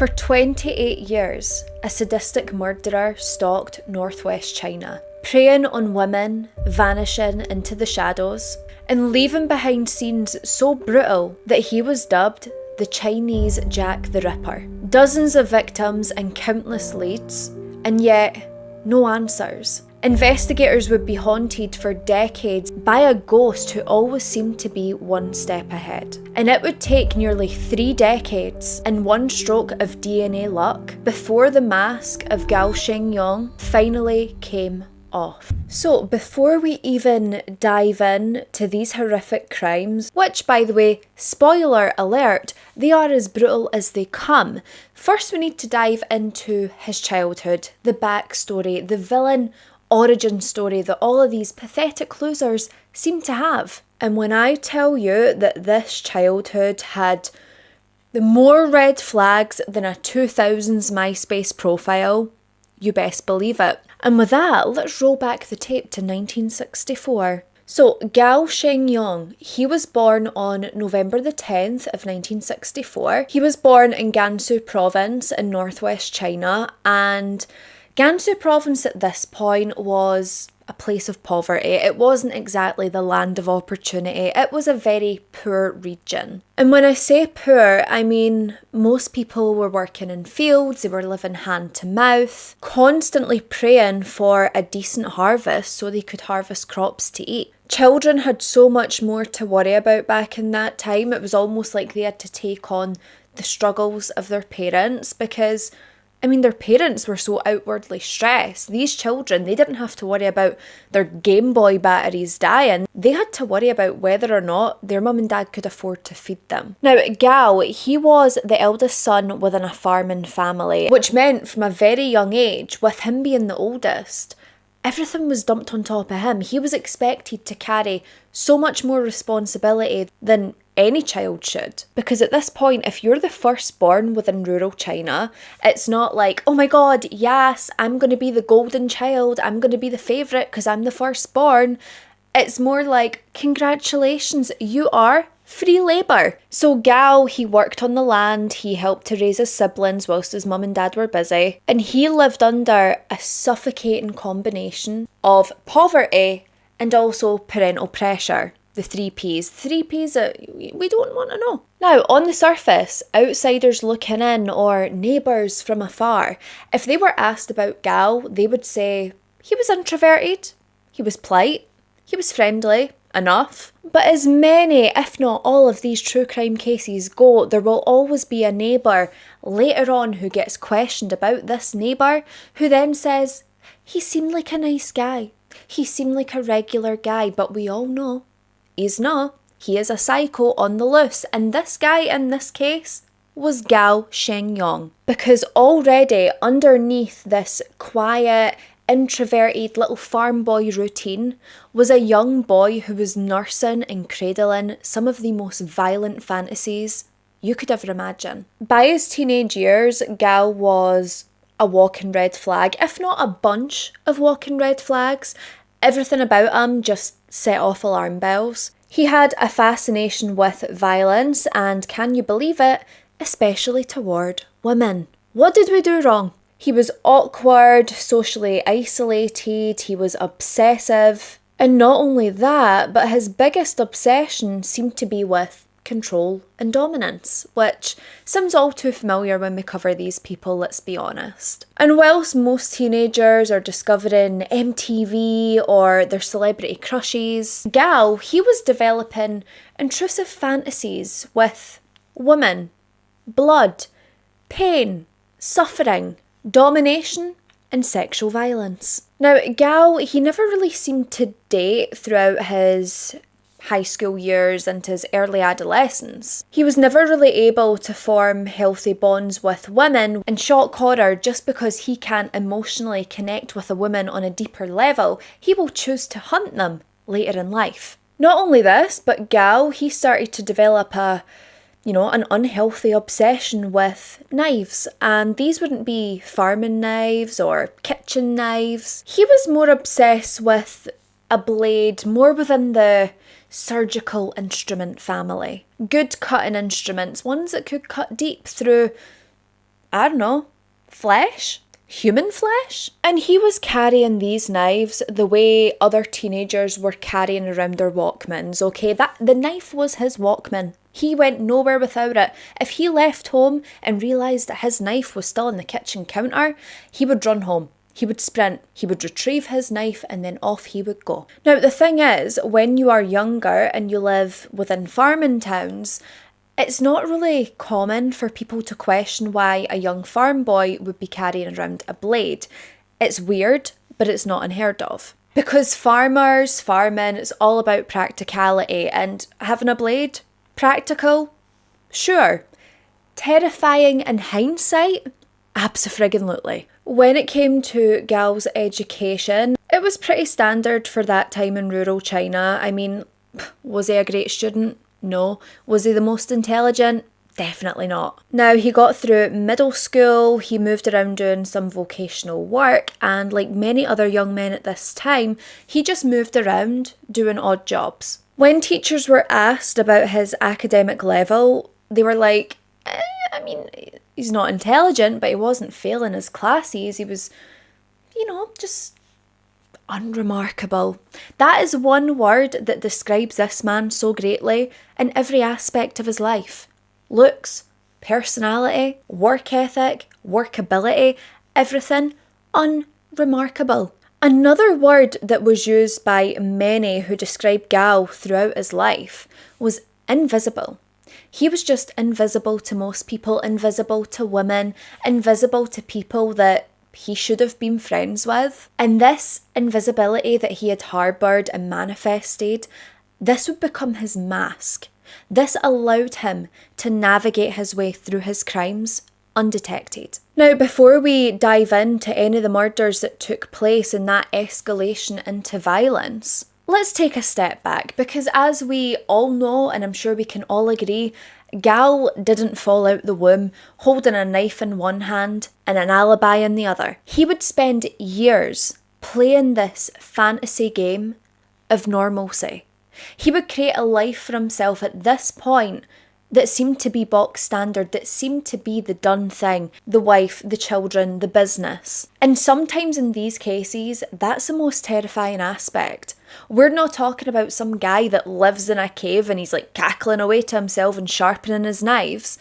For 28 years, a sadistic murderer stalked northwest China, preying on women, vanishing into the shadows, and leaving behind scenes so brutal that he was dubbed the Chinese Jack the Ripper. Dozens of victims and countless leads, and yet no answers. Investigators would be haunted for decades by a ghost who always seemed to be one step ahead. And it would take nearly 3 decades and one stroke of DNA luck before the mask of Gao Shengyong finally came off. So before we even dive in to these horrific crimes, which by the way, spoiler alert, they are as brutal as they come, first we need to dive into his childhood, the backstory, the villain origin story that all of these pathetic losers seem to have. And when I tell you that this childhood had the more red flags than a 2000s MySpace profile, you best believe it. And with that, let's roll back the tape to 1964. So, Gao Shengyong, he was born on November the 10th of 1964. He was born in Gansu province in northwest China, and Gansu province at this point was a place of poverty. It wasn't exactly the land of opportunity. It was a very poor region. And when I say poor, I mean most people were working in fields, they were living hand to mouth, constantly praying for a decent harvest so they could harvest crops to eat. Children had so much more to worry about back in that time. It was almost like they had to take on the struggles of their parents because their parents were so outwardly stressed. These children, they didn't have to worry about their Game Boy batteries dying. They had to worry about whether or not their mum and dad could afford to feed them. Now, Gao, he was the eldest son within a farming family, which meant from a very young age, with him being the oldest, everything was dumped on top of him. He was expected to carry so much more responsibility than any child should. Because at this point, if you're the firstborn within rural China, it's not like, oh my god, yes, I'm going to be the golden child, I'm going to be the favourite because I'm the firstborn. It's more like, congratulations, you are free labour. So Gao, he worked on the land, he helped to raise his siblings whilst his mum and dad were busy, and he lived under a suffocating combination of poverty and also parental pressure. The 3 Ps. 3 Ps that we don't want to know. Now, on the surface, outsiders looking in or neighbours from afar, if they were asked about Gao, they would say he was introverted, he was polite, he was friendly enough. But as many, if not all of these true crime cases go, there will always be a neighbour later on who gets questioned about this neighbour, who then says, he seemed like a nice guy, he seemed like a regular guy, but we all know he's not. He is a psycho on the loose, and this guy in this case was Gao Shengyong. Because already underneath this quiet, introverted little farm boy routine was a young boy who was nursing and cradling some of the most violent fantasies you could ever imagine. By his teenage years, Gao was a walking red flag, if not a bunch of walking red flags. Everything about him just set off alarm bells. He had a fascination with violence and, can you believe it, especially toward women. What did we do wrong? He was awkward, socially isolated, he was obsessive. And not only that, but his biggest obsession seemed to be with control and dominance, which sounds all too familiar when we cover these people, let's be honest. And whilst most teenagers are discovering MTV or their celebrity crushes, Gao, he was developing intrusive fantasies with women, blood, pain, suffering, domination, and sexual violence. Now, Gao, he never really seemed to date throughout his high school years into his early adolescence. He was never really able to form healthy bonds with women, and shock horror, just because he can't emotionally connect with a woman on a deeper level, he will choose to hunt them later in life. Not only this, but Gao, he started to develop an unhealthy obsession with knives, and these wouldn't be farming knives or kitchen knives. He was more obsessed with a blade, more within the surgical instrument family. Good cutting instruments, ones that could cut deep through I don't know, flesh? Human flesh? And he was carrying these knives the way other teenagers were carrying around their Walkmans, okay? The knife was his Walkman. He went nowhere without it. If he left home and realised that his knife was still on the kitchen counter, he would run home. He would sprint, he would retrieve his knife, and then off he would go. Now, the thing is, when you are younger and you live within farming towns, it's not really common for people to question why a young farm boy would be carrying around a blade. It's weird, but it's not unheard of. Because farmers, farming, it's all about practicality, and having a blade, practical? Sure. Terrifying in hindsight? Abso-friggin-lutely. When it came to Gao's education, it was pretty standard for that time in rural China. I mean, was he a great student? No. Was he the most intelligent? Definitely not. Now, he got through middle school, he moved around doing some vocational work, and like many other young men at this time, he just moved around doing odd jobs. When teachers were asked about his academic level, they were like, I mean, he's not intelligent, but he wasn't failing his classes. He was, just unremarkable. That is one word that describes this man so greatly in every aspect of his life. Looks, personality, work ethic, workability, everything unremarkable. Another word that was used by many who described Gao throughout his life was invisible. He was just invisible to most people, invisible to women, invisible to people that he should have been friends with. And this invisibility that he had harboured and manifested, this would become his mask. This allowed him to navigate his way through his crimes undetected. Now, before we dive into any of the murders that took place in that escalation into violence, let's take a step back, because as we all know, and I'm sure we can all agree, Gao didn't fall out the womb holding a knife in one hand and an alibi in the other. He would spend years playing this fantasy game of normalcy. He would create a life for himself at this point that seemed to be box standard, that seemed to be the done thing, the wife, the children, the business. And sometimes in these cases, that's the most terrifying aspect. We're not talking about some guy that lives in a cave and he's like cackling away to himself and sharpening his knives.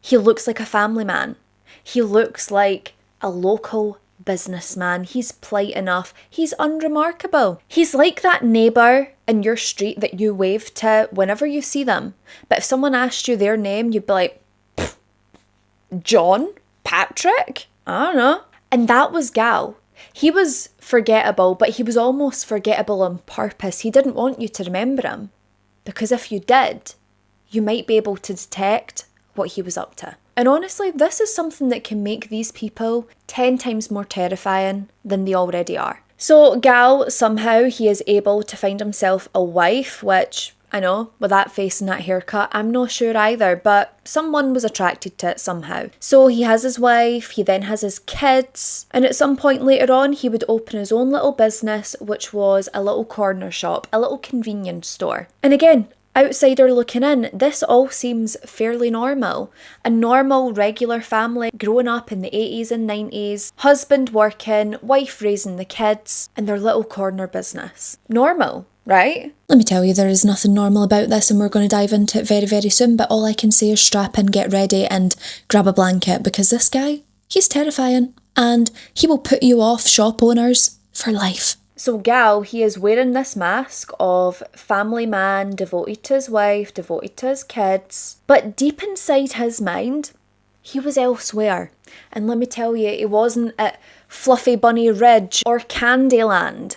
He looks like a family man. He looks like a local businessman. He's polite enough. He's unremarkable. He's like that neighbour in your street that you wave to whenever you see them. But if someone asked you their name, you'd be like, John? Patrick? I don't know. And that was Gao. He was forgettable, but he was almost forgettable on purpose. He didn't want you to remember him. Because if you did, you might be able to detect what he was up to. And honestly, this is something that can make these people 10 times more terrifying than they already are. So Gao, somehow, he is able to find himself a wife, which, I know, with that face and that haircut, I'm not sure either, but someone was attracted to it somehow. So he has his wife, he then has his kids, and at some point later on, he would open his own little business, which was a little corner shop, a little convenience store. And again, outsider looking in, this all seems fairly normal. A normal, regular family growing up in the 80s and 90s, husband working, wife raising the kids, and their little corner business. Normal, right? Let me tell you, there is nothing normal about this, and we're going to dive into it very, very soon, but all I can say is strap in, get ready, and grab a blanket, because this guy, he's terrifying, and he will put you off shop owners for life. So Gao, he is wearing this mask of family man, devoted to his wife, devoted to his kids. But deep inside his mind, he was elsewhere. And let me tell you, he wasn't at Fluffy Bunny Ridge or Candyland.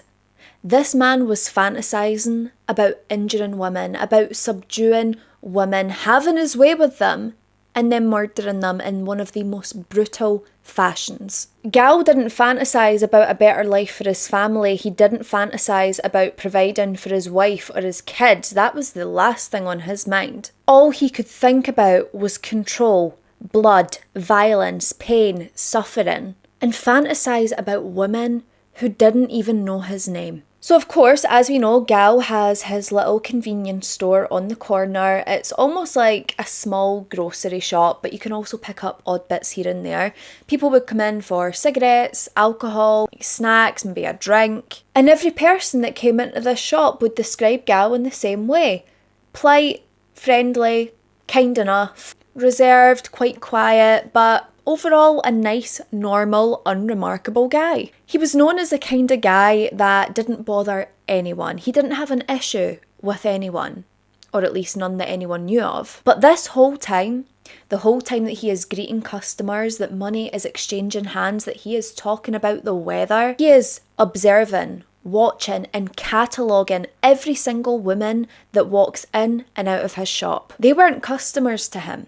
This man was fantasizing about injuring women, about subduing women, having his way with them, and then murdering them in one of the most brutal fashions. Gao didn't fantasize about a better life for his family. He didn't fantasize about providing for his wife or his kids. That was the last thing on his mind. All he could think about was control, blood, violence, pain, suffering, and fantasize about women who didn't even know his name. So of course, as we know, Gao has his little convenience store on the corner. It's almost like a small grocery shop, but you can also pick up odd bits here and there. People would come in for cigarettes, alcohol, snacks, maybe a drink. And every person that came into this shop would describe Gao in the same way. Polite, friendly, kind enough, reserved, quite quiet, but overall a nice, normal, unremarkable guy. He was known as the kind of guy that didn't bother anyone. He didn't have an issue with anyone, or at least none that anyone knew of. But this whole time, the whole time that he is greeting customers, that money is exchanging hands, that he is talking about the weather, he is observing, watching and cataloguing every single woman that walks in and out of his shop. They weren't customers to him.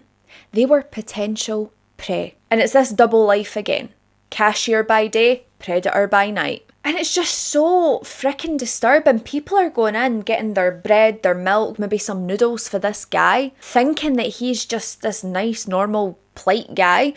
They were potential prey. And it's this double life again. Cashier by day, predator by night. And it's just so freaking disturbing. People are going in, getting their bread, their milk, maybe some noodles for this guy, thinking that he's just this nice, normal, polite guy.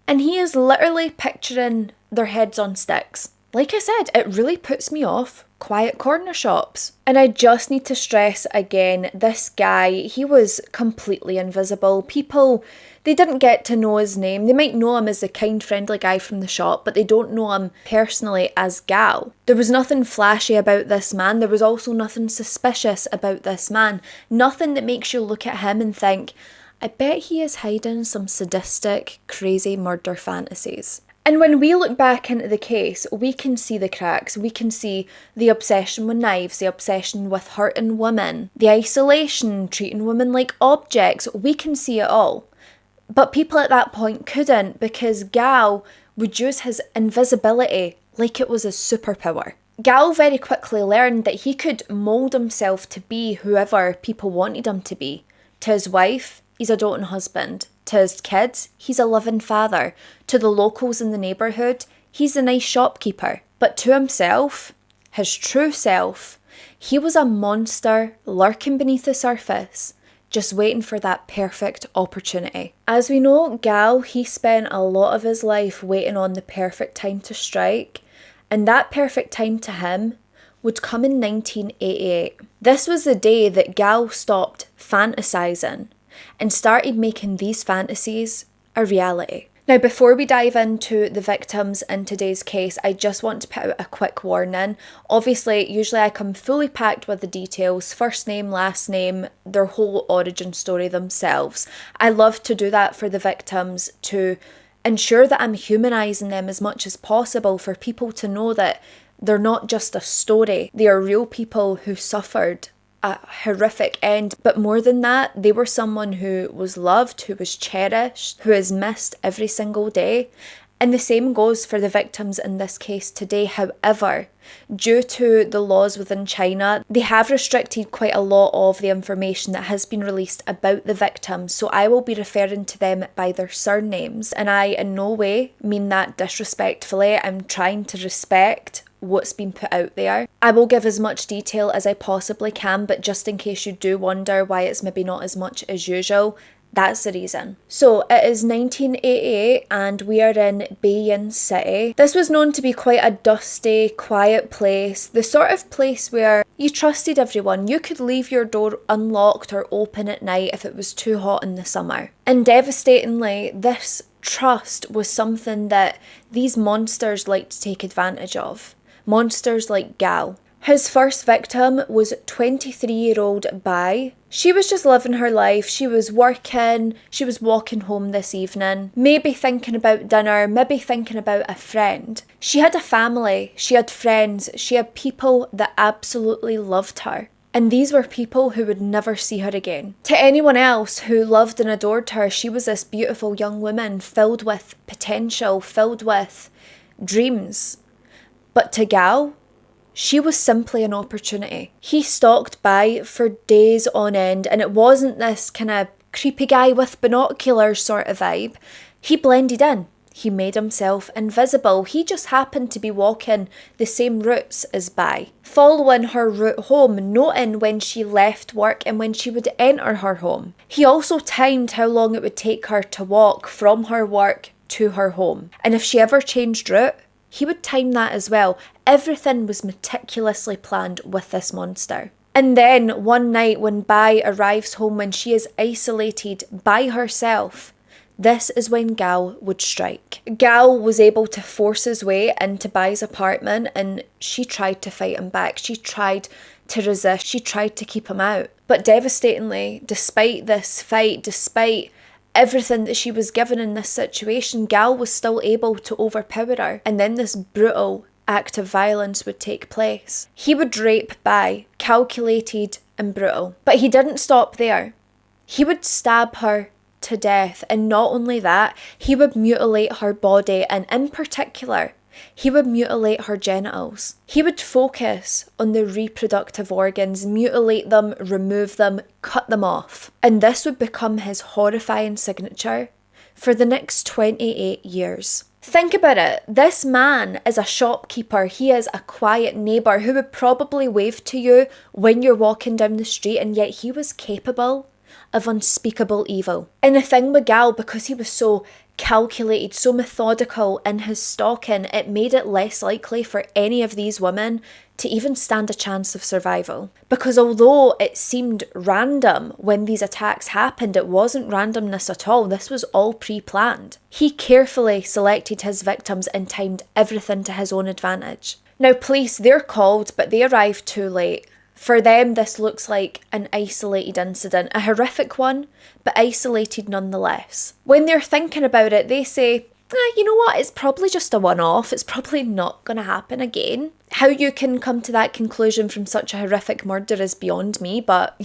And he is literally picturing their heads on sticks. Like I said, it really puts me off quiet corner shops. And I just need to stress again, this guy, he was completely invisible. People, they didn't get to know his name. They might know him as the kind, friendly guy from the shop, but they don't know him personally as Gao. There was nothing flashy about this man. There was also nothing suspicious about this man. Nothing that makes you look at him and think, I bet he is hiding some sadistic, crazy murder fantasies. And when we look back into the case, we can see the cracks, we can see the obsession with knives, the obsession with hurting women, the isolation, treating women like objects, we can see it all. But people at that point couldn't, because Gao would use his invisibility like it was a superpower. Gao very quickly learned that he could mould himself to be whoever people wanted him to be. To his wife, he's a doting husband. To his kids, he's a loving father. To the locals in the neighbourhood, he's a nice shopkeeper. But to himself, his true self, he was a monster lurking beneath the surface, just waiting for that perfect opportunity. As we know, Gao, he spent a lot of his life waiting on the perfect time to strike, and that perfect time to him would come in 1988. This was the day that Gao stopped fantasizing and started making these fantasies a reality. Now, before we dive into the victims in today's case, I just want to put out a quick warning. Obviously, usually I come fully packed with the details, first name, last name, their whole origin story themselves. I love to do that for the victims to ensure that I'm humanising them as much as possible, for people to know that they're not just a story. They are real people who suffered a horrific end, but more than that, they were someone who was loved, who was cherished, who is missed every single day. And the same goes for the victims in this case today. However, due to the laws within China, they have restricted quite a lot of the information that has been released about the victims, so I will be referring to them by their surnames, and I in no way mean that disrespectfully. I'm trying to respect what's been put out there. I will give as much detail as I possibly can, but just in case you do wonder why it's maybe not as much as usual, that's the reason. So it is 1988 and we are in Beijing City. This was known to be quite a dusty, quiet place, the sort of place where you trusted everyone. You could leave your door unlocked or open at night if it was too hot in the summer. And devastatingly, this trust was something that these monsters liked to take advantage of. Monsters like Gao. His first victim was 23-year-old Bai. She was just living her life. She was working, she was walking home this evening, maybe thinking about dinner, maybe thinking about a friend. She had a family, she had friends, she had people that absolutely loved her. And these were people who would never see her again. To anyone else who loved and adored her, she was this beautiful young woman filled with potential, filled with dreams. But to Gao, she was simply an opportunity. He stalked Bai for days on end, and it wasn't this kind of creepy guy with binoculars sort of vibe. He blended in. He made himself invisible. He just happened to be walking the same routes as Bai, following her route home, noting when she left work and when she would enter her home. He also timed how long it would take her to walk from her work to her home. And if she ever changed route, he would time that as well. Everything was meticulously planned with this monster. And then one night when Bai arrives home and she is isolated by herself, this is when Gal would strike. Gal was able to force his way into Bai's apartment and she tried to fight him back. She tried to resist. She tried to keep him out. But devastatingly, despite this fight, despite everything that she was given in this situation, Gal was still able to overpower her. And then this brutal act of violence would take place. He would rape Bai, calculated and brutal. But he didn't stop there. He would stab her to death, and not only that, he would mutilate her body, and in particular, he would mutilate her genitals. He would focus on the reproductive organs, mutilate them, remove them, cut them off. And this would become his horrifying signature for the next 28 years. Think about it. This man is a shopkeeper. He is a quiet neighbour who would probably wave to you when you're walking down the street, and yet he was capable of unspeakable evil. And the thing with Gal, because he was so calculated, so methodical in his stalking, it made it less likely for any of these women to even stand a chance of survival. Because although it seemed random when these attacks happened, it wasn't randomness at all. This was all pre-planned. He carefully selected his victims and timed everything to his own advantage. Now police, they're called, but they arrived too late. For them, this looks like an isolated incident, a horrific one, but isolated nonetheless. When they're thinking about it, they say, you know what, it's probably just a one-off, it's probably not going to happen again. How you can come to that conclusion from such a horrific murder is beyond me, but,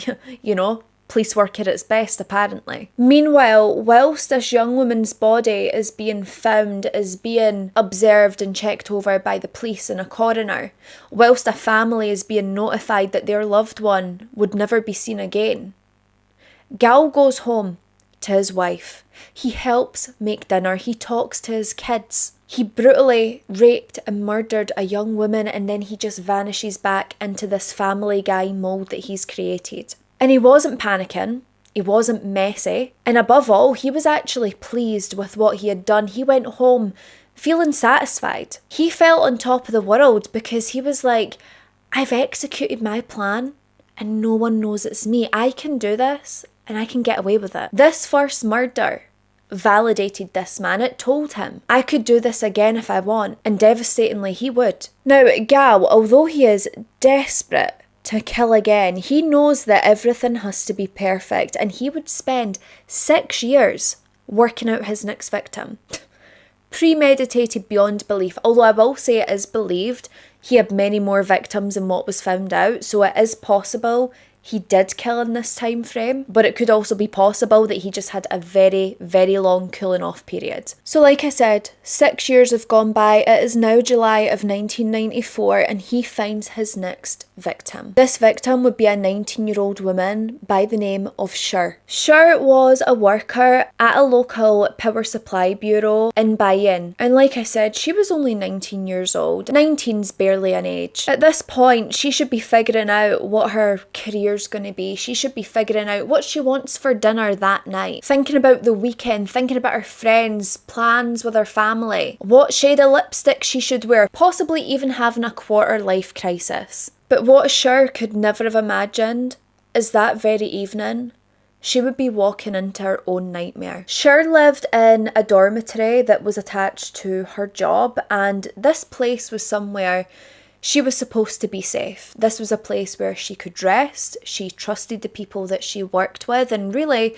you know, police work at its best, apparently. Meanwhile, whilst this young woman's body is being found, is being observed and checked over by the police and a coroner, whilst a family is being notified that their loved one would never be seen again, Gal goes home to his wife. He helps make dinner. He talks to his kids. He brutally raped and murdered a young woman, and then he just vanishes back into this Family Guy mould that he's created. And he wasn't panicking, he wasn't messy, and above all, he was actually pleased with what he had done. He went home feeling satisfied. He felt on top of the world because he was like, I've executed my plan and no one knows it's me. I can do this and I can get away with it. This first murder validated this man. It told him, I could do this again if I want, and devastatingly he would. Now, Gal, although he is desperate to kill again, he knows that everything has to be perfect, and he would spend 6 years working out his next victim. Premeditated beyond belief, although I will say it is believed he had many more victims than what was found out, so it is possible he did kill in this time frame, but it could also be possible that he just had a very, very long cooling off period. So like I said, 6 years have gone by. It is now July of 1994 and he finds his next victim. This victim would be a 19-year-old woman by the name of Shur. Shur was a worker at a local power supply bureau in Papin, and like I said, she was only 19 years old. 19's barely an age. At this point, she should be figuring out what her career's going to be. She should be figuring out what she wants for dinner that night, thinking about the weekend, thinking about her friends, plans with her family, what shade of lipstick she should wear, possibly even having a quarter life crisis. But what Shur could never have imagined is that very evening, she would be walking into her own nightmare. Shur lived in a dormitory that was attached to her job, and this place was somewhere she was supposed to be safe. This was a place where she could rest, she trusted the people that she worked with, and really,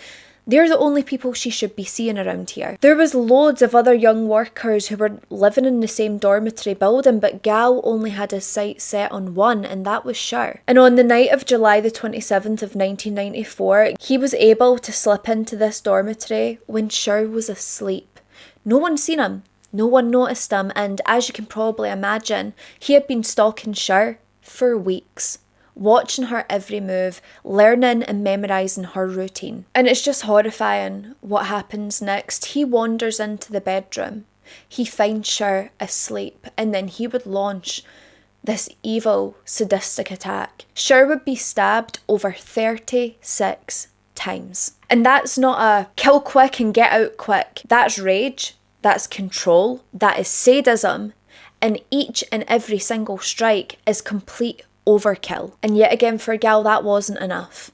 they're the only people she should be seeing around here. There was loads of other young workers who were living in the same dormitory building, but Gal only had his sights set on one, and that was Shur. And on the night of July the 27th of 1994, he was able to slip into this dormitory when Shur was asleep. No one seen him. No one noticed him, and as you can probably imagine, he had been stalking Shur for weeks, watching her every move, learning and memorising her routine. And it's just horrifying what happens next. He wanders into the bedroom, he finds Shur asleep, and then he would launch this evil, sadistic attack. Shur would be stabbed over 36 times. And that's not a kill quick and get out quick. That's rage. That's control, that is sadism, and each and every single strike is complete overkill. And yet again, for a gal, that wasn't enough.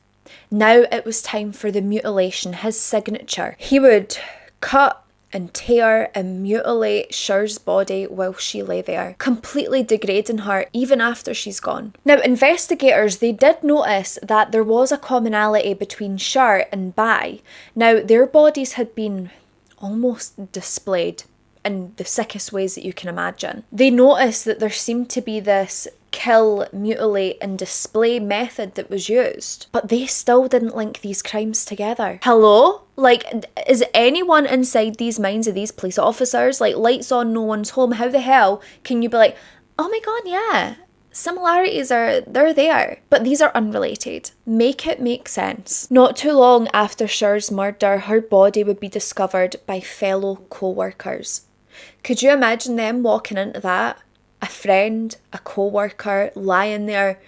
Now it was time for the mutilation, his signature. He would cut and tear and mutilate Sher's body while she lay there, completely degrading her even after she's gone. Now, investigators, they did notice that there was a commonality between Sher and Bai. Now, their bodies had been almost displayed in the sickest ways that you can imagine. They noticed that there seemed to be this kill, mutilate and display method that was used, but they still didn't link these crimes together. Hello? Like, is anyone inside these minds of these police officers? Like, lights on, no one's home. How the hell can you be like, oh my god, yeah, similarities they're there, but these are unrelated. Make it make sense. Not too long after Sher's murder, her body would be discovered by fellow co-workers. Could you imagine them walking into that? A friend, a co-worker, lying there,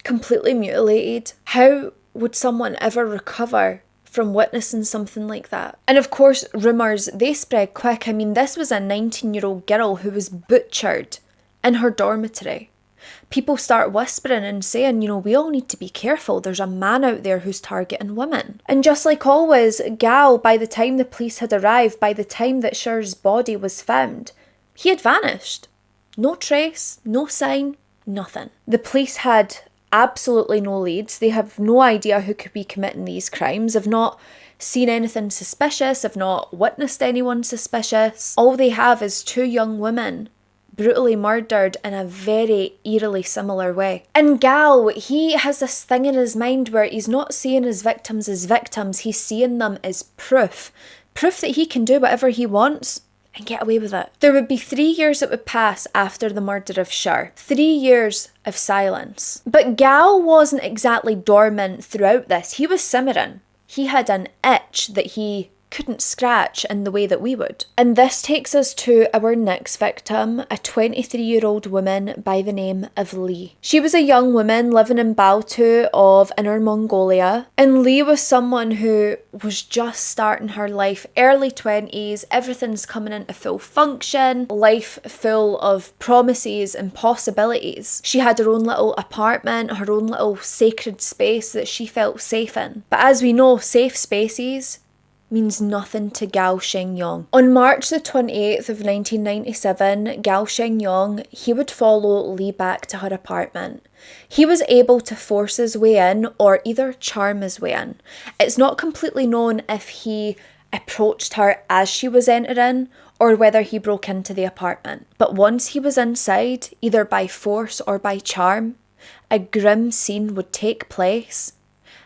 completely mutilated. How would someone ever recover from witnessing something like that? And of course, rumours, they spread quick. I mean, this was a 19-year-old girl who was butchered in her dormitory. People start whispering and saying, you know, we all need to be careful. There's a man out there who's targeting women. And just like always, gal, by the time the police had arrived, by the time that Sher's body was found, he had vanished. No trace, no sign, nothing. The police had absolutely no leads. They have no idea who could be committing these crimes. Have not seen anything suspicious, have not witnessed anyone suspicious. All they have is two young women brutally murdered in a very eerily similar way. And gal, he has this thing in his mind where he's not seeing his victims as victims, he's seeing them as proof. Proof that he can do whatever he wants and get away with it. There would be 3 years that would pass after the murder of Sher. 3 years of silence. But gal wasn't exactly dormant throughout this. He was simmering. He had an itch that he couldn't scratch in the way that we would. And this takes us to our next victim, a 23-year-old woman by the name of Lee. She was a young woman living in Baltu of Inner Mongolia, and Lee was someone who was just starting her life, early 20s, everything's coming into full function, life full of promises and possibilities. She had her own little apartment, her own little sacred space that she felt safe in. But as we know, safe spaces means nothing to Gao Shengyong. On March the 28th of 1997, Gao Shengyong, he would follow Lee back to her apartment. He was able to force his way in or either charm his way in. It's not completely known if he approached her as she was entering or whether he broke into the apartment. But once he was inside, either by force or by charm, a grim scene would take place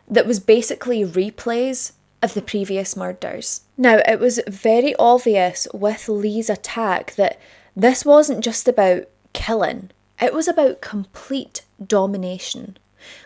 that was basically replays of the previous murders. Now, it was very obvious with Lee's attack that this wasn't just about killing, it was about complete domination.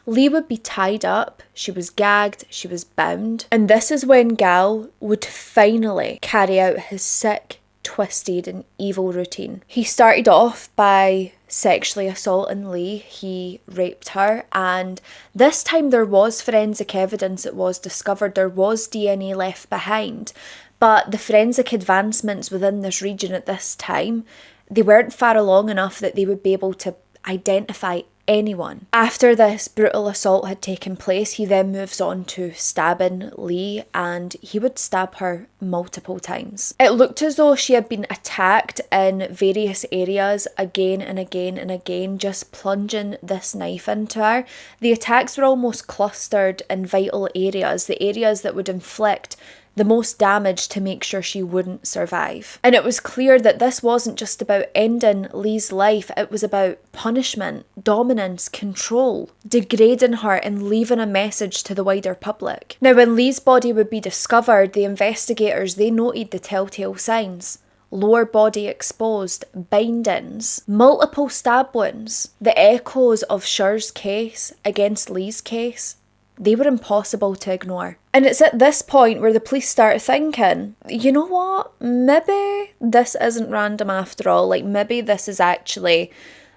Lee would be tied up, she was gagged, she was bound, and this is when Gao would finally carry out his sick, twisted and evil routine. He started off by sexually assaulting Lee, he raped her, and this time there was forensic evidence that was discovered, there was DNA left behind, but the forensic advancements within this region at this time, they weren't far along enough that they would be able to identify anyone. After this brutal assault had taken place, he then moves on to stabbing Lee, and he would stab her multiple times. It looked as though she had been attacked in various areas again and again and again, just plunging this knife into her. The attacks were almost clustered in vital areas, the areas that would inflict the most damage to make sure she wouldn't survive. And it was clear that this wasn't just about ending Lee's life, it was about punishment, dominance, control, degrading her and leaving a message to the wider public. Now, when Lee's body would be discovered, the investigators, they noted the telltale signs. Lower body exposed, bindings, multiple stab wounds. The echoes of Sher's case against Lee's case, they were impossible to ignore. And it's at this point where the police start thinking, you know what, maybe this isn't random after all, like maybe this is actually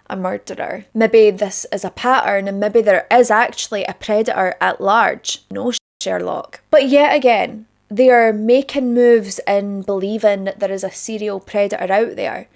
a murderer. Maybe this is a pattern and maybe there is actually a predator at large. No, Sherlock. But yet again, they are making moves and believing that there is a serial predator out there.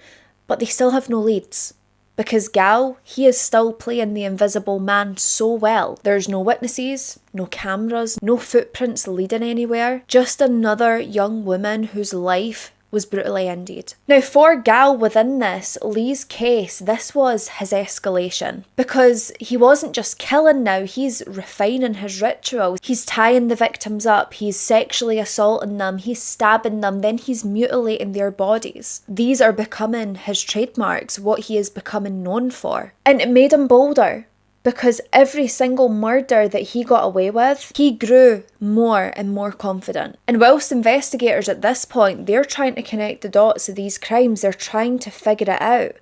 But they still have no leads. Because Gao, he is still playing the invisible man so well. There's no witnesses, no cameras, no footprints leading anywhere. Just another young woman whose life was brutally ended. Now for Gao within this, Lee's case, this was his escalation. Because he wasn't just killing now, he's refining his rituals. He's tying the victims up, he's sexually assaulting them, he's stabbing them, then he's mutilating their bodies. These are becoming his trademarks, what he is becoming known for. And it made him bolder. Because every single murder that he got away with, he grew more and more confident. And whilst investigators at this point, they're trying to connect the dots of these crimes, they're trying to figure it out.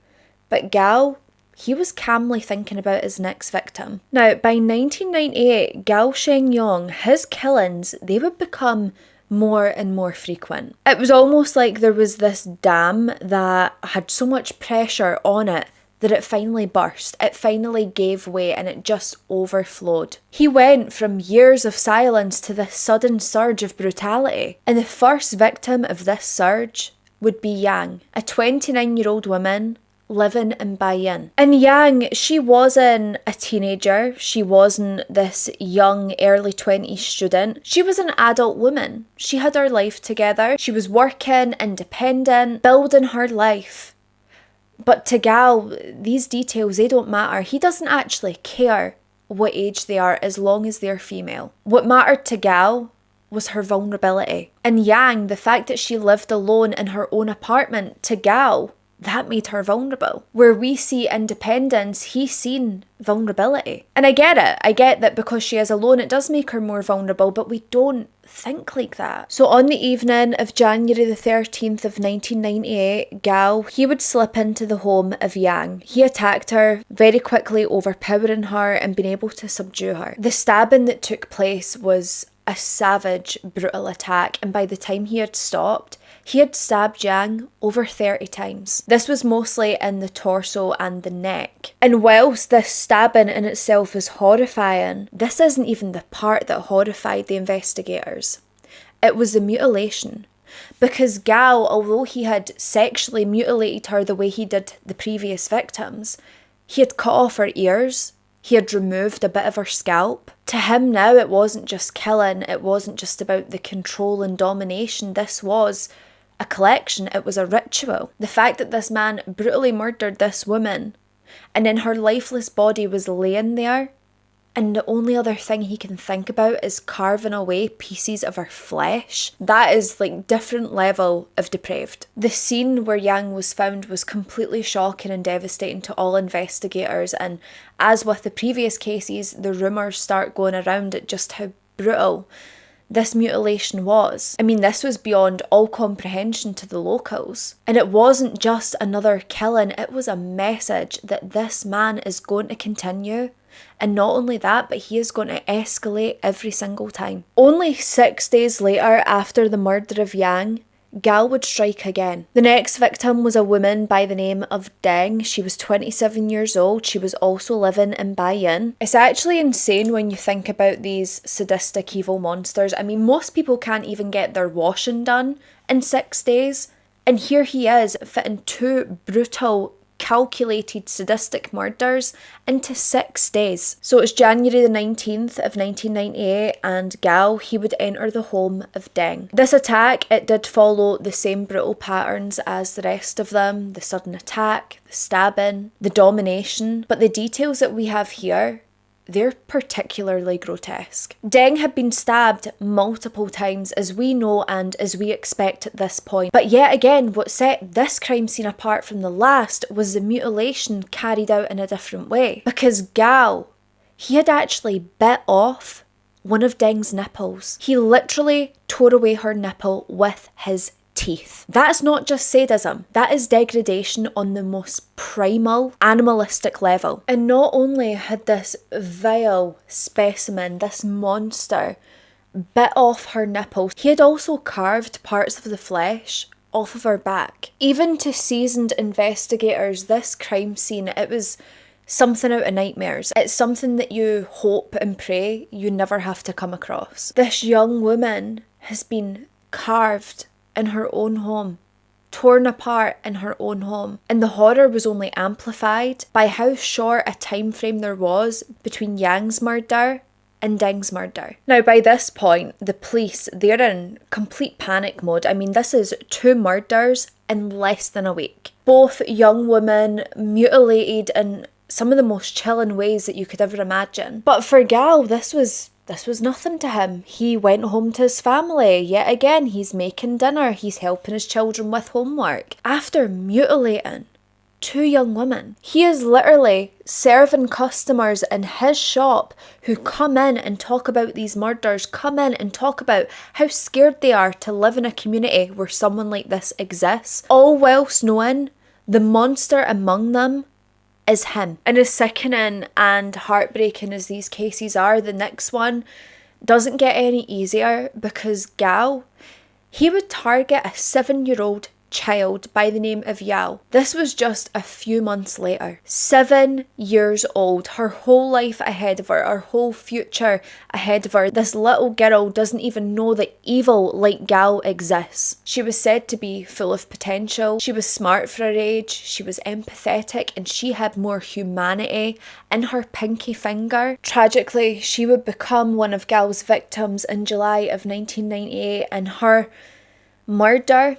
But Gao, he was calmly thinking about his next victim. Now, by 1998, Gao Shengyong, his killings, they would become more and more frequent. It was almost like there was this dam that had so much pressure on it that it finally burst, it finally gave way and it just overflowed. He went from years of silence to this sudden surge of brutality. And the first victim of this surge would be Yang, a 29-year-old woman living in Bayan. And Yang, she wasn't a teenager, she wasn't this young early 20s student, she was an adult woman. She had her life together, she was working, independent, building her life. But to Gao, these details, they don't matter. He doesn't actually care what age they are as long as they're female. What mattered to Gao was her vulnerability. And Yang, the fact that she lived alone in her own apartment, to Gao, that made her vulnerable. Where we see independence, he's seen vulnerability. And I get it. I get that because she is alone, it does make her more vulnerable, but we don't think like that. So on the evening of January the 13th of 1998, Gao, he would slip into the home of Yang. He attacked her, very quickly overpowering her and being able to subdue her. The stabbing that took place was a savage, brutal attack, and by the time he had stopped, he had stabbed Yang over 30 times. This was mostly in the torso and the neck. And whilst this stabbing in itself is horrifying, this isn't even the part that horrified the investigators. It was the mutilation. Because Gao, although he had sexually mutilated her the way he did the previous victims, he had cut off her ears, he had removed a bit of her scalp. To him now, it wasn't just killing, it wasn't just about the control and domination, this was a collection, it was a ritual. The fact that this man brutally murdered this woman and then her lifeless body was laying there and the only other thing he can think about is carving away pieces of her flesh, that is like different level of depraved. The scene where Yang was found was completely shocking and devastating to all investigators, and as with the previous cases, the rumours start going around at just how brutal this mutilation was. I mean, this was beyond all comprehension to the locals. And it wasn't just another killing, it was a message that this man is going to continue. And not only that, but he is going to escalate every single time. Only 6 days later, after the murder of Yang, Gao would strike again. The next victim was a woman by the name of Deng. She was 27 years old. She was also living in Bayan. It's actually insane when you think about these sadistic evil monsters. I mean, most people can't even get their washing done in 6 days. And here he is, fitting 2 brutal, calculated sadistic murders into 6 days. So it's January the 19th of 1998 and Gao, he would enter the home of Deng. This attack, it did follow the same brutal patterns as the rest of them, the sudden attack, the stabbing, the domination, but the details that we have here, they're particularly grotesque. Deng had been stabbed multiple times, as we know and as we expect at this point. But yet again, what set this crime scene apart from the last was the mutilation carried out in a different way. Because Gao, he had actually bit off one of Deng's nipples. He literally tore away her nipple with his teeth. That's not just sadism, that is degradation on the most primal, animalistic level. And not only had this vile specimen, this monster, bit off her nipple, he had also carved parts of the flesh off of her back. Even to seasoned investigators, this crime scene, it was something out of nightmares. It's something that you hope and pray you never have to come across. This young woman has been carved in her own home torn apart in her own home. And the horror was only amplified by how short a time frame there was between Yang's murder and Ding's murder. Now, by this point, the police, they're in complete panic mode. I mean, this is 2 murders in less than a week. Both young women mutilated in some of the most chilling ways that you could ever imagine. But for Gal, this was nothing to him. He went home to his family. Yet again, he's making dinner. He's helping his children with homework. After mutilating 2 young women, he is literally serving customers in his shop who come in and talk about these murders, come in and talk about how scared they are to live in a community where someone like this exists, all whilst knowing the monster among them is him. And as sickening and heartbreaking as these cases are, the next one doesn't get any easier, because Gao, he would target a 7-year-old child by the name of Yao. This was just a few months later. 7 years old, her whole life ahead of her whole future ahead of her. This little girl doesn't even know that evil like Gao exists. She was said to be full of potential. She was smart for her age. She was empathetic, and she had more humanity in her pinky finger. Tragically, she would become one of Gao's victims in July of 1998, and her murder,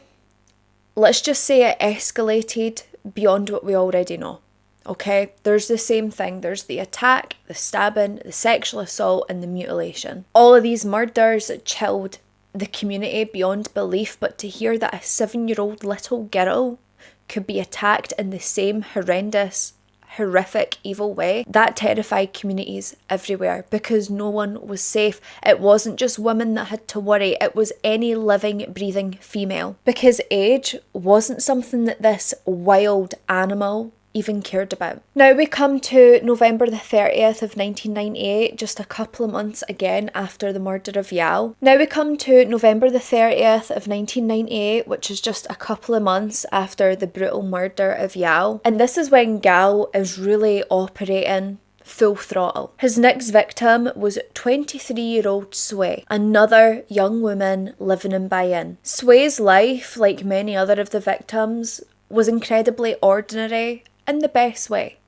let's just say it escalated beyond what we already know, okay? There's the same thing. There's the attack, the stabbing, the sexual assault, and the mutilation. All of these murders chilled the community beyond belief, but to hear that a 7-year-old little girl could be attacked in the same horrendous, horrific, evil way, that terrified communities everywhere, because no one was safe. It wasn't just women that had to worry, it was any living, breathing female, because age wasn't something that this wild animal even cared about. Now we come to November the 30th of 1998, just a couple of months again after the murder of Yao. Now we come to November the 30th of 1998, which is just a couple of months after the brutal murder of Yao. And this is when Gao is really operating full throttle. His next victim was 23-year-old Sui, another young woman living in Bayan. Sui's life, like many other of the victims, was incredibly ordinary in the best way.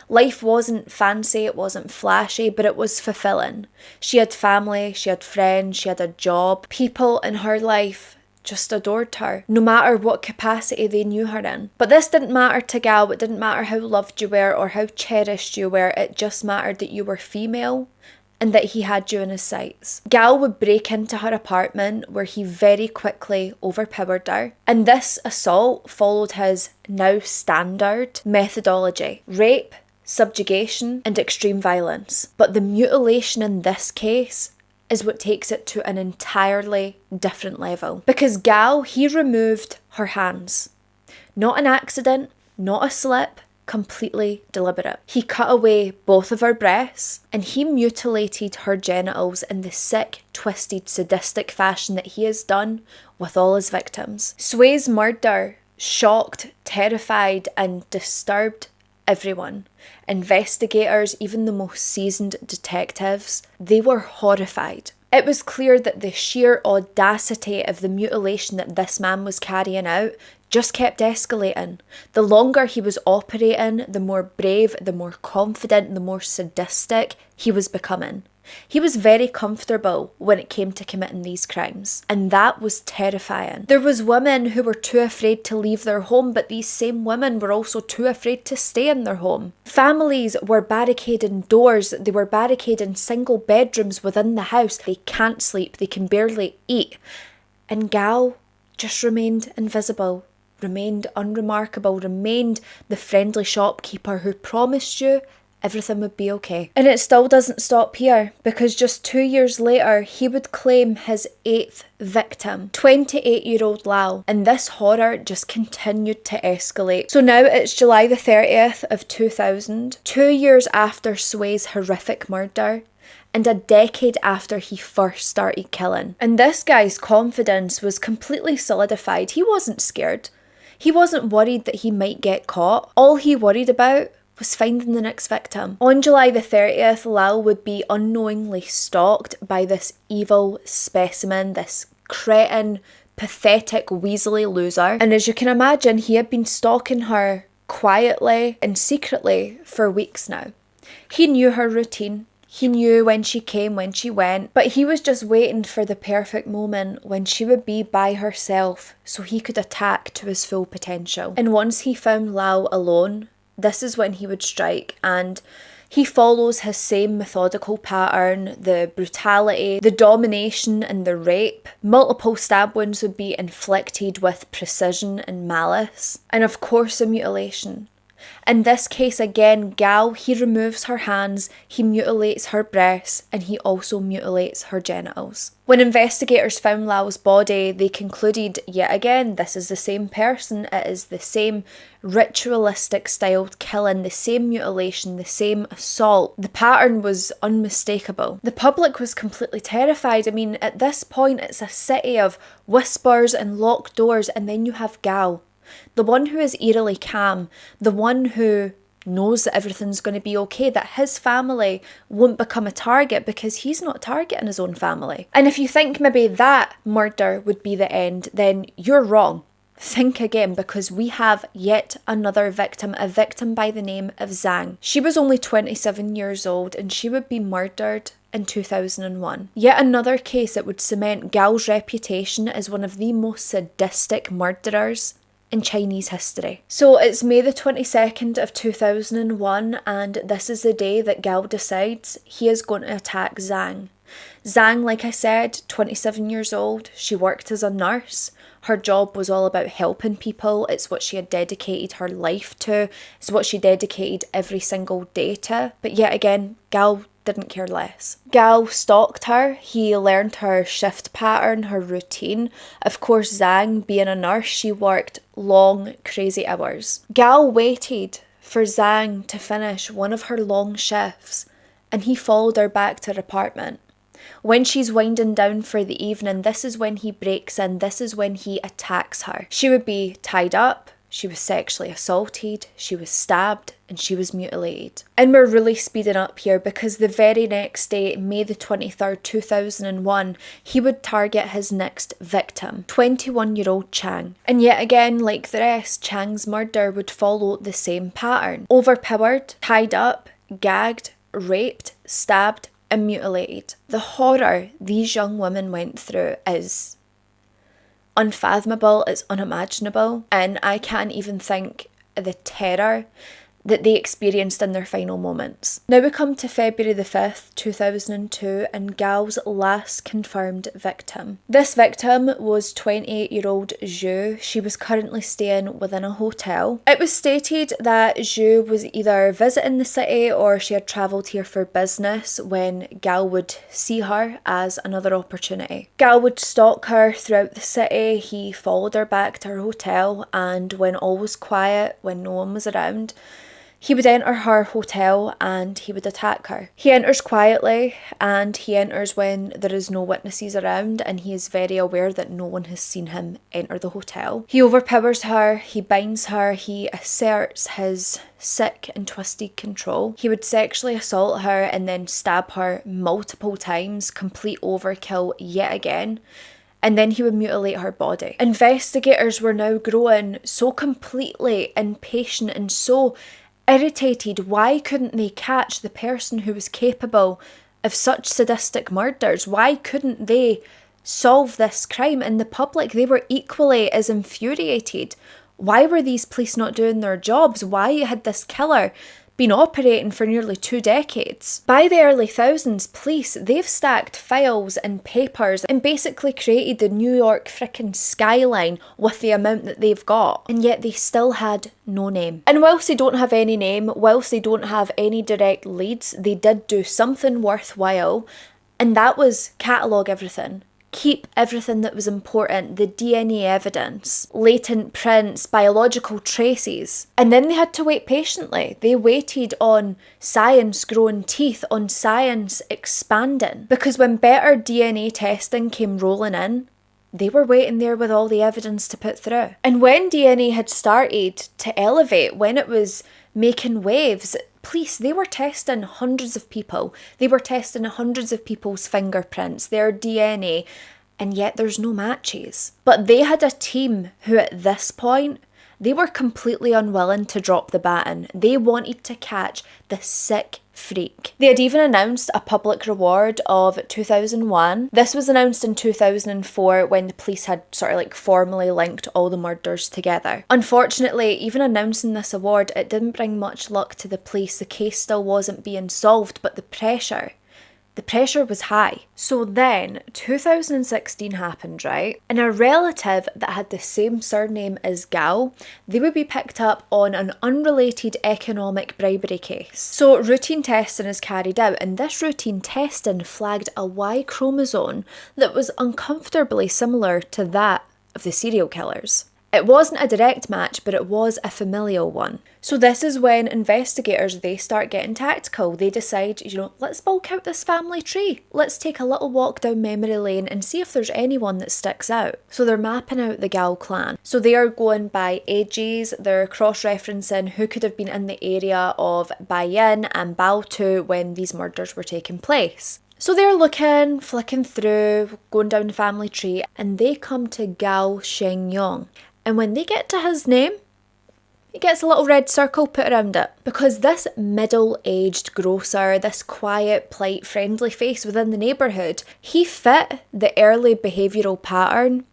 Life wasn't fancy, it wasn't flashy, but it was fulfilling. She had family, she had friends, she had a job. People in her life just adored her, no matter what capacity they knew her in. But this didn't matter to Gao. It didn't matter how loved you were or how cherished you were. It just mattered that you were female and that he had you in his sights. Gao would break into her apartment, where he very quickly overpowered her. And this assault followed his now standard methodology: rape, subjugation, and extreme violence. But the mutilation in this case is what takes it to an entirely different level. Because Gao, he removed her hands. Not an accident, not a slip, completely deliberate. He cut away both of her breasts, and he mutilated her genitals in the sick, twisted, sadistic fashion that he has done with all his victims. Sui's murder shocked, terrified, and disturbed everyone. Investigators, even the most seasoned detectives, they were horrified. It was clear that the sheer audacity of the mutilation that this man was carrying out just kept escalating. The longer he was operating, the more brave, the more confident, the more sadistic he was becoming. He was very comfortable when it came to committing these crimes, and that was terrifying. There was women who were too afraid to leave their home, but these same women were also too afraid to stay in their home. Families were barricading doors, they were barricading single bedrooms within the house. They can't sleep, they can barely eat. And Gao just remained invisible, remained unremarkable, remained the friendly shopkeeper who promised you everything would be okay. And it still doesn't stop here, because just 2 years later, he would claim his 8th victim, 28-year-old Lao, and this horror just continued to escalate. So now it's July the 30th of 2000, 2 years after Sui's horrific murder, and a decade after he first started killing. And this guy's confidence was completely solidified. He wasn't scared. He wasn't worried that he might get caught. All he worried about was finding the next victim. On July the 30th, Lal would be unknowingly stalked by this evil specimen, this cretin, pathetic, weaselly loser. And as you can imagine, he had been stalking her quietly and secretly for weeks now. He knew her routine. He knew when she came, when she went, but he was just waiting for the perfect moment when she would be by herself so he could attack to his full potential. And once he found Lau alone, this is when he would strike, and he follows his same methodical pattern, the brutality, the domination and the rape. Multiple stab wounds would be inflicted with precision and malice, and of course a mutilation. In this case again, Gal, he removes her hands, he mutilates her breasts, and he also mutilates her genitals. When investigators found Lau's body, they concluded, yet again, this is the same person, it is the same ritualistic styled killing, the same mutilation, the same assault. The pattern was unmistakable. The public was completely terrified. I mean, at this point, it's a city of whispers and locked doors, and then you have Gal. The one who is eerily calm, the one who knows that everything's going to be okay, that his family won't become a target because he's not targeting his own family. And if you think maybe that murder would be the end, then you're wrong. Think again, because we have yet another victim, a victim by the name of Zhang. She was only 27 years old and she would be murdered in 2001. Yet another case that would cement Gao's reputation as one of the most sadistic murderers in Chinese history. So it's May the 22nd of 2001, and this is the day that Gao decides he is going to attack Zhang. Zhang, like I said, 27 years old, she worked as a nurse. Her job was all about helping people. It's what she had dedicated her life to. It's what she dedicated every single day to. But yet again, Gao didn't care less. Gao stalked her. He learned her shift pattern, her routine. Of course, Zhang, being a nurse, she worked long, crazy hours. Gao waited for Zhang to finish one of her long shifts, and he followed her back to her apartment. When she's winding down for the evening, this is when he breaks in. This is when he attacks her. She would be tied up. She was sexually assaulted, she was stabbed, and she was mutilated. And we're really speeding up here because the very next day, May the 23rd, 2001, he would target his next victim, 21-year-old Chang. And yet again, like the rest, Chang's murder would follow the same pattern. Overpowered, tied up, gagged, raped, stabbed, and mutilated. The horror these young women went through is unfathomable, it's unimaginable, and I can't even think of the terror that they experienced in their final moments. Now we come to February the 5th, 2002, and Gao's last confirmed victim. This victim was 28-year-old Zhu. She was currently staying within a hotel. It was stated that Zhu was either visiting the city or she had travelled here for business when Gao would see her as another opportunity. Gao would stalk her throughout the city. He followed her back to her hotel, and when all was quiet, when no one was around, he would enter her hotel and he would attack her. He enters quietly and he enters when there is no witnesses around, and he is very aware that no one has seen him enter the hotel. He overpowers her, he binds her, he asserts his sick and twisted control. He would sexually assault her and then stab her multiple times, complete overkill yet again. And then he would mutilate her body. Investigators were now growing so completely impatient and so irritated. Why couldn't they catch the person who was capable of such sadistic murders? Why couldn't they solve this crime? And the public, they were equally as infuriated. Why were these police not doing their jobs? Why had this killer been operating for nearly 2 decades? By the early thousands, police, they've stacked files and papers and basically created the New York frickin' skyline with the amount that they've got, and yet they still had no name. And whilst they don't have any name, whilst they don't have any direct leads, they did do something worthwhile, and that was catalogue everything. Keep everything that was important, the DNA evidence, latent prints, biological traces. And then they had to wait patiently. They waited on science growing teeth, on science expanding. Because when better DNA testing came rolling in, they were waiting there with all the evidence to put through. And when DNA had started to elevate, when it was making waves, police, they were testing hundreds of people. They were testing hundreds of people's fingerprints, their DNA, and yet there's no matches. But they had a team who at this point, they were completely unwilling to drop the baton. They wanted to catch the sick freak. They had even announced a public reward of 2001. This was announced in 2004 when the police had sort of like formally linked all the murders together. Unfortunately, even announcing this award, it didn't bring much luck to the police. The case still wasn't being solved, but the pressure was high. So then 2016 happened, right? And a relative that had the same surname as Gao, they would be picked up on an unrelated economic bribery case. So routine testing is carried out, and this routine testing flagged a Y chromosome that was uncomfortably similar to that of the serial killers. It wasn't a direct match, but it was a familial one. So this is when investigators, they start getting tactical. They decide, let's bulk out this family tree. Let's take a little walk down memory lane and see if there's anyone that sticks out. So they're mapping out the Gao clan. So they are going by ages. They're cross-referencing who could have been in the area of Bayan and Baotou when these murders were taking place. So they're looking, flicking through, going down the family tree, and they come to Gao Shenyong. And when they get to his name, he gets a little red circle put around it. Because this middle-aged grocer, this quiet, polite, friendly face within the neighbourhood, he fit the early behavioural pattern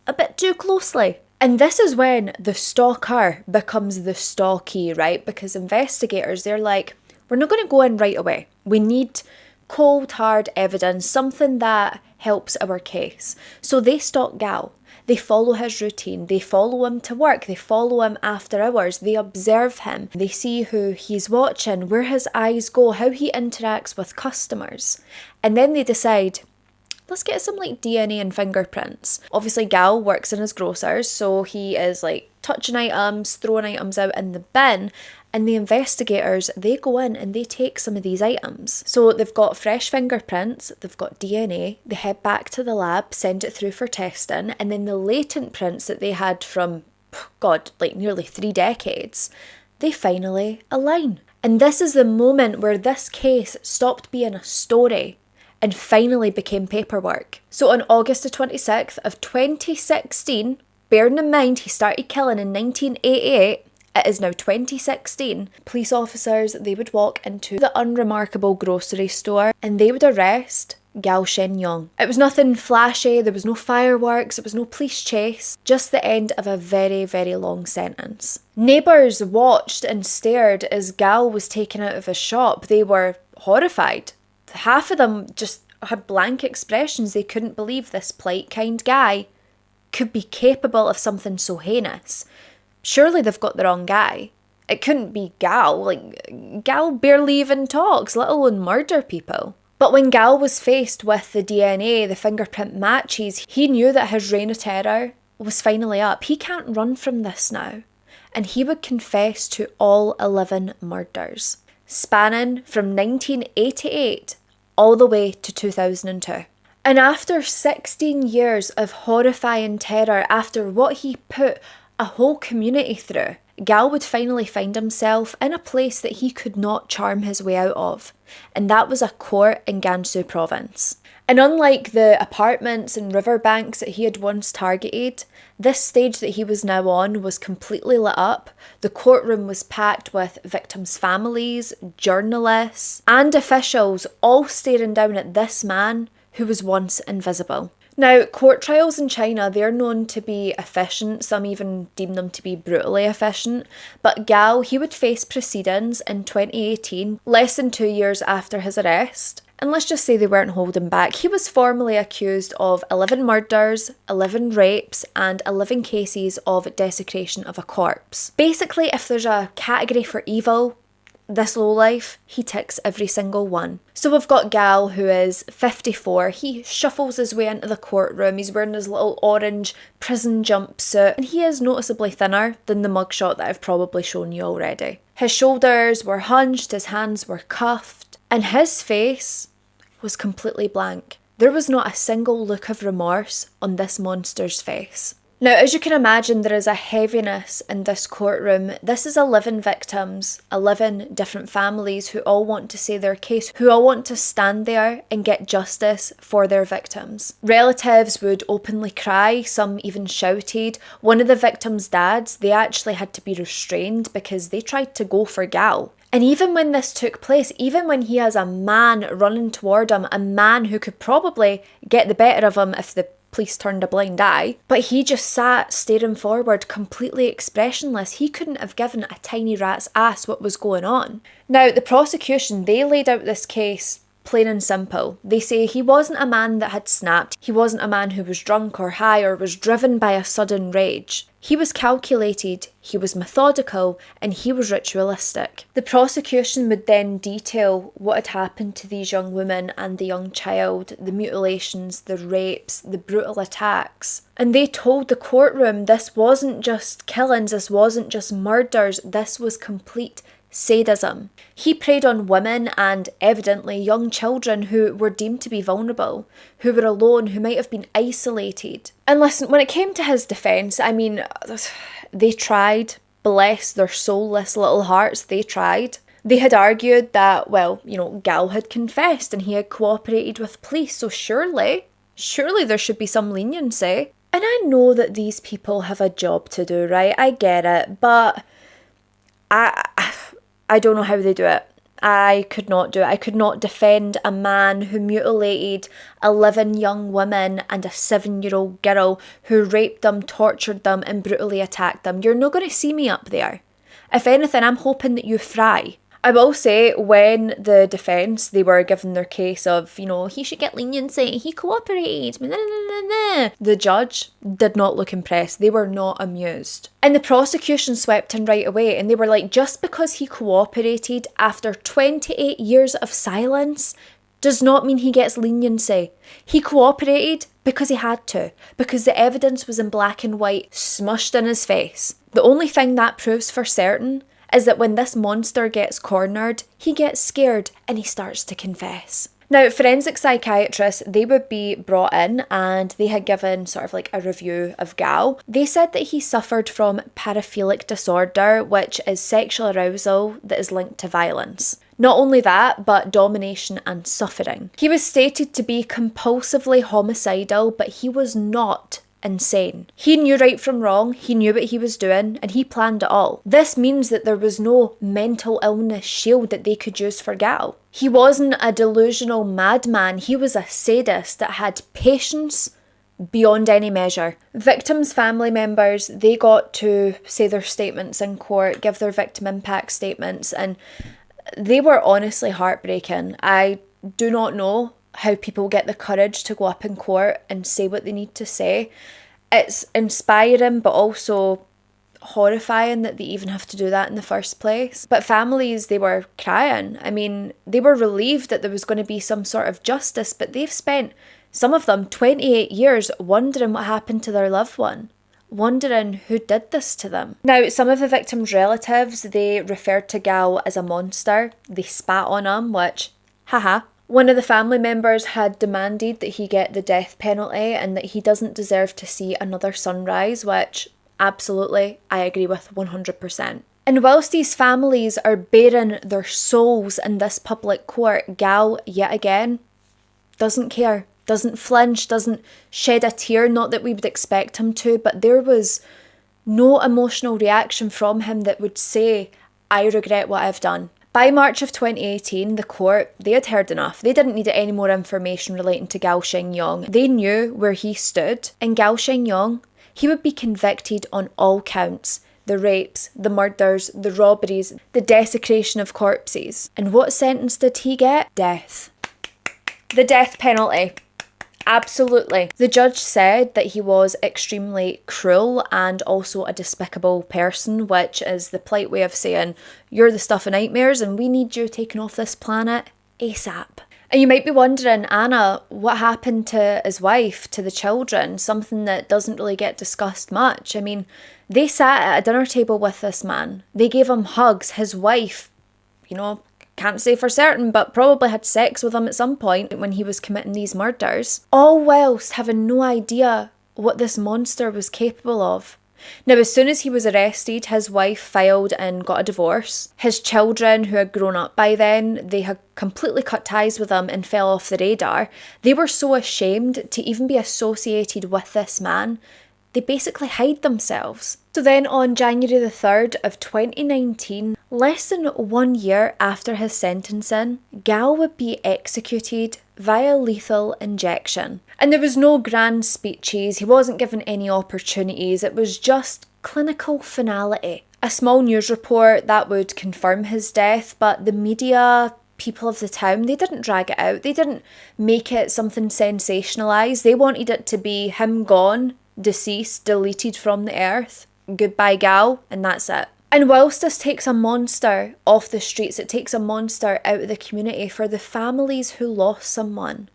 a bit too closely. And this is when the stalker becomes the stalkee, right? Because investigators, they're like, we're not going to go in right away. We need cold, hard evidence, something that helps our case. So they stalk Gao. They follow his routine, they follow him to work, they follow him after hours, they observe him, they see who he's watching, where his eyes go, how he interacts with customers. And then they decide, let's get some DNA and fingerprints. Obviously Gao works in his grocers, so he is touching items, throwing items out in the bin. And the investigators, they go in and they take some of these items. So they've got fresh fingerprints, they've got DNA, they head back to the lab, send it through for testing, and then the latent prints that they had from, nearly 3 decades, they finally align. And this is the moment where this case stopped being a story and finally became paperwork. So on August the 26th of 2016, bearing in mind he started killing in 1988, it is now 2016. Police officers, they would walk into the unremarkable grocery store and they would arrest Gao Shenyong. It was nothing flashy, there was no fireworks, it was no police chase, just the end of a very, very long sentence. Neighbours watched and stared as Gao was taken out of his shop. They were horrified. Half of them just had blank expressions. They couldn't believe this polite, kind guy could be capable of something so heinous. Surely they've got the wrong guy. It couldn't be Gao. Gao barely even talks, let alone murder people. But when Gao was faced with the DNA, the fingerprint matches, he knew that his reign of terror was finally up. He can't run from this now. And he would confess to all 11 murders, spanning from 1988 all the way to 2002. And after 16 years of horrifying terror, after what he put a whole community through, Gao would finally find himself in a place that he could not charm his way out of, and that was a court in Gansu province. And unlike the apartments and riverbanks that he had once targeted, this stage that he was now on was completely lit up. The courtroom was packed with victims' families, journalists, and officials all staring down at this man who was once invisible. Now, court trials in China, they're known to be efficient, some even deem them to be brutally efficient, but Gao, he would face proceedings in 2018, less than 2 years after his arrest. And let's just say they weren't holding back. He was formally accused of 11 murders, 11 rapes, and 11 cases of desecration of a corpse. Basically, if there's a category for evil, this lowlife, he ticks every single one. So we've got Gao, who is 54. He shuffles his way into the courtroom. He's wearing his little orange prison jumpsuit, and he is noticeably thinner than the mugshot that I've probably shown you already. His shoulders were hunched, his hands were cuffed, and his face was completely blank. There was not a single look of remorse on this monster's face. Now, as you can imagine, there is a heaviness in this courtroom. This is 11 victims, 11 different families who all want to say their case, who all want to stand there and get justice for their victims. Relatives would openly cry, some even shouted. One of the victims' dads, they actually had to be restrained because they tried to go for Gal. And even when this took place, even when he has a man running toward him, a man who could probably get the better of him if the police turned a blind eye, but he just sat staring forward, completely expressionless. He couldn't have given a tiny rat's ass what was going on. Now, the prosecution, they laid out this case plain and simple. They say he wasn't a man that had snapped. He wasn't a man who was drunk or high or was driven by a sudden rage. He was calculated, he was methodical, and he was ritualistic. The prosecution would then detail what had happened to these young women and the young child, the mutilations, the rapes, the brutal attacks. And they told the courtroom this wasn't just killings, this wasn't just murders, this was complete sadism. He preyed on women and evidently young children who were deemed to be vulnerable, who were alone, who might have been isolated. And listen, when it came to his defence, I mean, they tried, bless their soulless little hearts, they tried. They had argued that, well, Gal had confessed and he had cooperated with police, so surely there should be some leniency. And I know that these people have a job to do, right? I get it, but I don't know how they do it. I could not do it. I could not defend a man who mutilated 11 young women and a 7-year-old girl, who raped them, tortured them, and brutally attacked them. You're not going to see me up there. If anything, I'm hoping that you fry. I will say, when the defence, they were given their case of, he should get leniency, he cooperated, the judge did not look impressed. They were not amused. And the prosecution swept in right away, and they were like, just because he cooperated after 28 years of silence does not mean he gets leniency. He cooperated because he had to, because the evidence was in black and white, smushed in his face. The only thing that proves for certain is that when this monster gets cornered, he gets scared and he starts to confess. Now, forensic psychiatrists, they would be brought in and they had given sort of like a review of Gal. They said that he suffered from paraphilic disorder, which is sexual arousal that is linked to violence. Not only that, but domination and suffering. He was stated to be compulsively homicidal, but he was not insane. He knew right from wrong, he knew what he was doing, and he planned it all. This means that there was no mental illness shield that they could use for Gal. He wasn't a delusional madman, he was a sadist that had patience beyond any measure. Victims' family members, they got to say their statements in court, give their victim impact statements, and they were honestly heartbreaking. I do not know how people get the courage to go up in court and say what they need to say. It's inspiring, but also horrifying that they even have to do that in the first place. But families, they were crying. I mean, they were relieved that there was going to be some sort of justice, but they've spent, some of them, 28 years wondering what happened to their loved one, wondering who did this to them. Now, some of the victims' relatives, they referred to Gal as a monster. They spat on him, which, haha. One of the family members had demanded that he get the death penalty and that he doesn't deserve to see another sunrise, which absolutely I agree with 100%. And whilst these families are baring their souls in this public court, Gal, yet again, doesn't care, doesn't flinch, doesn't shed a tear, not that we would expect him to, but there was no emotional reaction from him that would say, I regret what I've done. By March of 2018, the court, they had heard enough. They didn't need any more information relating to Gao Shengyong. They knew where he stood. And Gao Shengyong, he would be convicted on all counts. The rapes, the murders, the robberies, the desecration of corpses. And what sentence did he get? Death. The death penalty. Absolutely. The judge said that he was extremely cruel and also a despicable person, which is the polite way of saying, you're the stuff of nightmares and we need you taken off this planet ASAP. And you might be wondering, Anna, what happened to his wife, to the children? Something that doesn't really get discussed much. I mean, they sat at a dinner table with this man. They gave him hugs. His wife, can't say for certain, but probably had sex with him at some point when he was committing these murders. All whilst having no idea what this monster was capable of. Now, as soon as he was arrested, his wife filed and got a divorce. His children, who had grown up by then, they had completely cut ties with him and fell off the radar. They were so ashamed to even be associated with this man. They basically hide themselves. So then on January the 3rd of 2019, less than 1 year after his sentencing, Gao would be executed via lethal injection. And there was no grand speeches, he wasn't given any opportunities, it was just clinical finality. A small news report that would confirm his death, but the media, people of the town, they didn't drag it out, they didn't make it something sensationalised, they wanted it to be him gone, deceased, deleted from the earth, goodbye Gao, and that's it. And whilst this takes a monster off the streets, it takes a monster out of the community for the families who lost someone,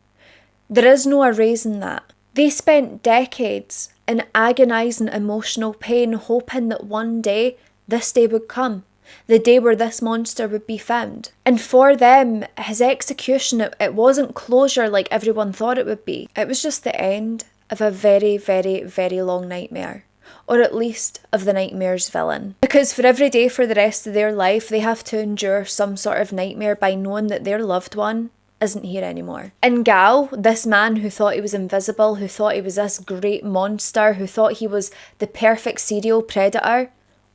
there is no erasing that. They spent decades in agonising emotional pain, hoping that one day this day would come, the day where this monster would be found. And for them, his execution, it wasn't closure like everyone thought it would be. It was just the end of a very, very, very long nightmare. Or at least of the nightmare's villain. Because for every day for the rest of their life, they have to endure some sort of nightmare by knowing that their loved one isn't here anymore. And Gao, this man who thought he was invisible, who thought he was this great monster, who thought he was the perfect serial predator,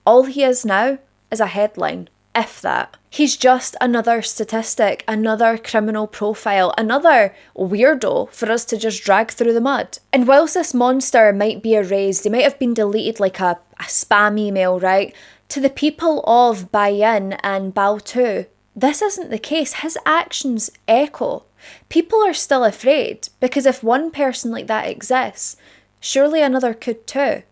all he is now is a headline, if that. He's just another statistic, another criminal profile, another weirdo for us to just drag through the mud. And whilst this monster might be erased, he might have been deleted like a spam email, right? To the people of Bayan and Baotou, this isn't the case. His actions echo. People are still afraid because if one person like that exists, surely another could too.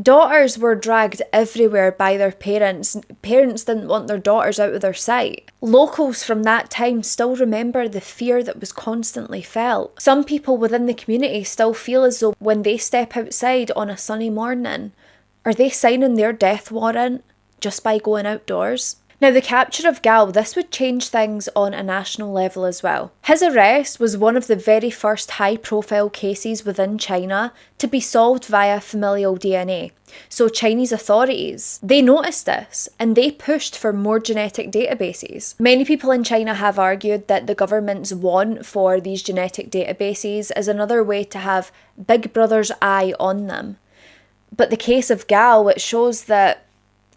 Daughters were dragged everywhere by their parents. Parents didn't want their daughters out of their sight. Locals from that time still remember the fear that was constantly felt. Some people within the community still feel as though when they step outside on a sunny morning, are they signing their death warrant just by going outdoors? Now, the capture of Gao, this would change things on a national level as well. His arrest was one of the very first high-profile cases within China to be solved via familial DNA. So Chinese authorities, they noticed this and they pushed for more genetic databases. Many people in China have argued that the government's want for these genetic databases is another way to have Big Brother's eye on them. But the case of Gao, it shows that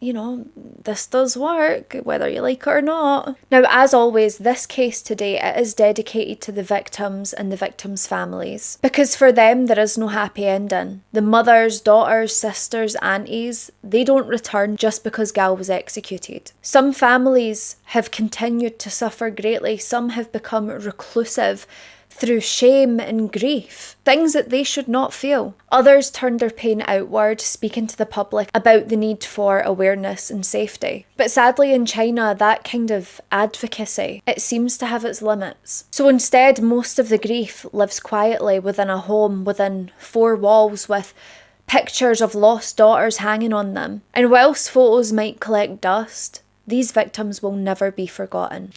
this does work, whether you like it or not. Now, as always, this case today, it is dedicated to the victims and the victims' families. Because for them, there is no happy ending. The mothers, daughters, sisters, aunties, they don't return just because Gao was executed. Some families have continued to suffer greatly. Some have become reclusive through shame and grief, things that they should not feel. Others turned their pain outward, speaking to the public about the need for awareness and safety. But sadly in China, that kind of advocacy, it seems to have its limits. So instead, most of the grief lives quietly within a home, within four walls, with pictures of lost daughters hanging on them. And whilst photos might collect dust, these victims will never be forgotten.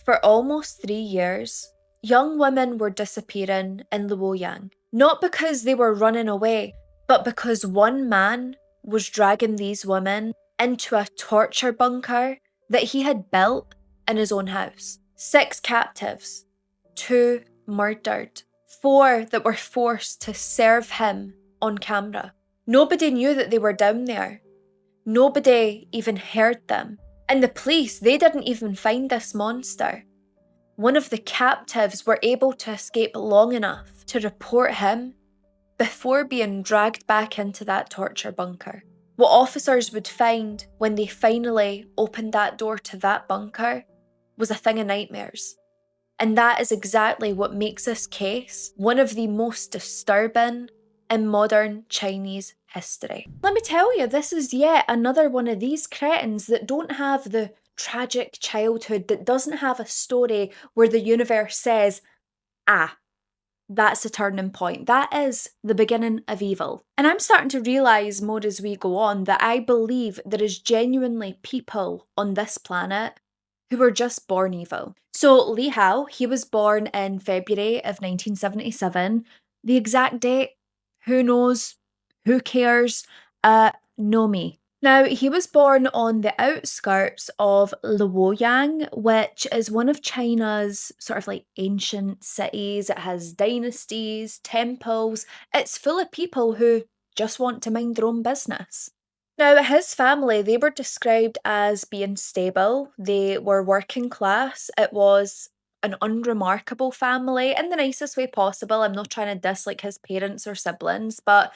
For almost 3 years, young women were disappearing in Luoyang, not because they were running away, but because one man was dragging these women into a torture bunker that he had built in his own house. 6 captives, 2 murdered, 4 that were forced to serve him on camera. Nobody knew that they were down there. Nobody even heard them. And the police, they didn't even find this monster. One of the captives were able to escape long enough to report him before being dragged back into that torture bunker. What officers would find when they finally opened that door to that bunker was a thing of nightmares. And that is exactly what makes this case one of the most disturbing in modern Chinese history. Let me tell you, this is yet another one of these cretins that don't have the tragic childhood, that doesn't have a story where the universe says, that's the turning point. That is the beginning of evil. And I'm starting to realise more as we go on that I believe there is genuinely people on this planet who were just born evil. So Li Hao, he was born in February of 1977. The exact date, who knows? Who cares? No me. Now, he was born on the outskirts of Luoyang, which is one of China's sort of like ancient cities. It has dynasties, temples. It's full of people who just want to mind their own business. Now, his family, they were described as being stable. They were working class. It was an unremarkable family in the nicest way possible. I'm not trying to diss like his parents or siblings, but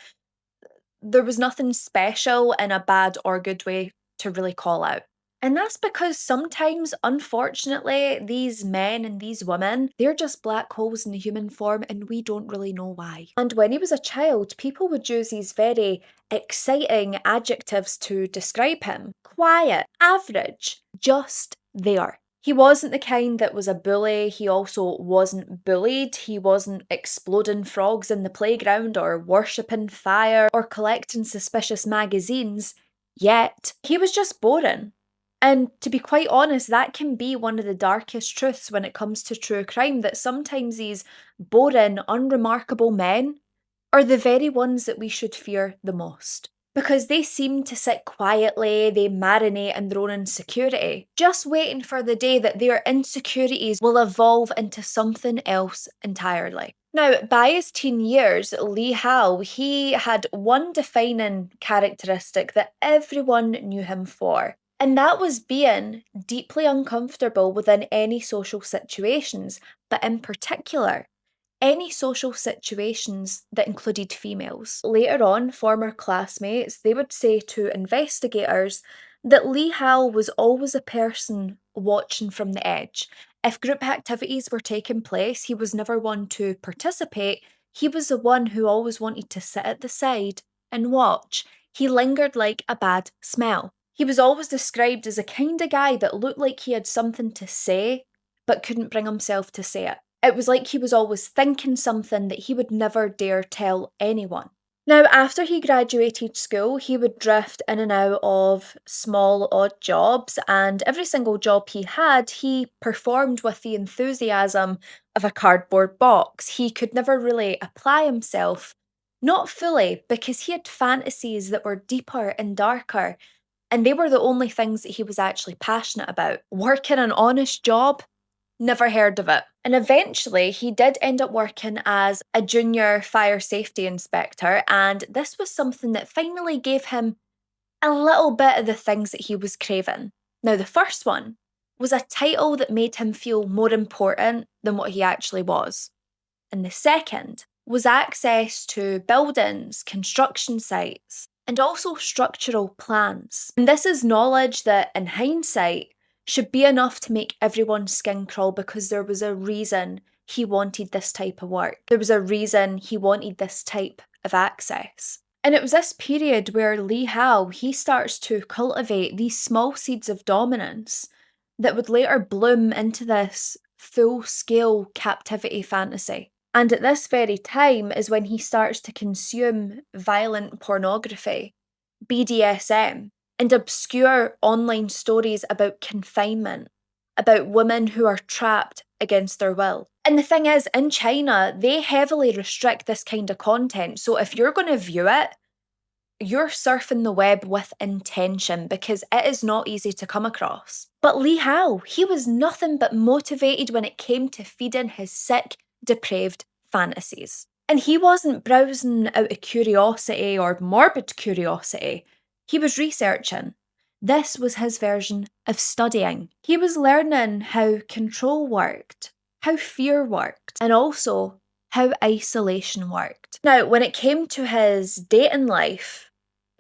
there was nothing special in a bad or good way to really call out. And that's because sometimes, unfortunately, these men and these women, they're just black holes in the human form and we don't really know why. And when he was a child, people would use these very exciting adjectives to describe him: quiet, average, just there. He wasn't the kind that was a bully. He also wasn't bullied. He wasn't exploding frogs in the playground or worshipping fire or collecting suspicious magazines. Yet, he was just boring. And to be quite honest, that can be one of the darkest truths when it comes to true crime, that sometimes these boring, unremarkable men are the very ones that we should fear the most. Because they seem to sit quietly, they marinate in their own insecurity, just waiting for the day that their insecurities will evolve into something else entirely. Now, by his teen years, Li Hao, he had one defining characteristic that everyone knew him for, and that was being deeply uncomfortable within any social situations, but in particular, any social situations that included females. Later on, former classmates, they would say to investigators that Li Hao was always a person watching from the edge. If group activities were taking place, he was never one to participate. He was the one who always wanted to sit at the side and watch. He lingered like a bad smell. He was always described as a kind of guy that looked like he had something to say, but couldn't bring himself to say it. It was like he was always thinking something that he would never dare tell anyone. Now, after he graduated school, he would drift in and out of small, odd jobs, and every single job he had, he performed with the enthusiasm of a cardboard box. He could never really apply himself, not fully, because he had fantasies that were deeper and darker, and they were the only things that he was actually passionate about. Working an honest job? Never heard of it. And eventually, he did end up working as a junior fire safety inspector, and this was something that finally gave him a little bit of the things that he was craving. Now, the first one was a title that made him feel more important than what he actually was. And the second was access to buildings, construction sites, and also structural plans. And this is knowledge that, in hindsight, should be enough to make everyone's skin crawl, because there was a reason he wanted this type of work. There was a reason he wanted this type of access. And it was this period where Li Hao, he starts to cultivate these small seeds of dominance that would later bloom into this full-scale captivity fantasy. And at this very time is when he starts to consume violent pornography, BDSM, and obscure online stories about confinement, about women who are trapped against their will. And the thing is, in China, they heavily restrict this kind of content. So if you're going to view it, you're surfing the web with intention, because it is not easy to come across. But Li Hao, he was nothing but motivated when it came to feeding his sick, depraved fantasies. And he wasn't browsing out of curiosity or morbid curiosity. He was researching. This was his version of studying. He was learning how control worked, how fear worked, and also how isolation worked. Now, when it came to his dating life,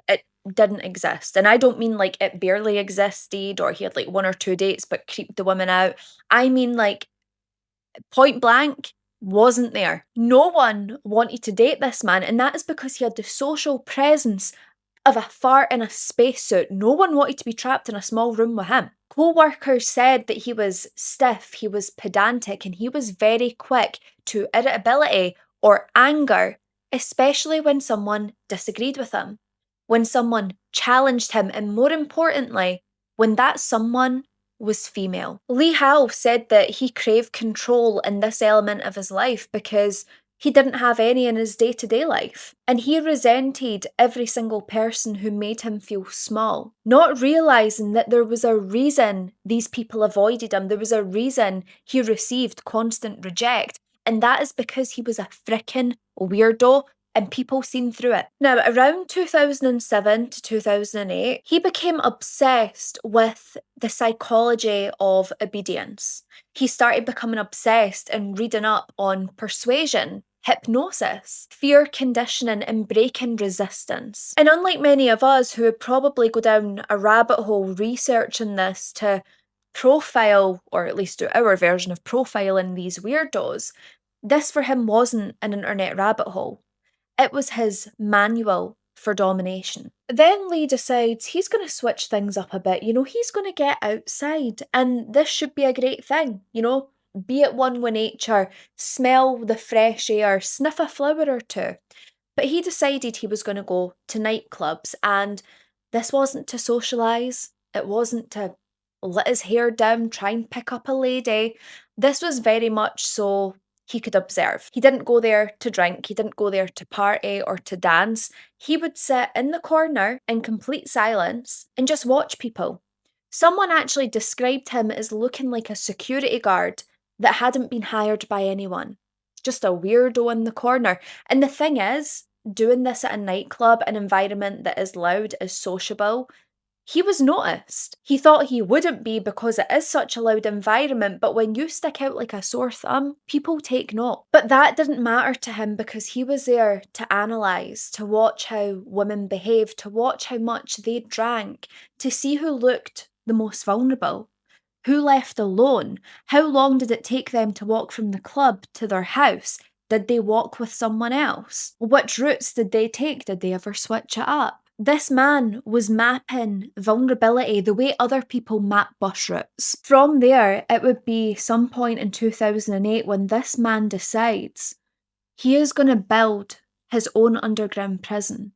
it didn't exist. And I don't mean like it barely existed or he had like one or two dates but creeped the woman out. I mean like point blank, wasn't there. No one wanted to date this man, and that is because he had the social presence of a fart in a spacesuit. No one wanted to be trapped in a small room with him. Co-workers said that he was stiff, he was pedantic, and he was very quick to irritability or anger, especially when someone disagreed with him, when someone challenged him, and more importantly, when that someone was female. Lee Howe said that he craved control in this element of his life because he didn't have any in his day-to-day life, and he resented every single person who made him feel small, not realising that there was a reason these people avoided him, there was a reason he received constant reject, and that is because he was a frickin' weirdo and people seen through it. Now, around 2007 to 2008, he became obsessed with the psychology of obedience. He started becoming obsessed and reading up on persuasion, hypnosis, fear conditioning, and breaking resistance. And unlike many of us who would probably go down a rabbit hole researching this to profile, or at least do our version of profiling these weirdos, this for him wasn't an internet rabbit hole. It was his manual for domination. Then Lee decides he's going to switch things up a bit. He's going to get outside, and this should be a great thing. Be at one with nature, smell the fresh air, sniff a flower or two. But he decided he was going to go to nightclubs, and this wasn't to socialise, it wasn't to let his hair down, try and pick up a lady. This was very much so he could observe. He didn't go there to drink, he didn't go there to party or to dance. He would sit in the corner in complete silence and just watch people. Someone actually described him as looking like a security guard that hadn't been hired by anyone. Just a weirdo in the corner. And the thing is, doing this at a nightclub, an environment that is loud, is sociable, he was noticed. He thought he wouldn't be because it is such a loud environment, but when you stick out like a sore thumb, people take note. But that didn't matter to him because he was there to analyse, to watch how women behaved, to watch how much they drank, to see who looked the most vulnerable, who left alone, how long did it take them to walk from the club to their house? Did they walk with someone else? Which routes did they take? Did they ever switch it up? This man was mapping vulnerability the way other people map bus routes. From there, it would be some point in 2008 when this man decides he is going to build his own underground prison.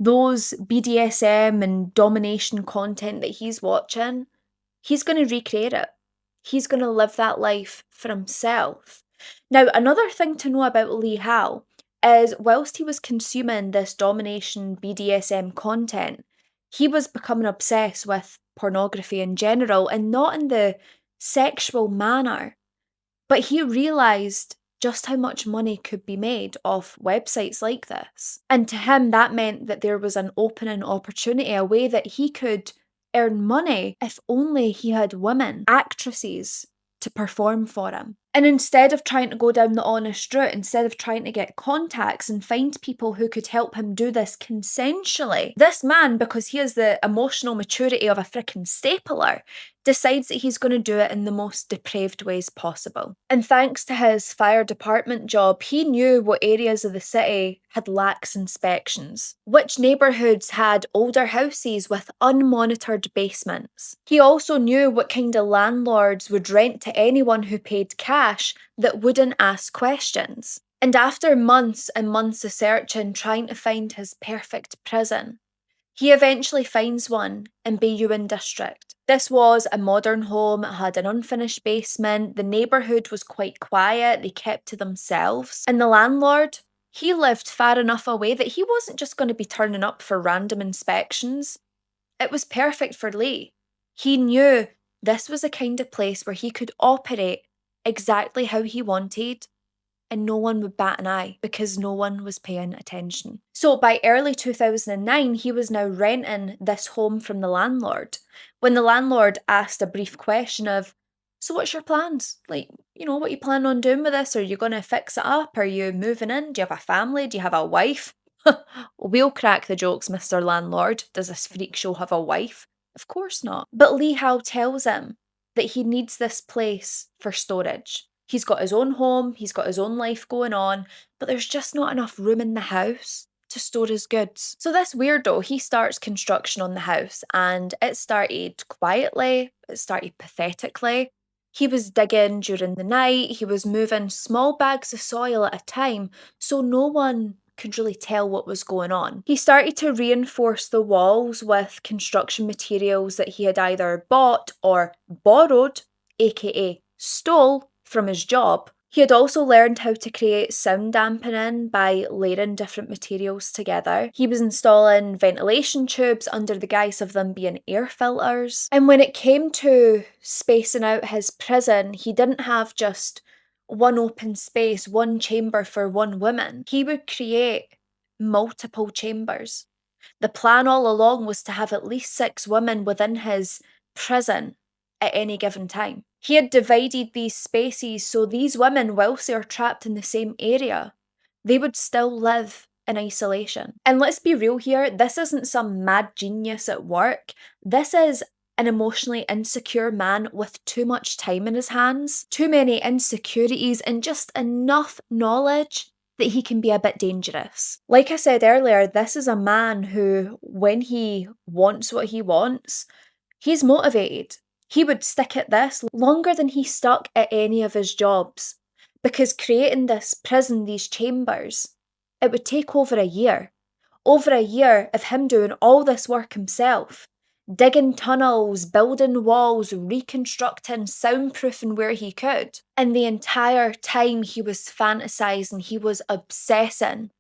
Those BDSM and domination content that he's watching, he's going to recreate it. He's going to live that life for himself. Now, another thing to know about Lee Howe is whilst he was consuming this domination BDSM content, he was becoming obsessed with pornography in general, and not in the sexual manner. But he realised just how much money could be made off websites like this. And to him, that meant that there was an opening opportunity, a way that he could earn money if only he had women, actresses, to perform for him. And instead of trying to go down the honest route, instead of trying to get contacts and find people who could help him do this consensually, this man, because he has the emotional maturity of a frickin' stapler, decides that he's going to do it in the most depraved ways possible. And thanks to his fire department job, he knew what areas of the city had lax inspections, which neighbourhoods had older houses with unmonitored basements. He also knew what kind of landlords would rent to anyone who paid cash that wouldn't ask questions. And after months and months of searching, trying to find his perfect prison, he eventually finds one in Bayuen district. This was a modern home, it had an unfinished basement, the neighbourhood was quite quiet, they kept to themselves, and the landlord, he lived far enough away that he wasn't just going to be turning up for random inspections. It was perfect for Lee. He knew this was a kind of place where he could operate exactly how he wanted, and no one would bat an eye because no one was paying attention. So by early 2009, he was now renting this home from the landlord. When the landlord asked a brief question of, so what's your plans? Like, what you planning on doing with this? Are you going to fix it up? Are you moving in? Do you have a family? Do you have a wife? We'll crack the jokes, Mr. Landlord. Does this freak show have a wife? Of course not. But Lee Howe tells him that he needs this place for storage. He's got his own home, he's got his own life going on, but there's just not enough room in the house to store his goods. So this weirdo, he starts construction on the house, and it started quietly, it started pathetically. He was digging during the night, he was moving small bags of soil at a time, so no one could really tell what was going on. He started to reinforce the walls with construction materials that he had either bought or borrowed, aka stole, from his job. He had also learned how to create sound dampening by layering different materials together. He was installing ventilation tubes under the guise of them being air filters. And when it came to spacing out his prison, he didn't have just one open space, one chamber for one woman. He would create multiple chambers. The plan all along was to have at least 6 women within his prison at any given time. He had divided these spaces so these women, whilst they are trapped in the same area, they would still live in isolation. And let's be real here, this isn't some mad genius at work. This is an emotionally insecure man with too much time in his hands, too many insecurities, and just enough knowledge that he can be a bit dangerous. Like I said earlier, this is a man who, when he wants what he wants, he's motivated. He would stick at this longer than he stuck at any of his jobs, because creating this prison, these chambers, it would take over a year. Over a year of him doing all this work himself, digging tunnels, building walls, reconstructing, soundproofing where he could. And the entire time he was fantasizing, he was obsessing.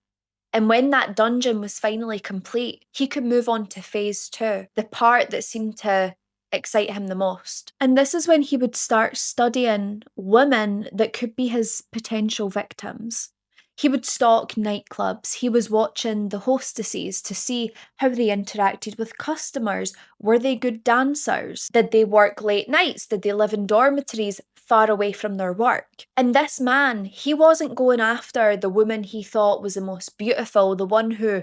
And when that dungeon was finally complete, he could move on to phase 2, the part that seemed to excite him the most. And this is when he would start studying women that could be his potential victims. He would stalk nightclubs. He was watching the hostesses to see how they interacted with customers. Were they good dancers? Did they work late nights? Did they live in dormitories far away from their work? And this man, he wasn't going after the woman he thought was the most beautiful, the one who,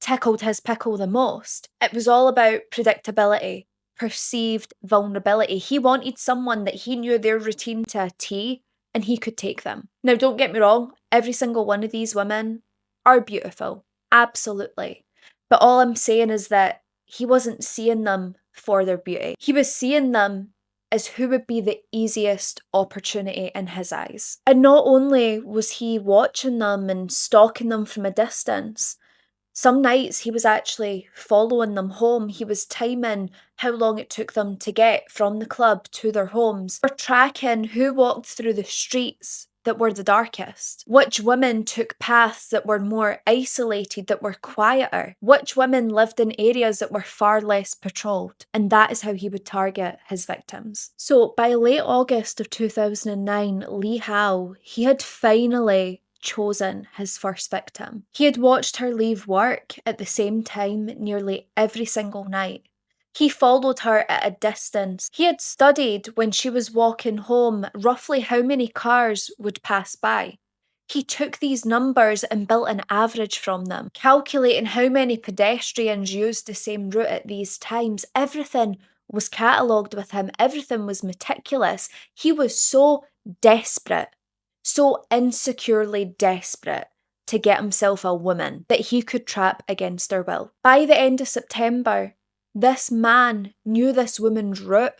tickled his pickle the most. It was all about predictability, perceived vulnerability. He wanted someone that he knew their routine to a T, and he could take them. Now, don't get me wrong, every single one of these women are beautiful, absolutely. But all I'm saying is that he wasn't seeing them for their beauty. He was seeing them as who would be the easiest opportunity in his eyes. And not only was he watching them and stalking them from a distance, some nights he was actually following them home. He was timing how long it took them to get from the club to their homes, or tracking who walked through the streets that were the darkest, which women took paths that were more isolated, that were quieter, which women lived in areas that were far less patrolled. And that is how he would target his victims. So by late August of 2009, Lee Howe, he had finally chosen his first victim. He had watched her leave work at the same time nearly every single night. He followed her at a distance. He had studied when she was walking home roughly how many cars would pass by. He took these numbers and built an average from them, calculating how many pedestrians used the same route at these times. Everything was catalogued with him. Everything was meticulous. He was so desperate, so insecurely desperate to get himself a woman that he could trap against her will. By the end of September, this man knew this woman's route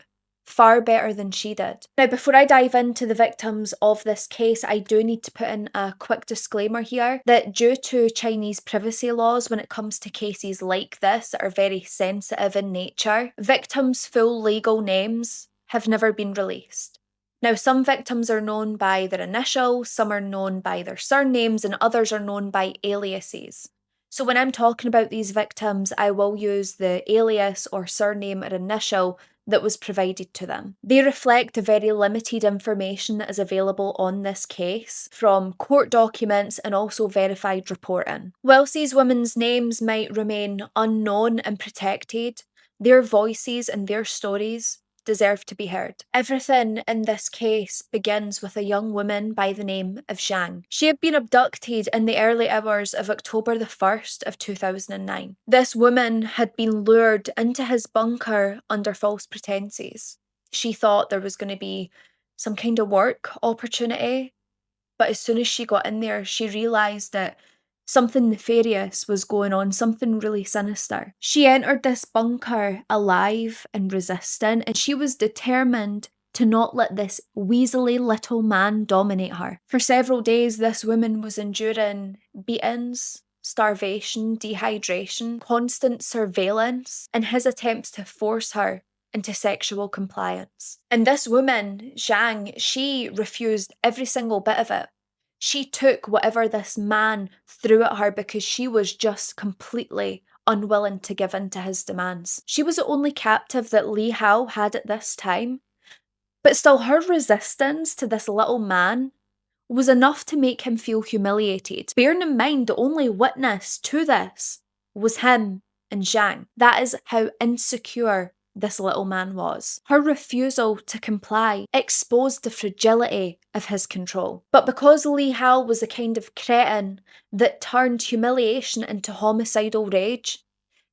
far better than she did. Now, before I dive into the victims of this case, I do need to put in a quick disclaimer here that due to Chinese privacy laws, when it comes to cases like this that are very sensitive in nature, victims' full legal names have never been released. Now, some victims are known by their initials, some are known by their surnames, and others are known by aliases. So when I'm talking about these victims, I will use the alias or surname or initial that was provided to them. They reflect the very limited information that is available on this case from court documents and also verified reporting. Whilst these women's names might remain unknown and protected, their voices and their stories deserve to be heard. Everything in this case begins with a young woman by the name of Zhang. She had been abducted in the early hours of October the 1st of 2009. This woman had been lured into his bunker under false pretenses. She thought there was going to be some kind of work opportunity, but as soon as she got in there, she realised that something nefarious was going on, something really sinister. She entered this bunker alive and resistant, and she was determined to not let this weaselly little man dominate her. For several days, this woman was enduring beatings, starvation, dehydration, constant surveillance, and his attempts to force her into sexual compliance. And this woman, Zhang, she refused every single bit of it. She took whatever this man threw at her because she was just completely unwilling to give in to his demands. She was the only captive that Li Hao had at this time, but still her resistance to this little man was enough to make him feel humiliated. Bearing in mind the only witness to this was him and Zhang. That is how insecure this little man was. Her refusal to comply exposed the fragility of his control. But because Li Hao was the kind of cretin that turned humiliation into homicidal rage,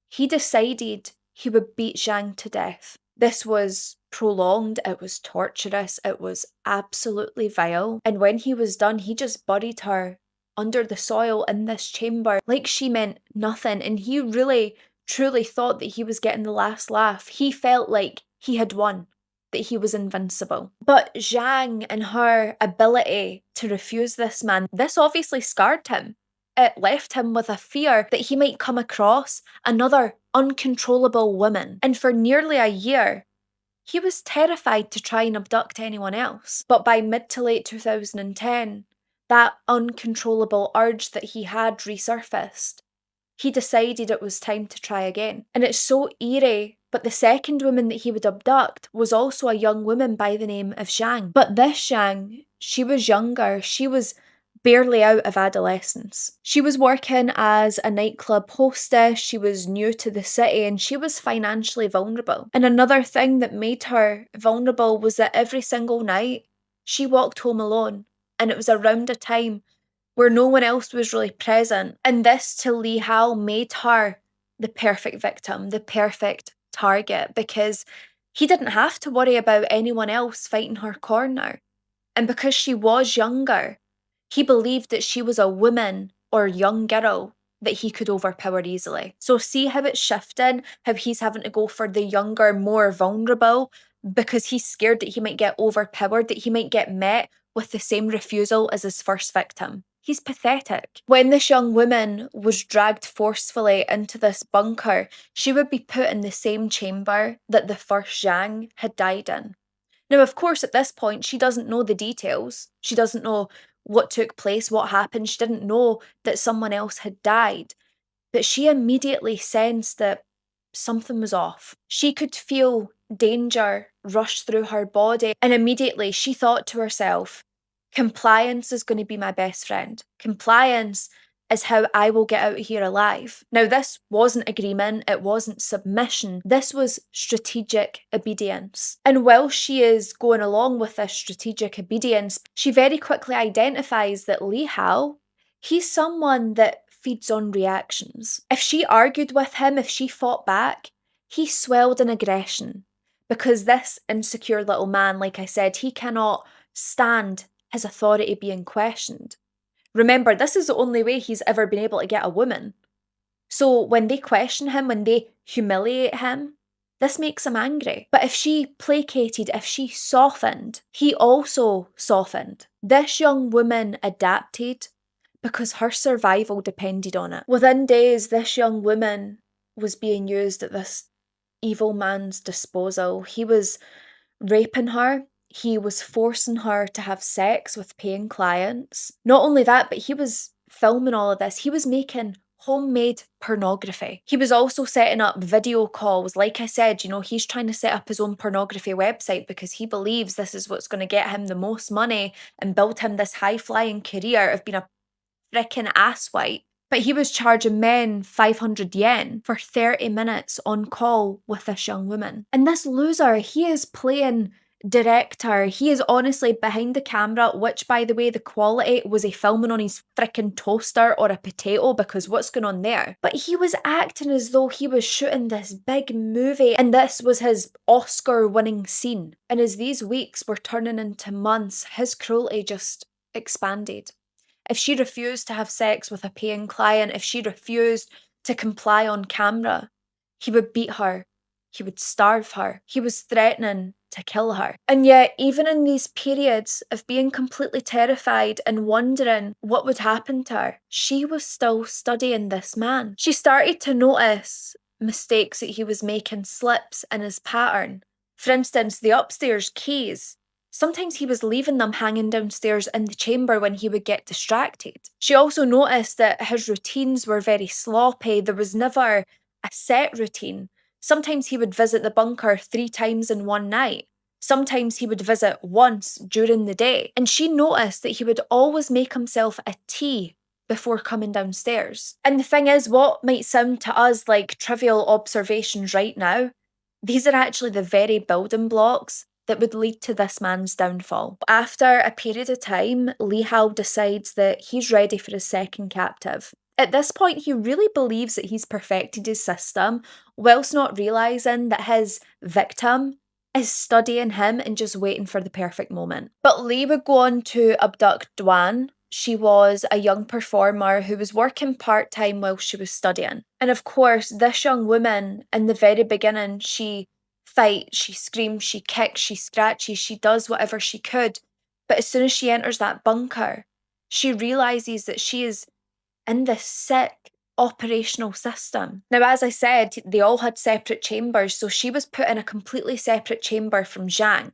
he decided he would beat Zhang to death. This was prolonged, it was torturous, it was absolutely vile. And when he was done, he just buried her under the soil in this chamber like she meant nothing. And he really, truly thought that he was getting the last laugh. He felt like he had won, that he was invincible. But Zhang and her ability to refuse this man, this obviously scarred him. It left him with a fear that he might come across another uncontrollable woman. And for nearly a year, he was terrified to try and abduct anyone else. But by mid to late 2010, that uncontrollable urge that he had resurfaced. He decided it was time to try again. And it's so eerie, but the second woman that he would abduct was also a young woman by the name of Zhang. But this Zhang, she was younger. She was barely out of adolescence. She was working as a nightclub hostess, she was new to the city, and she was financially vulnerable. And another thing that made her vulnerable was that every single night, she walked home alone, and it was around a time where no one else was really present. And this to Li Hao made her the perfect victim, the perfect target, because he didn't have to worry about anyone else fighting her corner. And because she was younger, he believed that she was a woman or young girl that he could overpower easily. So see how it's shifting, how he's having to go for the younger, more vulnerable, because he's scared that he might get overpowered, that he might get met with the same refusal as his first victim. He's pathetic. When this young woman was dragged forcefully into this bunker, she would be put in the same chamber that the first Zhang had died in. Now, of course, at this point, she doesn't know the details. She doesn't know what took place, what happened. She didn't know that someone else had died. But she immediately sensed that something was off. She could feel danger rush through her body, and immediately she thought to herself, compliance is going to be my best friend. Compliance is how I will get out of here alive. Now, this wasn't agreement, it wasn't submission, this was strategic obedience. And while she is going along with this strategic obedience, she very quickly identifies that Li Hao, he's someone that feeds on reactions. If she argued with him, if she fought back, he swelled in aggression. Because this insecure little man, like I said, he cannot stand his authority being questioned. Remember, this is the only way he's ever been able to get a woman. So when they question him, when they humiliate him, this makes him angry. But if she placated, if she softened, he also softened. This young woman adapted because her survival depended on it. Within days, this young woman was being used at this evil man's disposal. He was raping her. He was forcing her to have sex with paying clients. Not only that, but he was filming all of this. He was making homemade pornography. He was also setting up video calls. Like I said, he's trying to set up his own pornography website because he believes this is what's going to get him the most money and build him this high-flying career of being a frickin' asswipe. But he was charging men 500 yen for 30 minutes on call with this young woman. And this loser, he is playing director. He is honestly behind the camera, which, by the way, the quality was he filming on his frickin' toaster or a potato, because what's going on there? But he was acting as though he was shooting this big movie and this was his Oscar-winning scene. And as these weeks were turning into months, his cruelty just expanded. If she refused to have sex with a paying client, if she refused to comply on camera, he would beat her He would starve her. He was threatening to kill her. And yet, even in these periods of being completely terrified and wondering what would happen to her, she was still studying this man. She started to notice mistakes that he was making, slips in his pattern. For instance, the upstairs keys. Sometimes he was leaving them hanging downstairs in the chamber when he would get distracted. She also noticed that his routines were very sloppy. There was never a set routine. Sometimes he would visit the bunker 3 times in one night. Sometimes he would visit once during the day. And she noticed that he would always make himself a tea before coming downstairs. And the thing is, what might sound to us like trivial observations right now, these are actually the very building blocks that would lead to this man's downfall. After a period of time, Lee Hao decides that he's ready for his second captive. At this point, he really believes that he's perfected his system, whilst not realising that his victim is studying him and just waiting for the perfect moment. But Lee would go on to abduct Duan. She was a young performer who was working part-time while she was studying. And of course, this young woman, in the very beginning, she fights, she screams, she kicks, she scratches, she does whatever she could. But as soon as she enters that bunker, she realises that she is in this sick operational system. Now, as I said, they all had separate chambers, so she was put in a completely separate chamber from Zhang.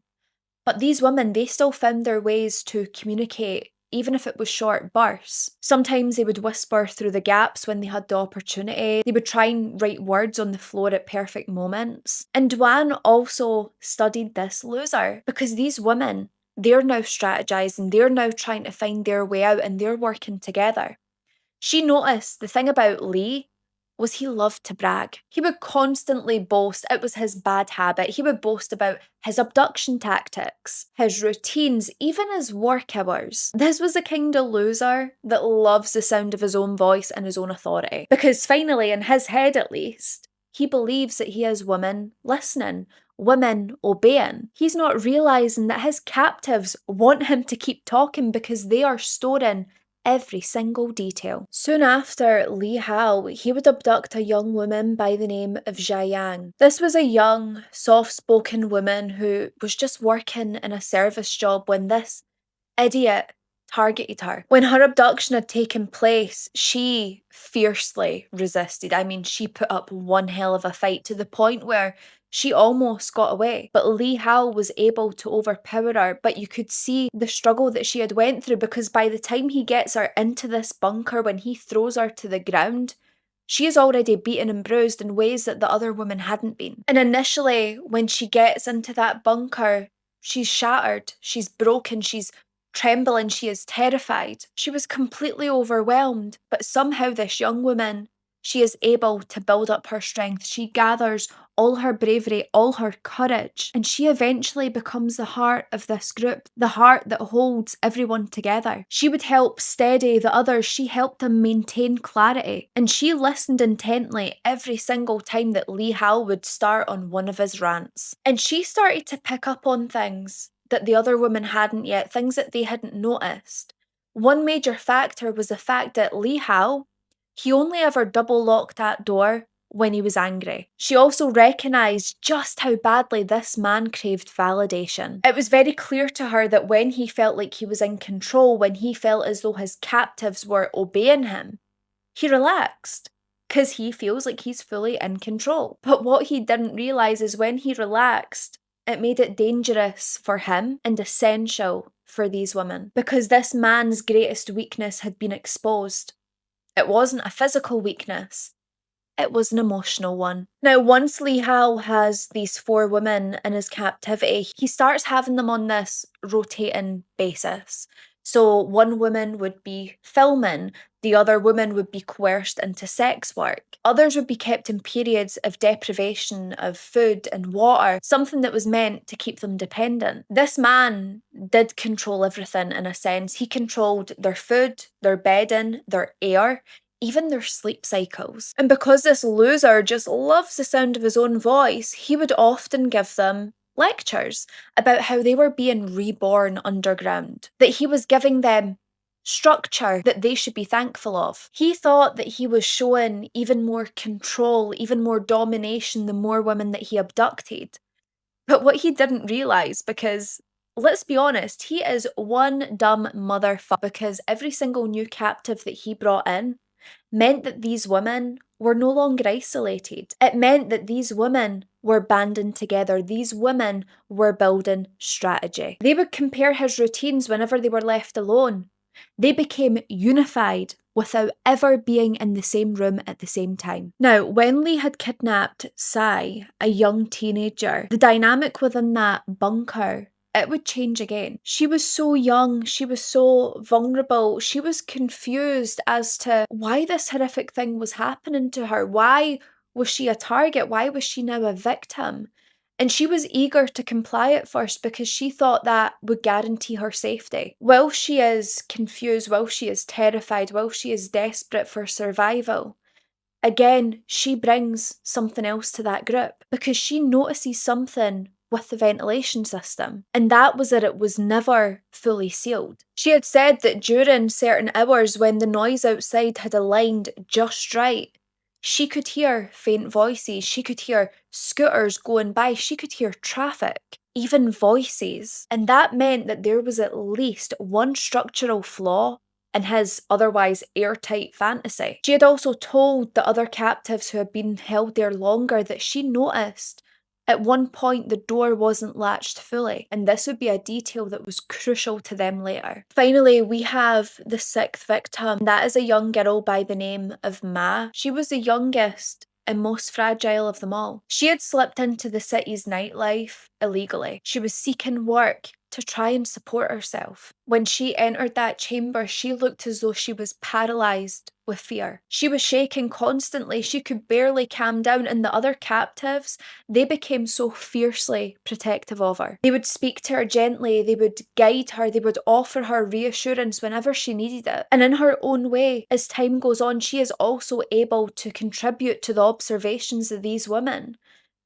But these women, they still found their ways to communicate, even if it was short bursts. Sometimes they would whisper through the gaps when they had the opportunity. They would try and write words on the floor at perfect moments. And Duan also studied this loser because these women, they're now strategizing, they're now trying to find their way out, and they're working together. She noticed the thing about Lee was he loved to brag. He would constantly boast. It was his bad habit. He would boast about his abduction tactics, his routines, even his work hours. This was a kind of loser that loves the sound of his own voice and his own authority. Because finally, in his head at least, he believes that he has women listening, women obeying. He's not realising that his captives want him to keep talking because they are storing every single detail. Soon after Li Hao, he would abduct a young woman by the name of Jia Yang. This was a young, soft-spoken woman who was just working in a service job when this idiot targeted her. When her abduction had taken place, she fiercely resisted. I mean, she put up one hell of a fight to the point where she almost got away. But Li Hao was able to overpower her, but you could see the struggle that she had went through because by the time he gets her into this bunker, when he throws her to the ground, she is already beaten and bruised in ways that the other woman hadn't been. And initially, when she gets into that bunker, she's shattered, she's broken, she's trembling, she is terrified. She was completely overwhelmed, but somehow this young woman, she is able to build up her strength. She gathers all her bravery, all her courage, and she eventually becomes the heart of this group, the heart that holds everyone together. She would help steady the others. She helped them maintain clarity, and she listened intently every single time that Li Hao would start on one of his rants. And she started to pick up on things that the other women hadn't yet, things that they hadn't noticed. One major factor was the fact that Li Hao, he only ever double locked that door when he was angry. She also recognised just how badly this man craved validation. It was very clear to her that when he felt like he was in control, when he felt as though his captives were obeying him, he relaxed because he feels like he's fully in control. But what he didn't realise is when he relaxed, it made it dangerous for him and essential for these women because this man's greatest weakness had been exposed. It wasn't a physical weakness, it was an emotional one. Now, once Li Hao has these 4 women in his captivity, he starts having them on this rotating basis. So one woman would be filming, the other woman would be coerced into sex work. Others would be kept in periods of deprivation of food and water, something that was meant to keep them dependent. This man did control everything in a sense. He controlled their food, their bedding, their air, even their sleep cycles. And because this loser just loves the sound of his own voice, he would often give them lectures about how they were being reborn underground, that he was giving them structure that they should be thankful of. He thought that he was showing even more control, even more domination the more women that he abducted. But what he didn't realise, because let's be honest, he is one dumb motherfucker, because every single new captive that he brought in meant that these women were no longer isolated. It meant that these women were banding together. These women were building strategy. They would compare his routines whenever they were left alone. They became unified without ever being in the same room at the same time. Now, when Lee had kidnapped Sai, a young teenager, the dynamic within that bunker, it would change again. She was so young, she was so vulnerable, she was confused as to why this horrific thing was happening to her. Why was she a target? Why was she now a victim? And she was eager to comply at first because she thought that would guarantee her safety. While she is confused, while she is terrified, while she is desperate for survival, again, she brings something else to that group because she notices something with the ventilation system, and that was that it was never fully sealed. She had said that during certain hours when the noise outside had aligned just right, she could hear faint voices, she could hear scooters going by, she could hear traffic, even voices. And that meant that there was at least one structural flaw in his otherwise airtight fantasy. She had also told the other captives who had been held there longer that she noticed at one point the door wasn't latched fully, and this would be a detail that was crucial to them later. Finally, we have the sixth victim. That is a young girl by the name of Ma. She was the youngest and most fragile of them all. She had slipped into the city's nightlife illegally. She was seeking work to try and support herself. When she entered that chamber, she looked as though she was paralysed with fear. She was shaking constantly. She could barely calm down, and the other captives, they became so fiercely protective of her. They would speak to her gently, they would guide her, they would offer her reassurance whenever she needed it. And in her own way, as time goes on, she is also able to contribute to the observations of these women.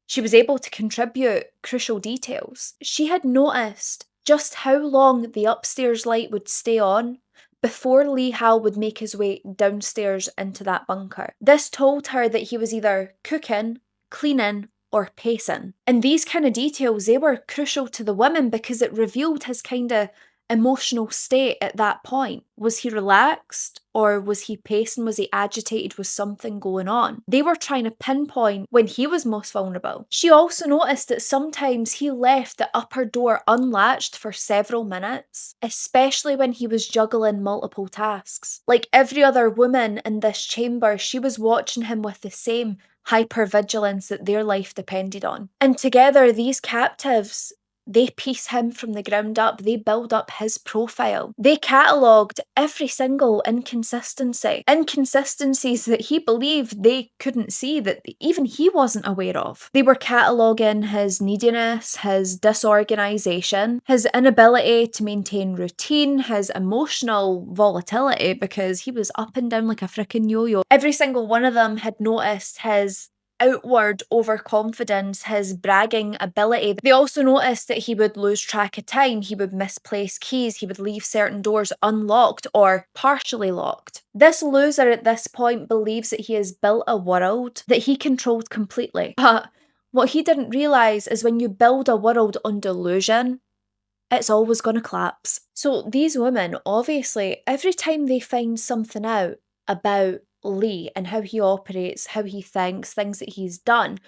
She was able to contribute crucial details. She had noticed just how long the upstairs light would stay on before Lee Hal would make his way downstairs into that bunker. This told her that he was either cooking, cleaning, or pacing. And these kind of details, they were crucial to the women because it revealed his kind of emotional state at that point. Was he relaxed or was he pacing? Was he agitated? Was something going on? They were trying to pinpoint when he was most vulnerable. She also noticed that sometimes he left the upper door unlatched for several minutes, especially when he was juggling multiple tasks. Like every other woman in this chamber, she was watching him with the same hypervigilance that their life depended on. And together, these captives, they piece him from the ground up. They build up his profile. They catalogued every single inconsistency. Inconsistencies that he believed they couldn't see, that even he wasn't aware of. They were cataloguing his neediness, his disorganisation, his inability to maintain routine, his emotional volatility, because he was up and down like a freaking yo-yo. Every single one of them had noticed his outward overconfidence, his bragging ability. They also noticed that he would lose track of time, he would misplace keys, he would leave certain doors unlocked or partially locked. This loser at this point believes that he has built a world that he controlled completely. But what he didn't realise is when you build a world on delusion, it's always going to collapse. So these women, obviously, every time they find something out about Lee and how he operates, how he thinks, things that he's done,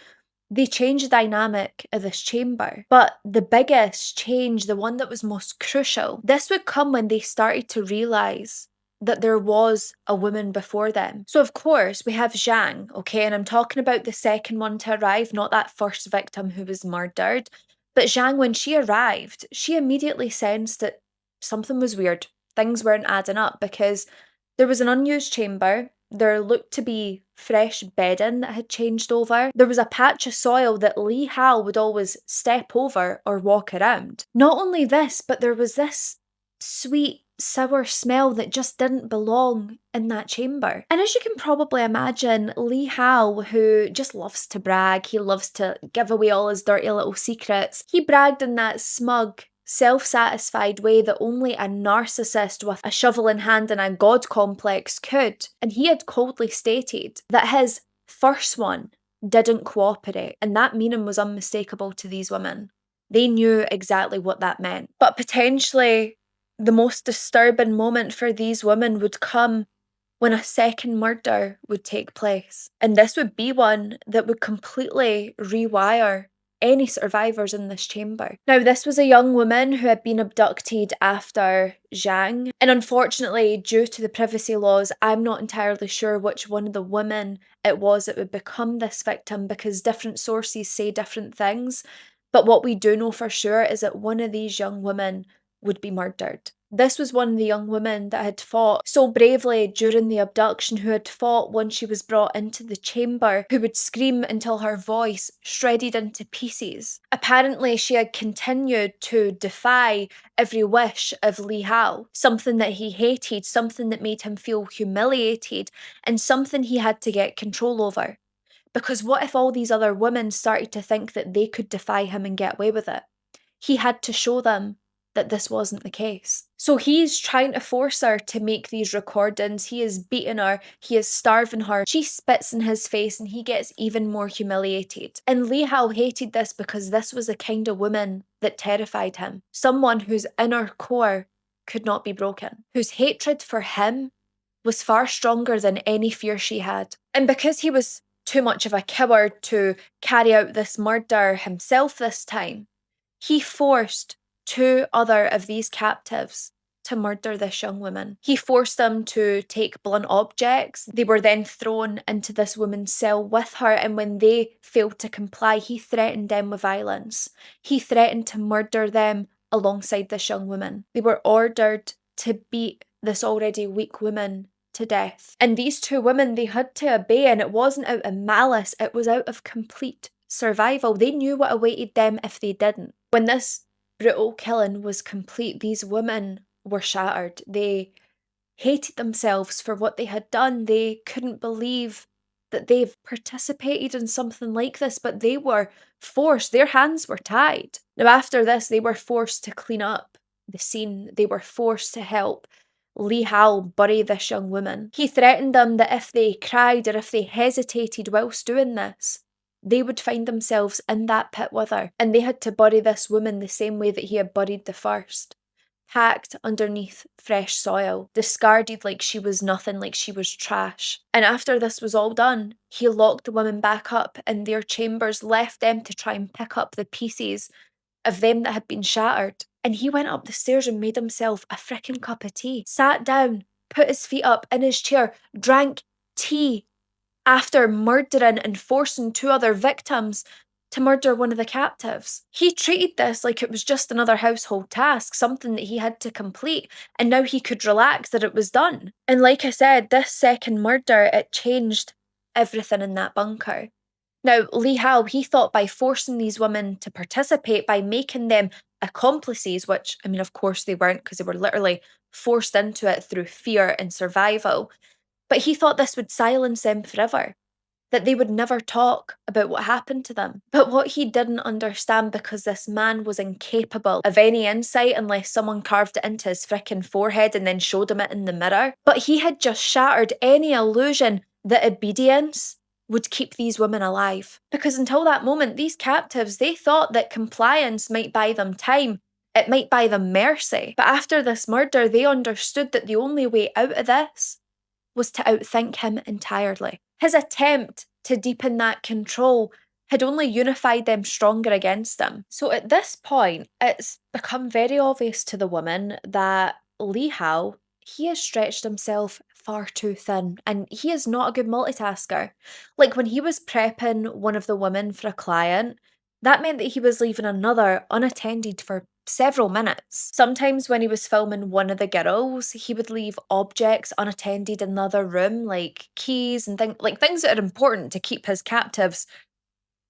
they change the dynamic of this chamber. But the biggest change, the one that was most crucial, this would come when they started to realise that there was a woman before them. So of course we have Zhang, okay, and I'm talking about the second one to arrive, not that first victim who was murdered. But Zhang, when she arrived, she immediately sensed that something was weird. Things weren't adding up because there was an unused chamber. There looked to be fresh bedding that had changed over. There was a patch of soil that Lee Hal would always step over or walk around. Not only this, but there was this sweet, sour smell that just didn't belong in that chamber. And as you can probably imagine, Lee Hal, who just loves to brag, he loves to give away all his dirty little secrets, he bragged in that smug, self-satisfied way that only a narcissist with a shovel in hand and a god complex could. And he had coldly stated that his first one didn't cooperate, and that meaning was unmistakable to these women. They knew exactly what that meant. But potentially, the most disturbing moment for these women would come when a second murder would take place. And this would be one that would completely rewire any survivors in this chamber. Now, this was a young woman who had been abducted after Zhang, and unfortunately, due to the privacy laws, I'm not entirely sure which one of the women it was that would become this victim, because different sources say different things. But what we do know for sure is that one of these young women would be murdered. This was one of the young women that had fought so bravely during the abduction, who had fought once she was brought into the chamber, who would scream until her voice shredded into pieces. Apparently, she had continued to defy every wish of Li Hao, something that he hated, something that made him feel humiliated, and something he had to get control over. Because what if all these other women started to think that they could defy him and get away with it? He had to show them that this wasn't the case. So he's trying to force her to make these recordings. He is beating her, he is starving her. She spits in his face and he gets even more humiliated. And Li Hao hated this because this was the kind of woman that terrified him. Someone whose inner core could not be broken, whose hatred for him was far stronger than any fear she had. And because he was too much of a coward to carry out this murder himself this time, he forced two other of these captives to murder this young woman. He forced them to take blunt objects. They were then thrown into this woman's cell with her, and when they failed to comply, he threatened them with violence. He threatened to murder them alongside this young woman. They were ordered to beat this already weak woman to death. And these two women, they had to obey, and it wasn't out of malice, it was out of complete survival. They knew what awaited them if they didn't. When this brutal killing was complete, these women were shattered. They hated themselves for what they had done. They couldn't believe that they've participated in something like this, but they were forced. Their hands were tied. Now, after this, they were forced to clean up the scene. They were forced to help Li Hao bury this young woman. He threatened them that if they cried or if they hesitated whilst doing this, they would find themselves in that pit with her, and they had to bury this woman the same way that he had buried the first, packed underneath fresh soil, discarded like she was nothing, like she was trash. And after this was all done, he locked the women back up in their chambers, left them to try and pick up the pieces of them that had been shattered. And he went up the stairs and made himself a frickin' cup of tea, sat down, put his feet up in his chair, drank tea, after murdering and forcing two other victims to murder one of the captives. He treated this like it was just another household task, something that he had to complete, and now he could relax that it was done. And like I said, this second murder, it changed everything in that bunker. Now, Li Hao, he thought by forcing these women to participate, by making them accomplices, which, I mean, of course they weren't, because they were literally forced into it through fear and survival, but he thought this would silence them forever, that they would never talk about what happened to them. But what he didn't understand, because this man was incapable of any insight unless someone carved it into his frickin' forehead and then showed him it in the mirror, but he had just shattered any illusion that obedience would keep these women alive. Because until that moment, these captives, they thought that compliance might buy them time, it might buy them mercy. But after this murder, they understood that the only way out of this was to outthink him entirely. His attempt to deepen that control had only unified them stronger against him. So at this point, it's become very obvious to the woman that Li Hao, he has stretched himself far too thin, and he is not a good multitasker. Like when he was prepping one of the women for a client, that meant that he was leaving another unattended for several minutes. Sometimes when he was filming one of the girls, he would leave objects unattended in the other room, like keys and things that are important to keep his captives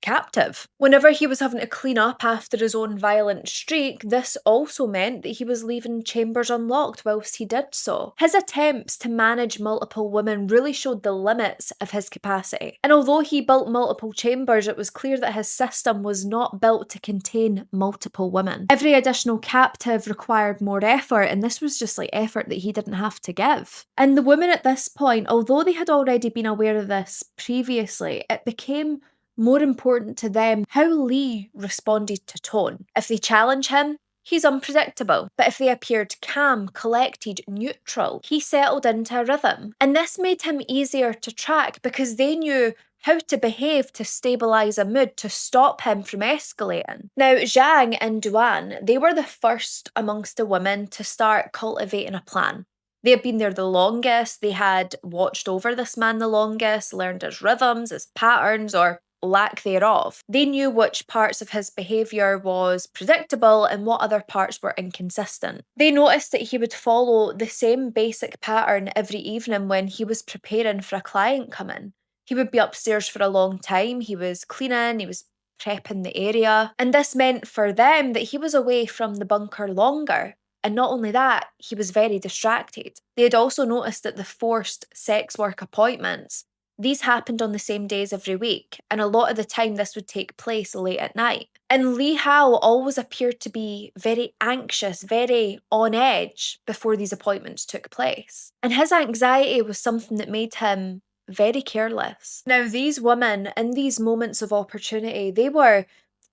captive. Whenever he was having to clean up after his own violent streak, this also meant that he was leaving chambers unlocked whilst he did so. His attempts to manage multiple women really showed the limits of his capacity. And although he built multiple chambers, it was clear that his system was not built to contain multiple women. Every additional captive required more effort, and this was just like effort that he didn't have to give. And the women at this point, although they had already been aware of this previously, it became more important to them how Lee responded to tone. If they challenge him, he's unpredictable. But if they appeared calm, collected, neutral, he settled into a rhythm. And this made him easier to track because they knew how to behave to stabilise a mood to stop him from escalating. Now, Zhang and Duan, they were the first amongst the women to start cultivating a plan. They had been there the longest, they had watched over this man the longest, learned his rhythms, his patterns, or lack thereof. They knew which parts of his behaviour was predictable and what other parts were inconsistent. They noticed that he would follow the same basic pattern every evening when he was preparing for a client coming. He would be upstairs for a long time, he was cleaning, he was prepping the area, and this meant for them that he was away from the bunker longer. And not only that, he was very distracted. They had also noticed that the forced sex work appointments, these happened on the same days every week, and a lot of the time this would take place late at night. And Li Hao always appeared to be very anxious, very on edge before these appointments took place. And his anxiety was something that made him very careless. Now, these women, in these moments of opportunity, they were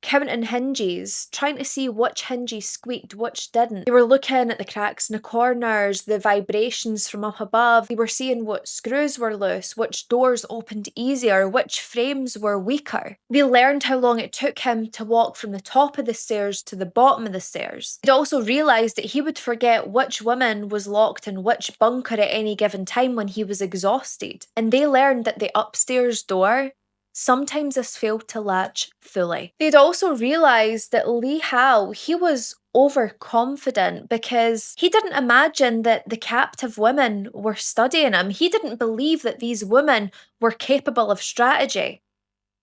counting hinges, trying to see which hinges squeaked, which didn't. They were looking at the cracks in the corners, the vibrations from up above. They were seeing what screws were loose, which doors opened easier, which frames were weaker. They learned how long it took him to walk from the top of the stairs to the bottom of the stairs. They'd also realised that he would forget which woman was locked in which bunker at any given time when he was exhausted. And they learned that the upstairs door, sometimes this failed to latch fully. They'd also realised that Li Hao, he was overconfident because he didn't imagine that the captive women were studying him. He didn't believe that these women were capable of strategy.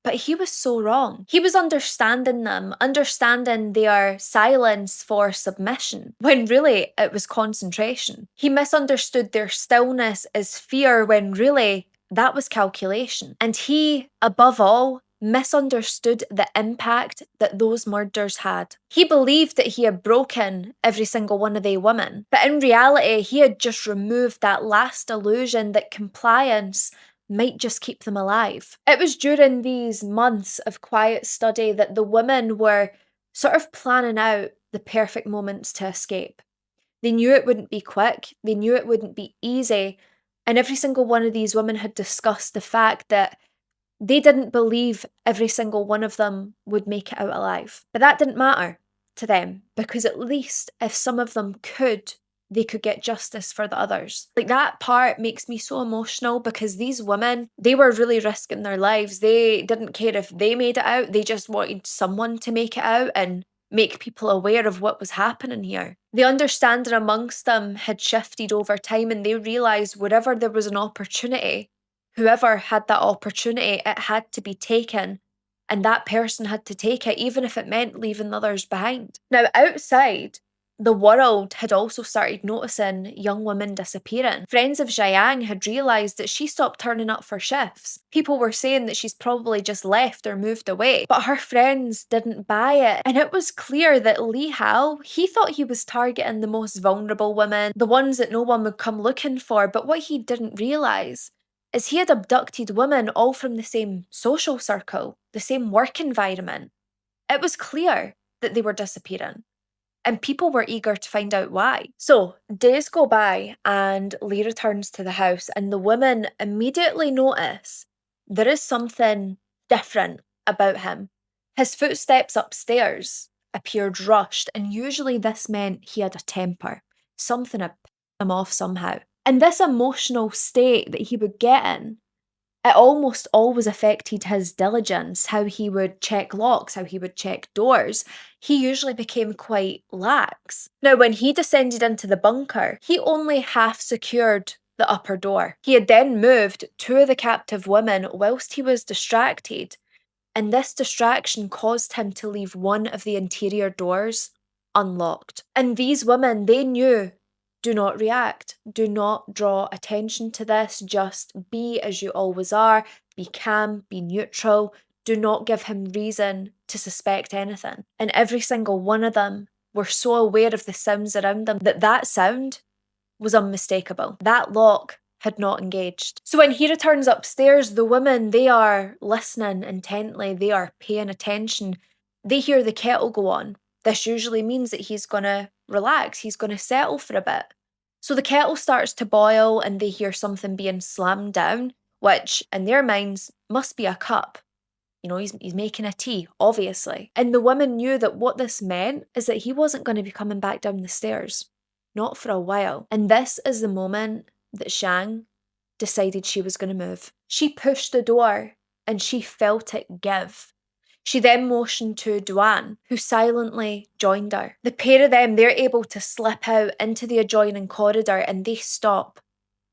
But he was so wrong. He was understanding them, understanding their silence for submission, when really it was concentration. He misunderstood their stillness as fear when really that was calculation. And he, above all, misunderstood the impact that those murders had. He believed that he had broken every single one of the women, but in reality, he had just removed that last illusion that compliance might just keep them alive. It was during these months of quiet study that the women were sort of planning out the perfect moments to escape. They knew it wouldn't be quick, they knew it wouldn't be easy, and every single one of these women had discussed the fact that they didn't believe every single one of them would make it out alive. But that didn't matter to them, because at least if some of them could, they could get justice for the others. Like, that part makes me so emotional because these women, they were really risking their lives. They didn't care if they made it out, they just wanted someone to make it out and make people aware of what was happening here. The understanding amongst them had shifted over time, and they realised wherever there was an opportunity, whoever had that opportunity, it had to be taken, and that person had to take it, even if it meant leaving the others behind. Now, outside, the world had also started noticing young women disappearing. Friends of Xiang had realised that she stopped turning up for shifts. People were saying that she's probably just left or moved away, but her friends didn't buy it. And it was clear that Li Hao, he thought he was targeting the most vulnerable women, the ones that no one would come looking for, but what he didn't realise is he had abducted women all from the same social circle, the same work environment. It was clear that they were disappearing, and people were eager to find out why. So, days go by and Lee returns to the house, and the women immediately notice there is something different about him. His footsteps upstairs appeared rushed, and usually this meant he had a temper. Something had pissed him off somehow. And this emotional state that he would get in, it almost always affected his diligence, how he would check locks, how he would check doors. He usually became quite lax. Now, when he descended into the bunker, he only half secured the upper door. He had then moved two of the captive women whilst he was distracted, and this distraction caused him to leave one of the interior doors unlocked. And these women, they knew, do not react, do not draw attention to this, just be as you always are, be calm, be neutral, do not give him reason to suspect anything. And every single one of them were so aware of the sounds around them that that sound was unmistakable. That lock had not engaged. So when he returns upstairs, the women, they are listening intently, they are paying attention. They hear the kettle go on. This usually means that he's gonna relax, he's gonna settle for a bit. So the kettle starts to boil and they hear something being slammed down, which in their minds must be a cup. You know, he's making a tea, obviously. And the women knew that what this meant is that he wasn't going to be coming back down the stairs. Not for a while. And this is the moment that Zhang decided she was going to move. She pushed the door and she felt it give. She then motioned to Duan, who silently joined her. The pair of them, they're able to slip out into the adjoining corridor and they stop.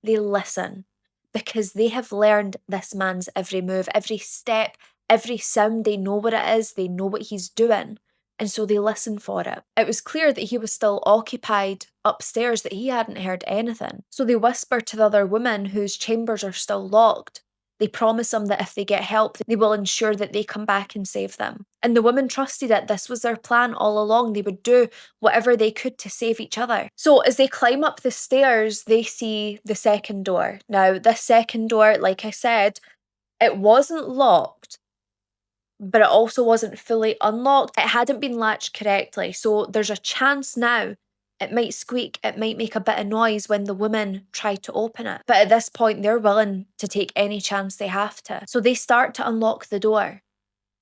They listen. Because they have learned this man's every move, every step, every sound. They know what it is, they know what he's doing. And so they listen for it. It was clear that he was still occupied upstairs, that he hadn't heard anything. So they whisper to the other women whose chambers are still locked. They promise him that if they get help, they will ensure that they come back and save them. And the women trusted it. This was their plan all along. They would do whatever they could to save each other. So as they climb up the stairs, they see the second door. Now, this second door, like I said, it wasn't locked, but it also wasn't fully unlocked. It hadn't been latched correctly. So there's a chance now it might squeak, it might make a bit of noise when the women try to open it. But at this point, they're willing to take any chance they have to. So they start to unlock the door.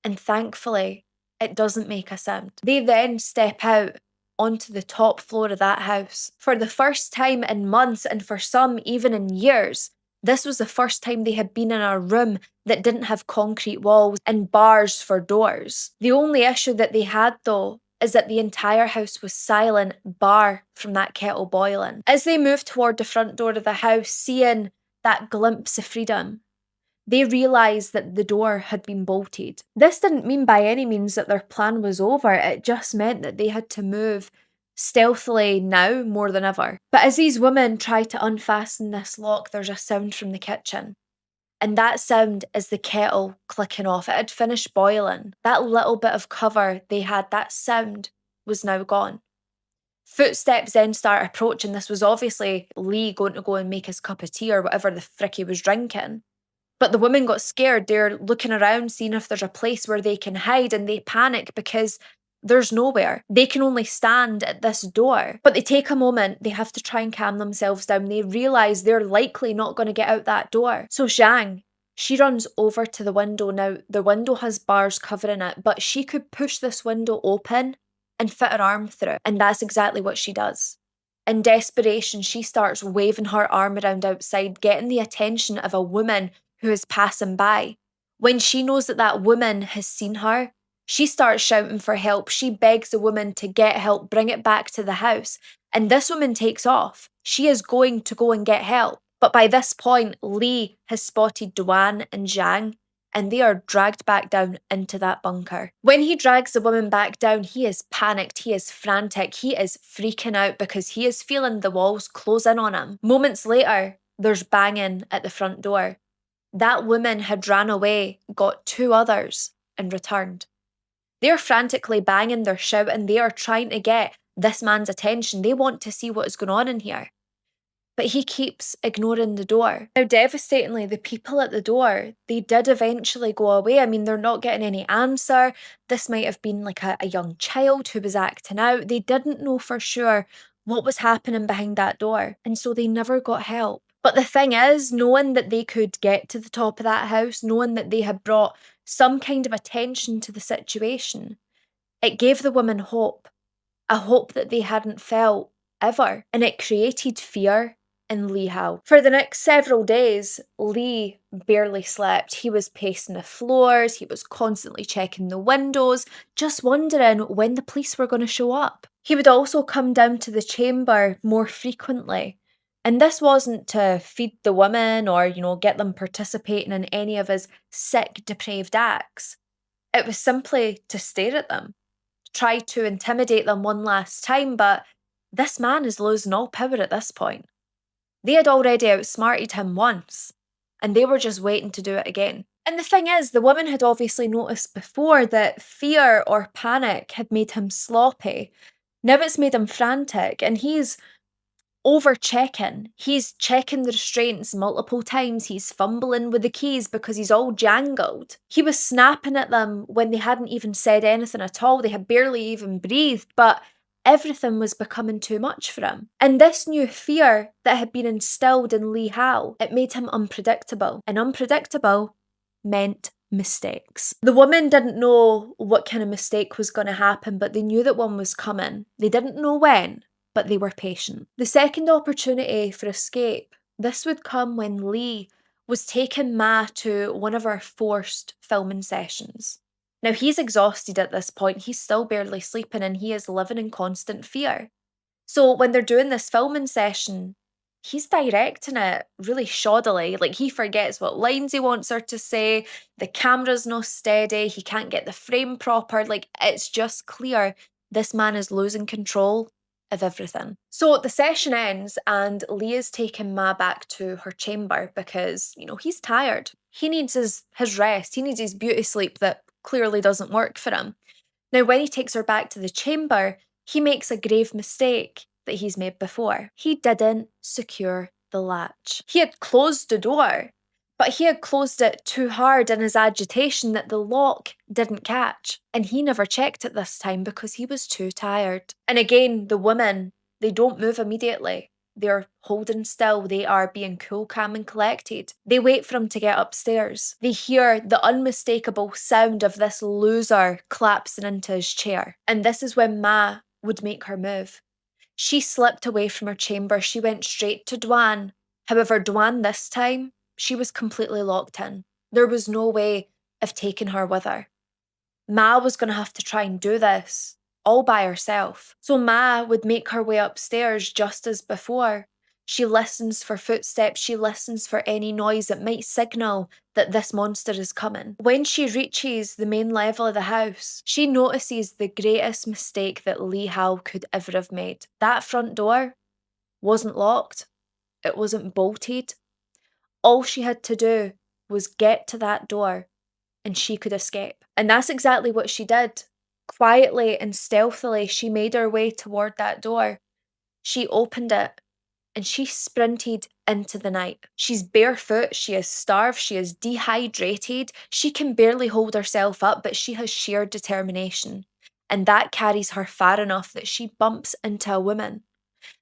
And thankfully, it doesn't make a sound. They then step out onto the top floor of that house. For the first time in months, and for some even in years, this was the first time they had been in a room that didn't have concrete walls and bars for doors. The only issue that they had, though, is that the entire house was silent, bar from that kettle boiling. As they moved toward the front door of the house, seeing that glimpse of freedom, they realised that the door had been bolted. This didn't mean by any means that their plan was over, it just meant that they had to move stealthily now more than ever. But as these women try to unfasten this lock, there's a sound from the kitchen. And that sound is the kettle clicking off. It had finished boiling. That little bit of cover they had, that sound was now gone. Footsteps then start approaching. This was obviously Lee going to go and make his cup of tea or whatever the frick he was drinking. But the women got scared. They're looking around, seeing if there's a place where they can hide, and they panic because there's nowhere. They can only stand at this door. But they take a moment, they have to try and calm themselves down. They realise they're likely not going to get out that door. So Zhang, she runs over to the window. Now, the window has bars covering it, but she could push this window open and fit her arm through. And that's exactly what she does. In desperation, she starts waving her arm around outside, getting the attention of a woman who is passing by. When she knows that that woman has seen her, she starts shouting for help. She begs the woman to get help, bring it back to the house. And this woman takes off. She is going to go and get help. But by this point, Lee has spotted Duan and Zhang, and they are dragged back down into that bunker. When he drags the woman back down, he is panicked, he is frantic, he is freaking out because he is feeling the walls close in on him. Moments later, there's banging at the front door. That woman had ran away, got two others, and returned. They're frantically banging, they're shouting, they are trying to get this man's attention. They want to see what is going on in here. But he keeps ignoring the door. Now, devastatingly, the people at the door, they did eventually go away. I mean, they're not getting any answer. This might have been like a young child who was acting out. They didn't know for sure what was happening behind that door. And so they never got help. But the thing is, knowing that they could get to the top of that house, knowing that they had brought some kind of attention to the situation, it gave the women hope. A hope that they hadn't felt ever. And it created fear in Lee Hao. For the next several days, Lee barely slept. He was pacing the floors, he was constantly checking the windows, just wondering when the police were going to show up. He would also come down to the chamber more frequently. And this wasn't to feed the women or, get them participating in any of his sick, depraved acts. It was simply to stare at them, try to intimidate them one last time, but this man is losing all power at this point. They had already outsmarted him once, and they were just waiting to do it again. And the thing is, the woman had obviously noticed before that fear or panic had made him sloppy. Now it's made him frantic, and he's over checking. He's checking the restraints multiple times. He's fumbling with the keys because he's all jangled. He was snapping at them when they hadn't even said anything at all. They had barely even breathed, but everything was becoming too much for him. And this new fear that had been instilled in Lee Howe, it made him unpredictable. And unpredictable meant mistakes. The woman didn't know what kind of mistake was going to happen, but they knew that one was coming. They didn't know when, but they were patient. The second opportunity for escape, this would come when Lee was taking Ma to one of our forced filming sessions. Now he's exhausted at this point, he's still barely sleeping and he is living in constant fear. So when they're doing this filming session, he's directing it really shoddily. Like he forgets what lines he wants her to say, the camera's not steady, he can't get the frame proper. Like it's just clear this man is losing control of everything. So the session ends and Lee is taking Ma back to her chamber because, he's tired. He needs his rest. He needs his beauty sleep that clearly doesn't work for him. Now, when he takes her back to the chamber, he makes a grave mistake that he's made before. He didn't secure the latch. He had closed the door, but he had closed it too hard in his agitation that the lock didn't catch. And he never checked it this time because he was too tired. And again, the women, they don't move immediately. They're holding still. They are being cool, calm, and collected. They wait for him to get upstairs. They hear the unmistakable sound of this loser collapsing into his chair. And this is when Ma would make her move. She slipped away from her chamber. She went straight to Dwan. However, Dwan this time, she was completely locked in. There was no way of taking her with her. Ma was going to have to try and do this all by herself. So Ma would make her way upstairs just as before. She listens for footsteps, she listens for any noise that might signal that this monster is coming. When she reaches the main level of the house, she notices the greatest mistake that Lee Howe could ever have made. That front door wasn't locked, it wasn't bolted. All she had to do was get to that door and she could escape. And that's exactly what she did. Quietly and stealthily, she made her way toward that door. She opened it and she sprinted into the night. She's barefoot, she is starved, she is dehydrated, she can barely hold herself up, but she has sheer determination. And that carries her far enough that she bumps into a woman.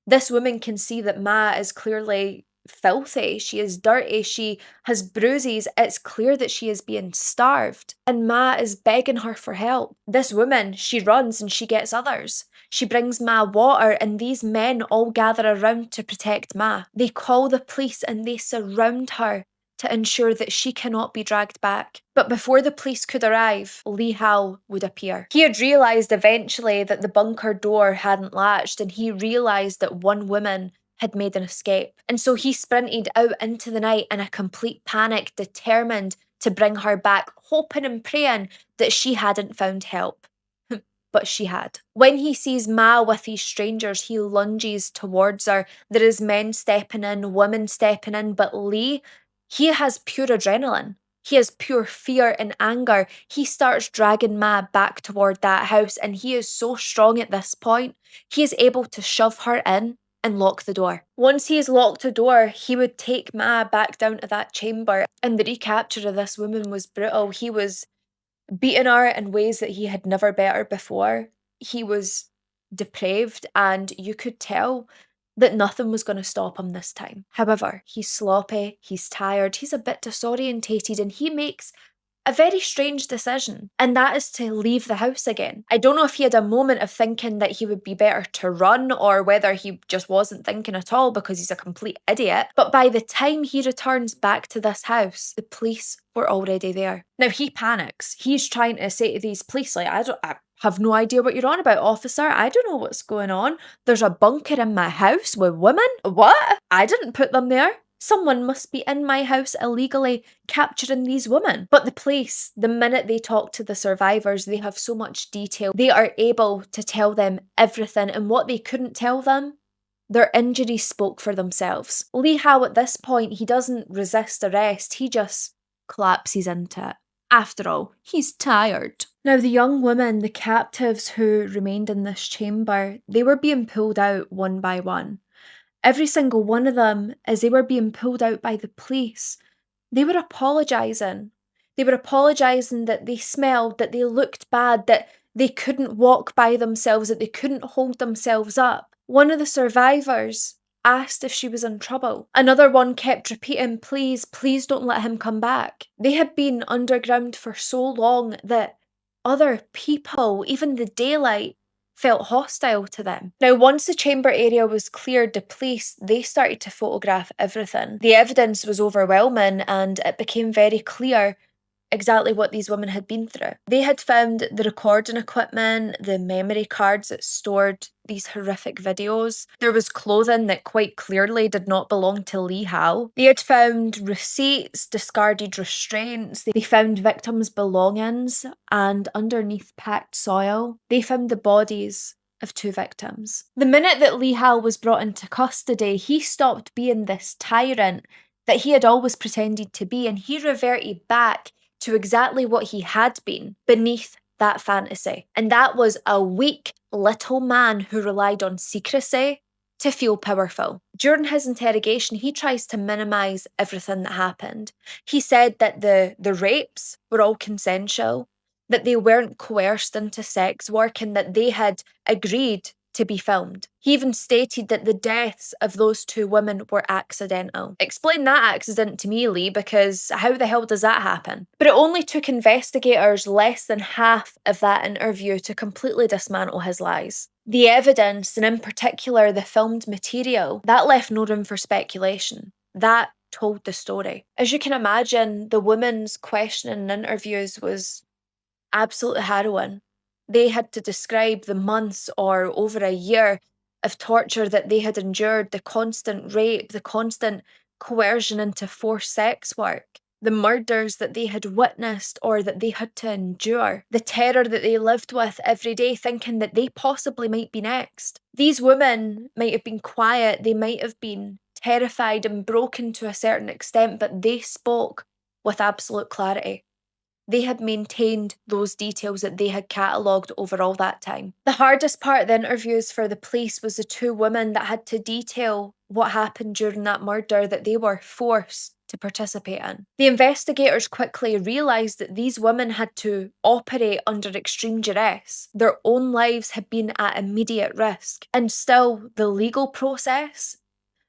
This woman can see that Ma is clearly filthy, she is dirty, she has bruises, it's clear that she is being starved. And Ma is begging her for help. This woman, she runs and she gets others. She brings Ma water and these men all gather around to protect Ma. They call the police and they surround her to ensure that she cannot be dragged back. But before the police could arrive, Lee Howe would appear. He had realised eventually that the bunker door hadn't latched and he realised that one woman had made an escape. And so he sprinted out into the night in a complete panic, determined to bring her back, hoping and praying that she hadn't found help. But she had. When he sees Ma with these strangers, he lunges towards her. There is men stepping in, women stepping in, but Lee, he has pure adrenaline. He has pure fear and anger. He starts dragging Ma back toward that house and he is so strong at this point, he is able to shove her in and lock the door. Once he's locked the door, he would take Ma back down to that chamber and the recapture of this woman was brutal. He was beating her in ways that he had never beat her before. He was depraved and you could tell that nothing was going to stop him this time. However, he's sloppy, he's tired, he's a bit disorientated and he makes a very strange decision, and that is to leave the house again. I don't know if he had a moment of thinking that he would be better to run or whether he just wasn't thinking at all because he's a complete idiot, but by the time he returns back to this house, the police were already there. Now he panics. He's trying to say to these police, like, I have no idea what you're on about, officer. I don't know what's going on. There's a bunker in my house with women. What? I didn't put them there. Someone must be in my house illegally capturing these women. But the police, the minute they talk to the survivors, they have so much detail. They are able to tell them everything, and what they couldn't tell them, their injuries spoke for themselves. Lee Howe, at this point, he doesn't resist arrest, he just collapses into it. After all, he's tired. Now, the young women, the captives who remained in this chamber, they were being pulled out one by one. Every single one of them, as they were being pulled out by the police, they were apologising. They were apologising that they smelled, that they looked bad, that they couldn't walk by themselves, that they couldn't hold themselves up. One of the survivors asked if she was in trouble. Another one kept repeating, please, please don't let him come back. They had been underground for so long that other people, even the daylight, felt hostile to them. Now, once the chamber area was cleared, the police, they started to photograph everything. The evidence was overwhelming, and it became very clear exactly what these women had been through. They had found the recording equipment, the memory cards that stored these horrific videos. There was clothing that quite clearly did not belong to Lee Howe. They had found receipts, discarded restraints. They found victims' belongings, and underneath packed soil, they found the bodies of 2 victims. The minute that Lee Howe was brought into custody, he stopped being this tyrant that he had always pretended to be, and he reverted back to exactly what he had been beneath that fantasy. And that was a weak little man who relied on secrecy to feel powerful. During his interrogation, he tries to minimise everything that happened. He said that the rapes were all consensual, that they weren't coerced into sex work, and that they had agreed to be filmed. He even stated that the deaths of those 2 women were accidental. Explain that accident to me, Lee, because how the hell does that happen? But it only took investigators less than half of that interview to completely dismantle his lies. The evidence, and in particular the filmed material, that left no room for speculation. That told the story. As you can imagine, the women's questioning and interviews was absolutely harrowing. They had to describe the months or over a year of torture that they had endured, the constant rape, the constant coercion into forced sex work, the murders that they had witnessed or that they had to endure, the terror that they lived with every day, thinking that they possibly might be next. These women might have been quiet, they might have been terrified and broken to a certain extent, but they spoke with absolute clarity. They had maintained those details that they had catalogued over all that time. The hardest part of the interviews for the police was the 2 women that had to detail what happened during that murder that they were forced to participate in. The investigators quickly realised that these women had to operate under extreme duress. Their own lives had been at immediate risk, and still the legal process,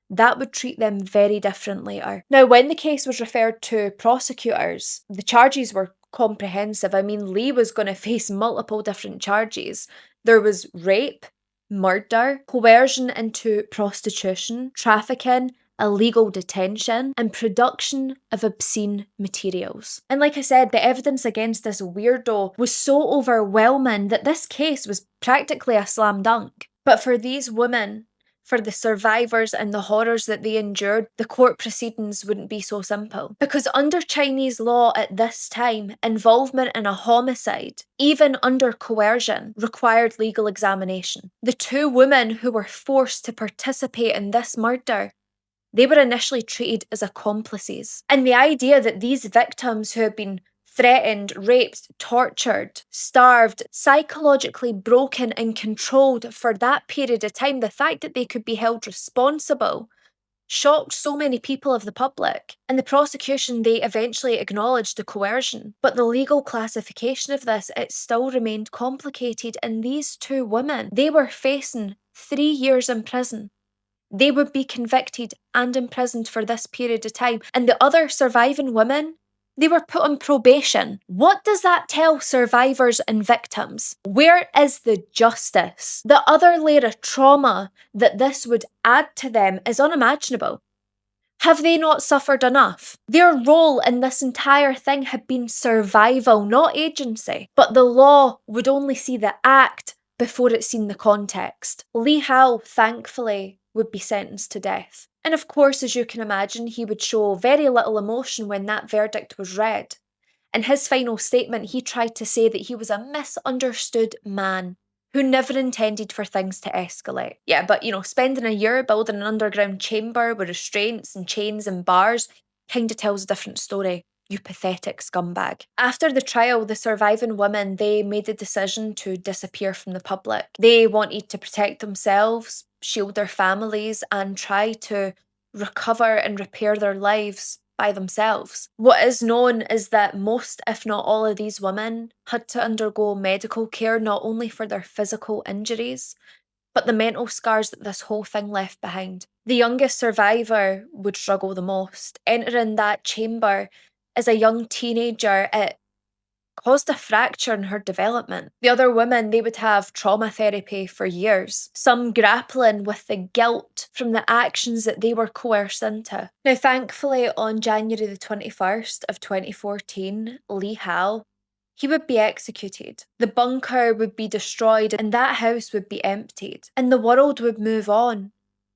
that would treat them very different later. Now, when the case was referred to prosecutors, the charges were comprehensive. I mean, Lee was going to face multiple different charges. There was rape, murder, coercion into prostitution, trafficking, illegal detention, and production of obscene materials. And like I said, the evidence against this weirdo was so overwhelming that this case was practically a slam dunk. But for these women, for the survivors and the horrors that they endured, the court proceedings wouldn't be so simple. Because under Chinese law at this time, involvement in a homicide, even under coercion, required legal examination. The 2 women who were forced to participate in this murder, they were initially treated as accomplices. And the idea that these victims who had been threatened, raped, tortured, starved, psychologically broken and controlled for that period of time, the fact that they could be held responsible shocked so many people of the public. And the prosecution, they eventually acknowledged the coercion. But the legal classification of this, it still remained complicated. And these 2 women, they were facing 3 years in prison. They would be convicted and imprisoned for this period of time. And the other surviving women, they were put on probation. What does that tell survivors and victims? Where is the justice? The other layer of trauma that this would add to them is unimaginable. Have they not suffered enough? Their role in this entire thing had been survival, not agency. But the law would only see the act before it seen the context. Lee Howe, thankfully, would be sentenced to death. And of course, as you can imagine, he would show very little emotion when that verdict was read. In his final statement, he tried to say that he was a misunderstood man who never intended for things to escalate. Yeah, but spending a year building an underground chamber with restraints and chains and bars kinda tells a different story. You pathetic scumbag. After the trial, the surviving women, they made the decision to disappear from the public. They wanted to protect themselves, shield their families, and try to recover and repair their lives by themselves. What is known is that most, if not all, of these women had to undergo medical care not only for their physical injuries, but the mental scars that this whole thing left behind. The youngest survivor would struggle the most. Entering that chamber as a young teenager, it caused a fracture in her development. The other women, they would have trauma therapy for years, some grappling with the guilt from the actions that they were coerced into. Now, thankfully, on January the 21st of 2014, Lee Hal, he would be executed. The bunker would be destroyed and that house would be emptied and the world would move on.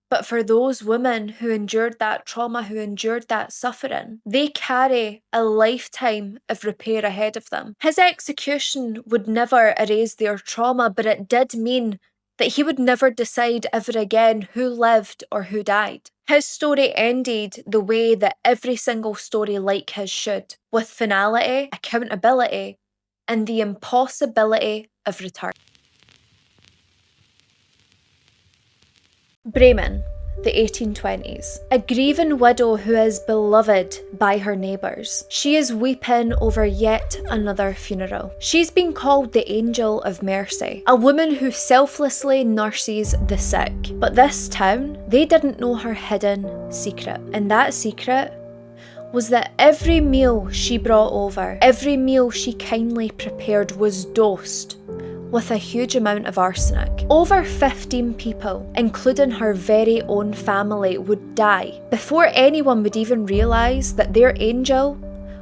But for those women who endured that trauma, who endured that suffering, they carry a lifetime of repair ahead of them. His execution would never erase their trauma, but it did mean that he would never decide ever again who lived or who died. His story ended the way that every single story like his should, with finality, accountability, and the impossibility of return. Bremen, the 1820s. A grieving widow who is beloved by her neighbours. She is weeping over yet another funeral. She's been called the Angel of Mercy, a woman who selflessly nurses the sick. But this town, they didn't know her hidden secret. And that secret was that every meal she brought over, every meal she kindly prepared was dosed with a huge amount of arsenic. Over 15 people, including her very own family, would die before anyone would even realise that their angel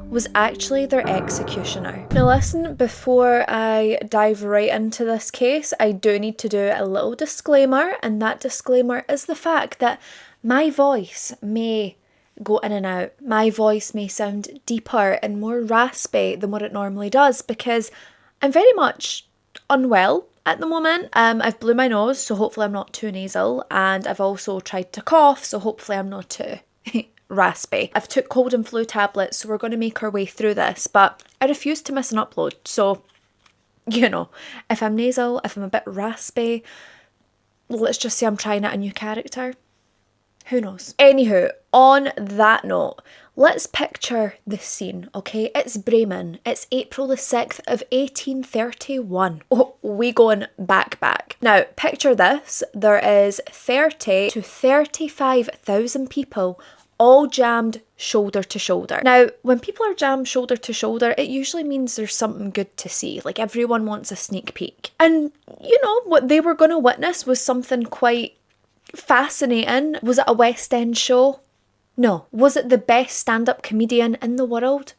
was actually their executioner. Now listen, before I dive right into this case, I do need to do a little disclaimer, and that disclaimer is the fact that my voice may go in and out. My voice may sound deeper and more raspy than what it normally does because I'm very much unwell at the moment. I've blew my nose, so hopefully I'm not too nasal, and I've also tried to cough, so hopefully I'm not too raspy. I've took cold and flu tablets, so we're going to make our way through this, but I refuse to miss an upload, so if I'm nasal, if I'm a bit raspy, let's just say I'm trying out a new character. Who knows? Anywho, on that note, let's picture the scene, okay? It's Bremen. It's April the 6th of 1831. Oh, we going back. Now, picture this. There is 30 to 35,000 people all jammed shoulder to shoulder. Now, when people are jammed shoulder to shoulder, it usually means there's something good to see. Like, everyone wants a sneak peek. And, what they were going to witness was something quite fascinating. Was it a West End show? No. Was it the best stand-up comedian in the world?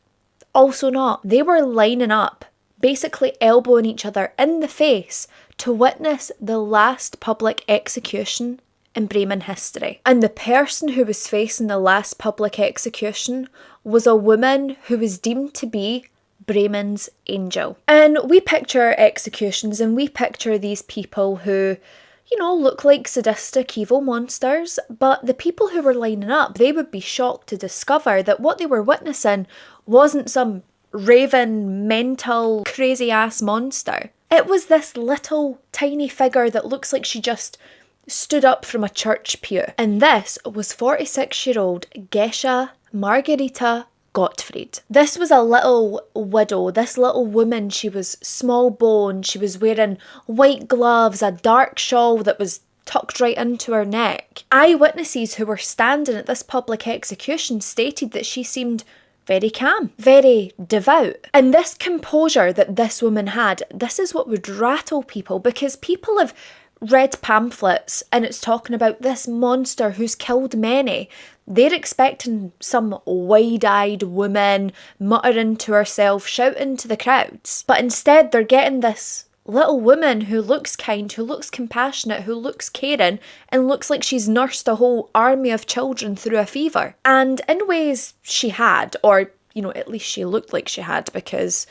Also not. They were lining up, basically elbowing each other in the face to witness the last public execution in Bremen history. And the person who was facing the last public execution was a woman who was deemed to be Bremen's angel. And we picture executions and we picture these people who look like sadistic evil monsters, but the people who were lining up, they would be shocked to discover that what they were witnessing wasn't some raven, mental, crazy-ass monster. It was this little, tiny figure that looks like she just stood up from a church pew. And this was 46-year-old Geisha Margarita Gottfried. This was a little widow, this little woman. She was small boned, she was wearing white gloves, a dark shawl that was tucked right into her neck. Eyewitnesses who were standing at this public execution stated that she seemed very calm, very devout. And this composure that this woman had, this is what would rattle people, because people have read pamphlets and it's talking about this monster who's killed many. They're expecting some wide-eyed woman muttering to herself, shouting to the crowds. But instead they're getting this little woman who looks kind, who looks compassionate, who looks caring, and looks like she's nursed a whole army of children through a fever. And in ways she had, or, at least she looked like she had, because,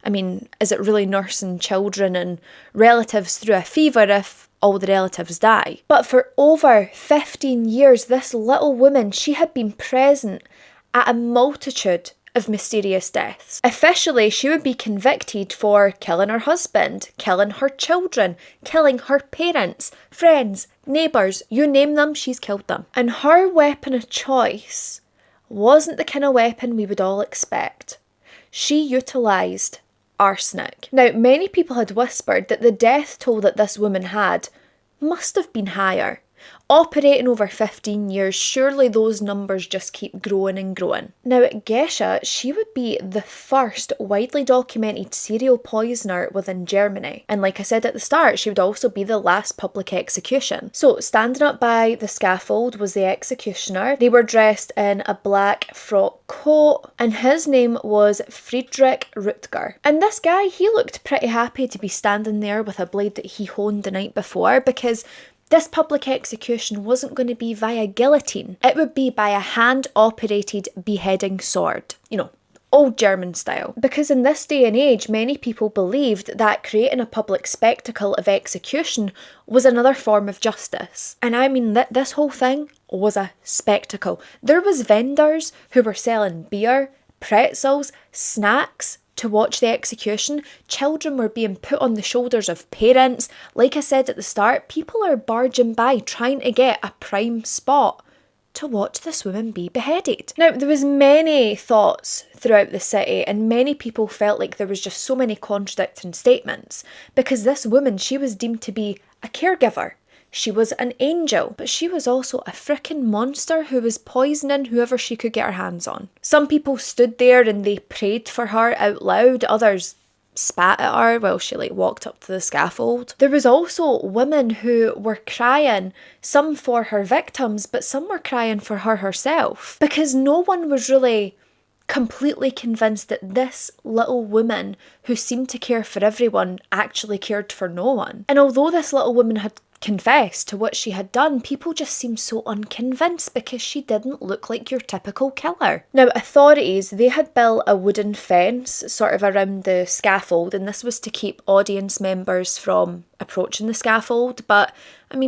is it really nursing children and relatives through a fever if all the relatives die? But for over 15 years, this little woman, she had been present at a multitude of mysterious deaths. Officially, she would be convicted for killing her husband, killing her children, killing her parents, friends, neighbours, you name them, she's killed them. And her weapon of choice wasn't the kind of weapon we would all expect. She utilised arsenic. Now, many people had whispered that the death toll that this woman had must have been higher. Operating over 15 years, surely those numbers just keep growing and growing. Now, Geisha, she would be the first widely documented serial poisoner within Germany. And like I said at the start, she would also be the last public execution. So, standing up by the scaffold was the executioner. They were dressed in a black frock coat, and his name was Friedrich Rüttger. And this guy, he looked pretty happy to be standing there with a blade that he honed the night before, because this public execution wasn't going to be via guillotine. It would be by a hand-operated beheading sword. Old German style. Because in this day and age, many people believed that creating a public spectacle of execution was another form of justice. And this whole thing was a spectacle. There was vendors who were selling beer, pretzels, snacks, to watch the execution. Children were being put on the shoulders of parents. Like I said at the start, people are barging by trying to get a prime spot to watch this woman be beheaded. Now, there was many thoughts throughout the city, and many people felt like there was just so many contradicting statements, because this woman, she was deemed to be a caregiver. She was an angel, but she was also a frickin' monster who was poisoning whoever she could get her hands on. Some people stood there and they prayed for her out loud, others spat at her while she walked up to the scaffold. There was also women who were crying, some for her victims, but some were crying for her herself, because no one was really completely convinced that this little woman who seemed to care for everyone actually cared for no one. And although this little woman had confessed to what she had done, people just seemed so unconvinced because she didn't look like your typical killer. Now, authorities, they had built a wooden fence sort of around the scaffold, and this was to keep audience members from approaching the scaffold, but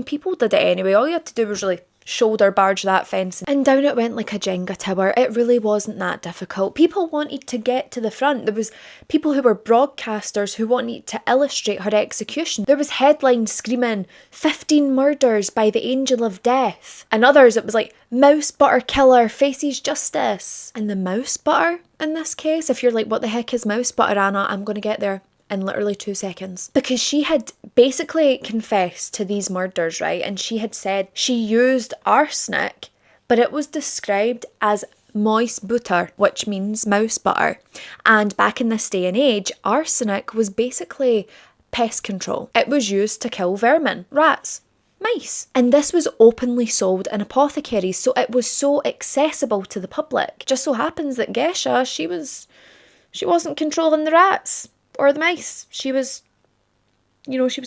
people did it anyway. All you had to do was really shoulder barge that fence, and down it went like a Jenga tower. It really wasn't that difficult. People wanted to get to the front. There was people who were broadcasters who wanted to illustrate her execution. There was headlines screaming, 15 murders by the angel of death. And others, it was like, mouse butter killer faces justice. And the mouse butter, in this case, if you're like, what the heck is mouse butter, Anna? I'm going to get there in literally 2 seconds. Because she had basically confessed to these murders, right? And she had said she used arsenic, but it was described as Mäusbutter, which means mouse butter. And back in this day and age, arsenic was basically pest control. It was used to kill vermin, rats, mice. And this was openly sold in apothecaries, so it was so accessible to the public. Just so happens that Geisha, she wasn't controlling the rats or the mice. She was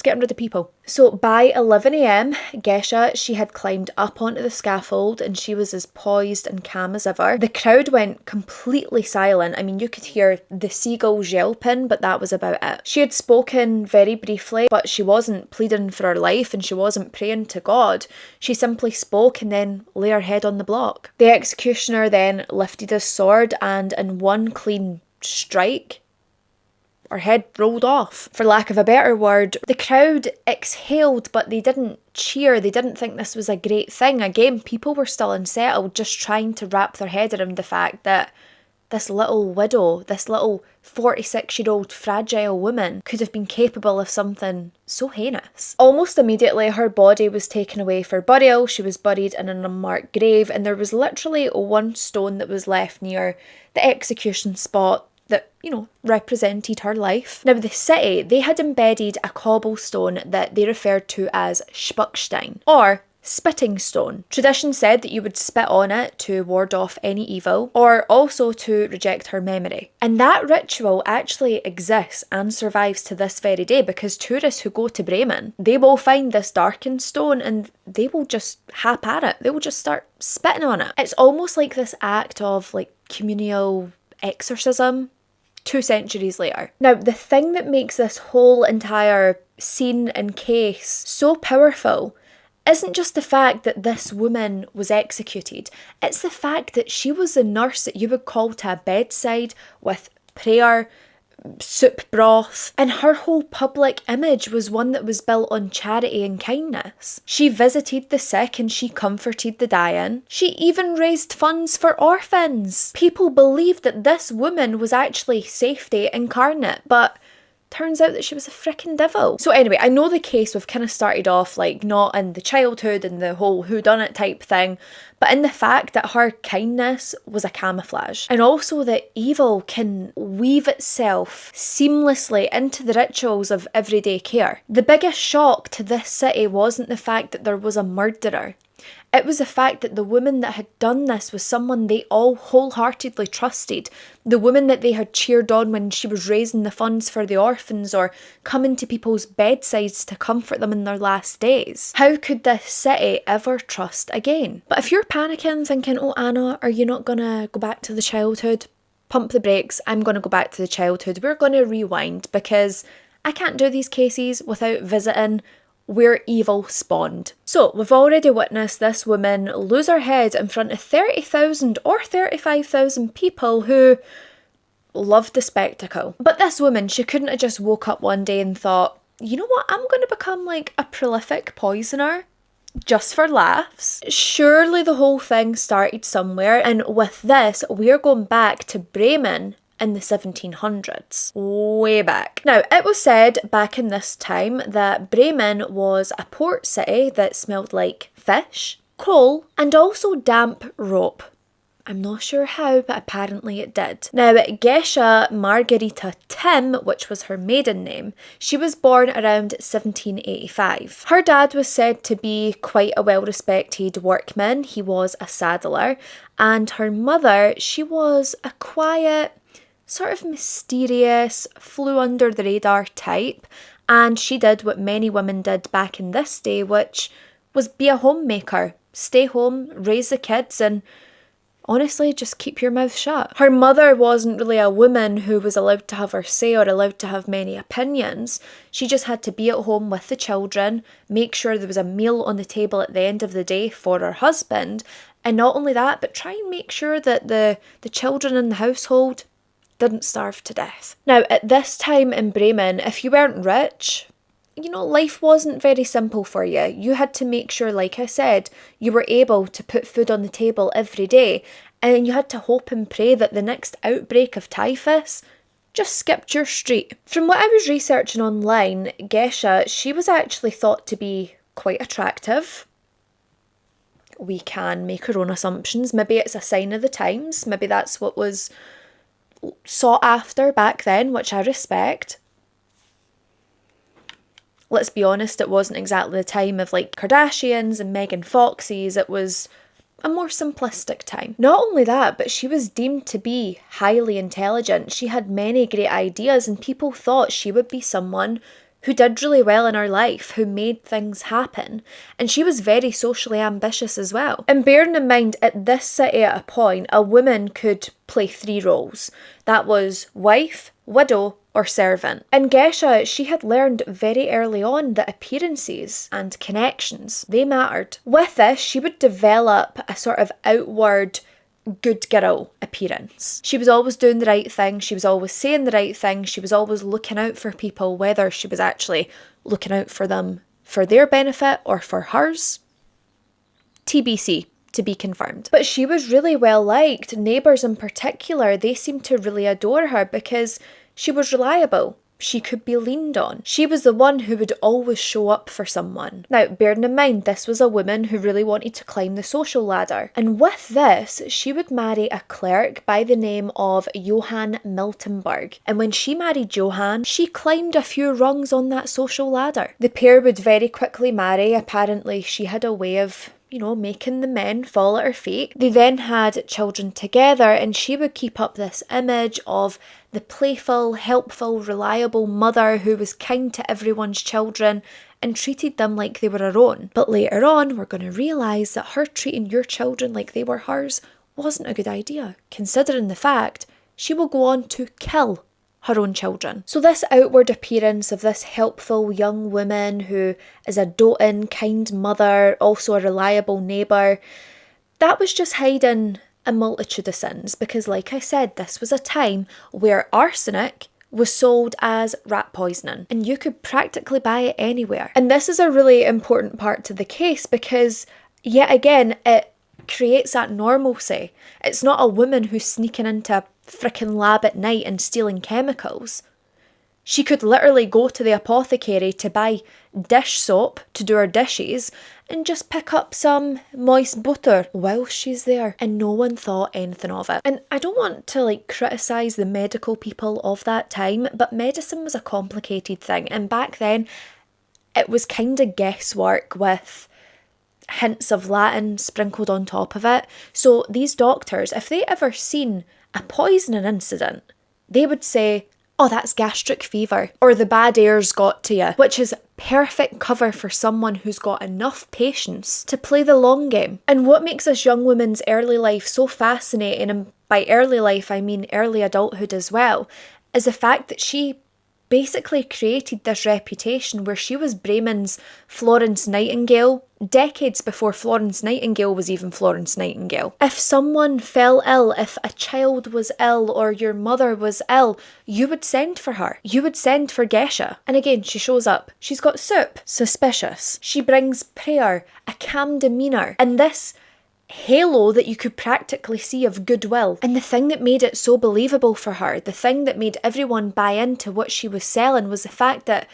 getting rid of people. So by 11 a.m, Geisha, she had climbed up onto the scaffold and she was as poised and calm as ever. The crowd went completely silent. You could hear the seagulls yelping, but that was about it. She had spoken very briefly, but she wasn't pleading for her life and she wasn't praying to God. She simply spoke and then lay her head on the block. The executioner then lifted his sword and in one clean strike, her head rolled off, for lack of a better word. The crowd exhaled, but they didn't cheer. They didn't think this was a great thing. Again, people were still unsettled, just trying to wrap their head around the fact that this little widow, this little 46-year-old fragile woman could have been capable of something so heinous. Almost immediately, her body was taken away for burial. She was buried in an unmarked grave, and there was literally one stone that was left near the execution spot that, represented her life. Now, the city, they had embedded a cobblestone that they referred to as Spuckstein, or spitting stone. Tradition said that you would spit on it to ward off any evil, or also to reject her memory. And that ritual actually exists and survives to this very day, because tourists who go to Bremen, they will find this darkened stone and they will just hap at it. They will just start spitting on it. It's almost like this act of like communal exorcism 2 centuries later. Now, the thing that makes this whole entire scene and case so powerful isn't just the fact that this woman was executed, it's the fact that she was the nurse that you would call to a bedside with prayer, soup broth, and her whole public image was one that was built on charity and kindness. She visited the sick and she comforted the dying. She even raised funds for orphans. People believed that this woman was actually safety incarnate, but turns out that she was a frickin' devil. So anyway, I know the case we've kind of started off like not in the childhood and the whole whodunit type thing, but in the fact that her kindness was a camouflage. And also that evil can weave itself seamlessly into the rituals of everyday care. The biggest shock to this city wasn't the fact that there was a murderer. It was the fact that the woman that had done this was someone they all wholeheartedly trusted. The woman that they had cheered on when she was raising the funds for the orphans or coming to people's bedsides to comfort them in their last days. How could this city ever trust again? But if you're panicking, thinking, oh Anna, are you not gonna go back to the childhood? Pump the brakes, I'm gonna go back to the childhood. We're gonna rewind because I can't do these cases without visiting where evil spawned. So we've already witnessed this woman lose her head in front of 30,000 or 35,000 people who loved the spectacle. But this woman, she couldn't have just woke up one day and thought, you know what, I'm going to become like a prolific poisoner just for laughs. Surely the whole thing started somewhere, and with this we're going back to Bremen in the 1700s, way back. Now, it was said back in this time that Bremen was a port city that smelled like fish, coal, and also damp rope. I'm not sure how, but apparently it did. Now, Geisha Margarita Tim, which was her maiden name, she was born around 1785. Her dad was said to be quite a well-respected workman. He was a saddler. And her mother, she was a quiet, sort of mysterious, flew under the radar type, and she did what many women did back in this day, which was be a homemaker, stay home, raise the kids, and honestly just keep your mouth shut. Her mother wasn't really a woman who was allowed to have her say or allowed to have many opinions. She just had to be at home with the children, make sure there was a meal on the table at the end of the day for her husband, and not only that, but try and make sure that the children in the household didn't starve to death. Now, at this time in Bremen, if you weren't rich, you know, life wasn't very simple for you. You had to make sure, like I said, you were able to put food on the table every day, and you had to hope and pray that the next outbreak of typhus just skipped your street. From what I was researching online, Geisha, she was actually thought to be quite attractive. We can make our own assumptions. Maybe it's a sign of the times. Maybe that's what was sought after back then, which I respect. Let's be honest, it wasn't exactly the time of like Kardashians and Megan Foxes. It was a more simplistic time. Not only that, but she was deemed to be highly intelligent. She had many great ideas, and people thought she would be someone who did really well in her life, who made things happen. And she was very socially ambitious as well. And bearing in mind, at this city at a point, a woman could play 3 roles. That was wife, widow, or servant. And Geisha, she had learned very early on that appearances and connections, they mattered. With this, she would develop a sort of outward good girl appearance. She was always doing the right thing, she was always saying the right thing, she was always looking out for people, whether she was actually looking out for them for their benefit or for hers. TBC, to be confirmed. But she was really well liked. Neighbours in particular, they seemed to really adore her because she was reliable. she could be leaned on. She was the one who would always show up for someone. Now, bearing in mind, this was a woman who really wanted to climb the social ladder. And with this, she would marry a clerk by the name of Johann Miltenberg. And when she married Johann, she climbed a few rungs on that social ladder. The pair would very quickly marry. Apparently, she had a way of making the men fall at her feet. They then had children together, and she would keep up this image of the playful, helpful, reliable mother who was kind to everyone's children and treated them like they were her own. But later on, we're going to realise that her treating your children like they were hers wasn't a good idea, considering the fact she will go on to kill her own children. So this outward appearance of this helpful young woman who is a doting, kind mother, also a reliable neighbour, that was just hiding a multitude of sins, because like I said, this was a time where arsenic was sold as rat poisoning and you could practically buy it anywhere. And this is a really important part to the case because yet again, it creates that normalcy. It's not a woman who's sneaking into a frickin' lab at night and stealing chemicals. She could literally go to the apothecary to buy dish soap to do her dishes and just pick up some moist butter while she's there, and no one thought anything of it. And I don't want to criticise the medical people of that time, but medicine was a complicated thing, and back then it was kind of guesswork with hints of Latin sprinkled on top of it. So these doctors, if they ever seen a poisoning incident, they would say, oh, that's gastric fever, or the bad air's got to you, which is perfect cover for someone who's got enough patience to play the long game. And what makes this young woman's early life so fascinating, and by early life I mean early adulthood as well, is the fact that she basically created this reputation where she was Bremen's Florence Nightingale decades before Florence Nightingale was even Florence Nightingale. If someone fell ill, if a child was ill or your mother was ill, you would send for her. You would send for Geisha. And again, she shows up. She's got soup. Suspicious. She brings prayer, a calm demeanour, and this halo that you could practically see of goodwill. And the thing that made it so believable for her, the thing that made everyone buy into what she was selling, was the fact that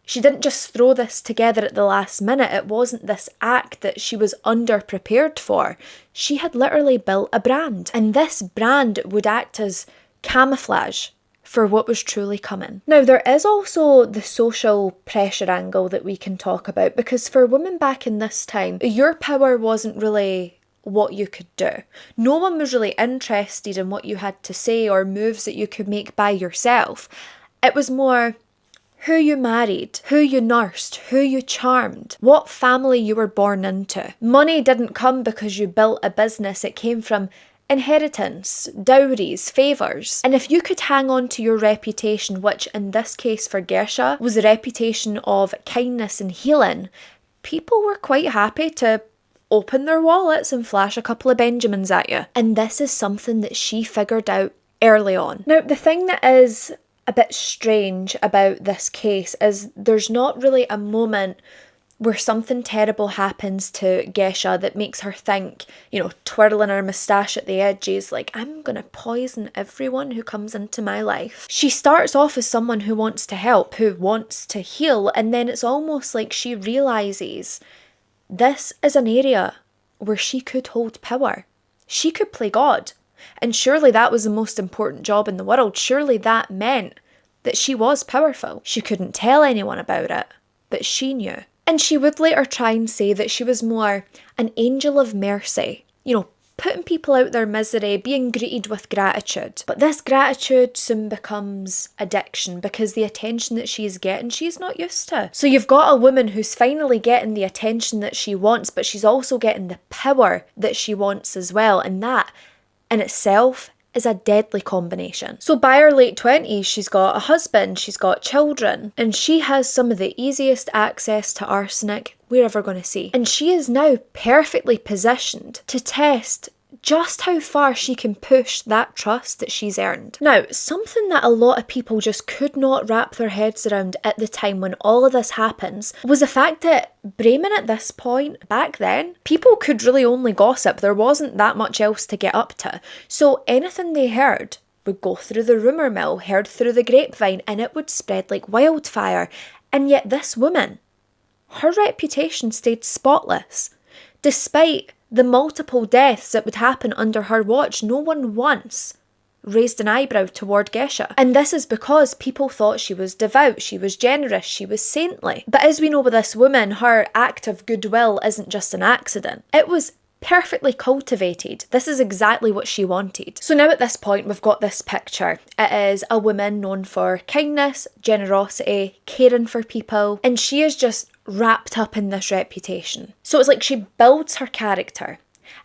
she didn't just throw this together at the last minute. It wasn't this act that she was underprepared for. She had literally built a brand, and this brand would act as camouflage for what was truly coming. Now, there is also the social pressure angle that we can talk about, because for women back in this time, your power wasn't really what you could do. No one was really interested in what you had to say or moves that you could make by yourself. It was more who you married, who you nursed, who you charmed, what family you were born into. Money didn't come because you built a business, it came from inheritance, dowries, favours. And if you could hang on to your reputation, which in this case for Geisha was a reputation of kindness and healing, people were quite happy to open their wallets and flash a couple of Benjamins at you. And this is something that she figured out early on. Now, the thing that is a bit strange about this case is there's not really a moment where something terrible happens to Geisha that makes her think, twirling her moustache at the edges, like, I'm gonna poison everyone who comes into my life. She starts off as someone who wants to help, who wants to heal, and then it's almost like she realises this is an area where she could hold power. She could play God. And surely that was the most important job in the world. Surely that meant that she was powerful. She couldn't tell anyone about it, but she knew. And she would later try and say that she was more an angel of mercy, putting people out their misery, being greeted with gratitude. But this gratitude soon becomes addiction, because the attention that she's getting, she's not used to. So you've got a woman who's finally getting the attention that she wants, but she's also getting the power that she wants as well. And that in itself is a deadly combination. So by her late 20s, she's got a husband, she's got children, and she has some of the easiest access to arsenic we're ever going to see. And she is now perfectly positioned to test just how far she can push that trust that she's earned. Now, something that a lot of people just could not wrap their heads around at the time when all of this happens was the fact that Bremen at this point, back then, people could really only gossip. There wasn't that much else to get up to. So anything they heard would go through the rumour mill, heard through the grapevine, and it would spread like wildfire. And yet this woman, her reputation stayed spotless. Despite the multiple deaths that would happen under her watch, no one once raised an eyebrow toward Geisha. And this is because people thought she was devout, she was generous, she was saintly. But as we know with this woman, her act of goodwill isn't just an accident. It was perfectly cultivated. This is exactly what she wanted. So now at this point, we've got this picture. It is a woman known for kindness, generosity, caring for people, and she is just wrapped up in this reputation. So it's like she builds her character,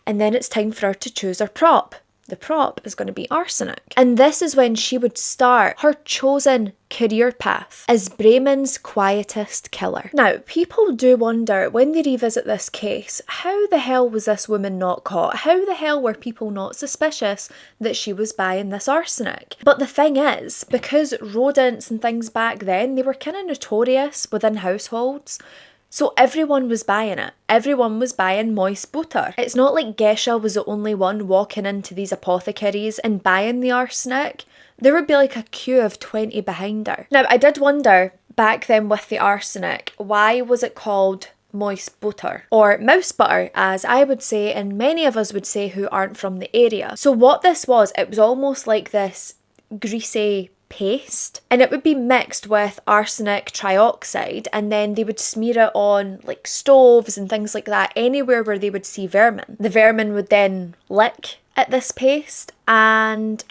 and then it's time for her to choose her prop. The prop is going to be arsenic. And this is when she would start her chosen career path as Bremen's quietest killer. Now, people do wonder, when they revisit this case, how the hell was this woman not caught? How the hell were people not suspicious that she was buying this arsenic? But the thing is, because rodents and things back then, they were kind of notorious within households. So everyone was buying it. Everyone was buying moist butter. It's not like Geisha was the only one walking into these apothecaries and buying the arsenic. There would be like a queue of 20 behind her. Now, I did wonder back then with the arsenic, why was it called moist butter? Or mouse butter, as I would say, and many of us would say who aren't from the area. So what this was, it was almost like this greasy paste, and it would be mixed with arsenic trioxide, and then they would smear it on like stoves and things like that, anywhere where they would see vermin. The vermin would then lick at this paste and,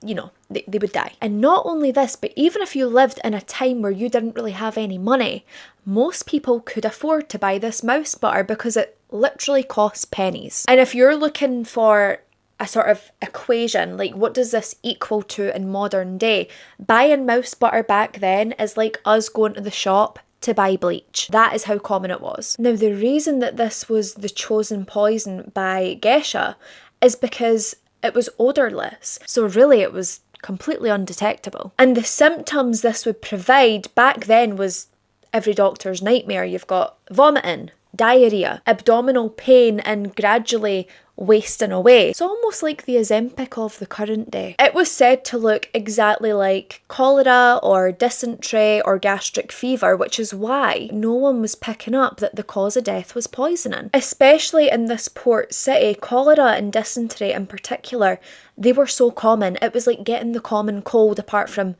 you know, they would die. And not only this, but even if you lived in a time where you didn't really have any money, most people could afford to buy this mouse butter because it literally costs pennies. And if you're looking for a sort of equation, like what does this equal to in modern day? Buying mouse butter back then is like us going to the shop to buy bleach. That is how common it was. Now, the reason that this was the chosen poison by Geisha is because it was odourless. So really it was completely undetectable. And the symptoms this would provide back then was every doctor's nightmare. You've got vomiting, diarrhea, abdominal pain, and gradually wasting away. It's almost like the Ozempic of the current day. It was said to look exactly like cholera or dysentery or gastric fever, which is why no one was picking up that the cause of death was poisoning. Especially in this port city, cholera and dysentery in particular, they were so common. It was like getting the common cold, apart from,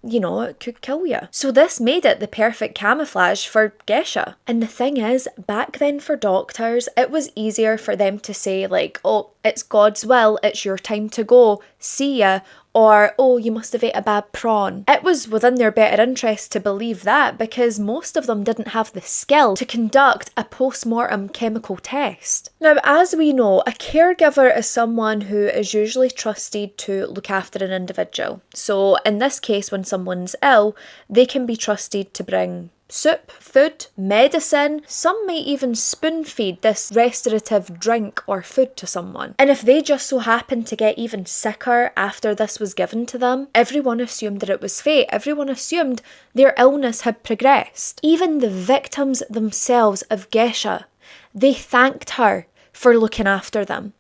you know, it could kill you. So this made it the perfect camouflage for Geisha. And the thing is, back then for doctors, it was easier for them to say like, oh, it's God's will, it's your time to go, see ya, or, oh, you must have ate a bad prawn. It was within their better interest to believe that, because most of them didn't have the skill to conduct a post-mortem chemical test. Now, as we know, a caregiver is someone who is usually trusted to look after an individual. So in this case, when someone's ill, they can be trusted to bring soup, food, medicine. Some might even spoon feed this restorative drink or food to someone. And if they just so happened to get even sicker after this was given to them, everyone assumed that it was fate. Everyone assumed their illness had progressed. Even the victims themselves of Geisha, they thanked her for looking after them.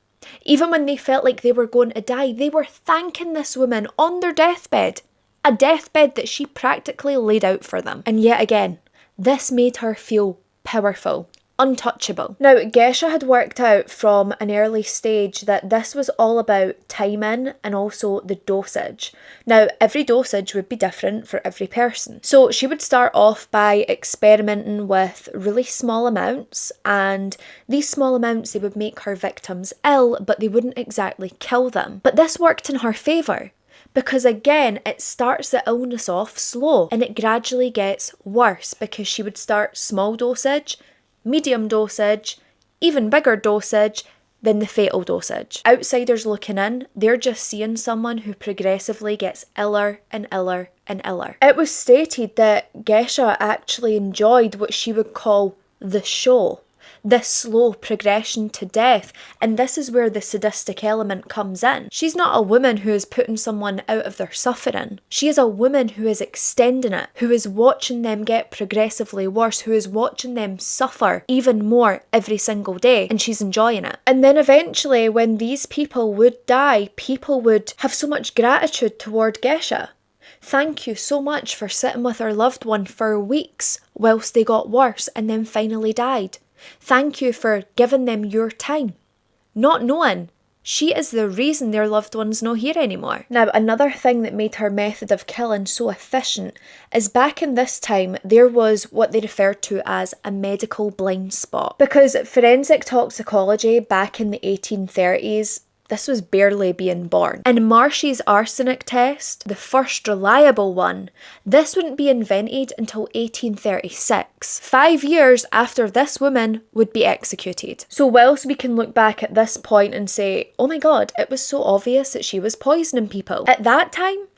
Even when they felt like they were going to die, they were thanking this woman on their deathbed. A deathbed that she practically laid out for them. And yet again, this made her feel powerful, untouchable. Now, Geisha had worked out from an early stage that this was all about timing and also the dosage. Now, every dosage would be different for every person. So she would start off by experimenting with really small amounts, and these small amounts, they would make her victims ill, but they wouldn't exactly kill them. But this worked in her favour, because again, it starts the illness off slow and it gradually gets worse, because she would start small dosage, medium dosage, even bigger dosage, then the fatal dosage. Outsiders looking in, they're just seeing someone who progressively gets iller and iller and iller. It was stated that Geisha actually enjoyed what she would call the show. this slow progression to death, and this is where the sadistic element comes in. She's not a woman who is putting someone out of their suffering. She is a woman who is extending it, who is watching them get progressively worse, who is watching them suffer even more every single day, and she's enjoying it. And then eventually, when these people would die, people would have so much gratitude toward Geisha. Thank you so much for sitting with our loved one for weeks whilst they got worse and then finally died. Thank you for giving them your time. Not knowing she is the reason their loved one's not here anymore. Now, another thing that made her method of killing so efficient is back in this time, there was what they referred to as a medical blind spot. Because forensic toxicology back in the 1830s, this was barely being born. And Marshey's arsenic test, the first reliable one, this wouldn't be invented until 1836, 5 years after this woman would be executed. So whilst we can look back at this point and say, oh my god, it was so obvious that she was poisoning people, at that time,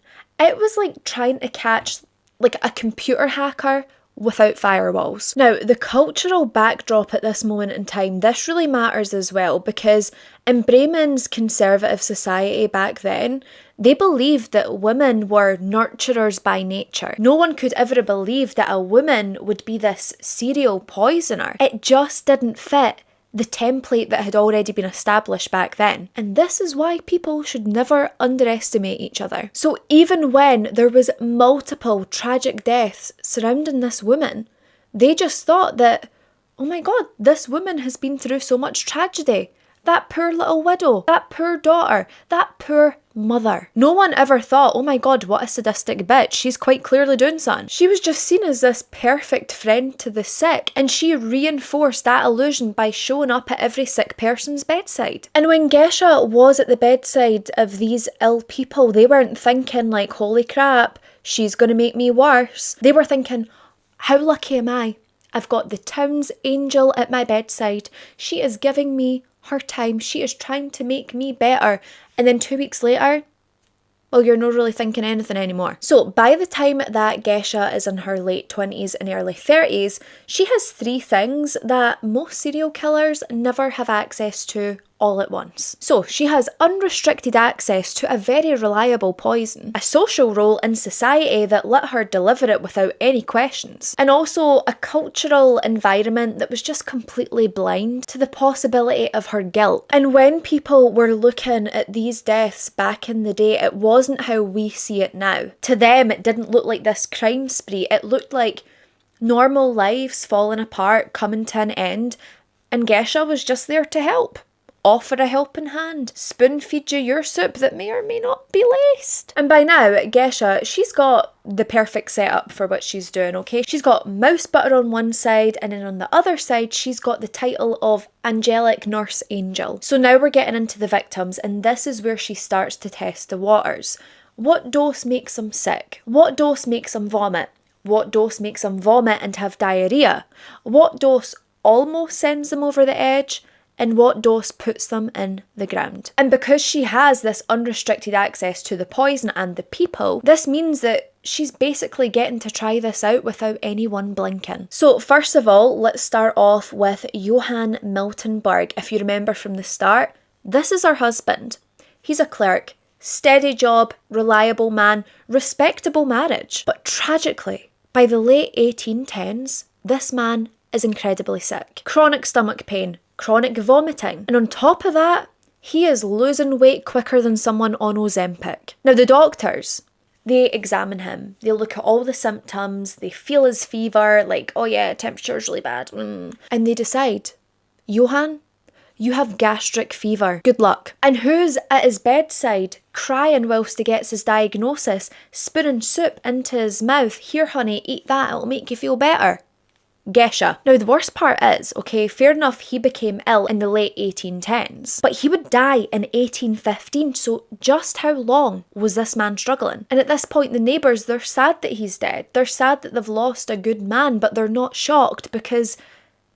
it was like trying to catch like a computer hacker without firewalls. Now, the cultural backdrop at this moment in time, this really matters as well, because in Bremen's conservative society back then, they believed that women were nurturers by nature. No one could ever believe that a woman would be this serial poisoner. It just didn't fit the template that had already been established back then. And this is why people should never underestimate each other. So even when there was multiple tragic deaths surrounding this woman, they just thought that, oh my god, this woman has been through so much tragedy. That poor little widow, that poor daughter, that poor mother. No one ever thought, oh my god, what a sadistic bitch, she's quite clearly doing something. She was just seen as this perfect friend to the sick, and she reinforced that illusion by showing up at every sick person's bedside. And when Geisha was at the bedside of these ill people, they weren't thinking like, holy crap, she's gonna make me worse. They were thinking, how lucky am I? I've got the town's angel at my bedside. She is giving me her time. She is trying to make me better. And then 2 weeks later, well, you're not really thinking anything anymore. So by the time that Geisha is in her late 20s and early 30s, she has 3 things that most serial killers never have access to all at once. So she has unrestricted access to a very reliable poison, a social role in society that let her deliver it without any questions, and also a cultural environment that was just completely blind to the possibility of her guilt. And when people were looking at these deaths back in the day, it wasn't how we see it now. To them, it didn't look like this crime spree. It looked like normal lives falling apart, coming to an end, and Geisha was just there to help. Offer a helping hand, spoon feed you your soup that may or may not be laced. And by now, Geisha, she's got the perfect setup for what she's doing, okay? She's got mouse butter on one side, and then on the other side, she's got the title of Angelic Nurse Angel. So now we're getting into the victims, and this is where she starts to test the waters. What dose makes them sick? What dose makes them vomit? What dose makes them vomit and have diarrhea? What dose almost sends them over the edge? And what dose puts them in the ground. And because she has this unrestricted access to the poison and the people, this means that she's basically getting to try this out without anyone blinking. So first of all, let's start off with Johann Miltenberg. If you remember from the start, this is her husband. He's a clerk, steady job, reliable man, respectable marriage. But tragically, by the late 1810s, this man is incredibly sick. Chronic stomach pain, chronic vomiting, and on top of that, he is losing weight quicker than someone on Ozempic. Now the doctors, they examine him, they look at all the symptoms, they feel his fever, like, oh yeah, temperature's really bad, and they decide, Johann, you have gastric fever, good luck. And who's at his bedside, crying whilst he gets his diagnosis, spooning soup into his mouth, here honey, eat that, it'll make you feel better? Geisha. Now the worst part is, okay, fair enough, he became ill in the late 1810s, but he would die in 1815, so just how long was this man struggling? And at this point, the neighbours, they're sad that he's dead. They're sad that they've lost a good man, but they're not shocked because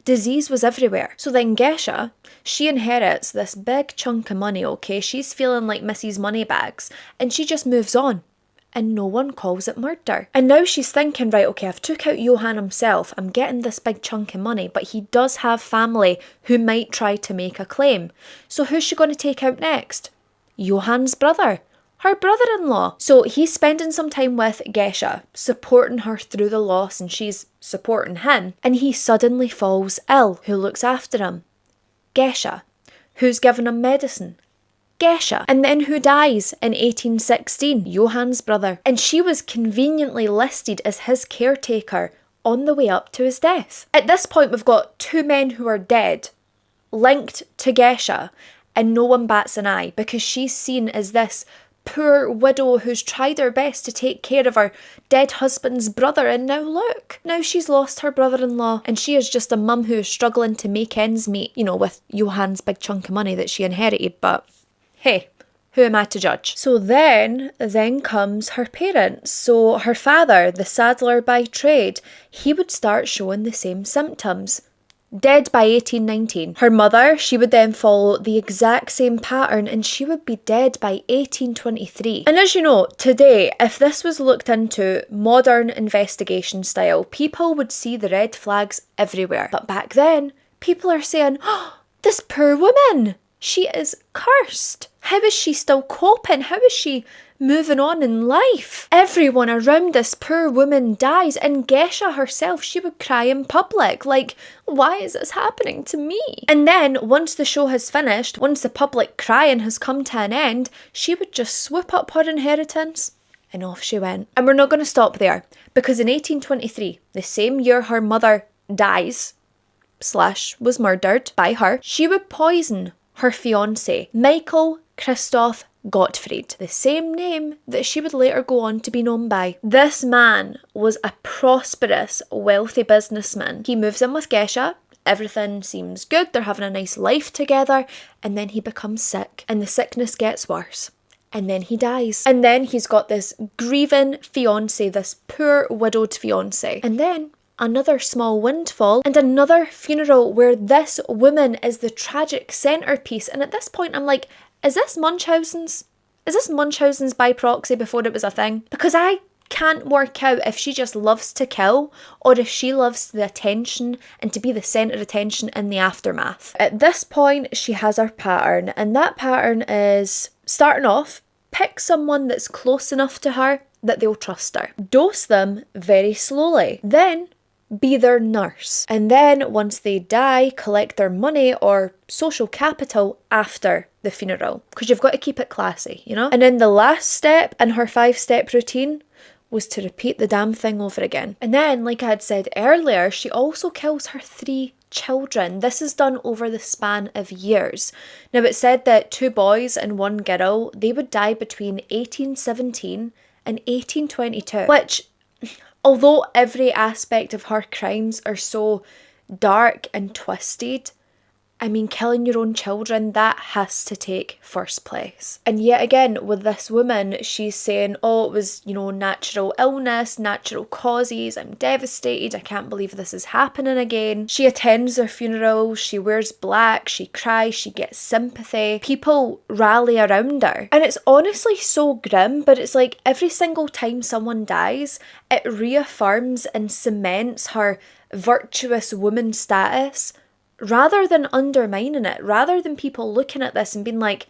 disease was everywhere. So then Geisha, she inherits this big chunk of money, okay? She's feeling like Mrs. Moneybags, and she just moves on. and no one calls it murder. And now she's thinking, right, okay, I've took out Johann himself, I'm getting this big chunk of money, but he does have family who might try to make a claim. So who's she going to take out next? Johann's brother, her brother-in-law. So he's spending some time with Geisha, supporting her through the loss, and she's supporting him. And he suddenly falls ill. Who looks after him? Geisha. Who's given him medicine? Geisha. And then who dies in 1816? Johann's brother. And she was conveniently listed as his caretaker on the way up to his death. At this point, we've got two men who are dead, linked to Geisha, and no one bats an eye because she's seen as this poor widow who's tried her best to take care of her dead husband's brother, and now look, now she's lost her brother-in-law and she is just a mum who is struggling to make ends meet, with Johann's big chunk of money that she inherited, but hey, who am I to judge? So then comes her parents. So her father, the saddler by trade, he would start showing the same symptoms. Dead by 1819. Her mother, she would then follow the exact same pattern and she would be dead by 1823. And as you know, today, if this was looked into modern investigation style, people would see the red flags everywhere. But back then, people are saying, oh, this poor woman, she is cursed. How is she still coping? How is she moving on in life? Everyone around this poor woman dies, and Geisha herself, she would cry in public, like, why is this happening to me? And then, once the show has finished, once the public crying has come to an end, she would just swoop up her inheritance, and off she went. And we're not going to stop there, because in 1823, the same year her mother dies, / was murdered by her, she would poison her fiancé, Michael Christoph Gottfried, the same name that she would later go on to be known by. This man was a prosperous, wealthy businessman. He moves in with Geisha, everything seems good, they're having a nice life together, and then he becomes sick, and the sickness gets worse. And then he dies. And then he's got this grieving fiancé, this poor widowed fiancé. And then another small windfall and another funeral where this woman is the tragic centrepiece. And at this point I'm like, is this Munchausen's? Is this Munchausen's by proxy before it was a thing? Because I can't work out if she just loves to kill or if she loves the attention and to be the centre of attention in the aftermath. At this point, she has her pattern, and that pattern is starting off, pick someone that's close enough to her that they'll trust her. Dose them very slowly. Then be their nurse. And then once they die, collect their money or social capital after the funeral. Because you've got to keep it classy, And then the last step in her 5-step routine was to repeat the damn thing over again. And then, like I had said earlier, she also kills her 3 children. This is done over the span of years. Now, it said that 2 boys and 1 girl, they would die between 1817 and 1822, which, although every aspect of her crimes are so dark and twisted, I mean, killing your own children, that has to take first place. And yet again, with this woman, she's saying, oh, it was, natural illness, natural causes, I'm devastated, I can't believe this is happening again. She attends their funerals, she wears black, she cries, she gets sympathy. People rally around her. And it's honestly so grim, but it's like every single time someone dies, it reaffirms and cements her virtuous woman status, rather than undermining it, rather than people looking at this and being like,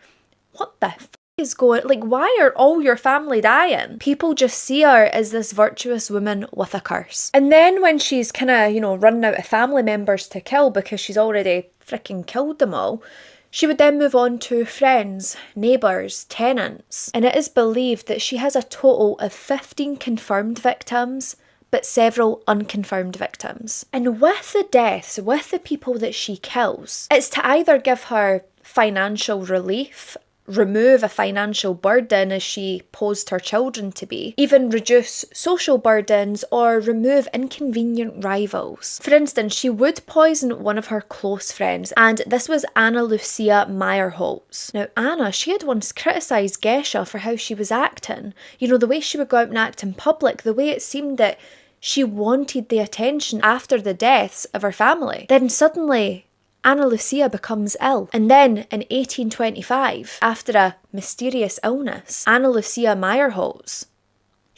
what the f*** is going, like, why are all your family dying? People just see her as this virtuous woman with a curse. And then when she's kind of, running out of family members to kill because she's already freaking killed them all, she would then move on to friends, neighbours, tenants. And it is believed that she has a total of 15 confirmed victims, but several unconfirmed victims. And with the deaths, with the people that she kills, it's to either give her financial relief, remove a financial burden as she posed her children to be, even reduce social burdens or remove inconvenient rivals. For instance, she would poison one of her close friends, and this was Anna Lucia Meyerholtz. Now Anna, she had once criticised Geisha for how she was acting. The way she would go out and act in public, the way it seemed that she wanted the attention after the deaths of her family. Then suddenly, Anna Lucia becomes ill. And then in 1825, after a mysterious illness, Anna Lucia Meyerholtz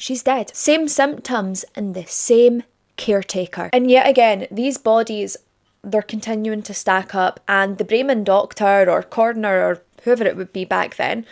she's dead. Same symptoms and the same caretaker. And yet again, these bodies, they're continuing to stack up, and the Bremen doctor or coroner or whoever it would be back then,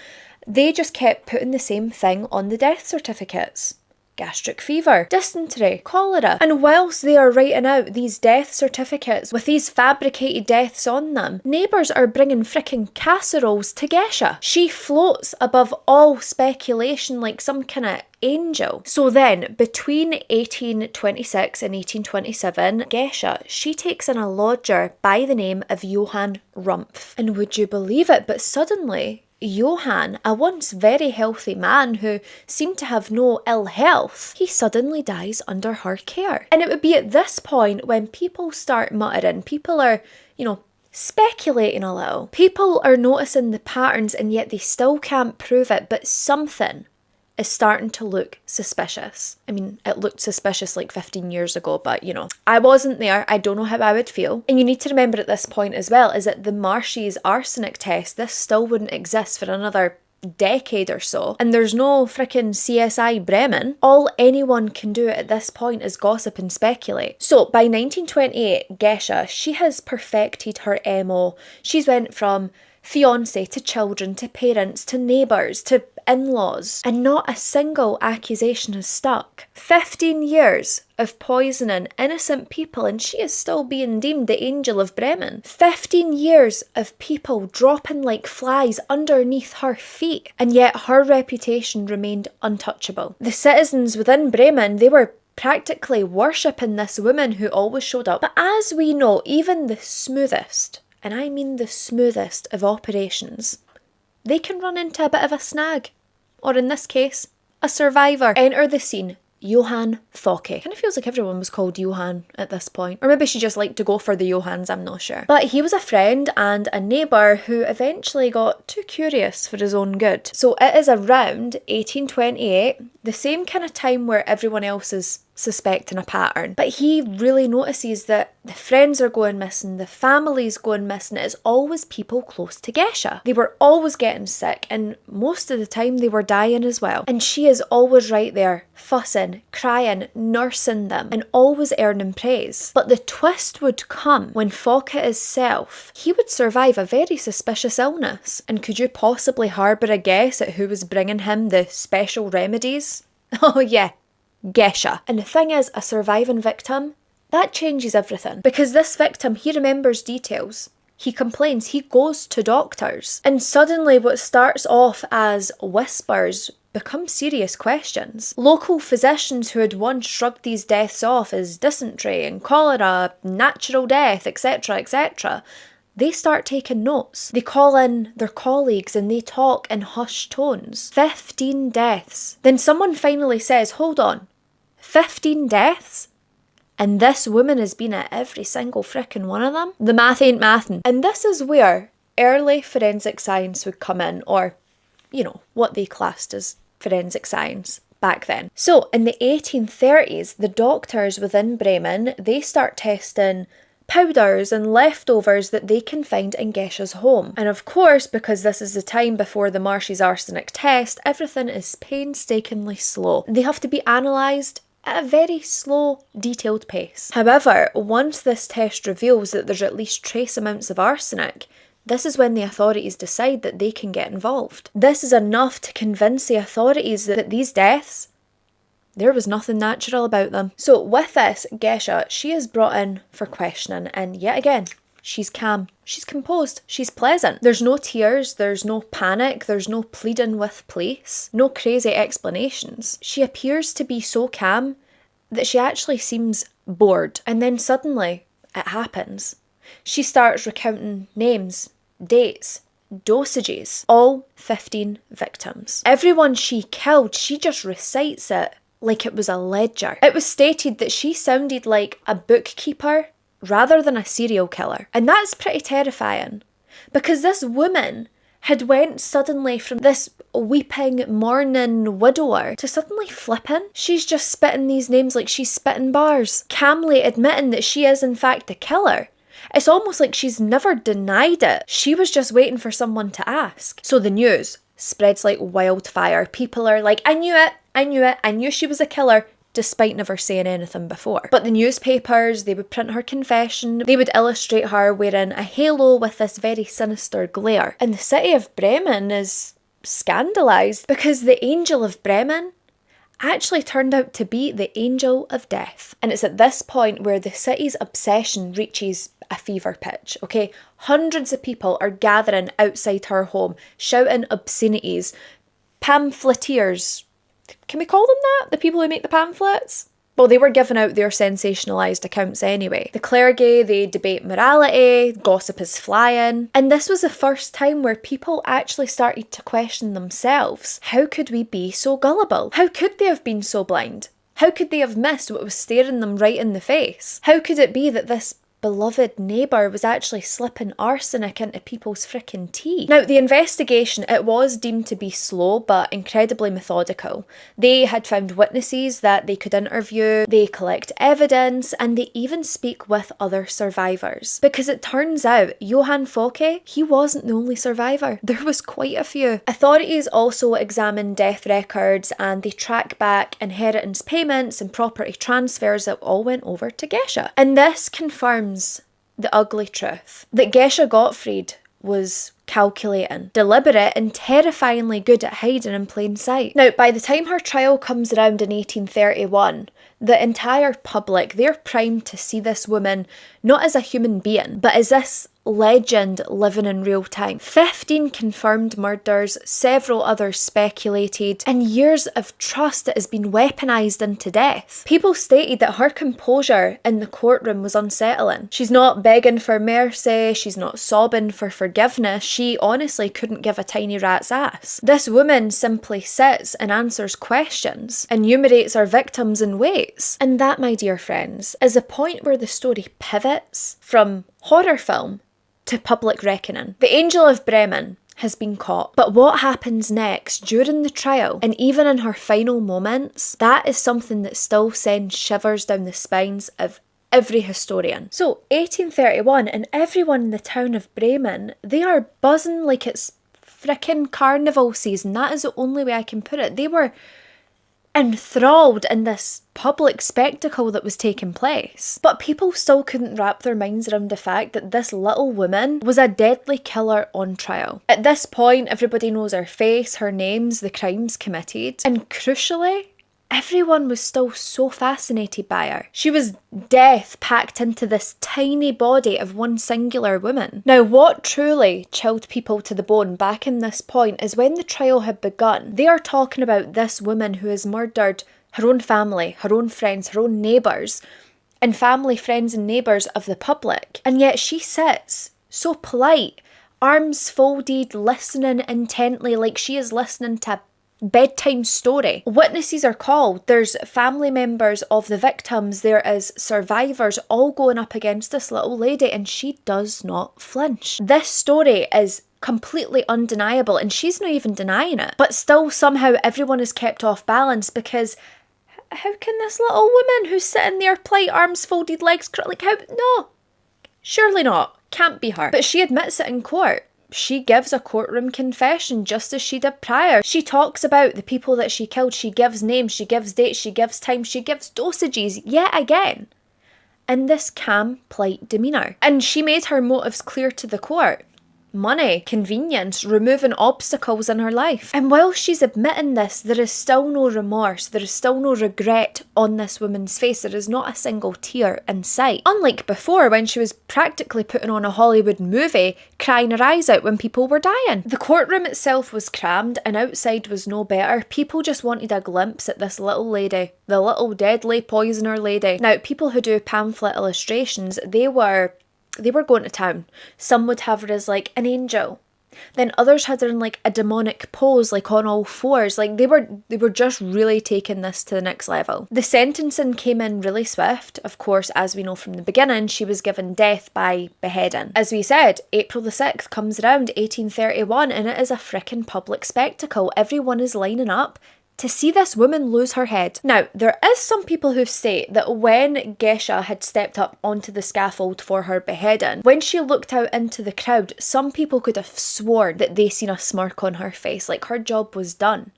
they just kept putting the same thing on the death certificates. Gastric fever, dysentery, cholera. And whilst they are writing out these death certificates with these fabricated deaths on them, neighbours are bringing fricking casseroles to Geisha. She floats above all speculation like some kind of angel. So then, between 1826 and 1827, Geisha, she takes in a lodger by the name of Johann Rumpf. And would you believe it, but suddenly, Johann, a once very healthy man who seemed to have no ill health, he suddenly dies under her care. And it would be at this point when people start muttering, people are, speculating a little. People are noticing the patterns and yet they still can't prove it, but something is starting to look suspicious. I mean, it looked suspicious like 15 years ago, but I wasn't there. I don't know how I would feel. And you need to remember at this point as well is that the Marshy's arsenic test, this still wouldn't exist for another decade or so. And there's no frickin' CSI Bremen. All anyone can do at this point is gossip and speculate. So by 1928, Geisha, she has perfected her MO. She's went from fiance to children to parents to neighbours to in-laws, and not a single accusation has stuck. 15 years of poisoning innocent people and she is still being deemed the angel of Bremen. 15 years of people dropping like flies underneath her feet, and yet her reputation remained untouchable. The citizens within Bremen, they were practically worshipping this woman who always showed up. But as we know, even the smoothest, and I mean the smoothest of operations, they can run into a bit of a snag. Or in this case, a survivor. Enter the scene, Johann Thocke. Kind of feels like everyone was called Johann at this point. Or maybe she just liked to go for the Johanns, I'm not sure. But he was a friend and a neighbour who eventually got too curious for his own good. So it is around 1828, the same kind of time where everyone else is suspecting a pattern. But he really notices that the friends are going missing, the family's going missing. It's always people close to Geisha. They were always getting sick, and most of the time they were dying as well. And she is always right there, fussing, crying, nursing them, and always earning praise. But the twist would come when Thocke himself, he would survive a very suspicious illness. And could you possibly harbour a guess at who was bringing him the special remedies? Oh yeah, Geisha. And the thing is, a surviving victim, that changes everything. Because this victim, he remembers details. He complains, he goes to doctors. And suddenly what starts off as whispers become serious questions. Local physicians who had once shrugged these deaths off as dysentery and cholera, natural death, etc., etc., they start taking notes. They call in their colleagues and they talk in hushed tones. 15 deaths. Then someone finally says, hold on, 15 deaths? And this woman has been at every single frickin' one of them? The math ain't mathin'. And this is where early forensic science would come in, or, what they classed as forensic science back then. So in the 1830s, the doctors within Bremen, they start testing powders and leftovers that they can find in Geisha's home. And of course, because this is the time before the Marshy's arsenic test, everything is painstakingly slow. They have to be analysed at a very slow, detailed pace. However, once this test reveals that there's at least trace amounts of arsenic, this is when the authorities decide that they can get involved. This is enough to convince the authorities that these deaths, there was nothing natural about them. So with this, Geisha, she is brought in for questioning, and yet again, she's calm, she's composed, she's pleasant. There's no tears, there's no panic, there's no pleading with police, no crazy explanations. She appears to be so calm that she actually seems bored. And then suddenly, it happens. She starts recounting names, dates, dosages, all 15 victims. Everyone she killed, she just recites it like it was a ledger. It was stated that she sounded like a bookkeeper rather than a serial killer. And that's pretty terrifying, because this woman had went suddenly from this weeping, mourning widower to suddenly flipping. She's just spitting these names like she's spitting bars, calmly admitting that she is in fact the killer. It's almost like she's never denied it. She was just waiting for someone to ask. So the news spreads like wildfire. People are like, I knew it, I knew it. I knew she was a killer, despite never saying anything before. But the newspapers, they would print her confession, they would illustrate her wearing a halo with this very sinister glare. And the city of Bremen is scandalised because the Angel of Bremen actually turned out to be the Angel of Death. And it's at this point where the city's obsession reaches a fever pitch, okay? Hundreds of people are gathering outside her home, shouting obscenities. Pamphleteers, can we call them that? The people who make the pamphlets? Well, they were giving out their sensationalised accounts anyway. The clergy, they debate morality, gossip is flying. And this was the first time where people actually started to question themselves. How could we be so gullible? How could they have been so blind? How could they have missed what was staring them right in the face? How could it be that this beloved neighbour was actually slipping arsenic into people's frickin' tea? Now, the investigation, it was deemed to be slow but incredibly methodical. They had found witnesses that they could interview, they collect evidence, and they even speak with other survivors. Because it turns out, Johann Focke, he wasn't the only survivor. There was quite a few. Authorities also examine death records and they track back inheritance payments and property transfers that all went over to Geisha. And this confirms the ugly truth that Geisha Gottfried was calculating, deliberate, and terrifyingly good at hiding in plain sight. Now, by the time her trial comes around in 1831, the entire public, they're primed to see this woman not as a human being, but as this legend living in real time. 15 confirmed murders, several others speculated, and years of trust that has been weaponised into death. People stated that her composure in the courtroom was unsettling. She's not begging for mercy, she's not sobbing for forgiveness, she honestly couldn't give a tiny rat's ass. This woman simply sits and answers questions, enumerates her victims and waits. And that, my dear friends, is a point where the story pivots from horror film to public reckoning. The Angel of Bremen has been caught, but what happens next during the trial and even in her final moments, that is something that still sends shivers down the spines of every historian. So 1831, and everyone in the town of Bremen, they are buzzing like it's frickin' carnival season. That is the only way I can put it. They were enthralled in this public spectacle that was taking place. But people still couldn't wrap their minds around the fact that this little woman was a deadly killer on trial. At this point, everybody knows her face, her names, the crimes committed, and crucially, everyone was still so fascinated by her. She was death packed into this tiny body of one singular woman. Now, what truly chilled people to the bone back in this point is when the trial had begun, they are talking about this woman who has murdered her own family, her own friends, her own neighbours, and family, friends and neighbours of the public. And yet she sits so polite, arms folded, listening intently like she is listening to bedtime story. Witnesses are called, there's family members of the victims, there is survivors all going up against this little lady, and she does not flinch. This story is completely undeniable and she's not even denying it, but still somehow everyone is kept off balance because how can this little woman who's sitting there polite, arms folded, legs like how, no, surely not, can't be her. But she admits it in court. She gives a courtroom confession just as she did prior. She talks about the people that she killed. She gives names, she gives dates, she gives time, she gives dosages yet again in this calm, polite demeanour. And she made her motives clear to the court. Money, convenience, removing obstacles in her life. And while she's admitting this, there is still no remorse, there is still no regret on this woman's face. There is not a single tear in sight. Unlike before, when she was practically putting on a Hollywood movie, crying her eyes out when people were dying. The courtroom itself was crammed and outside was no better. People just wanted a glimpse at this little lady, the little deadly poisoner lady. Now, people who do pamphlet illustrations, they were going to town. Some would have her as like an angel. Then others had her in like a demonic pose, like on all fours. Like they were just really taking this to the next level. The sentencing came in really swift. Of course, as we know from the beginning, she was given death by beheading. As we said, April the 6th comes around, 1831, and it is a frickin' public spectacle. Everyone is lining up to see this woman lose her head. Now, there is some people who state that when Geisha had stepped up onto the scaffold for her beheading, when she looked out into the crowd, some people could have sworn that they seen a smirk on her face, like her job was done.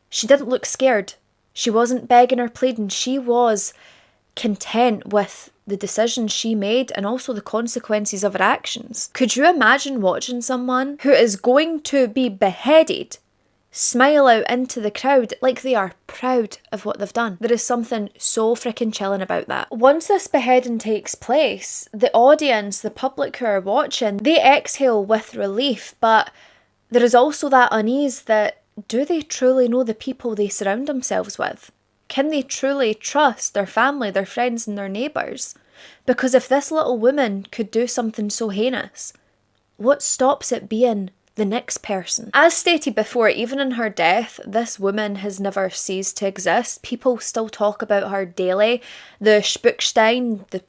She didn't look scared. She wasn't begging or pleading. She was content with the decisions she made and also the consequences of her actions. Could you imagine watching someone who is going to be beheaded smile out into the crowd like they are proud of what they've done? There is something so freaking chilling about that. Once this beheading takes place, the audience, the public who are watching, they exhale with relief, but there is also that unease that, do they truly know the people they surround themselves with? Can they truly trust their family, their friends and their neighbours? Because if this little woman could do something so heinous, what stops it being the next person? As stated before, even in her death, this woman has never ceased to exist. People still talk about her daily. The Spukstein, the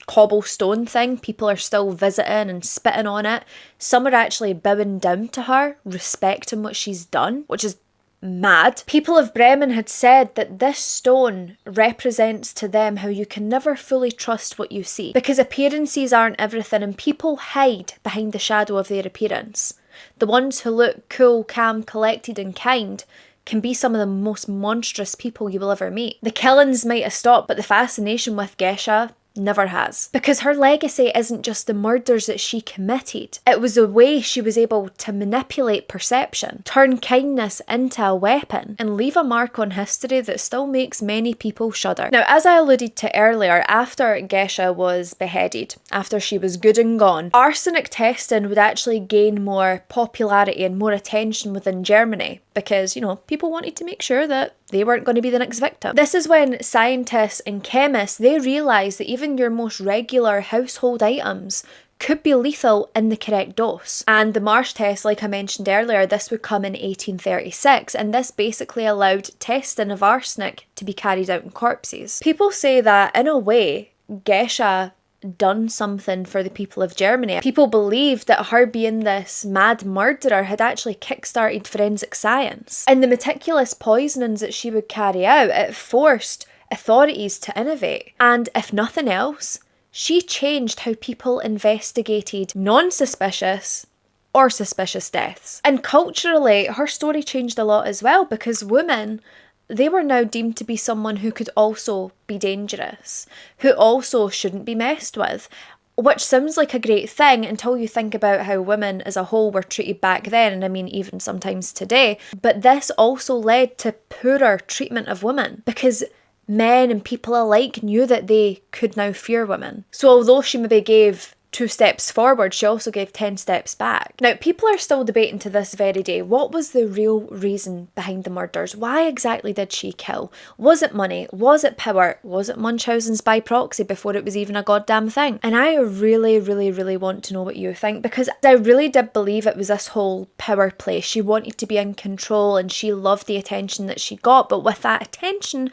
cobblestone thing, people are still visiting and spitting on it. Some are actually bowing down to her, respecting what she's done, which is mad. People of Bremen had said that this stone represents to them how you can never fully trust what you see, because appearances aren't everything and people hide behind the shadow of their appearance. The ones who look cool, calm, collected and kind can be some of the most monstrous people you will ever meet. The killings might have stopped, but the fascination with Geisha never has. Because her legacy isn't just the murders that she committed. It was the way she was able to manipulate perception, turn kindness into a weapon, and leave a mark on history that still makes many people shudder. Now, as I alluded to earlier, after Geisha was beheaded, after she was good and gone, arsenic testing would actually gain more popularity and more attention within Germany because, people wanted to make sure that they weren't going to be the next victim. This is when scientists and chemists, they realised that even your most regular household items could be lethal in the correct dose. And the Marsh test, like I mentioned earlier, this would come in 1836, and this basically allowed testing of arsenic to be carried out in corpses. People say that, in a way, Geisha done something for the people of Germany. People believed that her being this mad murderer had actually kick-started forensic science. And the meticulous poisonings that she would carry out, it forced authorities to innovate. And if nothing else, she changed how people investigated non-suspicious or suspicious deaths. And culturally, her story changed a lot as well, because women, they were now deemed to be someone who could also be dangerous, who also shouldn't be messed with, which sounds like a great thing until you think about how women as a whole were treated back then, and I mean even sometimes today. But this also led to poorer treatment of women, because men and people alike knew that they could now fear women. So although she maybe gave 2 steps forward, she also gave 10 steps back. Now, people are still debating to this very day, what was the real reason behind the murders? Why exactly did she kill? Was it money? Was it power? Was it Munchausen's by proxy before it was even a goddamn thing? And I really, really, really want to know what you think, because I really did believe it was this whole power play. She wanted to be in control and she loved the attention that she got, but with that attention,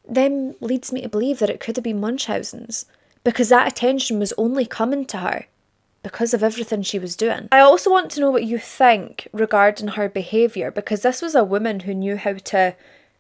then leads me to believe that it could have been Munchausen's, because that attention was only coming to her because of everything she was doing. I also want to know what you think regarding her behaviour, because this was a woman who knew how to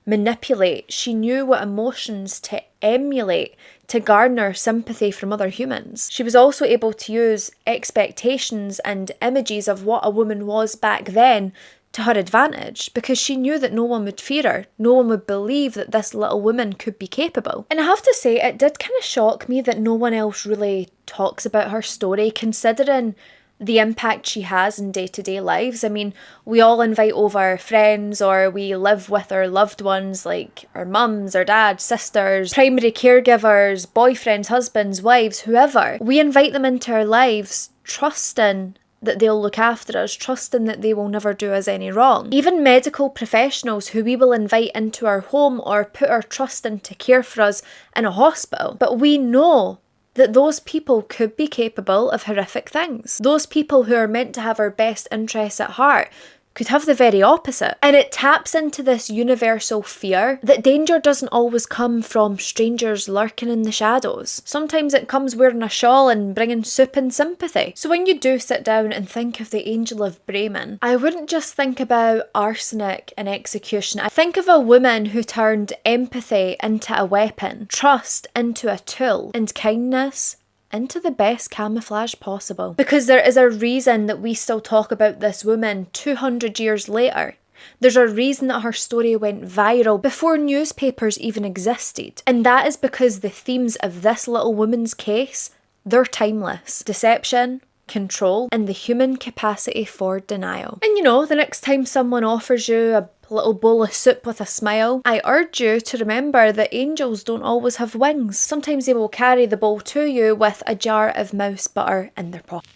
manipulate. She knew what emotions to emulate to garner sympathy from other humans. She was also able to use expectations and images of what a woman was back then to her advantage, because she knew that no one would fear her, no one would believe that this little woman could be capable. And I have to say, it did kind of shock me that no one else really talks about her story, considering the impact she has in day-to-day lives. I mean, we all invite over friends, or we live with our loved ones, like our mums, our dads, sisters, primary caregivers, boyfriends, husbands, wives, whoever. We invite them into our lives, trusting that they'll look after us, trusting that they will never do us any wrong. Even medical professionals who we will invite into our home or put our trust in to care for us in a hospital. But we know that those people could be capable of horrific things. Those people who are meant to have our best interests at heart could have the very opposite. And it taps into this universal fear that danger doesn't always come from strangers lurking in the shadows. Sometimes it comes wearing a shawl and bringing soup and sympathy. So when you do sit down and think of the Angel of Bremen, I wouldn't just think about arsenic and execution. I think of a woman who turned empathy into a weapon, trust into a tool, and kindness into the best camouflage possible. Because there is a reason that we still talk about this woman 200 years later. There's a reason that her story went viral before newspapers even existed. And that is because the themes of this little woman's case, they're timeless. Deception, control, and the human capacity for denial. And you know, the next time someone offers you a little bowl of soup with a smile, I urge you to remember that angels don't always have wings. Sometimes they will carry the bowl to you with a jar of mouse butter in their pocket.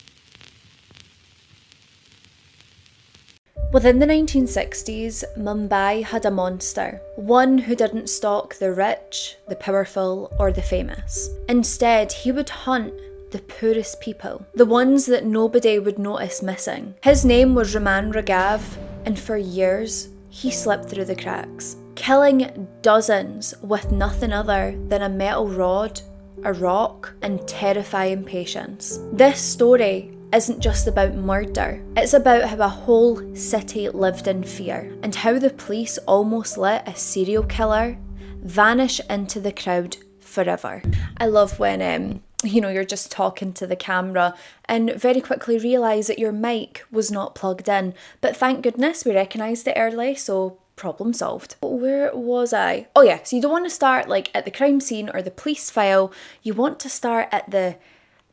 Within the 1960s, Mumbai had a monster, one who didn't stalk the rich, the powerful, or the famous. Instead, he would hunt the poorest people, the ones that nobody would notice missing. His name was Raman Raghav, and for years, he slipped through the cracks, killing dozens with nothing other than a metal rod, a rock, and terrifying patience. This story isn't just about murder, it's about how a whole city lived in fear, and how the police almost let a serial killer vanish into the crowd forever. I love when you're just talking to the camera and very quickly realise that your mic was not plugged in. But thank goodness we recognised it early, so problem solved. Where was I? Oh yeah, so you don't want to start like at the crime scene or the police file. You want to start at the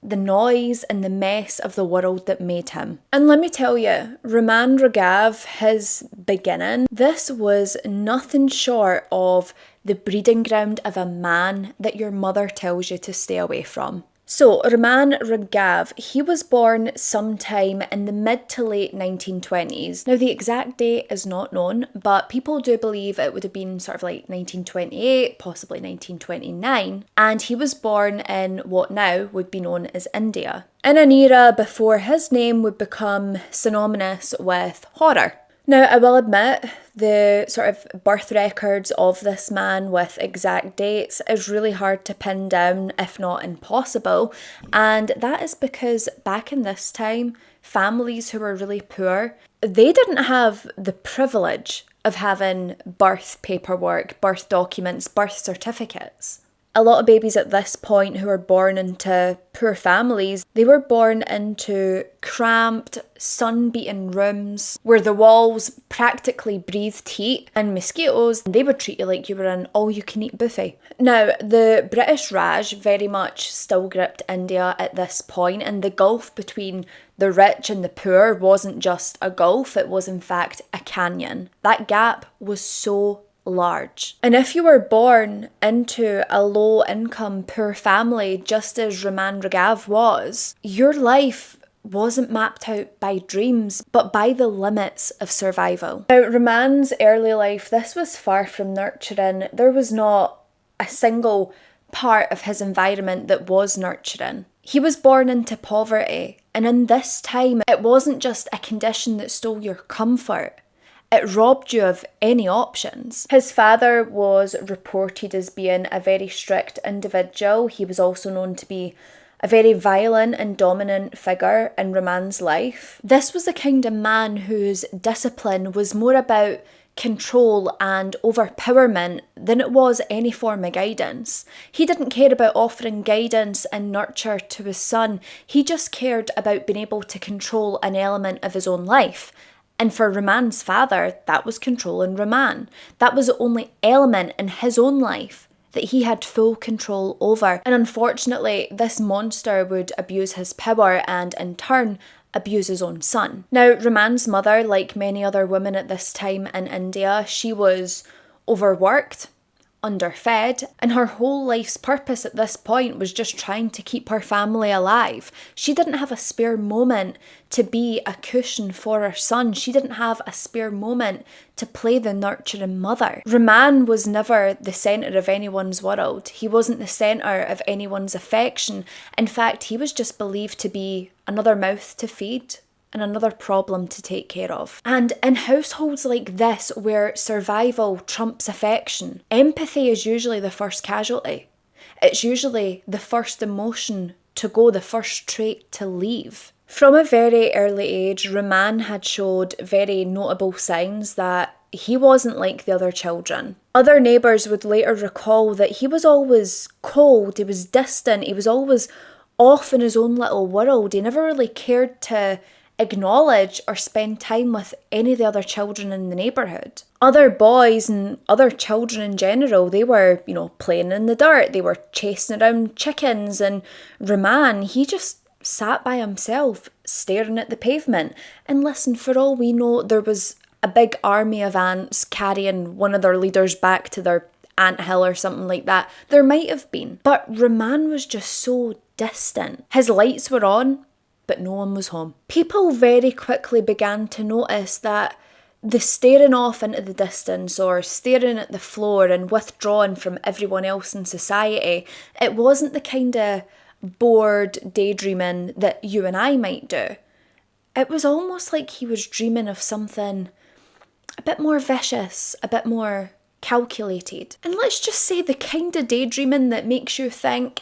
noise and the mess of the world that made him. And let me tell you, Raman Raghav, his beginning, this was nothing short of the breeding ground of a man that your mother tells you to stay away from. So, Raman Raghav, he was born sometime in the mid to late 1920s. Now, the exact date is not known, but people do believe it would have been sort of like 1928, possibly 1929. And he was born in what now would be known as India, in an era before his name would become synonymous with horror. Now, I will admit, the sort of birth records of this man with exact dates is really hard to pin down, if not impossible. And that is because back in this time, families who were really poor, they didn't have the privilege of having birth paperwork, birth documents, birth certificates. A lot of babies at this point who were born into poor families, they were born into cramped, sun-beaten rooms where the walls practically breathed heat and mosquitoes. They would treat you like you were an all-you-can-eat buffet. Now, the British Raj very much still gripped India at this point, and the gulf between the rich and the poor wasn't just a gulf, it was in fact a canyon. That gap was so large. And if you were born into a low-income, poor family, just as Raman Raghav was, your life wasn't mapped out by dreams, but by the limits of survival. Now, Raman's early life, this was far from nurturing. There was not a single part of his environment that was nurturing. He was born into poverty, and in this time, it wasn't just a condition that stole your comfort. It robbed you of any options. His father was reported as being a very strict individual. He was also known to be a very violent and dominant figure in Raman's life. This was the kind of man whose discipline was more about control and overpowerment than it was any form of guidance. He didn't care about offering guidance and nurture to his son. He just cared about being able to control an element of his own life. And for Raman's father, that was controlling Raman. That was the only element in his own life that he had full control over. And unfortunately, this monster would abuse his power and in turn abuse his own son. Now, Raman's mother, like many other women at this time in India, she was overworked, underfed, and her whole life's purpose at this point was just trying to keep her family alive. She didn't have a spare moment to be a cushion for her son. She didn't have a spare moment to play the nurturing mother. Raman was never the centre of anyone's world. He wasn't the centre of anyone's affection. In fact, he was just believed to be another mouth to feed and another problem to take care of. And in households like this, where survival trumps affection, empathy is usually the first casualty. It's usually the first emotion to go, the first trait to leave. From a very early age, Raman had showed very notable signs that he wasn't like the other children. Other neighbours would later recall that he was always cold, he was distant, he was always off in his own little world. He never really cared to acknowledge or spend time with any of the other children in the neighbourhood. Other boys and other children in general, they were, playing in the dirt, they were chasing around chickens, and Rahman, he just sat by himself, staring at the pavement. And listen, for all we know, there was a big army of ants carrying one of their leaders back to their anthill or something like that. There might have been. But Rahman was just so distant. His lights were on, but no one was home. People very quickly began to notice that the staring off into the distance or staring at the floor and withdrawing from everyone else in society, it wasn't the kind of bored daydreaming that you and I might do. It was almost like he was dreaming of something a bit more vicious, a bit more calculated. And let's just say the kind of daydreaming that makes you think,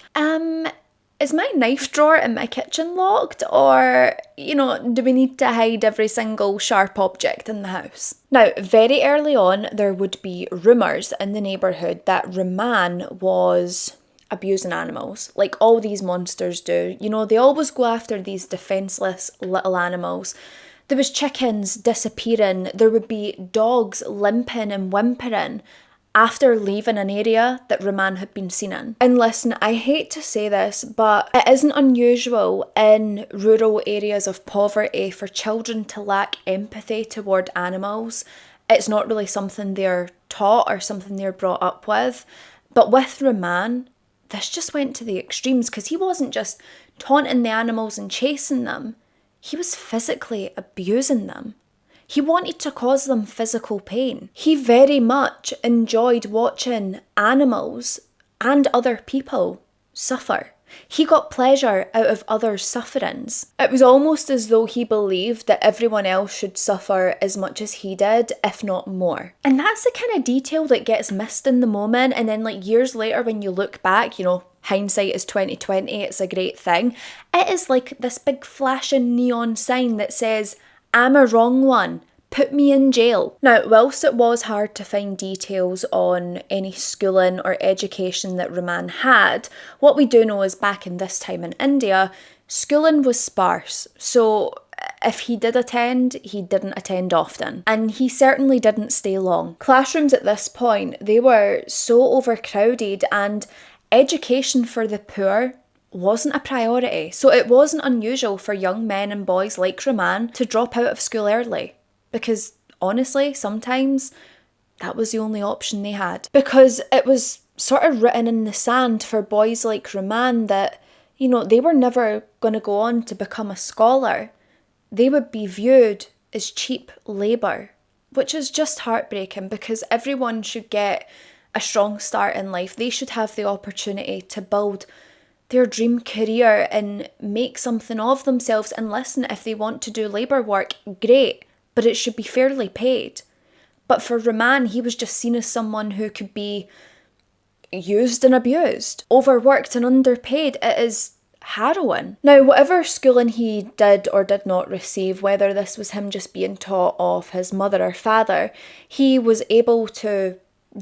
is my knife drawer in my kitchen locked? Or, do we need to hide every single sharp object in the house? Now, very early on, there would be rumours in the neighbourhood that Rahman was abusing animals, like all these monsters do. They always go after these defenceless little animals. There was chickens disappearing, there would be dogs limping and whimpering after leaving an area that Rahman had been seen in. And listen, I hate to say this, but it isn't unusual in rural areas of poverty for children to lack empathy toward animals. It's not really something they're taught or something they're brought up with. But with Rahman, this just went to the extremes, because he wasn't just taunting the animals and chasing them. He was physically abusing them. He wanted to cause them physical pain. He very much enjoyed watching animals and other people suffer. He got pleasure out of others' sufferings. It was almost as though he believed that everyone else should suffer as much as he did, if not more. And that's the kind of detail that gets missed in the moment, and then years later when you look back, hindsight is 2020, it's a great thing. It is like this big flashing neon sign that says, "I'm a wrong one. Put me in jail." Now, whilst it was hard to find details on any schooling or education that Rahman had, what we do know is back in this time in India, schooling was sparse. So if he did attend, he didn't attend often. And he certainly didn't stay long. Classrooms at this point, they were so overcrowded, and education for the poor wasn't a priority. So it wasn't unusual for young men and boys like Rahman to drop out of school early. Because honestly, sometimes that was the only option they had. Because it was sort of written in the sand for boys like Rahman that, they were never going to go on to become a scholar. They would be viewed as cheap labour, which is just heartbreaking, because everyone should get a strong start in life. They should have the opportunity to build their dream career and make something of themselves. And listen, if they want to do labour work, great, but it should be fairly paid. But for Rahman, he was just seen as someone who could be used and abused, overworked and underpaid. It is harrowing. Now, whatever schooling he did or did not receive, whether this was him just being taught off his mother or father, he was able to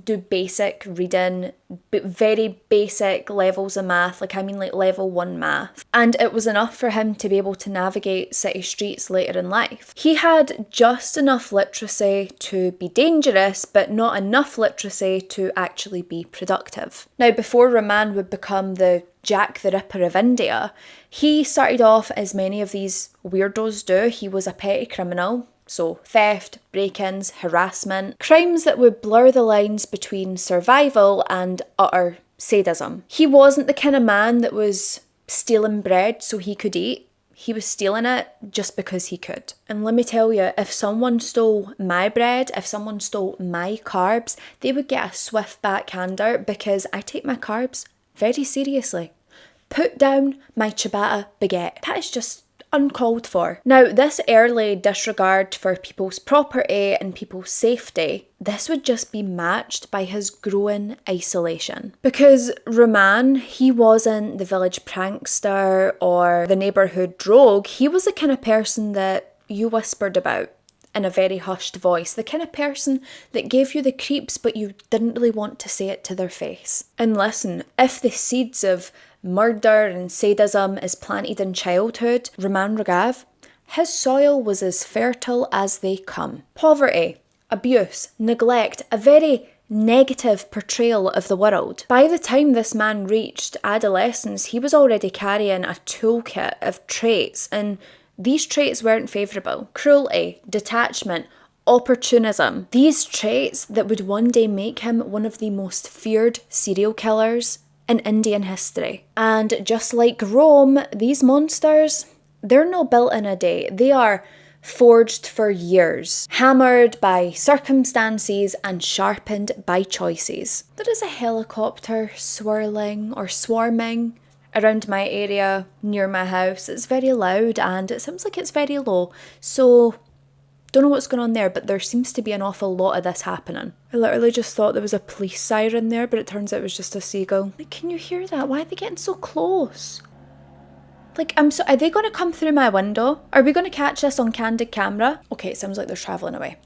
do basic reading, very basic levels of math, level 1 math. And it was enough for him to be able to navigate city streets later in life. He had just enough literacy to be dangerous, but not enough literacy to actually be productive. Now, before Rahman would become the Jack the Ripper of India, he started off as many of these weirdos do. He was a petty criminal. So theft, break-ins, harassment, crimes that would blur the lines between survival and utter sadism. He wasn't the kind of man that was stealing bread so he could eat. He was stealing it just because he could. And let me tell you, if someone stole my bread, if someone stole my carbs, they would get a swift backhander, because I take my carbs very seriously. Put down my ciabatta baguette. That is just uncalled for. Now, this early disregard for people's property and people's safety, this would just be matched by his growing isolation. Because Rahman, he wasn't the village prankster or the neighbourhood rogue. He was the kind of person that you whispered about in a very hushed voice, the kind of person that gave you the creeps but you didn't really want to say it to their face. And listen, if the seeds of murder and sadism is planted in childhood, Rahman Raghav, his soil was as fertile as they come. Poverty, abuse, neglect, a very negative portrayal of the world. By the time this man reached adolescence, he was already carrying a toolkit of traits, and these traits weren't favourable. Cruelty, detachment, opportunism. These traits that would one day make him one of the most feared serial killers in Indian history. And just like Rome, these monsters, they're not built in a day. They are forged for years, hammered by circumstances and sharpened by choices. There is a helicopter swirling or swarming around my area near my house. It's very loud and it seems like it's very low. So don't know what's going on there, but there seems to be an awful lot of this happening. I literally just thought there was a police siren there, but it turns out it was just a seagull. Like, can you hear that? Why are they getting so close? Like, are they going to come through my window? Are we going to catch this on candid camera? Okay, it sounds like they're travelling away.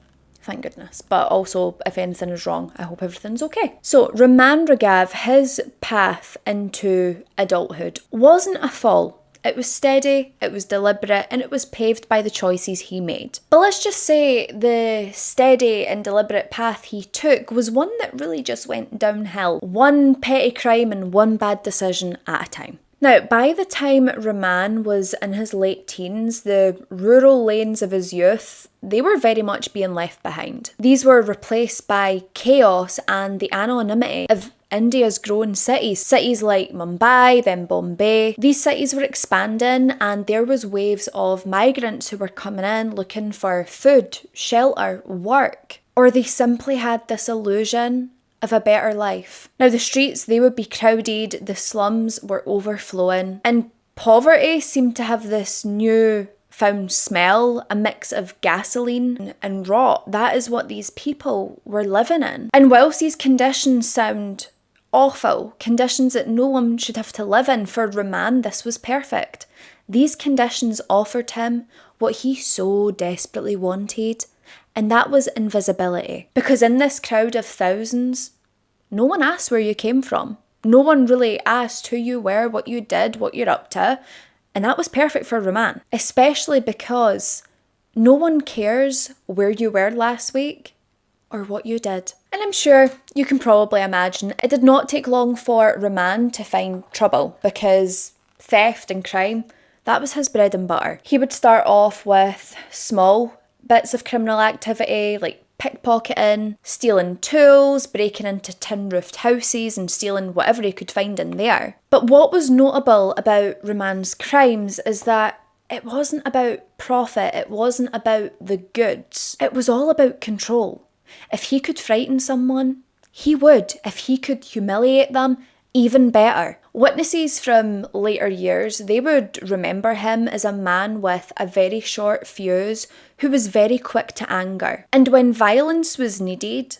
Thank goodness. But also, if anything is wrong, I hope everything's okay. So, Raman Raghav, his path into adulthood wasn't a fall. It was steady, it was deliberate, and it was paved by the choices he made. But let's just say the steady and deliberate path he took was one that really just went downhill. One petty crime and one bad decision at a time. Now, by the time Raman was in his late teens, the rural lanes of his youth, they were very much being left behind. These were replaced by chaos and the anonymity of India's growing cities. Cities like Mumbai, then Bombay. These cities were expanding and there was waves of migrants who were coming in looking for food, shelter, work. Or they simply had this illusion of a better life. Now the streets, they would be crowded, the slums were overflowing, and poverty seemed to have this new found smell, a mix of gasoline and rot. That is what these people were living in. And whilst these conditions sound awful, conditions that no one should have to live in, for Raman this was perfect. These conditions offered him what he so desperately wanted, and that was invisibility. Because in this crowd of thousands, no one asked where you came from. No one really asked who you were, what you did, what you're up to. And that was perfect for Raman, especially because no one cares where you were last week or what you did. And I'm sure you can probably imagine it did not take long for Raman to find trouble, because theft and crime, that was his bread and butter. He would start off with small bits of criminal activity like pickpocketing, stealing tools, breaking into tin-roofed houses and stealing whatever he could find in there. But what was notable about Raman's crimes is that it wasn't about profit, it wasn't about the goods. It was all about control. If he could frighten someone, he would. If he could humiliate them, even better. Witnesses from later years, they would remember him as a man with a very short fuse who was very quick to anger. And when violence was needed,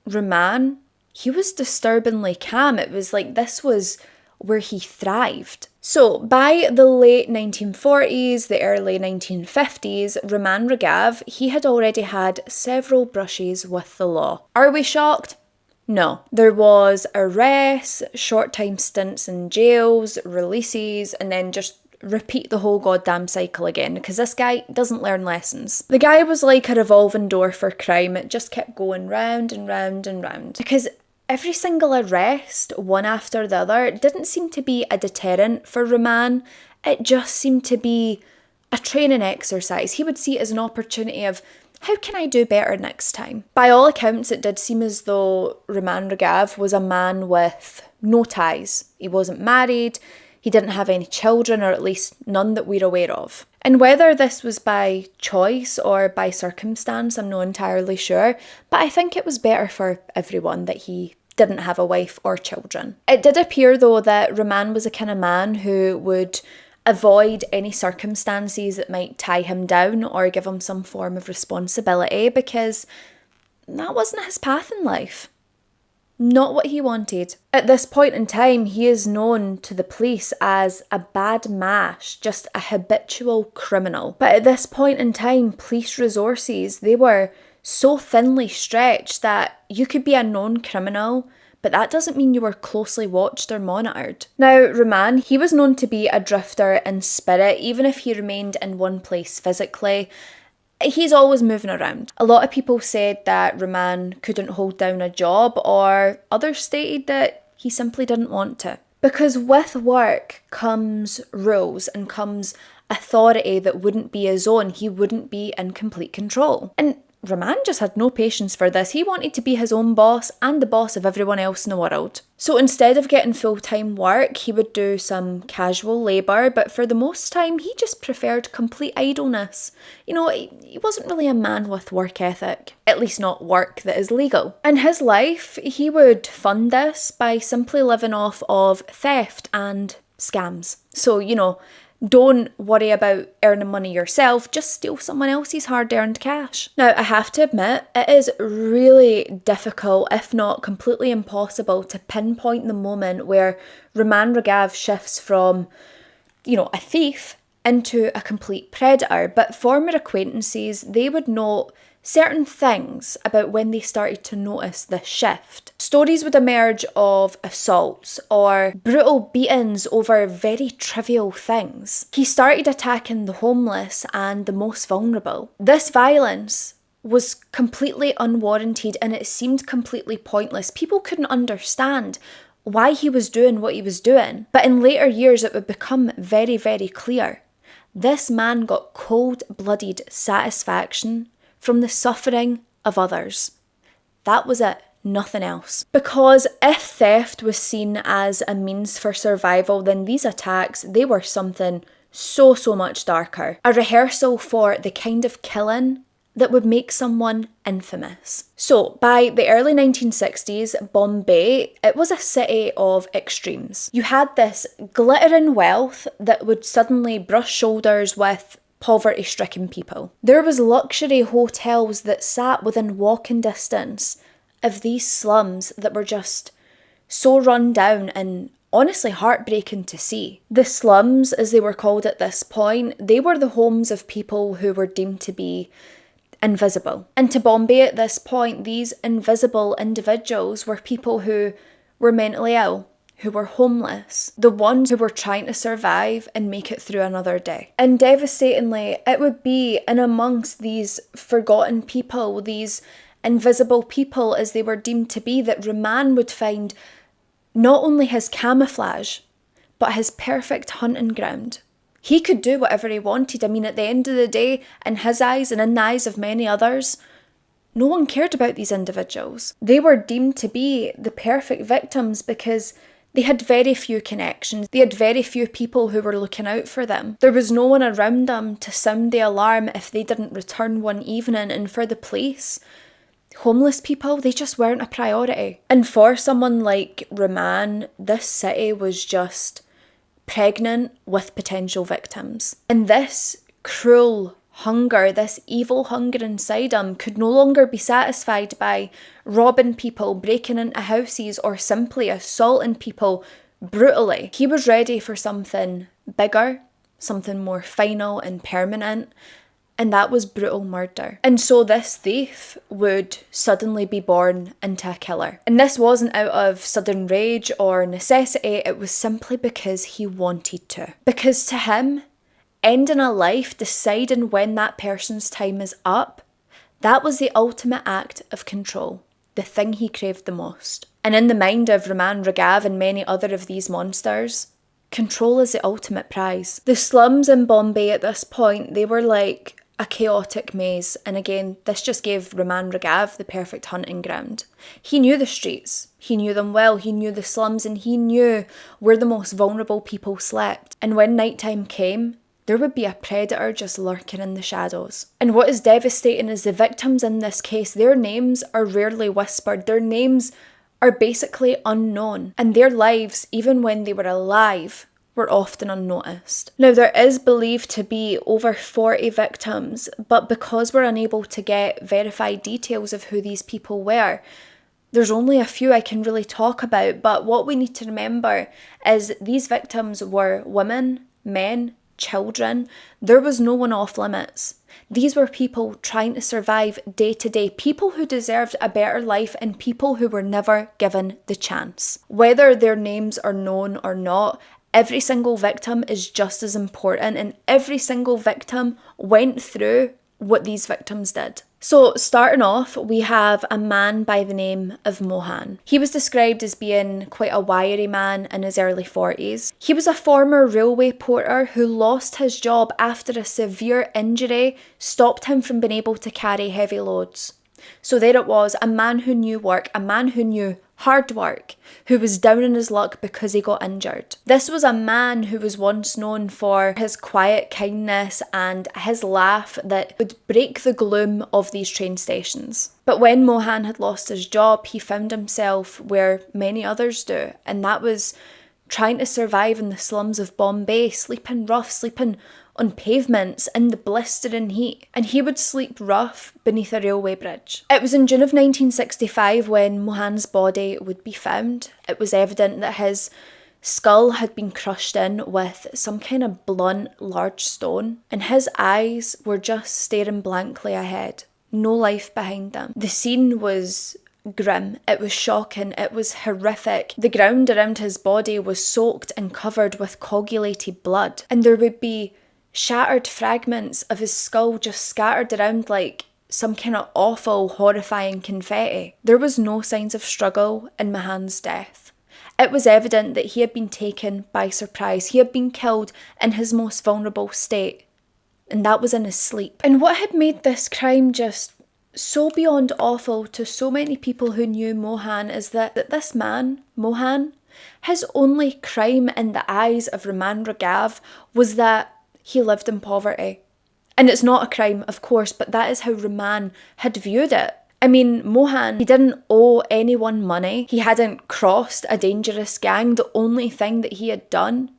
Raman, he was disturbingly calm. It was like this was where he thrived. So by the late 1940s, the early 1950s, Raman Raghav, he had already had several brushes with the law. Are we shocked? No. There was arrests, short-time stints in jails, releases, and then just repeat the whole goddamn cycle again, because this guy doesn't learn lessons. The guy was like a revolving door for crime. It just kept going round and round and round. Because every single arrest, one after the other, didn't seem to be a deterrent for Raman. It just seemed to be a training exercise. He would see it as an opportunity of, how can I do better next time? By all accounts, it did seem as though Raman Raghav was a man with no ties. He wasn't married, he didn't have any children, or at least none that we're aware of. And whether this was by choice or by circumstance, I'm not entirely sure, but I think it was better for everyone that he didn't have a wife or children. It did appear though that Raman was a kind of man who would avoid any circumstances that might tie him down or give him some form of responsibility, because that wasn't his path in life. Not what he wanted. At this point in time, he is known to the police as a bad mash, just a habitual criminal. But at this point in time, police resources, they were so thinly stretched that you could be a known criminal, but that doesn't mean you were closely watched or monitored. Now, Rahman, he was known to be a drifter in spirit, even if he remained in one place physically. He's always moving around. A lot of people said that Rahman couldn't hold down a job, or others stated that he simply didn't want to. Because with work comes rules and comes authority that wouldn't be his own. He wouldn't be in complete control. And Rahman just had no patience for this. He wanted to be his own boss and the boss of everyone else in the world. So instead of getting full-time work, he would do some casual labour, but for the most time, he just preferred complete idleness. You know, he wasn't really a man with work ethic, at least not work that is legal. In his life, he would fund this by simply living off of theft and scams. So, you know, don't worry about earning money yourself, just steal someone else's hard-earned cash. Now, I have to admit, it is really difficult, if not completely impossible, to pinpoint the moment where Rahman Raghav shifts from, you know, a thief into a complete predator. But former acquaintances, they would note certain things about when they started to notice this shift. Stories would emerge of assaults or brutal beatings over very trivial things. He started attacking the homeless and the most vulnerable. This violence was completely unwarranted and it seemed completely pointless. People couldn't understand why he was doing what he was doing. But in later years, it would become very, very clear. This man got cold-blooded satisfaction from the suffering of others. That was it, nothing else. Because if theft was seen as a means for survival, then these attacks, they were something so much darker. A rehearsal for the kind of killing that would make someone infamous. So, by the early 1960s, Bombay, it was a city of extremes. You had this glittering wealth that would suddenly brush shoulders with poverty-stricken people. There was luxury hotels that sat within walking distance of these slums that were just so run down and honestly heartbreaking to see. The slums, as they were called at this point, they were the homes of people who were deemed to be invisible. And to Bombay at this point, these invisible individuals were people who were mentally ill, who were homeless, the ones who were trying to survive and make it through another day. And devastatingly, it would be in amongst these forgotten people, these invisible people as they were deemed to be, that Rahman would find not only his camouflage, but his perfect hunting ground. He could do whatever he wanted. I mean, at the end of the day, in his eyes and in the eyes of many others, no one cared about these individuals. They were deemed to be the perfect victims because they had very few connections. They had very few people who were looking out for them. There was no one around them to sound the alarm if they didn't return one evening. And for the police, homeless people, they just weren't a priority. And for someone like Rahman, this city was just pregnant with potential victims. And this cruel hunger, this evil hunger inside him, could no longer be satisfied by robbing people, breaking into houses, or simply assaulting people brutally. He was ready for something bigger, something more final and permanent, and that was brutal murder. And so this thief would suddenly be born into a killer. And this wasn't out of sudden rage or necessity, it was simply because he wanted to. Because to him, ending a life, deciding when that person's time is up, that was the ultimate act of control, the thing he craved the most. And in the mind of Rahman Raghav and many other of these monsters, control is the ultimate prize. The slums in Bombay at this point, they were like a chaotic maze, and again, this just gave Rahman Raghav the perfect hunting ground. He knew the streets, he knew them well, he knew the slums, and he knew where the most vulnerable people slept. And when nighttime came, there would be a predator just lurking in the shadows. And what is devastating is the victims in this case, their names are rarely whispered. Their names are basically unknown. And their lives, even when they were alive, were often unnoticed. Now, there is believed to be over 40 victims, but because we're unable to get verified details of who these people were, there's only a few I can really talk about. But what we need to remember is these victims were women, men, children. There was no one off limits. These were people trying to survive day to day, people who deserved a better life and people who were never given the chance. Whether their names are known or not, every single victim is just as important, and every single victim went through what these victims did. So starting off, we have a man by the name of Mohan. He was described as being quite a wiry man in his early 40s. He was a former railway porter who lost his job after a severe injury stopped him from being able to carry heavy loads. So there it was, a man who knew work, a man who knew hard work, who was down in his luck because he got injured. This was a man who was once known for his quiet kindness and his laugh that would break the gloom of these train stations. But when Mohan had lost his job, he found himself where many others do, and that was trying to survive in the slums of Bombay, sleeping rough, sleeping on pavements in the blistering heat, and he would sleep rough beneath a railway bridge. It was in June of 1965 when Mohan's body would be found. It was evident that his skull had been crushed in with some kind of blunt, large stone, and his eyes were just staring blankly ahead. No life behind them. The scene was grim, it was shocking, it was horrific. The ground around his body was soaked and covered with coagulated blood, and there would be shattered fragments of his skull just scattered around like some kind of awful, horrifying confetti. There was no signs of struggle in Mohan's death. It was evident that he had been taken by surprise. He had been killed in his most vulnerable state, and that was in his sleep. And what had made this crime just so beyond awful to so many people who knew Mohan is that this man, Mohan, his only crime in the eyes of Raman Raghav was that he lived in poverty. And it's not a crime, of course, but that is how Raman had viewed it. I mean, Mohan, he didn't owe anyone money. He hadn't crossed a dangerous gang. The only thing that he had done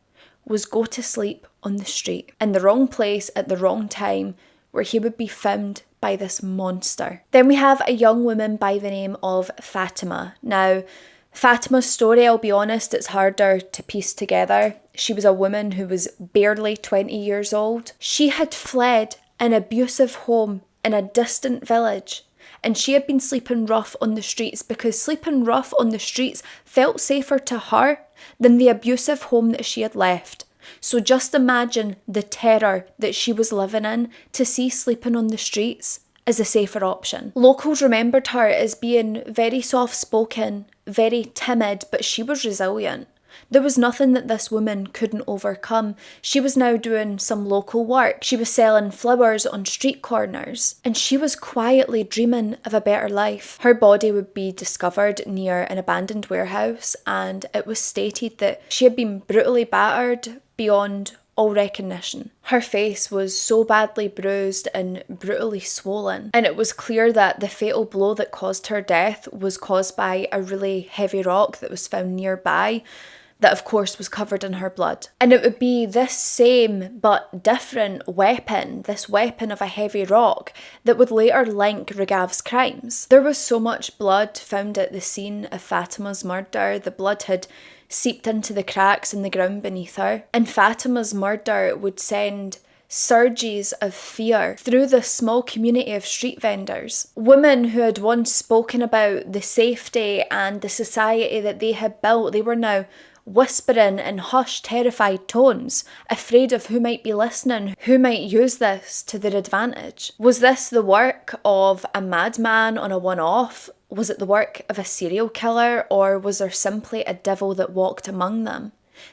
was go to sleep on the street, in the wrong place at the wrong time, where he would be found by this monster. Then we have a young woman by the name of Fatima. Now, Fatima's story, I'll be honest, it's harder to piece together. She was a woman who was barely 20 years old. She had fled an abusive home in a distant village, and she had been sleeping rough on the streets because sleeping rough on the streets felt safer to her than the abusive home that she had left. So just imagine the terror that she was living in to see sleeping on the streets as a safer option. Locals remembered her as being very soft-spoken, very timid, but she was resilient. There was nothing that this woman couldn't overcome. She was now doing some local work. She was selling flowers on street corners, and she was quietly dreaming of a better life. Her body would be discovered near an abandoned warehouse, and it was stated that she had been brutally battered beyond all recognition. Her face was so badly bruised and brutally swollen, and it was clear that the fatal blow that caused her death was caused by a really heavy rock that was found nearby, that of course was covered in her blood. And it would be this same but different weapon, this weapon of a heavy rock, that would later link Raghav's crimes. There was so much blood found at the scene of Fatima's murder. The blood had seeped into the cracks in the ground beneath her, and Fatima's murder would send surges of fear through the small community of street vendors. Women who had once spoken about the safety and the society that they had built, they were now whispering in hushed, terrified tones, afraid of who might be listening, who might use this to their advantage. Was this the work of a madman on a one-off? Was it the work of a serial killer, or was there simply a devil that walked among them?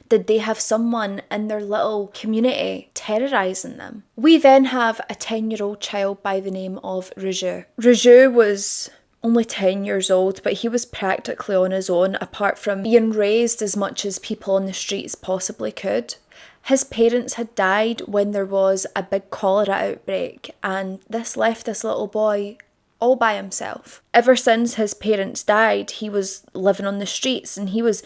Did they have someone in their little community terrorising them? We then have a 10-year-old child by the name of Raju. Raju was only 10 years old, but he was practically on his own, apart from being raised as much as people on the streets possibly could. His parents had died when there was a big cholera outbreak, and this left this little boy all by himself. Ever since his parents died, he was living on the streets, and he was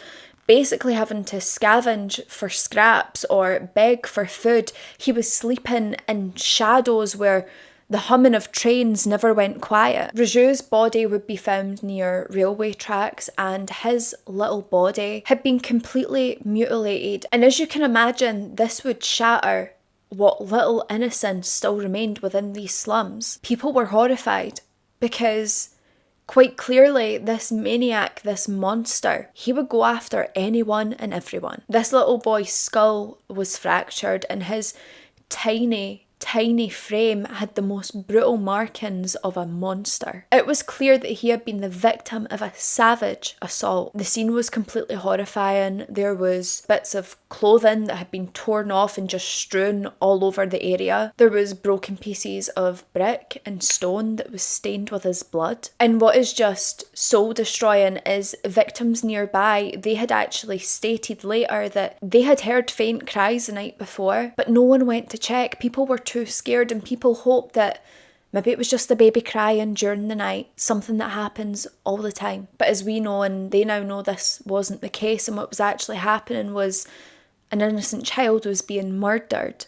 basically having to scavenge for scraps or beg for food. He was sleeping in shadows where the humming of trains never went quiet. Raju's body would be found near railway tracks, and his little body had been completely mutilated. And as you can imagine, this would shatter what little innocence still remained within these slums. People were horrified because quite clearly this maniac, this monster, he would go after anyone and everyone. This little boy's skull was fractured and his tiny frame had the most brutal markings of a monster. It was clear that he had been the victim of a savage assault. The scene was completely horrifying. There was bits of clothing that had been torn off and just strewn all over the area. There was broken pieces of brick and stone that was stained with his blood. And what is just soul destroying is victims nearby, they had actually stated later that they had heard faint cries the night before, but no one went to check. People were too scared, and people hoped that maybe it was just a baby crying during the night, something that happens all the time. But as we know, and they now know, this wasn't the case, and what was actually happening was an innocent child was being murdered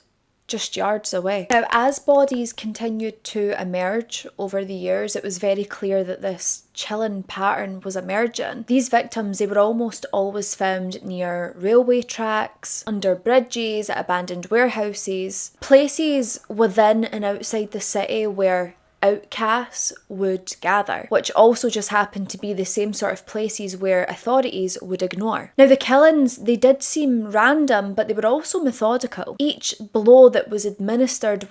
just yards away. Now, as bodies continued to emerge over the years, it was very clear that this chilling pattern was emerging. These victims, they were almost always found near railway tracks, under bridges, at abandoned warehouses, places within and outside the city where outcasts would gather, which also just happened to be the same sort of places where authorities would ignore. Now, the killings, they did seem random, but they were also methodical. Each blow that was administered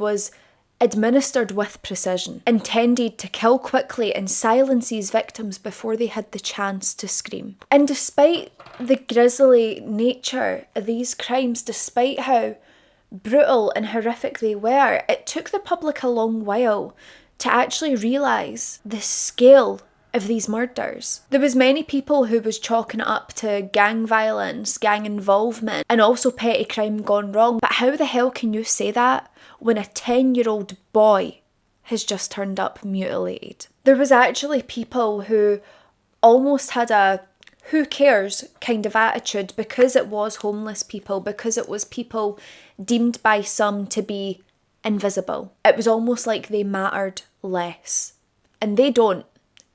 with precision, intended to kill quickly and silence these victims before they had the chance to scream. And despite the grisly nature of these crimes, despite how brutal and horrific they were, it took the public a long while to actually realise the scale of these murders. There was many people who was chalking it up to gang violence, gang involvement, and also petty crime gone wrong. But how the hell can you say that when a 10-year-old boy has just turned up mutilated? There was actually people who almost had a who cares kind of attitude because it was homeless people, because it was people deemed by some to be invisible. It was almost like they mattered less. And they don't.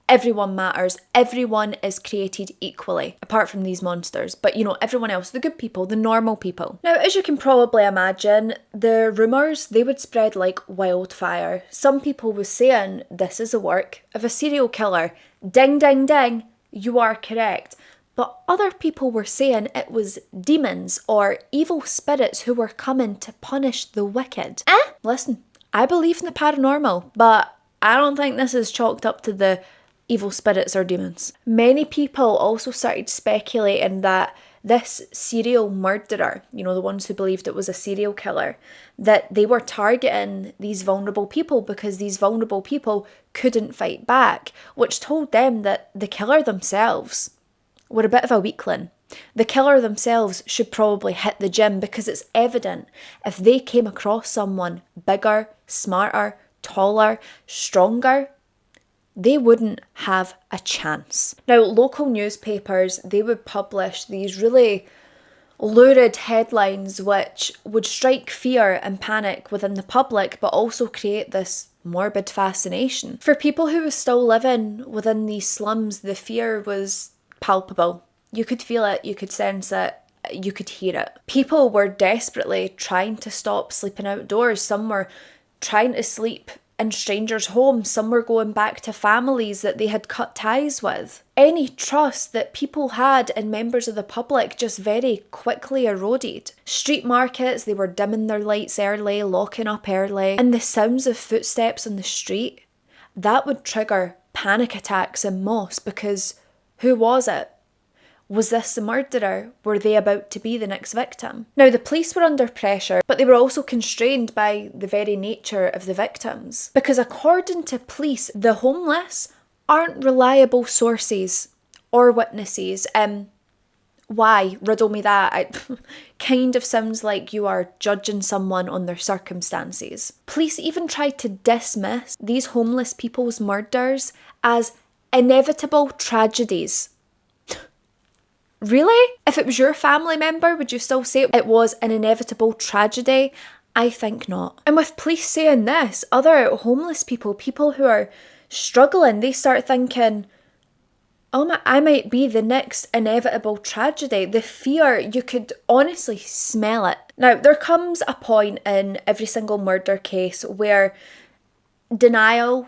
Everyone matters. Everyone is created equally, apart from these monsters. But you know, everyone else, the good people, the normal people. Now, as you can probably imagine, the rumours, they would spread like wildfire. Some people were saying this is a work of a serial killer. Ding, ding, ding, you are correct. But other people were saying it was demons or evil spirits who were coming to punish the wicked. Listen, I believe in the paranormal, but I don't think this is chalked up to the evil spirits or demons. Many people also started speculating that this serial murderer, you know, the ones who believed it was a serial killer, that they were targeting these vulnerable people because these vulnerable people couldn't fight back, which told them that the killer themselves were a bit of a weakling. The killer themselves should probably hit the gym because it's evident if they came across someone bigger, smarter, taller, stronger, they wouldn't have a chance. Now, local newspapers, they would publish these really lurid headlines which would strike fear and panic within the public, but also create this morbid fascination. For people who were still living within these slums, the fear was palpable. You could feel it, you could sense it, you could hear it. People were desperately trying to stop sleeping outdoors. Some were trying to sleep in strangers' homes. Some were going back to families that they had cut ties with. Any trust that people had in members of the public just very quickly eroded. Street markets, they were dimming their lights early, locking up early, and the sounds of footsteps on the street, that would trigger panic attacks in most because who was it? Was this the murderer? Were they about to be the next victim? Now, the police were under pressure, but they were also constrained by the very nature of the victims. Because according to police, the homeless aren't reliable sources or witnesses. Why? Riddle me that. It kind of sounds like you are judging someone on their circumstances. Police even tried to dismiss these homeless people's murders as inevitable tragedies. Really? If it was your family member, would you still say it was an inevitable tragedy? I think not. And with police saying this, other homeless people, people who are struggling, they start thinking, I might be the next inevitable tragedy. The fear, you could honestly smell it. Now, there comes a point in every single murder case where denial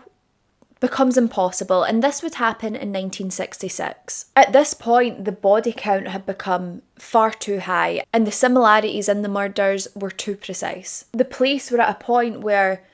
becomes impossible, and this would happen in 1966. At this point, the body count had become far too high, and the similarities in the murders were too precise. The police were at a point where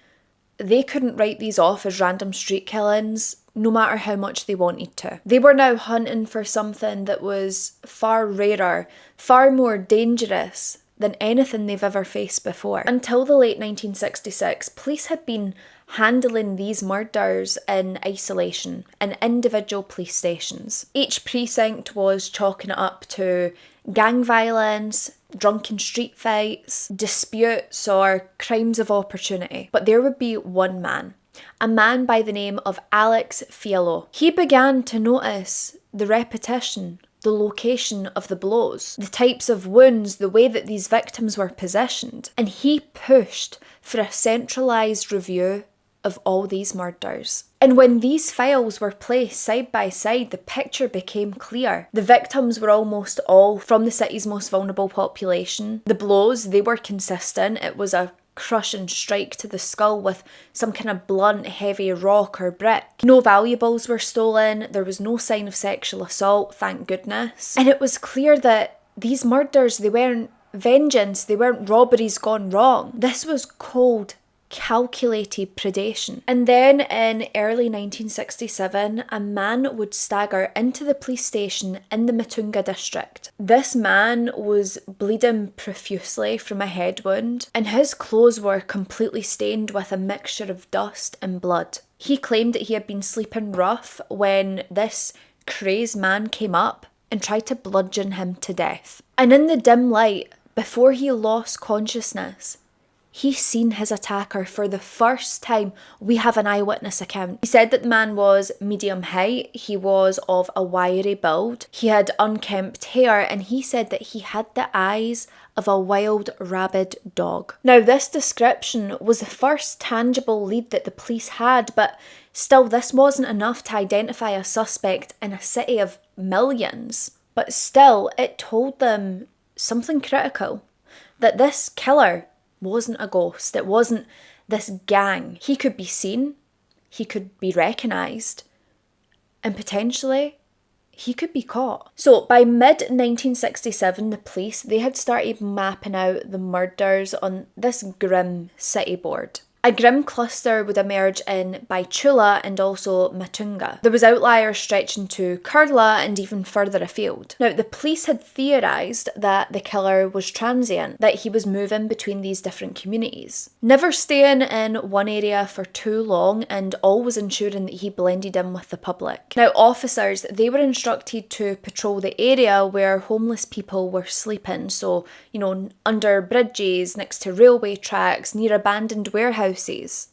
they couldn't write these off as random street killings, no matter how much they wanted to. They were now hunting for something that was far rarer, far more dangerous than anything they've ever faced before. Until the late 1966, police had been handling these murders in isolation in individual police stations. Each precinct was chalking it up to gang violence, drunken street fights, disputes, or crimes of opportunity. But there would be one man, a man by the name of Alex Fiallo. He began to notice the repetition, the location of the blows, the types of wounds, the way that these victims were positioned, and he pushed for a centralised review of all these murders. And when these files were placed side by side, the picture became clear. The victims were almost all from the city's most vulnerable population. The blows, they were consistent. It was a crushing strike to the skull with some kind of blunt, heavy rock or brick. No valuables were stolen. There was no sign of sexual assault, thank goodness. And it was clear that these murders, they weren't vengeance, they weren't robberies gone wrong. This was cold, calculated predation. And then in early 1967, a man would stagger into the police station in the Matunga district. This man was bleeding profusely from a head wound, and his clothes were completely stained with a mixture of dust and blood. He claimed that he had been sleeping rough when this crazed man came up and tried to bludgeon him to death. And in the dim light, before he lost consciousness, he seen his attacker for the first time. We have an eyewitness account. He said that the man was medium height, he was of a wiry build, he had unkempt hair, and he said that he had the eyes of a wild rabid dog. Now, this description was the first tangible lead that the police had, but still this wasn't enough to identify a suspect in a city of millions. But still, it told them something critical, that this killer wasn't a ghost. It wasn't this gang. He could be seen, he could be recognised, and potentially he could be caught. So by mid-1967, the police, they had started mapping out the murders on this grim city board. A grim cluster would emerge in Bychula and also Matunga. There was outliers stretching to Kurla and even further afield. Now, the police had theorised that the killer was transient, that he was moving between these different communities, never staying in one area for too long and always ensuring that he blended in with the public. Now, officers, they were instructed to patrol the area where homeless people were sleeping, so, under bridges, next to railway tracks, near abandoned warehouses,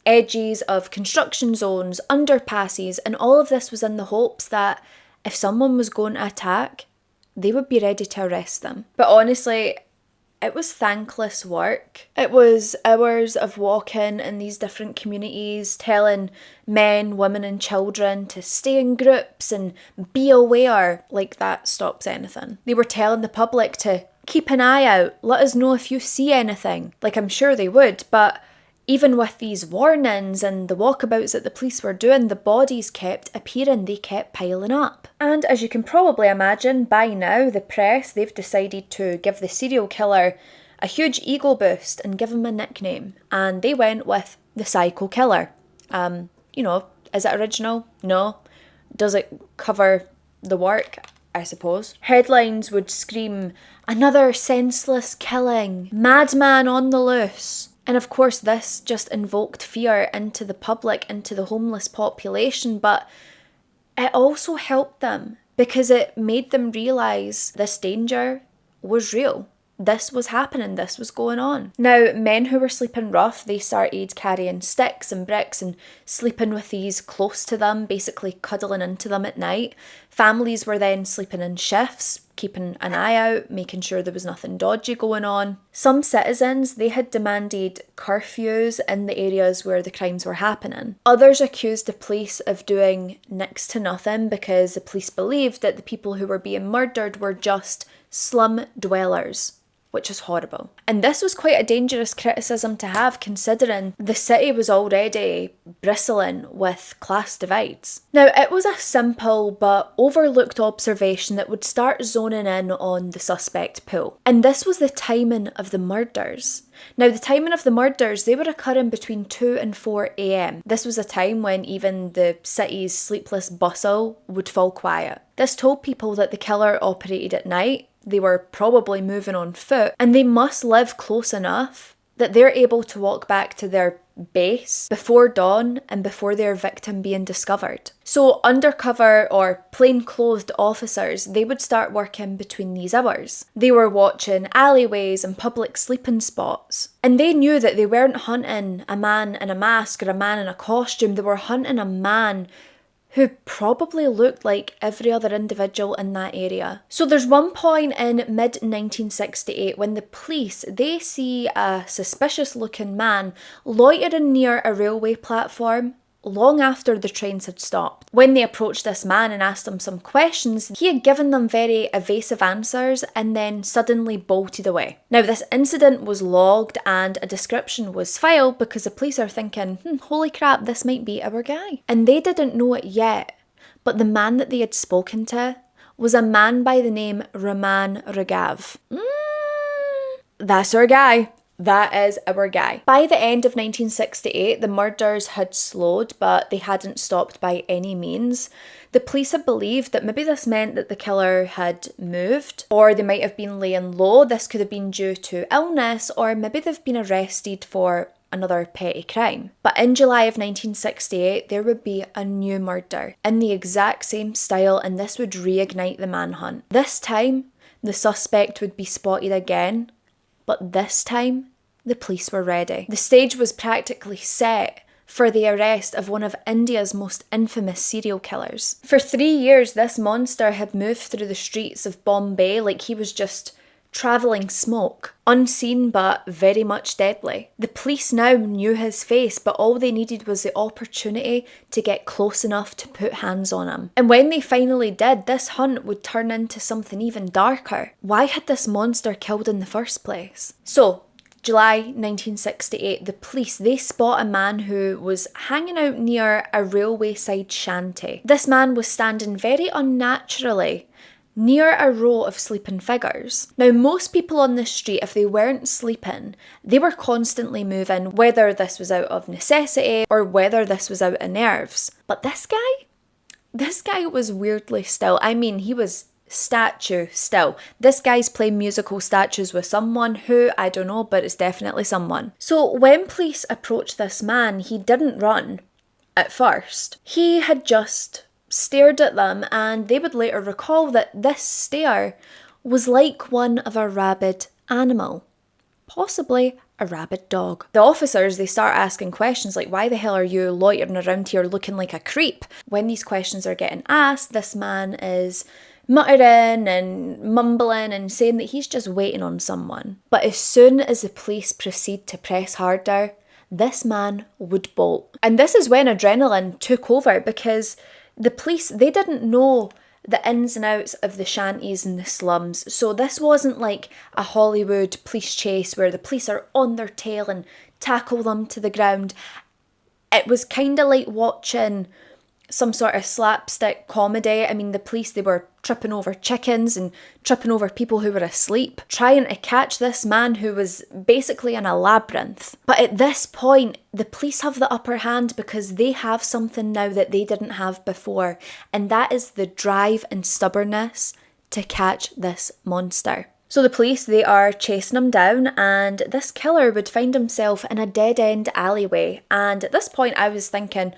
edges of construction zones, underpasses, and all of this was in the hopes that if someone was going to attack, they would be ready to arrest them. But honestly, it was thankless work. It was hours of walking in these different communities, telling men, women and children to stay in groups and be aware, like that stops anything. They were telling the public to keep an eye out, let us know if you see anything. Like, I'm sure they would, but even with these warnings and the walkabouts that the police were doing, the bodies kept appearing, they kept piling up. And as you can probably imagine, by now, the press, they've decided to give the serial killer a huge ego boost and give him a nickname. And they went with the Psycho Killer. Is it original? No. Does it cover the work? I suppose. Headlines would scream, "Another senseless killing, madman on the loose." And of course, this just invoked fear into the public, into the homeless population, but it also helped them because it made them realise this danger was real. this was happening, this was going on. Now, men who were sleeping rough, they started carrying sticks and bricks and sleeping with these close to them, basically cuddling into them at night. Families were then sleeping in shifts, keeping an eye out, making sure there was nothing dodgy going on. Some citizens, they had demanded curfews in the areas where the crimes were happening. Others accused the police of doing next to nothing because the police believed that the people who were being murdered were just slum dwellers, which is horrible. And this was quite a dangerous criticism to have, considering the city was already bristling with class divides. Now, it was a simple but overlooked observation that would start zoning in on the suspect pool. And this was the timing of the murders. Now, the timing of the murders, they were occurring between 2 and 4 a.m. This was a time when even the city's sleepless bustle would fall quiet. This told people that the killer operated at night. They were probably moving on foot, and they must live close enough that they're able to walk back to their base before dawn and before their victim being discovered. So undercover or plain-clothed officers, they would start working between these hours. They were watching alleyways and public sleeping spots, and they knew that they weren't hunting a man in a mask or a man in a costume. They were hunting a man who probably looked like every other individual in that area. So there's one point in mid-1968 when the police, they see a suspicious looking man loitering near a railway platform long after the trains had stopped. When they approached this man and asked him some questions, he had given them very evasive answers and then suddenly bolted away. Now, this incident was logged and a description was filed because the police are thinking, holy crap, this might be our guy. And they didn't know it yet, but the man that they had spoken to was a man by the name Roman Regav. That's our guy. That is our guy. By the end of 1968, the murders had slowed, but they hadn't stopped by any means. The police had believed that maybe this meant that the killer had moved, or they might have been laying low. This could have been due to illness, or maybe they've been arrested for another petty crime. But in July of 1968, there would be a new murder in the exact same style, and this would reignite the manhunt. This time, the suspect would be spotted again, but this time, the police were ready. The stage was practically set for the arrest of one of India's most infamous serial killers. For 3 years, this monster had moved through the streets of Bombay like he was just travelling smoke, unseen but very much deadly. The police now knew his face, but all they needed was the opportunity to get close enough to put hands on him. And when they finally did, this hunt would turn into something even darker. Why had this monster killed in the first place? So, July 1968, the police, they spot a man who was hanging out near a railway side shanty. This man was standing very unnaturally near a row of sleeping figures. Now, most people on the street, if they weren't sleeping, they were constantly moving, whether this was out of necessity or whether this was out of nerves. But this guy was weirdly still. I mean, he was statue still. This guy's playing musical statues with someone who, I don't know, but it's definitely someone. So when police approached this man, he didn't run at first. He had just stared at them, and they would later recall that this stare was like one of a rabid animal, possibly a rabid dog. The officers, they start asking questions like, why the hell are you loitering around here looking like a creep? When these questions are getting asked, this man is muttering and mumbling and saying that he's just waiting on someone. But as soon as the police proceed to press harder, this man would bolt. And this is when adrenaline took over, because the police, they didn't know the ins and outs of the shanties and the slums. So this wasn't like a Hollywood police chase where the police are on their tail and tackle them to the ground. It was kind of like watching some sort of slapstick comedy. I mean, the police, they were tripping over chickens and tripping over people who were asleep, trying to catch this man who was basically in a labyrinth. But at this point, the police have the upper hand because they have something now that they didn't have before, and that is the drive and stubbornness to catch this monster. So the police, they are chasing him down, and this killer would find himself in a dead-end alleyway. And at this point, I was thinking,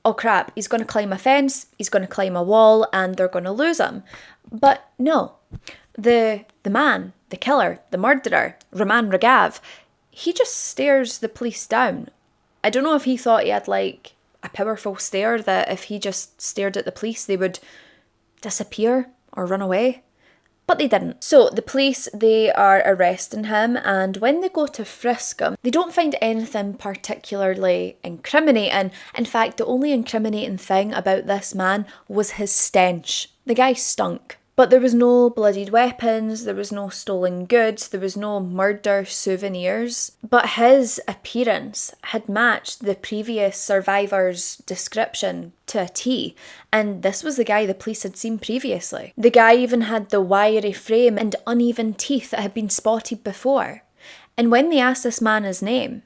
oh crap, he's going to climb a fence, he's going to climb a wall, and they're going to lose him. But no, the the man, the killer, the murderer, Roman Ragav, he just stares the police down. I don't know if he thought he had like a powerful stare that if he just stared at the police, they would disappear or run away. But they didn't. So the police, they are arresting him, and when they go to frisk him, they don't find anything particularly incriminating. In fact, the only incriminating thing about this man was his stench. The guy stunk. But there was no bloodied weapons, there was no stolen goods, there was no murder souvenirs. But his appearance had matched the previous survivor's description to a T, and this was the guy the police had seen previously. The guy even had the wiry frame and uneven teeth that had been spotted before. And when they asked this man his name,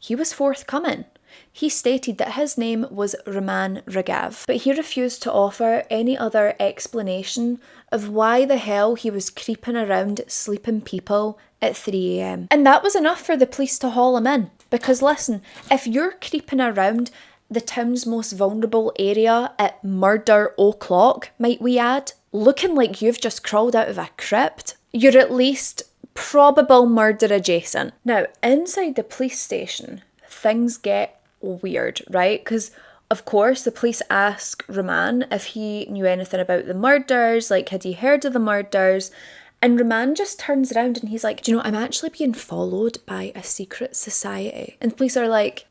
he was forthcoming. He stated that his name was Roman Ragav, but he refused to offer any other explanation of why the hell he was creeping around sleeping people at 3 a.m. And that was enough for the police to haul him in. Because listen, if you're creeping around the town's most vulnerable area at murder o'clock, might we add, looking like you've just crawled out of a crypt, you're at least probable murder adjacent. Now, inside the police station, things get weird, right? Because of course the police ask Roman if he knew anything about the murders, like had he heard of the murders, and Roman just turns around and he's like, do you know, I'm actually being followed by a secret society. And the police are like,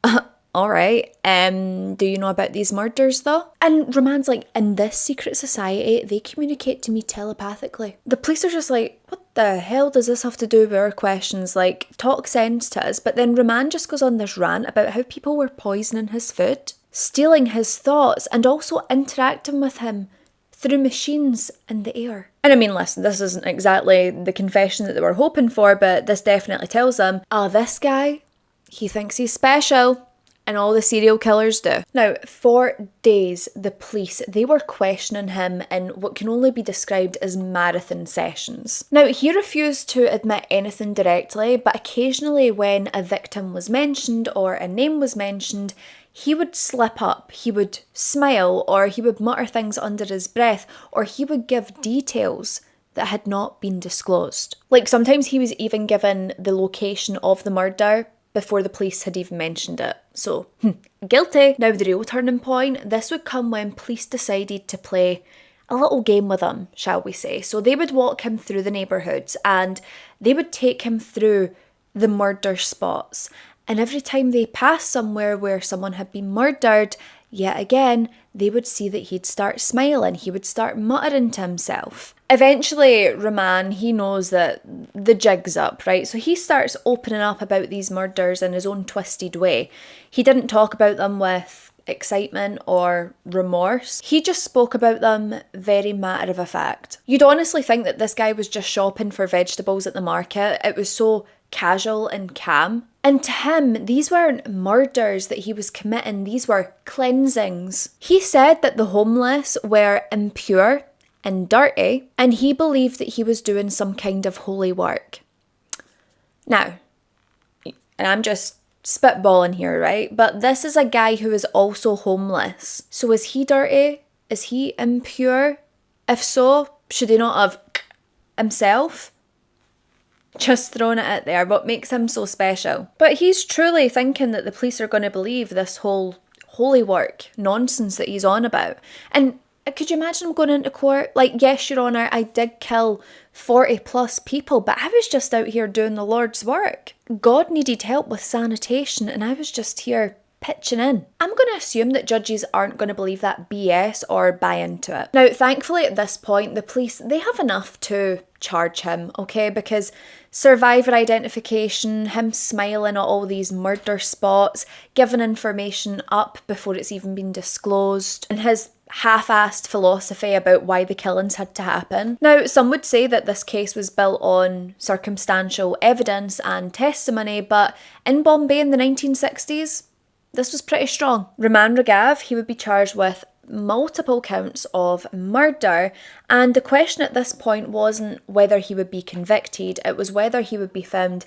all right, do you know about these murders though? And Roman's like, in this secret society, they communicate to me telepathically. The police are just like, what the hell does this have to do with our questions? Like, talk sense to us. But then Roman just goes on this rant about how people were poisoning his food, stealing his thoughts, and also interacting with him through machines in the air. And I mean, listen, this isn't exactly the confession that they were hoping for, but this definitely tells them, this guy, he thinks he's special. And all the serial killers do. Now, for days, the police, they were questioning him in what can only be described as marathon sessions. Now, he refused to admit anything directly, but occasionally when a victim was mentioned or a name was mentioned, he would slip up, he would smile, or he would mutter things under his breath, or he would give details that had not been disclosed. Like sometimes he was even given the location of the murder before the police had even mentioned it. So, guilty. Now the real turning point, this would come when police decided to play a little game with him, shall we say. So they would walk him through the neighbourhoods and they would take him through the murder spots. And every time they passed somewhere where someone had been murdered, yet again, they would see that he'd start smiling, he would start muttering to himself. Eventually, Roman, he knows that the jig's up, right? So he starts opening up about these murders in his own twisted way. He didn't talk about them with excitement or remorse. He just spoke about them very matter of fact. You'd honestly think that this guy was just shopping for vegetables at the market. It was so casual and calm. And to him, these weren't murders that he was committing, these were cleansings. He said that the homeless were impure and dirty, and he believed that he was doing some kind of holy work. Now, and I'm just spitballing here, right? But this is a guy who is also homeless. So is he dirty? Is he impure? If so, should he not have himself? Just throwing it out there, what makes him so special? But he's truly thinking that the police are going to believe this whole holy work nonsense that he's on about. And could you imagine him going into court? Like, yes, Your Honour, I did kill 40 plus people, but I was just out here doing the Lord's work. God needed help with sanitation and I was just here pitching in. I'm going to assume that judges aren't going to believe that BS or buy into it. Now, thankfully at this point, the police, they have enough to charge him, okay? Because survivor identification, him smiling at all these murder spots, giving information up before it's even been disclosed, and his half-assed philosophy about why the killings had to happen. Now, some would say that this case was built on circumstantial evidence and testimony, but in Bombay in the 1960s, this was pretty strong. Roman Ragav, he would be charged with multiple counts of murder, and the question at this point wasn't whether he would be convicted, it was whether he would be found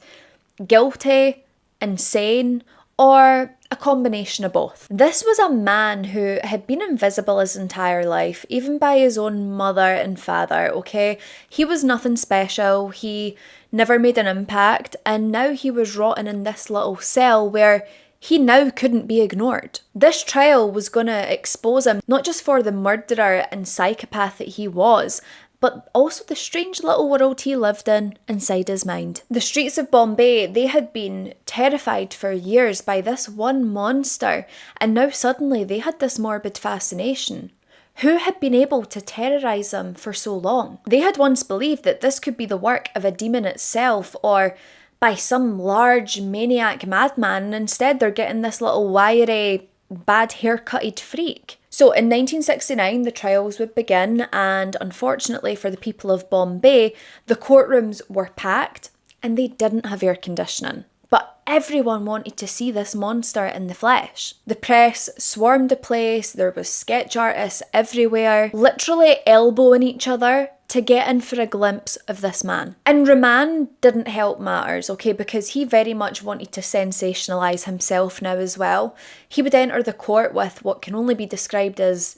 guilty, insane, or a combination of both. This was a man who had been invisible his entire life, even by his own mother and father, okay? He was nothing special, he never made an impact, and now he was rotting in this little cell where he now couldn't be ignored. This trial was going to expose him not just for the murderer and psychopath that he was, but also the strange little world he lived in inside his mind. The streets of Bombay, they had been terrified for years by this one monster, and now suddenly they had this morbid fascination. Who had been able to terrorise them for so long? They had once believed that this could be the work of a demon itself, or by some large maniac madman, and instead they're getting this little wiry, bad haircutted freak. So in 1969, the trials would begin, and unfortunately for the people of Bombay, the courtrooms were packed and they didn't have air conditioning. But everyone wanted to see this monster in the flesh. The press swarmed the place, there was sketch artists everywhere, literally elbowing each other to get in for a glimpse of this man. And Rahman didn't help matters, okay, because he very much wanted to sensationalise himself now as well. He would enter the court with what can only be described as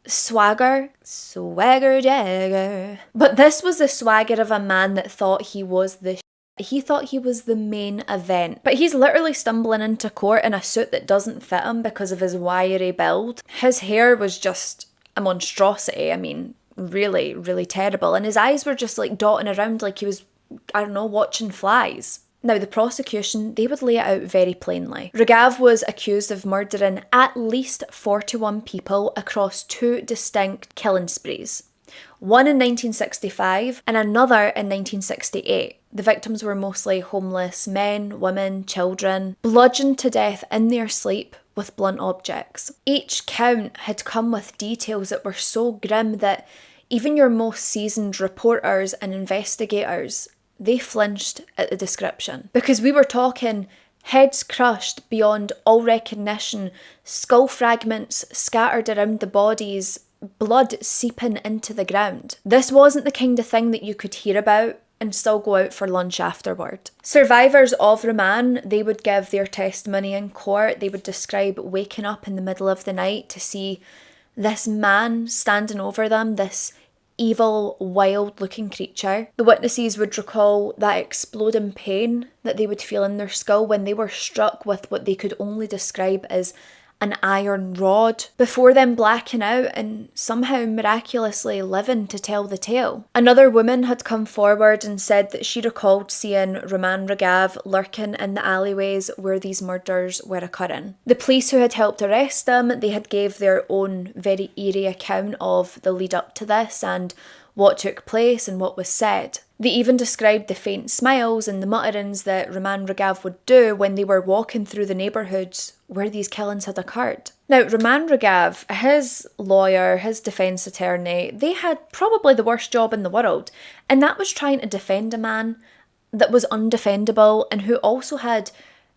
swagger jagger. But this was the swagger of a man that thought he was the He thought he was the main event. But he's literally stumbling into court in a suit that doesn't fit him because of his wiry build. His hair was just a monstrosity. I mean, really, really terrible. And his eyes were just like dotting around like he was, I don't know, watching flies. Now, the prosecution, they would lay it out very plainly. Raghav was accused of murdering at least 41 people across 2 distinct killing sprees. One in 1965 and another in 1968. The victims were mostly homeless men, women, children, bludgeoned to death in their sleep with blunt objects. Each count had come with details that were so grim that even your most seasoned reporters and investigators, they flinched at the description. Because we were talking heads crushed beyond all recognition, skull fragments scattered around the bodies, blood seeping into the ground. This wasn't the kind of thing that you could hear about and still go out for lunch afterward. Survivors of Rahman, they would give their testimony in court. They would describe waking up in the middle of the night to see this man standing over them, this evil, wild-looking creature. The witnesses would recall that exploding pain that they would feel in their skull when they were struck with what they could only describe as an iron rod, before then blacking out and somehow miraculously living to tell the tale. Another woman had come forward and said that she recalled seeing Rahman Raghav lurking in the alleyways where these murders were occurring. The police who had helped arrest them, they had gave their own very eerie account of the lead up to this and what took place and what was said. They even described the faint smiles and the mutterings that Rahman Raghav would do when they were walking through the neighbourhoods where these killings had occurred. Now, Rahman Raghav, his lawyer, his defence attorney, they had probably the worst job in the world, and that was trying to defend a man that was undefendable and who also had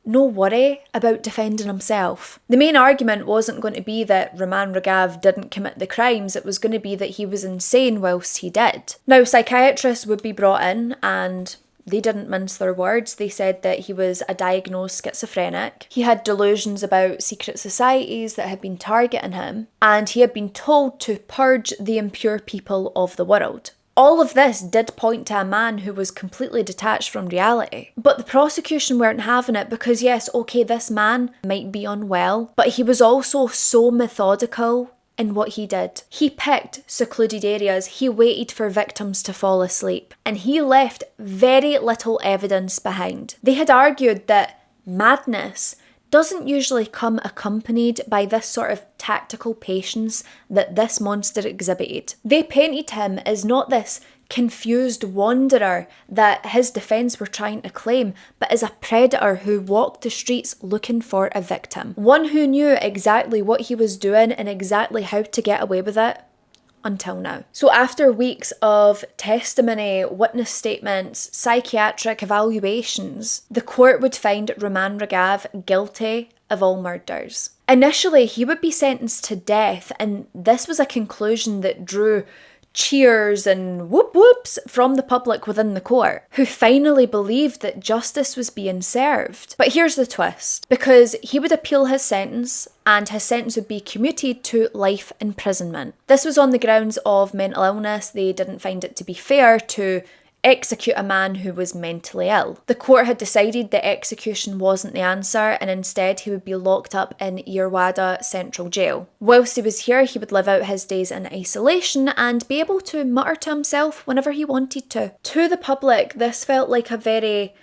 no worry about defending himself. The main argument wasn't going to be that Rahman Raghav didn't commit the crimes, it was going to be that he was insane whilst he did. Now, psychiatrists would be brought in and they didn't mince their words. They said that he was a diagnosed schizophrenic. He had delusions about secret societies that had been targeting him, and he had been told to purge the impure people of the world. All of this did point to a man who was completely detached from reality. But the prosecution weren't having it because yes, okay, this man might be unwell, but he was also so methodical in what he did. He picked secluded areas, he waited for victims to fall asleep, and he left very little evidence behind. They had argued that madness doesn't usually come accompanied by this sort of tactical patience that this monster exhibited. They painted him as not this confused wanderer that his defence were trying to claim, but as a predator who walked the streets looking for a victim. One who knew exactly what he was doing and exactly how to get away with it. Until now. So after weeks of testimony, witness statements, psychiatric evaluations, the court would find Rahman Raghav guilty of all murders. Initially, he would be sentenced to death, and this was a conclusion that drew cheers and whoop whoops from the public within the court, who finally believed that justice was being served. But here's the twist, because he would appeal his sentence and his sentence would be commuted to life imprisonment. This was on the grounds of mental illness. They didn't find it to be fair to execute a man who was mentally ill. The court had decided that execution wasn't the answer, and instead he would be locked up in Yerwada Central Jail. Whilst he was here, he would live out his days in isolation and be able to mutter to himself whenever he wanted to. To the public, this felt like a very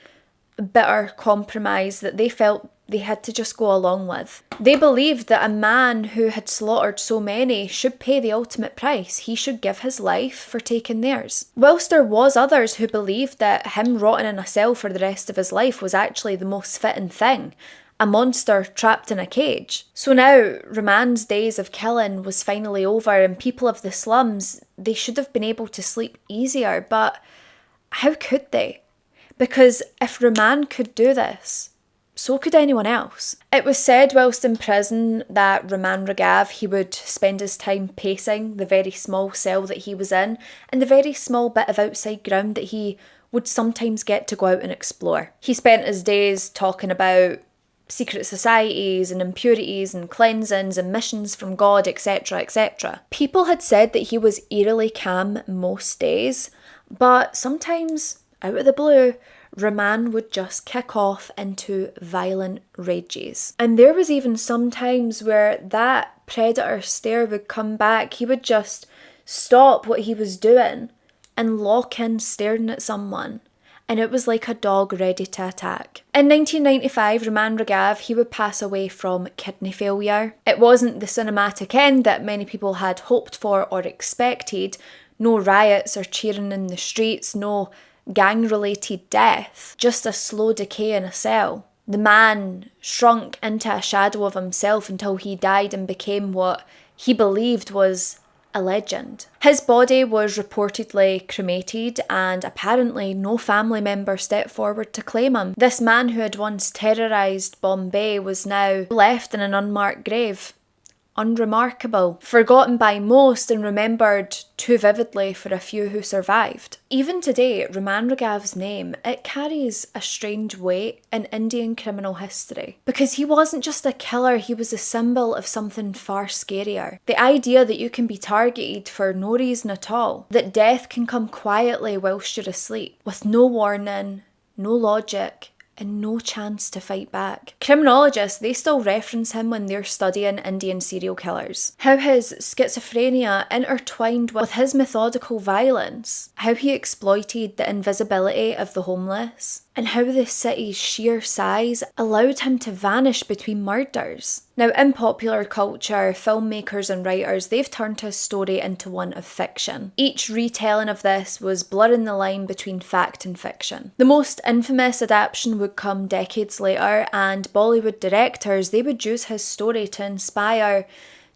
bitter compromise that they felt they had to just go along with. They believed that a man who had slaughtered so many should pay the ultimate price. He should give his life for taking theirs. Whilst there was others who believed that him rotting in a cell for the rest of his life was actually the most fitting thing, a monster trapped in a cage. So now Rahman's days of killing was finally over, and people of the slums, they should have been able to sleep easier, but how could they? Because if Rahman could do this, so could anyone else. It was said whilst in prison that Rahman Ragav, he would spend his time pacing the very small cell that he was in and the very small bit of outside ground that he would sometimes get to go out and explore. He spent his days talking about secret societies and impurities and cleansings and missions from God, etc., etc. People had said that he was eerily calm most days, but sometimes, out of the blue, Rahman would just kick off into violent rages. And there was even some times where that predator stare would come back. He would just stop what he was doing and lock in staring at someone. And it was like a dog ready to attack. In 1995, Rahman Ragav, he would pass away from kidney failure. It wasn't the cinematic end that many people had hoped for or expected. No riots or cheering in the streets, no gang-related death, just a slow decay in a cell. The man shrunk into a shadow of himself until he died and became what he believed was a legend. His body was reportedly cremated, and apparently no family member stepped forward to claim him. This man who had once terrorized Bombay was now left in an unmarked grave. Unremarkable, forgotten by most and remembered too vividly for a few who survived. Even today, Rahman Ragav's name, it carries a strange weight in Indian criminal history. Because he wasn't just a killer, he was a symbol of something far scarier. The idea that you can be targeted for no reason at all, that death can come quietly whilst you're asleep, with no warning, no logic, and no chance to fight back. Criminologists, they still reference him when they're studying Indian serial killers. How his schizophrenia intertwined with his methodical violence, how he exploited the invisibility of the homeless, and how the city's sheer size allowed him to vanish between murders. Now, in popular culture, filmmakers and writers, they've turned his story into one of fiction. Each retelling of this was blurring the line between fact and fiction. The most infamous adaptation would come decades later, and Bollywood directors, they would use his story to inspire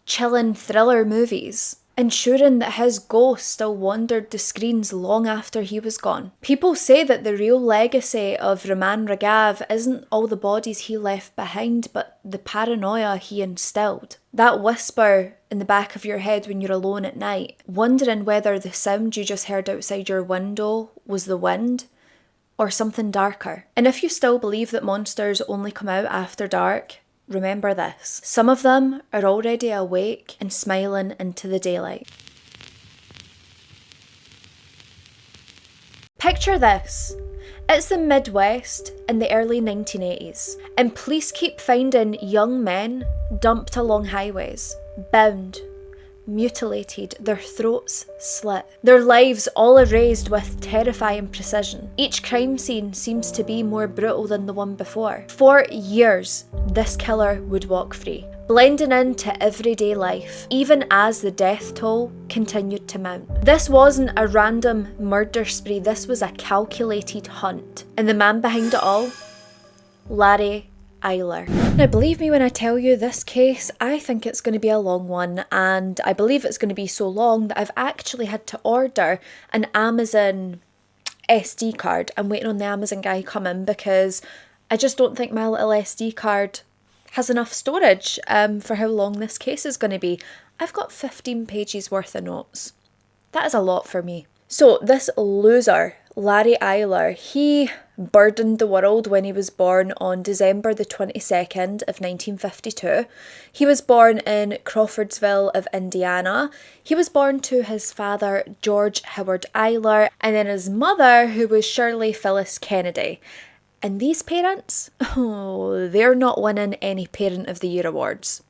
chilling thriller movies, ensuring that his ghost still wandered the screens long after he was gone. People say that the real legacy of Rahman Ragav isn't all the bodies he left behind, but the paranoia he instilled. That whisper in the back of your head when you're alone at night, wondering whether the sound you just heard outside your window was the wind or something darker. And if you still believe that monsters only come out after dark, remember this: some of them are already awake and smiling into the daylight. Picture this. It's the Midwest in the early 1980s, and police keep finding young men dumped along highways, bound, mutilated, their throats slit, their lives all erased with terrifying precision. Each crime scene seems to be more brutal than the one before. For years, this killer would walk free, blending into everyday life, even as the death toll continued to mount. This wasn't a random murder spree, this was a calculated hunt. And the man behind it all? Larry Eyler. Now, believe me when I tell you, this case, I think it's going to be a long one, and I believe it's going to be so long that I've actually had to order an Amazon SD card. I'm waiting on the Amazon guy coming because I just don't think my little SD card has enough storage for how long this case is going to be. I've got 15 pages worth of notes. That is a lot for me. So this loser, Larry Eyler, he burdened the world when he was born on December the 22nd of 1952. He was born in Crawfordsville of Indiana. He was born to his father, George Howard Eyler, and then his mother, who was Shirley Phyllis Kennedy. And these parents, oh, they're not winning any Parent of the Year awards.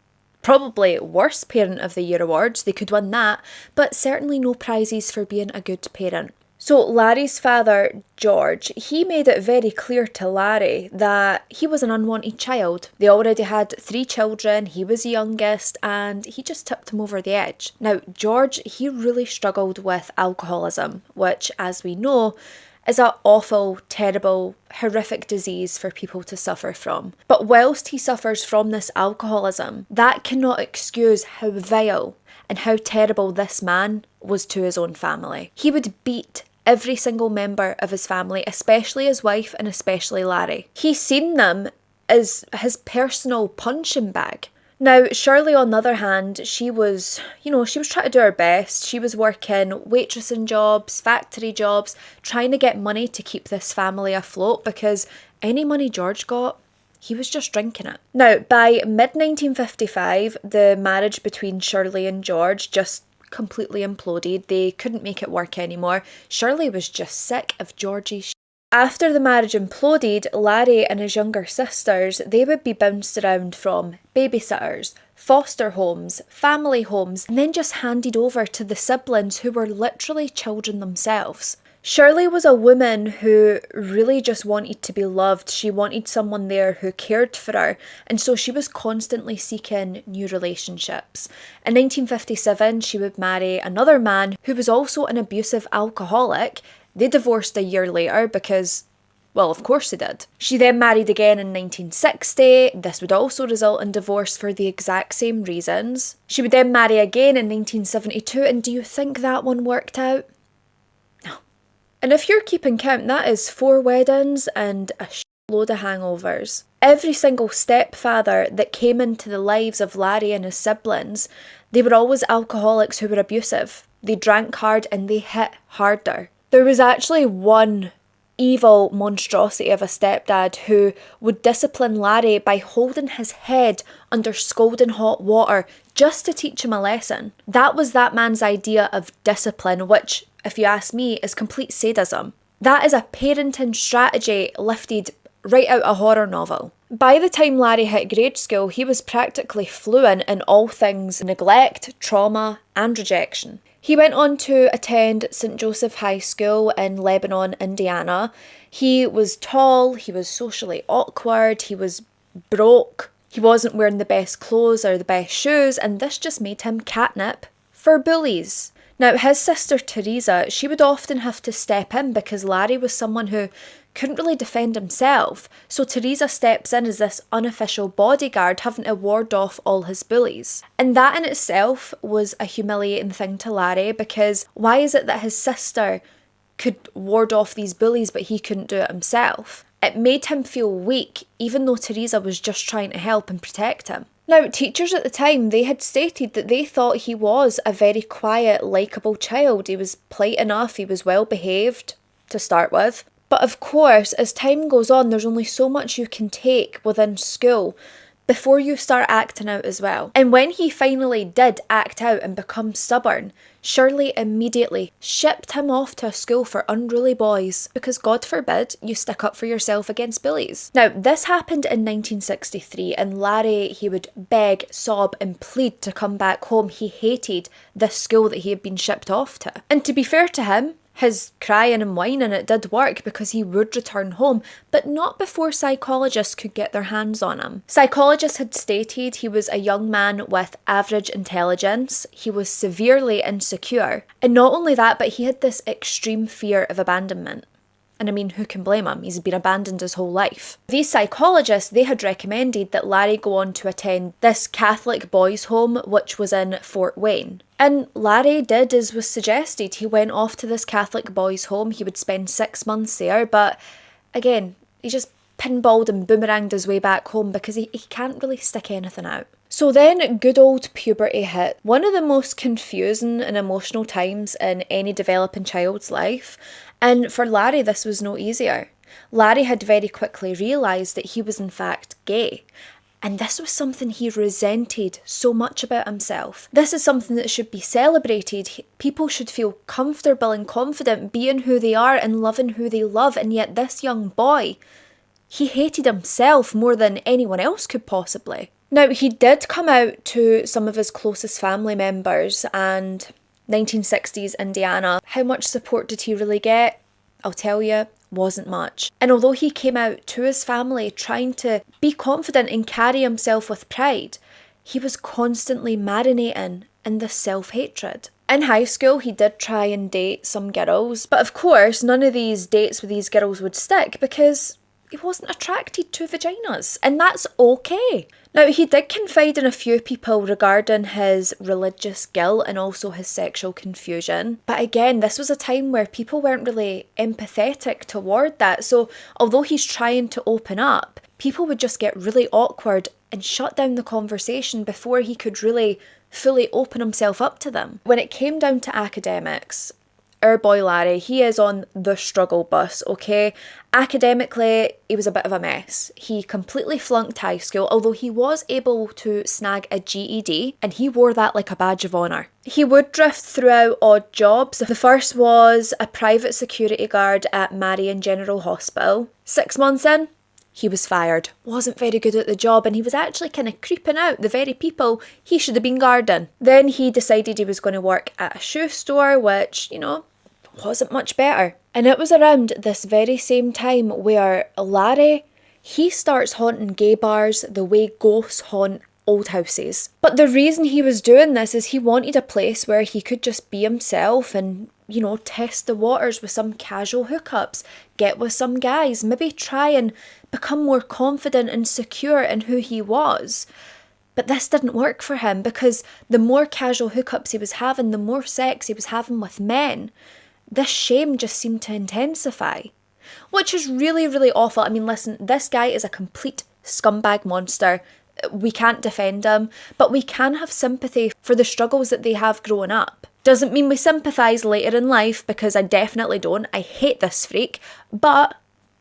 Probably worst Parent of the Year awards, they could win that, but certainly no prizes for being a good parent. So Larry's father, George, he made it very clear to Larry that he was an unwanted child. They already had 3 children, he was the youngest, and he just tipped him over the edge. Now, George, he really struggled with alcoholism, which, as we know, is an awful, terrible, horrific disease for people to suffer from. But whilst he suffers from this alcoholism, that cannot excuse how vile and how terrible this man was to his own family. He would beat every single member of his family, especially his wife and especially Larry. He seen them as his personal punching bag. Now, Shirley, on the other hand, she was trying to do her best. She was working waitressing jobs, factory jobs, trying to get money to keep this family afloat because any money George got, he was just drinking it. Now, by mid-1955, the marriage between Shirley and George just completely imploded. They couldn't make it work anymore. Shirley was just sick of Georgie's. After the marriage imploded, Larry and his younger sisters, they would be bounced around from babysitters, foster homes, family homes, and then just handed over to the siblings who were literally children themselves. Shirley was a woman who really just wanted to be loved. She wanted someone there who cared for her, and so she was constantly seeking new relationships. In 1957, she would marry another man who was also an abusive alcoholic. They divorced a year later because, well, of course they did. She then married again in 1960. This would also result in divorce for the exact same reasons. She would then marry again in 1972, and do you think that one worked out? No. And if you're keeping count, that is 4 weddings and a load of hangovers. Every single stepfather that came into the lives of Larry and his siblings, they were always alcoholics who were abusive. They drank hard and they hit harder. There was actually one evil monstrosity of a stepdad who would discipline Larry by holding his head under scalding hot water just to teach him a lesson. That was that man's idea of discipline, which, if you ask me, is complete sadism. That is a parenting strategy lifted right out a horror novel. By the time Larry hit grade school, he was practically fluent in all things neglect, trauma, and rejection. He went on to attend St. Joseph High School in Lebanon, Indiana. He was tall, he was socially awkward, he was broke, he wasn't wearing the best clothes or the best shoes, and this just made him catnip for bullies. Now, his sister Teresa, she would often have to step in because Larry was someone who couldn't really defend himself, so Teresa steps in as this unofficial bodyguard, having to ward off all his bullies. And that in itself was a humiliating thing to Larry, because why is it that his sister could ward off these bullies but he couldn't do it himself? It made him feel weak, even though Teresa was just trying to help and protect him. Now, teachers at the time, they had stated that they thought he was a very quiet, likeable child. He was polite enough, he was well behaved to start with. But of course, as time goes on, there's only so much you can take within school before you start acting out as well. And when he finally did act out and become stubborn, Shirley immediately shipped him off to a school for unruly boys, because God forbid you stick up for yourself against bullies. Now, this happened in 1963, and Larry, he would beg, sob and plead to come back home. He hated this school that he had been shipped off to. And to be fair to him, his crying and whining, it did work because he would return home, but not before psychologists could get their hands on him. Psychologists had stated he was a young man with average intelligence, he was severely insecure, and not only that, but he had this extreme fear of abandonment. And I mean, who can blame him? He's been abandoned his whole life. These psychologists, they had recommended that Larry go on to attend this Catholic boys' home, which was in Fort Wayne. And Larry did as was suggested. He went off to this Catholic boys' home. He would spend 6 months there, but again, he just pinballed and boomeranged his way back home because he can't really stick anything out. So then good old puberty hit, one of the most confusing and emotional times in any developing child's life, and for Larry this was no easier. Larry had very quickly realised that he was in fact gay, and this was something he resented so much about himself. This is something that should be celebrated. People should feel comfortable and confident being who they are and loving who they love, and yet this young boy, he hated himself more than anyone else could possibly. Now, he did come out to some of his closest family members, and 1960s Indiana, how much support did he really get? I'll tell you, wasn't much. And although he came out to his family trying to be confident and carry himself with pride, he was constantly marinating in this self-hatred. In high school, he did try and date some girls, but of course, none of these dates with these girls would stick because he wasn't attracted to vaginas, and that's okay. Now, he did confide in a few people regarding his religious guilt and also his sexual confusion. But again, this was a time where people weren't really empathetic toward that. So although he's trying to open up, people would just get really awkward and shut down the conversation before he could really fully open himself up to them. When it came down to academics, our boy Larry, he is on the struggle bus, okay? Academically, he was a bit of a mess. He completely flunked high school, although he was able to snag a GED, and he wore that like a badge of honour. He would drift throughout odd jobs. The first was a private security guard at Marion General Hospital. 6 months in, he was fired. Wasn't very good at the job, and he was actually kind of creeping out the very people he should have been guarding. Then he decided he was going to work at a shoe store, which, wasn't much better. And it was around this very same time where Larry, he starts haunting gay bars the way ghosts haunt old houses. But the reason he was doing this is he wanted a place where he could just be himself and, test the waters with some casual hookups, get with some guys, maybe try and become more confident and secure in who he was. But this didn't work for him because the more casual hookups he was having, the more sex he was having with men, this shame just seemed to intensify, which is really, really awful. I mean, listen, this guy is a complete scumbag monster. We can't defend him, but we can have sympathy for the struggles that they have growing up. Doesn't mean we sympathise later in life, because I definitely don't. I hate this freak, but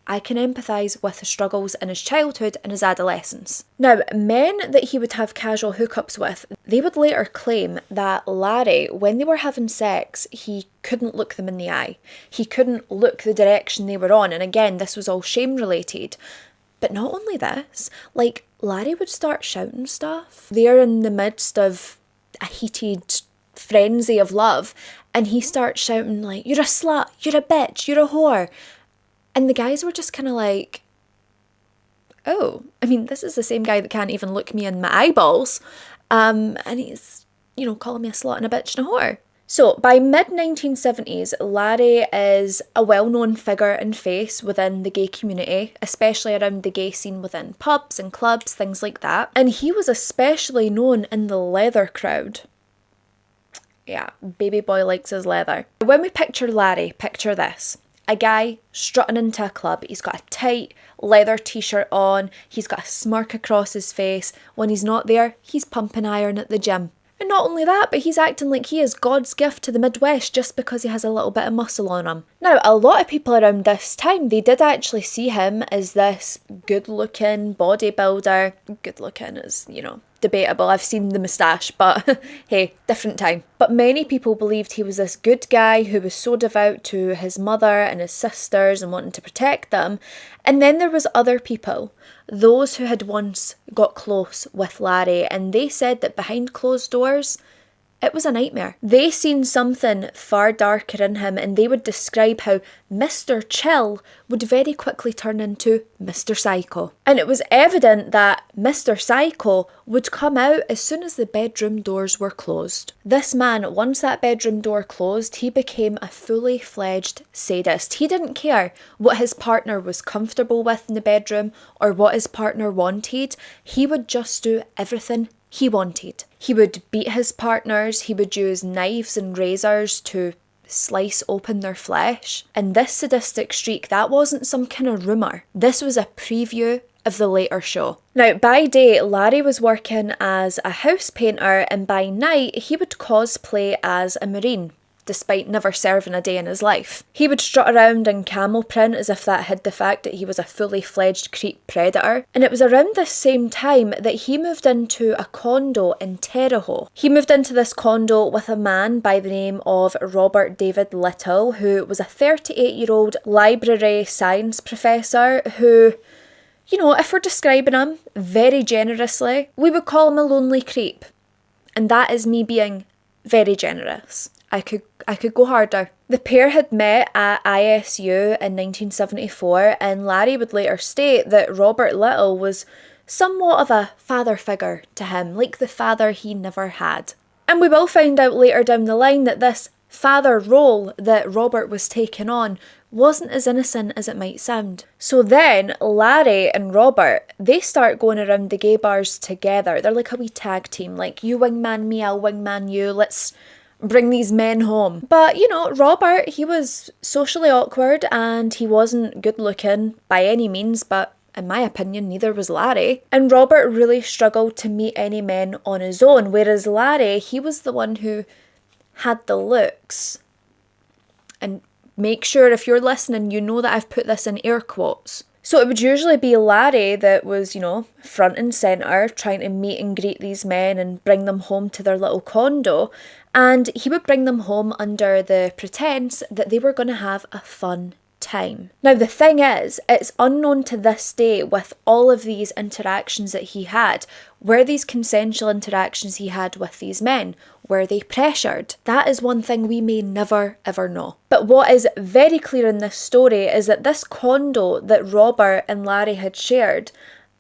I can empathise with the struggles in his childhood and his adolescence. Now, men that he would have casual hookups with, they would later claim that Larry, when they were having sex, he couldn't look them in the eye. He couldn't look the direction they were on, and again, this was all shame related. But not only this, Larry would start shouting stuff. They're in the midst of a heated frenzy of love, and he starts shouting "You're a slut, you're a bitch, you're a whore." And the guys were just kind of like, oh, I mean, this is the same guy that can't even look me in my eyeballs. And he's, calling me a slut and a bitch and a whore. So by mid-1970s, Larry is a well-known figure and face within the gay community, especially around the gay scene within pubs and clubs, things like that. And he was especially known in the leather crowd. Yeah, baby boy likes his leather. When we picture Larry, picture this. A guy strutting into a club. He's got a tight leather t-shirt on. He's got a smirk across his face. When he's not there, he's pumping iron at the gym. And not only that, but he's acting like he is God's gift to the Midwest just because he has a little bit of muscle on him. Now, a lot of people around this time, they did actually see him as this good-looking bodybuilder. Good-looking is, debatable. I've seen the moustache, but hey, different time. But many people believed he was this good guy who was so devout to his mother and his sisters and wanting to protect them. And then there was other people, those who had once got close with Larry, and they said that behind closed doors, it was a nightmare. They seen something far darker in him, and they would describe how Mr. Chill would very quickly turn into Mr. Psycho. And it was evident that Mr. Psycho would come out as soon as the bedroom doors were closed. This man, once that bedroom door closed, he became a fully fledged sadist. He didn't care what his partner was comfortable with in the bedroom or what his partner wanted. He would just do everything he wanted. He would beat his partners, he would use knives and razors to slice open their flesh. And this sadistic streak, that wasn't some kind of rumour. This was a preview of the later show. Now, by day, Larry was working as a house painter, and by night, he would cosplay as a Marine, despite never serving a day in his life. He would strut around in camel print as if that hid the fact that he was a fully fledged creep predator. And it was around this same time that he moved into a condo in Terre Haute. He moved into this condo with a man by the name of Robert David Little, who was a 38-year-old library science professor who, you know, if we're describing him very generously, we would call him a lonely creep. And that is me being very generous. I could go harder. The pair had met at ISU in 1974, and Larry would later state that Robert Little was somewhat of a father figure to him, like the father he never had. And we will find out later down the line that this father role that Robert was taking on wasn't as innocent as it might sound. So then Larry and Robert, they start going around the gay bars together. They're like a wee tag team, like you wingman me, I'll wingman you, let's bring these men home. But, you know, Robert, he was socially awkward and he wasn't good looking by any means, but in my opinion, neither was Larry. And Robert really struggled to meet any men on his own, whereas Larry, he was the one who had the looks. And make sure if you're listening, you know that I've put this in air quotes. So it would usually be Larry that was, you know, front and centre, trying to meet and greet these men and bring them home to their little condo. And he would bring them home under the pretense that they were going to have a fun time. Now, the thing is, it's unknown to this day with all of these interactions that he had. Were these consensual interactions he had with these men? Were they pressured? That is one thing we may never ever know. But what is very clear in this story is that this condo that Robert and Larry had shared,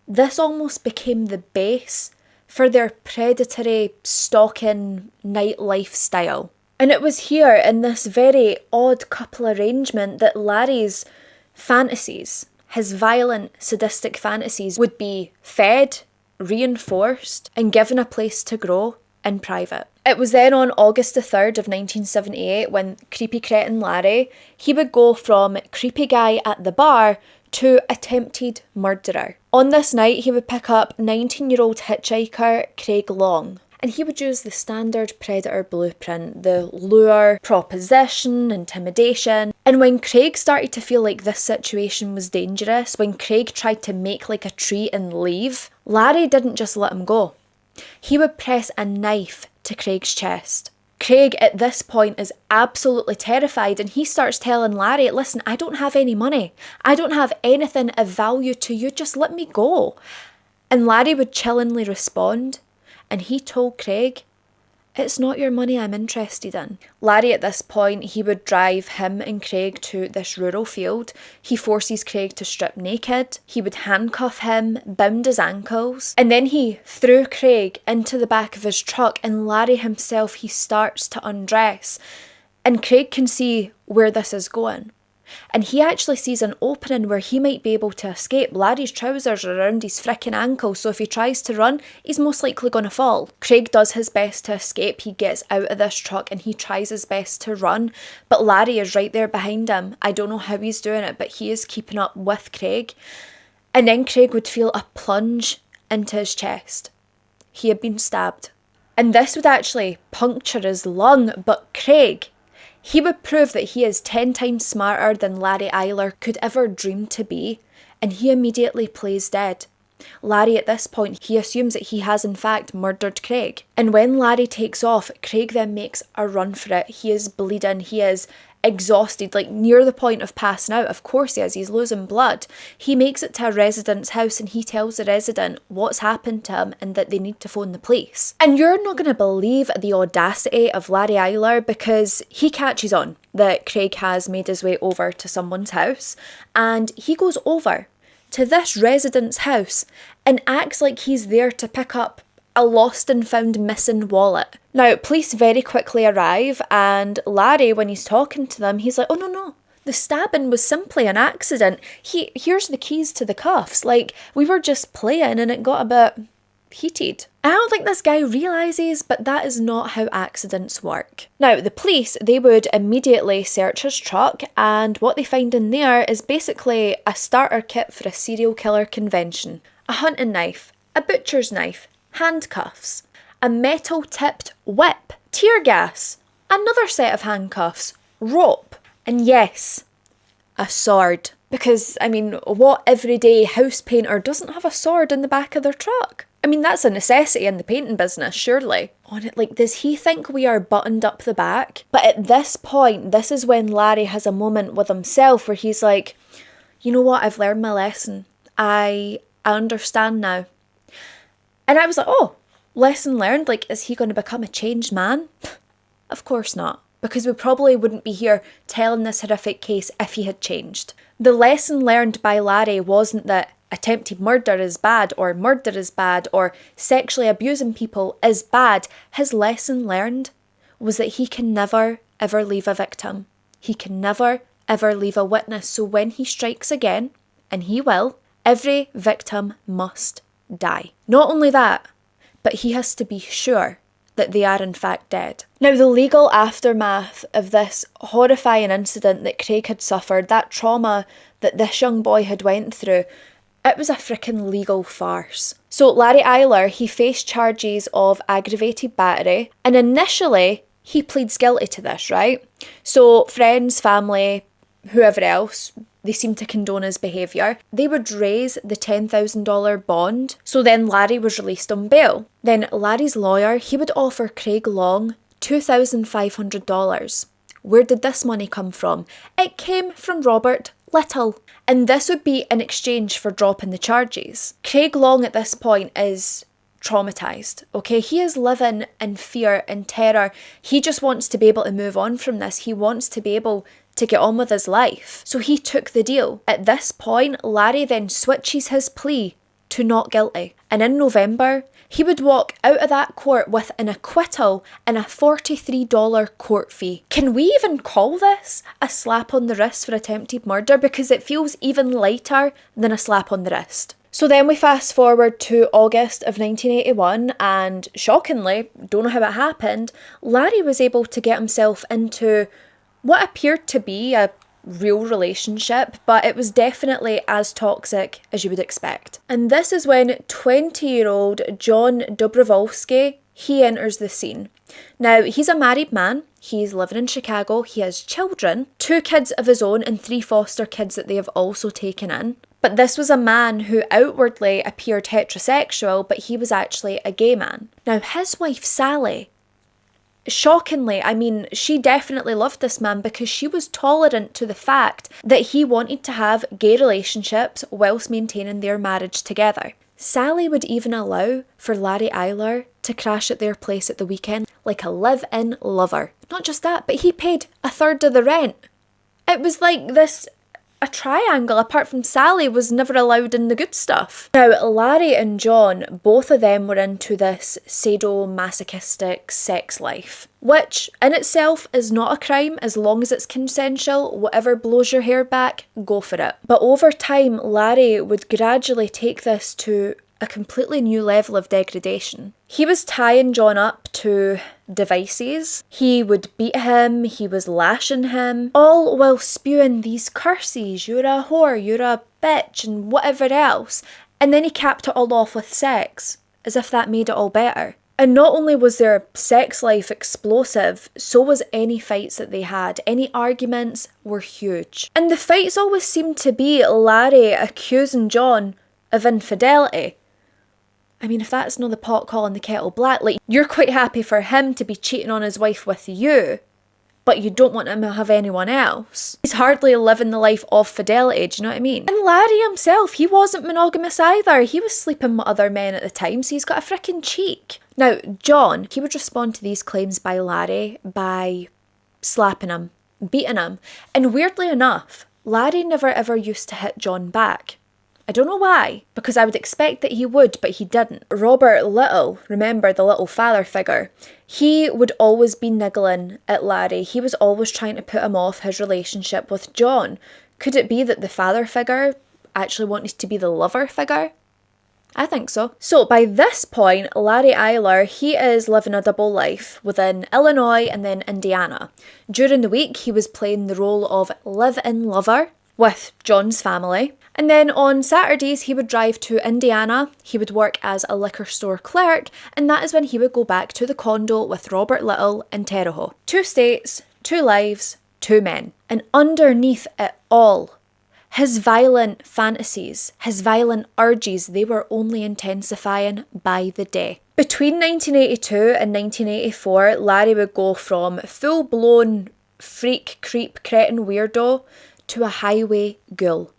this almost became the base for their predatory stalking nightlife style. And it was here in this very odd couple arrangement that Larry's fantasies, his violent, sadistic fantasies, would be fed, reinforced, and given a place to grow in private. It was then on August the 3rd of 1978 when creepy cretin Larry, he would go from creepy guy at the bar to attempted murderer. On this night, he would pick up 19-year-old hitchhiker Craig Long. And he would use the standard predator blueprint, the lure, proposition, intimidation. And when Craig started to feel like this situation was dangerous, when Craig tried to make like a tree and leave, Larry didn't just let him go. He would press a knife to Craig's chest. Craig at this point is absolutely terrified and he starts telling Larry, listen, I don't have any money. I don't have anything of value to you, just let me go. And Larry would chillingly respond. And he told Craig, it's not your money I'm interested in. Larry at this point, he would drive him and Craig to this rural field. He forces Craig to strip naked. He would handcuff him, bound his ankles. And then he threw Craig into the back of his truck and Larry himself, he starts to undress. And Craig can see where this is going. And he actually sees an opening where he might be able to escape. Larry's trousers are around his frickin' ankle, so if he tries to run, he's most likely going to fall. Craig does his best to escape. He gets out of this truck and he tries his best to run, but Larry is right there behind him. I don't know how he's doing it, but he is keeping up with Craig. And then Craig would feel a plunge into his chest. He had been stabbed. And this would actually puncture his lung, but Craig, he would prove that he is 10 times smarter than Larry Eyler could ever dream to be, and he immediately plays dead. Larry at this point, he assumes that he has in fact murdered Craig. And when Larry takes off, Craig then makes a run for it. He is bleeding, he is exhausted, like near the point of passing out. Of course he is, he's losing blood. He makes it to a resident's house and he tells the resident what's happened to him and that they need to phone the police. And you're not going to believe the audacity of Larry Eyler, because he catches on that Craig has made his way over to someone's house and he goes over to this resident's house and acts like he's there to pick up a lost and found missing wallet. Now, police very quickly arrive and Larry, when he's talking to them, he's like, oh no, the stabbing was simply an accident. Here's the keys to the cuffs. Like, we were just playing and it got a bit heated. I don't think this guy realises, but that is not how accidents work. Now, the police, they would immediately search his truck, and what they find in there is basically a starter kit for a serial killer convention. A hunting knife, a butcher's knife, handcuffs, a metal-tipped whip, tear gas, another set of handcuffs, rope, and yes, a sword. Because, I mean, what everyday house painter doesn't have a sword in the back of their truck? I mean, that's a necessity in the painting business, surely. On it, like, does he think we are buttoned up the back? But at this point, this is when Larry has a moment with himself where he's like, you know what, I've learned my lesson. I understand now. And I was like, oh, lesson learned? Like, is he going to become a changed man? Of course not. Because we probably wouldn't be here telling this horrific case if he had changed. The lesson learned by Larry wasn't that attempted murder is bad or sexually abusing people is bad. His lesson learned was that he can never ever leave a victim. He can never ever leave a witness. So when he strikes again, and he will, every victim must die. Not only that, but he has to be sure that they are in fact dead. Now, the legal aftermath of this horrifying incident that Craig had suffered, that trauma that this young boy had went through, it was a freaking legal farce. So Larry Eyler, he faced charges of aggravated battery, and initially he pleads guilty to this, right? So friends, family, whoever else, they seemed to condone his behaviour. They would raise the $10,000 bond, so then Larry was released on bail. Then Larry's lawyer, he would offer Craig Long $2,500. Where did this money come from? It came from Robert Little. And this would be in exchange for dropping the charges. Craig Long at this point is traumatised, okay? He is living in fear and terror. He just wants to be able to move on from this. He wants to be able to get on with his life. So he took the deal. At this point, Larry then switches his plea to not guilty. And in November, he would walk out of that court with an acquittal and a $43 court fee. Can we even call this a slap on the wrist for attempted murder? Because it feels even lighter than a slap on the wrist. So then we fast forward to August of 1981, and shockingly, don't know how it happened, Larry was able to get himself into what appeared to be a real relationship, but it was definitely as toxic as you would expect. And this is when 20-year-old John Dobrovolsky, he enters the scene. Now, he's a married man, he's living in Chicago, he has children, 2 kids of his own and 3 foster kids that they have also taken in. But this was a man who outwardly appeared heterosexual, but he was actually a gay man. Now, his wife Sally, shockingly, I mean, she definitely loved this man because she was tolerant to the fact that he wanted to have gay relationships whilst maintaining their marriage together. Sally would even allow for Larry Eyler to crash at their place at the weekend like a live-in lover. Not just that, but he paid 1/3 of the rent. It was like this, a triangle, apart from Sally, was never allowed in the good stuff. Now, Larry and John, both of them were into this sadomasochistic sex life, which in itself is not a crime as long as it's consensual. Whatever blows your hair back, go for it. But over time, Larry would gradually take this to a completely new level of degradation. He was tying John up to devices, he would beat him, he was lashing him, all while spewing these curses, you're a whore, you're a bitch, and whatever else. And then he capped it all off with sex, as if that made it all better. And not only was their sex life explosive, so was any fights that they had. Any arguments were huge. And the fights always seemed to be Larry accusing John of infidelity. I mean, if that's not the pot calling the kettle black, like, you're quite happy for him to be cheating on his wife with you, but you don't want him to have anyone else. He's hardly living the life of fidelity, do you know what I mean? And Larry himself, he wasn't monogamous either. He was sleeping with other men at the time, so he's got a freaking cheek. Now, John, he would respond to these claims by Larry by slapping him, beating him. And weirdly enough, Larry never ever used to hit John back. I don't know why, because I would expect that he would, but he didn't. Robert Little, remember the little father figure, he would always be niggling at Larry. He was always trying to put him off his relationship with John. Could it be that the father figure actually wanted to be the lover figure? I think so. So by this point, Larry Eyler, he is living a double life within Illinois and then Indiana. During the week, he was playing the role of live-in lover with John's family. And then on Saturdays, he would drive to Indiana, he would work as a liquor store clerk, and that is when he would go back to the condo with Robert Little in Terre Haute. 2 states, 2 lives, 2 men. And underneath it all, his violent fantasies, his violent urges, they were only intensifying by the day. Between 1982 and 1984, Larry would go from full-blown freak, creep, cretin weirdo to a highway ghoul.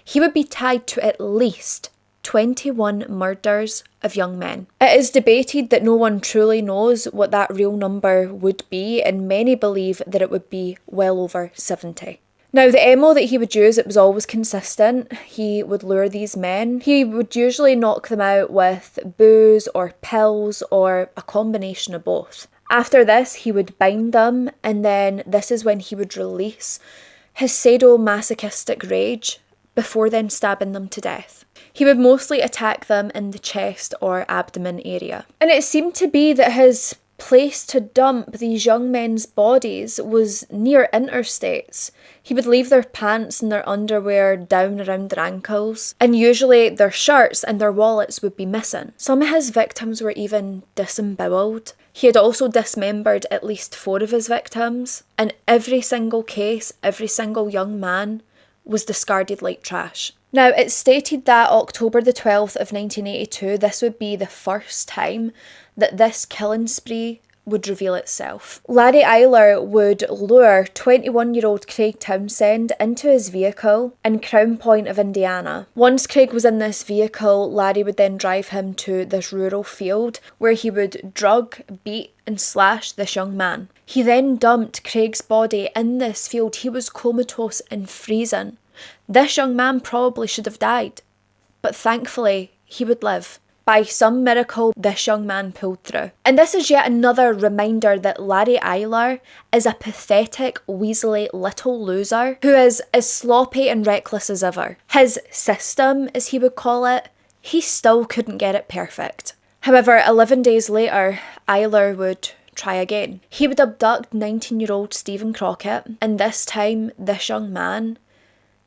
He would be tied to at least 21 murders of young men. It is debated that no one truly knows what that real number would be, and many believe that it would be well over 70. Now, the MO that he would use, it was always consistent. He would lure these men. He would usually knock them out with booze or pills or a combination of both. After this, he would bind them, and then this is when he would release his sadomasochistic rage before then stabbing them to death. He would mostly attack them in the chest or abdomen area. And it seemed to be that his place to dump these young men's bodies was near interstates. He would leave their pants and their underwear down around their ankles, and usually their shirts and their wallets would be missing. Some of his victims were even disemboweled. He had also dismembered at least 4 of his victims, and every single case, every single young man was discarded like trash. Now, it's stated that October the 12th of 1982, this would be the first time that this killing spree would reveal itself. Larry Eyler would lure 21-year-old Craig Townsend into his vehicle in Crown Point of Indiana. Once Craig was in this vehicle, Larry would then drive him to this rural field where he would drug, beat and slash this young man. He then dumped Craig's body in this field. He was comatose and freezing. This young man probably should have died, but thankfully he would live. By some miracle, this young man pulled through. And this is yet another reminder that Larry Eyler is a pathetic, weaselly little loser who is as sloppy and reckless as ever. His system, as he would call it, he still couldn't get it perfect. However, 11 days later, Eyler would try again. He would abduct 19-year-old Stephen Crockett, and this time, this young man,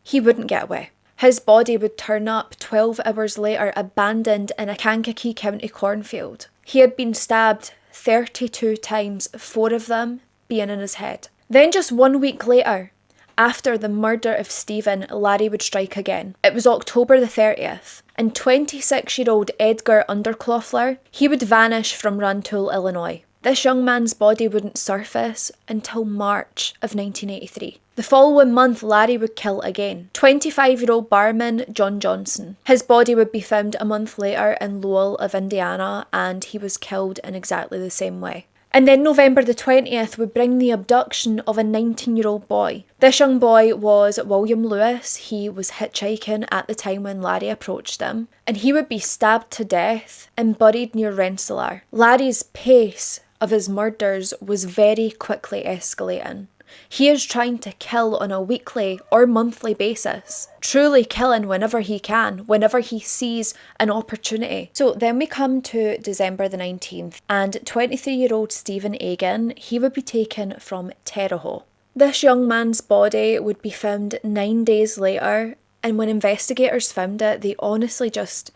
he wouldn't get away. His body would turn up 12 hours later, abandoned in a Kankakee County cornfield. He had been stabbed 32 times, 4 of them being in his head. Then just 1 week later, after the murder of Stephen, Larry would strike again. It was October the 30th, and 26-year-old Edgar Undercloffler, he would vanish from Rantoul, Illinois. This young man's body wouldn't surface until March of 1983. The following month, Larry would kill again. 25-year-old barman John Johnson. His body would be found a month later in Lowell of Indiana, and he was killed in exactly the same way. And then November the 20th would bring the abduction of a 19-year-old boy. This young boy was William Lewis. He was hitchhiking at the time when Larry approached him, and he would be stabbed to death and buried near Rensselaer. Larry's pace of his murders was very quickly escalating. He is trying to kill on a weekly or monthly basis, truly killing whenever he can, whenever he sees an opportunity. So then we come to December the 19th, and 23-year-old Stephen Egan, he would be taken from Terre Haute. This young man's body would be found 9 days later, and when investigators found it, they honestly just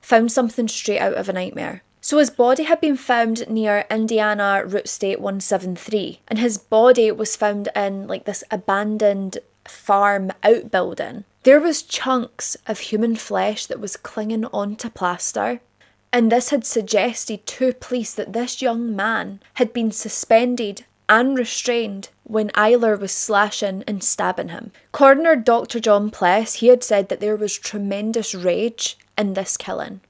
found something straight out of a nightmare. So his body had been found near Indiana Route State 173, and his body was found in like this abandoned farm outbuilding. There was chunks of human flesh that was clinging onto plaster, and this had suggested to police that this young man had been suspended and restrained when Eyler was slashing and stabbing him. Coroner Dr. John Pless, he had said that there was tremendous rage in this killing.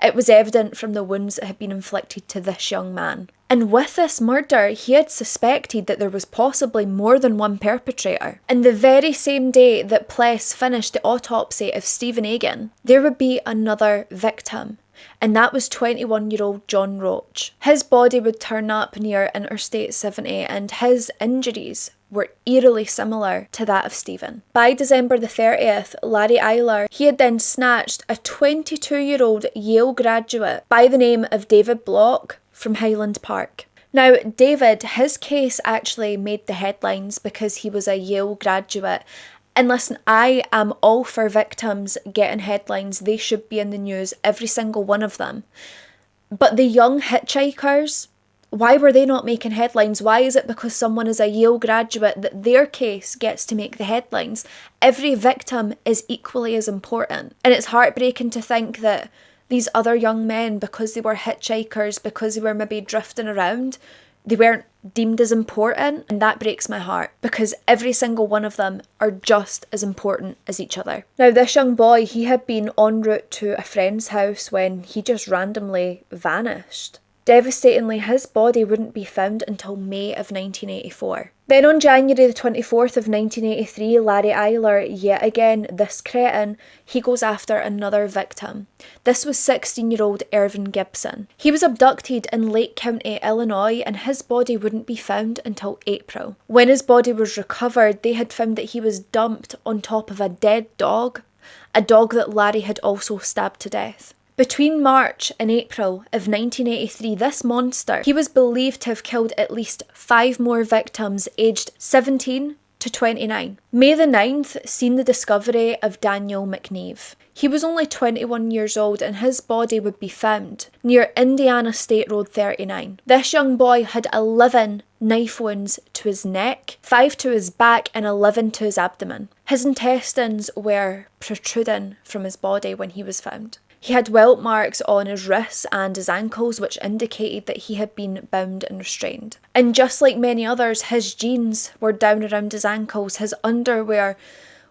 It was evident from the wounds that had been inflicted to this young man. And with this murder, he had suspected that there was possibly more than one perpetrator. And the very same day that Pless finished the autopsy of Stephen Egan, there would be another victim. And that was 21-year-old John Roach. His body would turn up near Interstate 70, and his injuries were eerily similar to that of Stephen. By December the 30th, Larry Eyler, he had then snatched a 22-year-old Yale graduate by the name of David Block from Highland Park. Now, David, his case actually made the headlines because he was a Yale graduate. And listen, I am all for victims getting headlines. They should be in the news, every single one of them. But the young hitchhikers, why were they not making headlines? Why is it because someone is a Yale graduate that their case gets to make the headlines? Every victim is equally as important. And it's heartbreaking to think that these other young men, because they were hitchhikers, because they were maybe drifting around, they weren't deemed as important, and that breaks my heart because every single one of them are just as important as each other. Now, this young boy, he had been en route to a friend's house when he just randomly vanished. Devastatingly, his body wouldn't be found until May of 1984. Then on January the 24th of 1983, Larry Eyler, yet again, this cretin, he goes after another victim. This was 16-year-old Irvin Gibson. He was abducted in Lake County, Illinois, and his body wouldn't be found until April. When his body was recovered, they had found that he was dumped on top of a dead dog, a dog that Larry had also stabbed to death. Between March and April of 1983, this monster, he was believed to have killed at least 5 more victims aged 17 to 29. May the 9th seen the discovery of Daniel McNeve. He was only 21 years old and his body would be found near Indiana State Road 39. This young boy had 11 knife wounds to his neck, 5 to his back and 11 to his abdomen. His intestines were protruding from his body when he was found. He had welt marks on his wrists and his ankles, which indicated that he had been bound and restrained. And just like many others, his jeans were down around his ankles. His underwear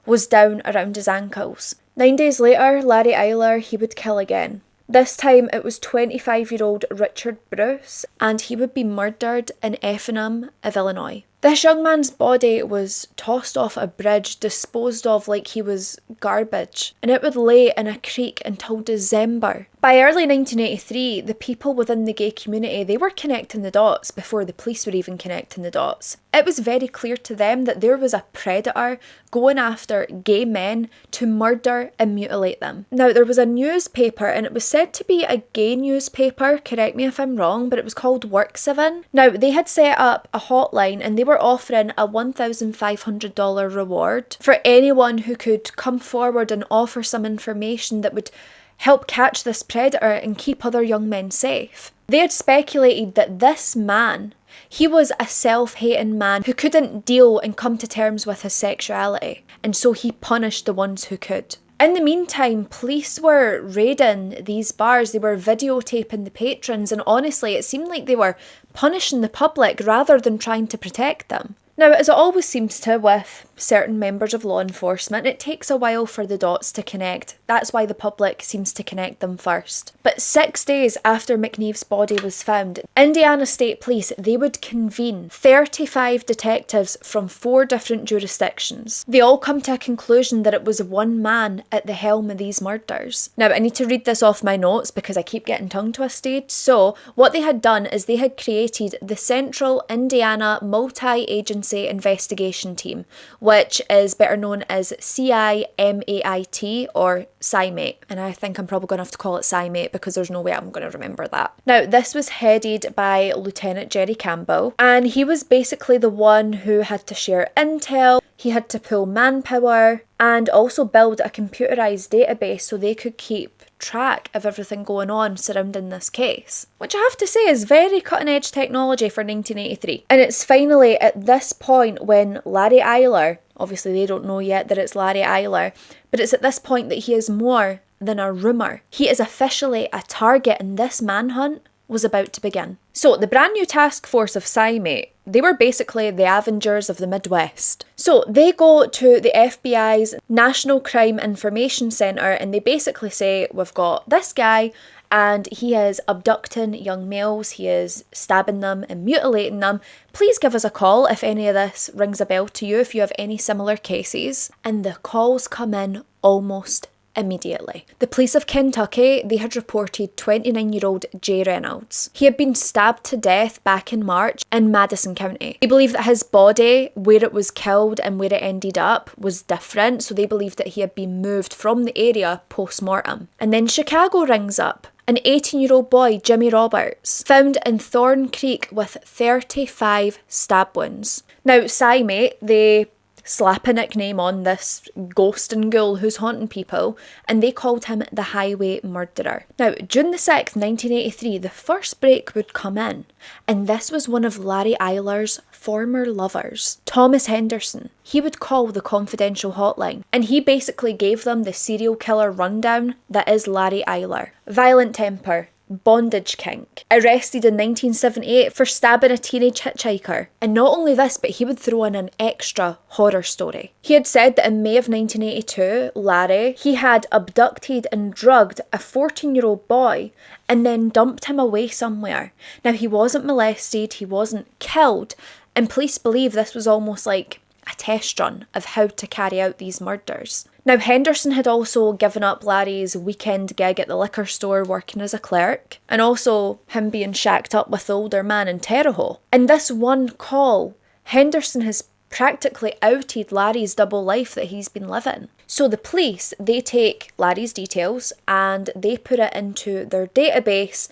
was down around his ankles. 9 days later, Larry Eyler, he would kill again. This time it was 25-year-old Richard Bruce, and he would be murdered in Effingham of Illinois. This young man's body was tossed off a bridge, disposed of like he was garbage, and it would lay in a creek until December. By early 1983, the people within the gay community, they were connecting the dots before the police were even connecting the dots. It was very clear to them that there was a predator going after gay men to murder and mutilate them. Now, there was a newspaper, and it was said to be a gay newspaper, correct me if I'm wrong, but it was called Work7. Now, they had set up a hotline and they were offering a $1,500 reward for anyone who could come forward and offer some information that would help catch this predator and keep other young men safe. They had speculated that this man, he was a self-hating man who couldn't deal and come to terms with his sexuality, and so he punished the ones who could. In the meantime, police were raiding these bars, they were videotaping the patrons, and honestly, it seemed like they were punishing the public rather than trying to protect them. Now, as it always seems to with certain members of law enforcement, it takes a while for the dots to connect. That's why the public seems to connect them first. But 6 days after McNeve's body was found, Indiana State Police, they would convene 35 detectives from 4 different jurisdictions. They all come to a conclusion that it was one man at the helm of these murders. Now, I need to read this off my notes because I keep getting tongue twisted. So, what they had done is they had created the Central Indiana Multi-Agency Investigation Team, which is better known as CIMAIT or CIMATE, and I think I'm probably going to have to call it CIMATE because there's no way I'm going to remember that. Now, this was headed by Lieutenant Jerry Campbell, and he was basically the one who had to share intel, he had to pull manpower, and also build a computerized database so they could keep track of everything going on surrounding this case, which I have to say is very cutting edge technology for 1983. And it's finally at this point when Larry Eyler, obviously they don't know yet that it's Larry Eyler, but it's at this point that he is more than a rumour. He is officially a target, and this manhunt was about to begin. So the brand new task force of CIMATE, they were basically the Avengers of the Midwest. So they go to the FBI's National Crime Information Centre and they basically say, we've got this guy and he is abducting young males, he is stabbing them and mutilating them. Please give us a call if any of this rings a bell to you, if you have any similar cases. And the calls come in almost immediately. The police of Kentucky, they had reported 29-year-old Jay Reynolds. He had been stabbed to death back in March in Madison County. They believe that his body, where it was killed and where it ended up, was different, so they believe that he had been moved from the area post-mortem. And then Chicago rings up. An 18-year-old boy, Jimmy Roberts, found in Thorn Creek with 35 stab wounds. Now, SciMate, they slap a nickname on this ghost and ghoul who's haunting people, and they called him the Highway Murderer. Now, June the 6th, 1983, the first break would come in, and this was one of Larry Eyler's former lovers, Thomas Henderson. He would call the confidential hotline, and he basically gave them the serial killer rundown that is Larry Eyler. Violent temper, bondage kink, arrested in 1978 for stabbing a teenage hitchhiker. And not only this, but he would throw in an extra horror story. He had said that in May of 1982, Larry, he had abducted and drugged a 14-year-old boy and then dumped him away somewhere. Now, he wasn't molested, he wasn't killed, and police believe this was almost like a test run of how to carry out these murders. Now, Henderson had also given up Larry's weekend gig at the liquor store working as a clerk, and also him being shacked up with the older man in Terre Haute. In this one call, Henderson has practically outed Larry's double life that he's been living. So the police, they take Larry's details and they put it into their database,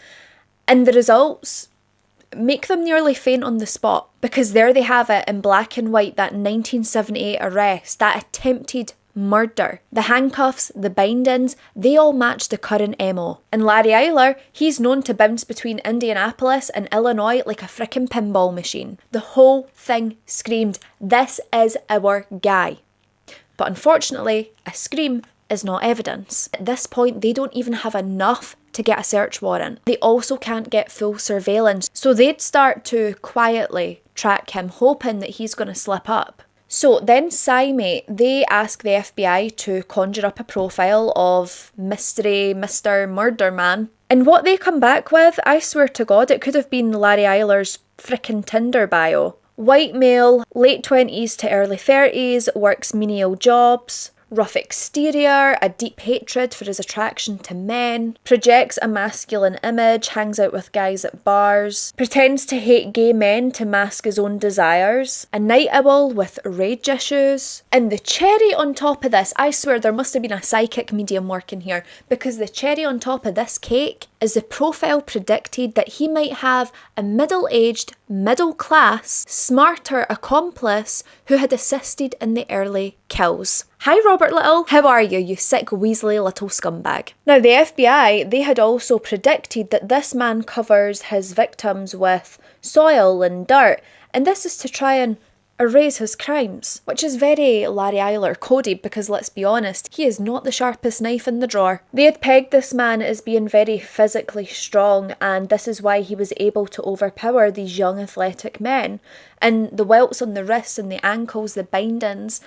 and the results make them nearly faint on the spot, because there they have it in black and white, that 1978 arrest, that attempted murder. The handcuffs, the bindings, they all match the current MO. And Larry Eyler, he's known to bounce between Indianapolis and Illinois like a frickin' pinball machine. The whole thing screamed, this is our guy. But unfortunately, a scream is not evidence. At this point, they don't even have enough to get a search warrant. They also can't get full surveillance, so they'd start to quietly track him, hoping that he's going to slip up. So then SciMate, they ask the FBI to conjure up a profile of mystery Mr. Murder Man. And what they come back with, I swear to God, it could have been Larry Eyler's frickin' Tinder bio. White male, late 20s to early 30s, works menial jobs, rough exterior, a deep hatred for his attraction to men, projects a masculine image, hangs out with guys at bars, pretends to hate gay men to mask his own desires, a night owl with rage issues. And the cherry on top of this, I swear there must have been a psychic medium working here, because the cherry on top of this cake is the profile predicted that he might have a middle-aged, middle-class, smarter accomplice who had assisted in the early kills. Hi Robert Little, how are you, you sick Weasley little scumbag? Now the FBI, they had also predicted that this man covers his victims with soil and dirt, and this is to try and erase his crimes, which is very Larry Eyler coded, because let's be honest, he is not the sharpest knife in the drawer. They had pegged this man as being very physically strong, and this is why he was able to overpower these young athletic men. And the welts on the wrists and the ankles, the bindings,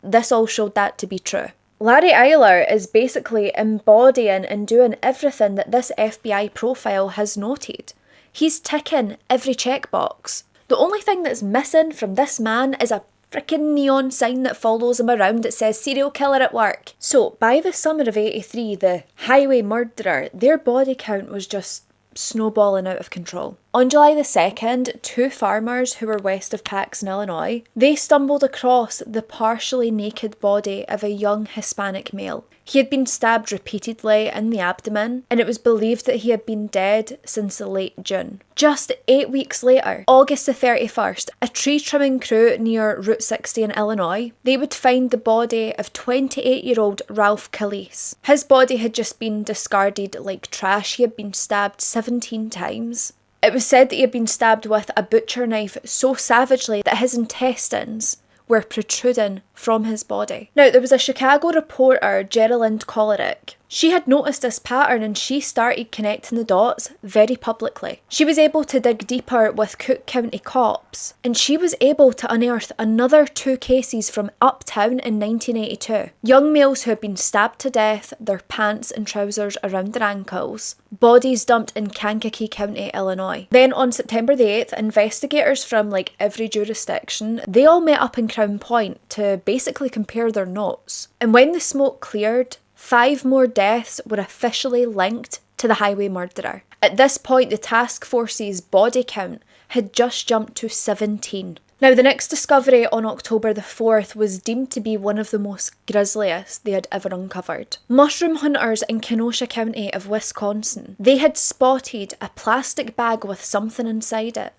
this all showed that to be true. Larry Eyler is basically embodying and doing everything that this FBI profile has noted. He's ticking every checkbox. The only thing that's missing from this man is a frickin' neon sign that follows him around that says serial killer at work. So by the summer of 83, the highway murderer, their body count was just snowballing out of control. On July the 2nd, two farmers who were west of Paxton, Illinois, they stumbled across the partially naked body of a young Hispanic male. He had been stabbed repeatedly in the abdomen, and it was believed that he had been dead since the late June. Just 8 weeks later, August the 31st, a tree trimming crew near Route 60 in Illinois, they would find the body of 28-year-old Ralph Calise. His body had just been discarded like trash. He had been stabbed 17 times. It was said that he had been stabbed with a butcher knife so savagely that his intestines were protruding from his body. Now, there was a Chicago reporter, Geraldine Colerick. She had noticed this pattern and she started connecting the dots very publicly. She was able to dig deeper with Cook County cops, and she was able to unearth another 2 cases from Uptown in 1982. Young males who had been stabbed to death, their pants and trousers around their ankles. Bodies dumped in Kankakee County, Illinois. Then on September the 8th, investigators from like every jurisdiction, they all met up in Crown Point to basically compare their notes. And when the smoke cleared, 5 more deaths were officially linked to the highway murderer. At this point, the task force's body count had just jumped to 17. Now, the next discovery on October the 4th was deemed to be one of the most grisliest they had ever uncovered. Mushroom hunters in Kenosha County of Wisconsin, they had spotted a plastic bag with something inside it.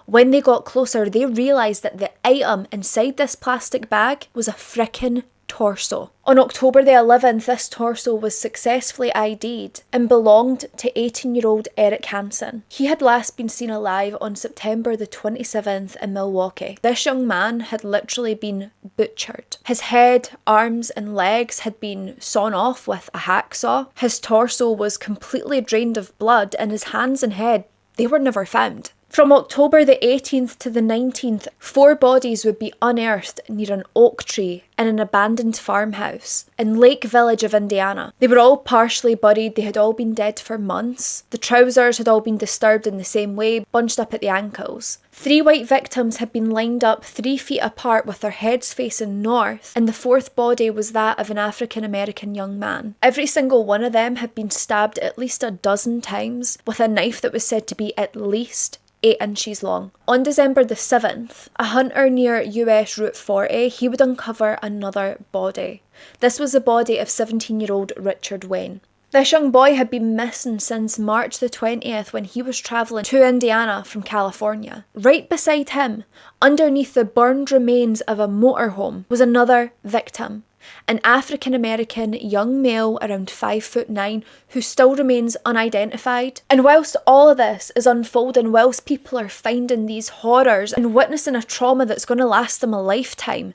When they got closer, they realised that the item inside this plastic bag was a frickin' torso. On October the 11th, this torso was successfully ID'd and belonged to 18-year-old Eric Hansen. He had last been seen alive on September the 27th in Milwaukee. This young man had literally been butchered. His head, arms and legs had been sawn off with a hacksaw. His torso was completely drained of blood, and his hands and head, they were never found. From October the 18th to the 19th, 4 bodies would be unearthed near an oak tree in an abandoned farmhouse in Lake Village of Indiana. They were all partially buried, they had all been dead for months. The trousers had all been disturbed in the same way, bunched up at the ankles. 3 white victims had been lined up 3 feet apart with their heads facing north, and the 4th body was that of an African-American young man. Every single one of them had been stabbed at least a dozen times with a knife that was said to be at least 8 inches long. On December the 7th, a hunter near US Route 40, he would uncover another body. This was the body of 17-year-old Richard Wayne. This young boy had been missing since March the 20th when he was travelling to Indiana from California. Right beside him, underneath the burned remains of a motorhome, was another victim. An African-American young male around 5'9" who still remains unidentified. And whilst all of this is unfolding, whilst people are finding these horrors and witnessing a trauma that's going to last them a lifetime,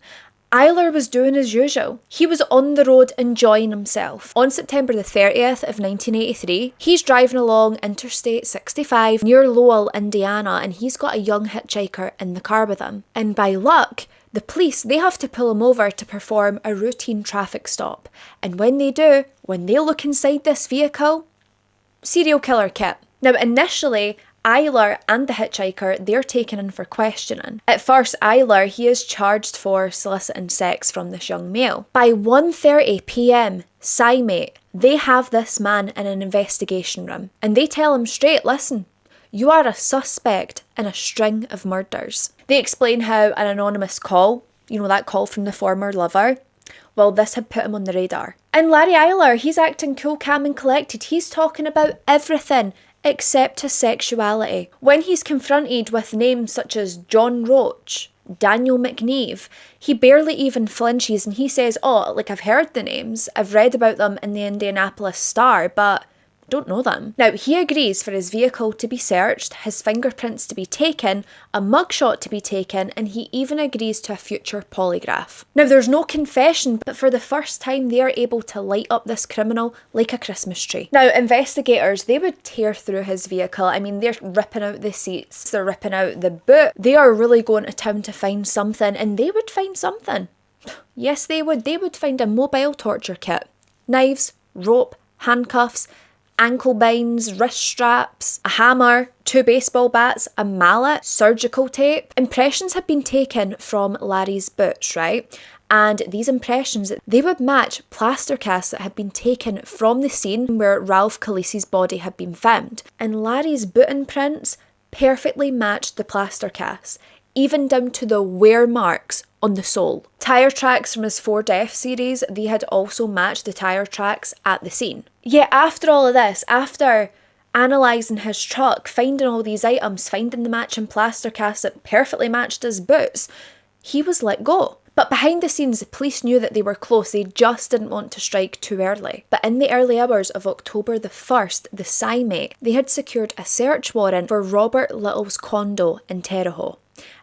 Eyler was doing as usual. He was on the road enjoying himself. On September the 30th of 1983, he's driving along Interstate 65 near Lowell, Indiana, and he's got a young hitchhiker in the car with him. And by luck, the police, they have to pull him over to perform a routine traffic stop. And when they do, when they look inside this vehicle, serial killer kit. Now, initially, Eyler and the hitchhiker, they're taken in for questioning. At first, Eyler, he is charged for soliciting sex from this young male. By 1:30 p.m, SciMate, they have this man in an investigation room. And they tell him straight, listen, you are a suspect in a string of murders. They explain how an anonymous call, you know, that call from the former lover, well, this had put him on the radar. And Larry Eyler, he's acting cool, calm and collected. He's talking about everything except his sexuality. When he's confronted with names such as John Roach, Daniel McNeve, he barely even flinches and he says, oh, like I've heard the names, I've read about them in the Indianapolis Star, but don't know them. Now, he agrees for his vehicle to be searched, his fingerprints to be taken, a mugshot to be taken, and he even agrees to a future polygraph. Now, there's no confession, but for the first time, they are able to light up this criminal like a Christmas tree. Now, investigators, they would tear through his vehicle. I mean, they're ripping out the seats, they're ripping out the boot. They are really going to town to find something, and they would find something. Yes, they would. They would find a mobile torture kit. Knives, rope, handcuffs, ankle binds, wrist straps, a hammer, 2 baseball bats, a mallet, surgical tape. Impressions had been taken from Larry's boots, right? And these impressions, they would match plaster casts that had been taken from the scene where Ralph Khaleesi's body had been found. And Larry's boot imprints perfectly matched the plaster casts, even down to the wear marks on the sole. Tyre tracks from his 4 Death series, they had also matched the tyre tracks at the scene. Yet after all of this, after analysing his truck, finding all these items, finding the matching plaster cast that perfectly matched his boots, he was let go. But behind the scenes, the police knew that they were close, they just didn't want to strike too early. But in the early hours of October the 1st, the SciMate, they had secured a search warrant for Robert Little's condo in Terre Haute.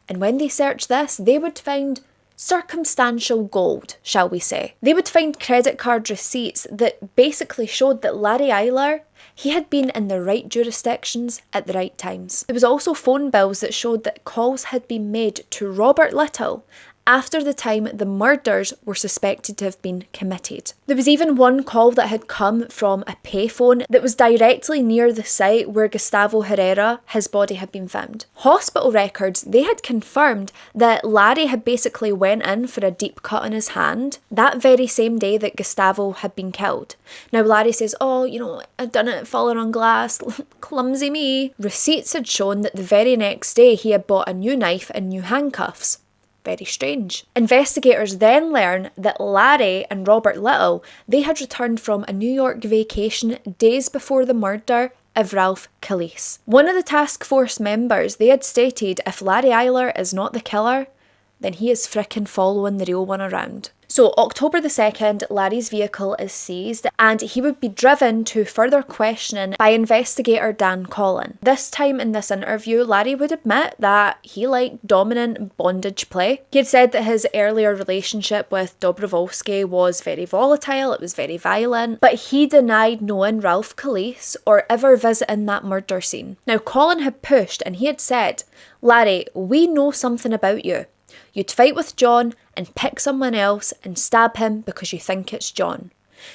And when they searched this, they would find circumstantial gold, shall we say. They would find credit card receipts that basically showed that Larry Eyler, he had been in the right jurisdictions at the right times. There was also phone bills that showed that calls had been made to Robert Little after the time the murders were suspected to have been committed. There was even one call that had come from a payphone that was directly near the site where Gustavo Herrera, his body had been found. Hospital records, they had confirmed that Larry had basically went in for a deep cut on his hand that very same day that Gustavo had been killed. Now Larry says, oh, I'd done it falling on glass, clumsy me. Receipts had shown that the very next day he had bought a new knife and new handcuffs. Very strange. Investigators then learn that Larry and Robert Little, they had returned from a New York vacation days before the murder of Ralph Calise. One of the task force members, they had stated if Larry Eyler is not the killer, then he is frickin' following the real one around. So October the 2nd, Larry's vehicle is seized and he would be driven to further questioning by investigator Dan Collin. This time in this interview, Larry would admit that he liked dominant bondage play. He had said that his earlier relationship with Dobrovolsky was very volatile, it was very violent, but he denied knowing Ralph Calise or ever visiting that murder scene. Now Collin had pushed and he had said, Larry, we know something about you. You'd fight with John and pick someone else and stab him because you think it's John.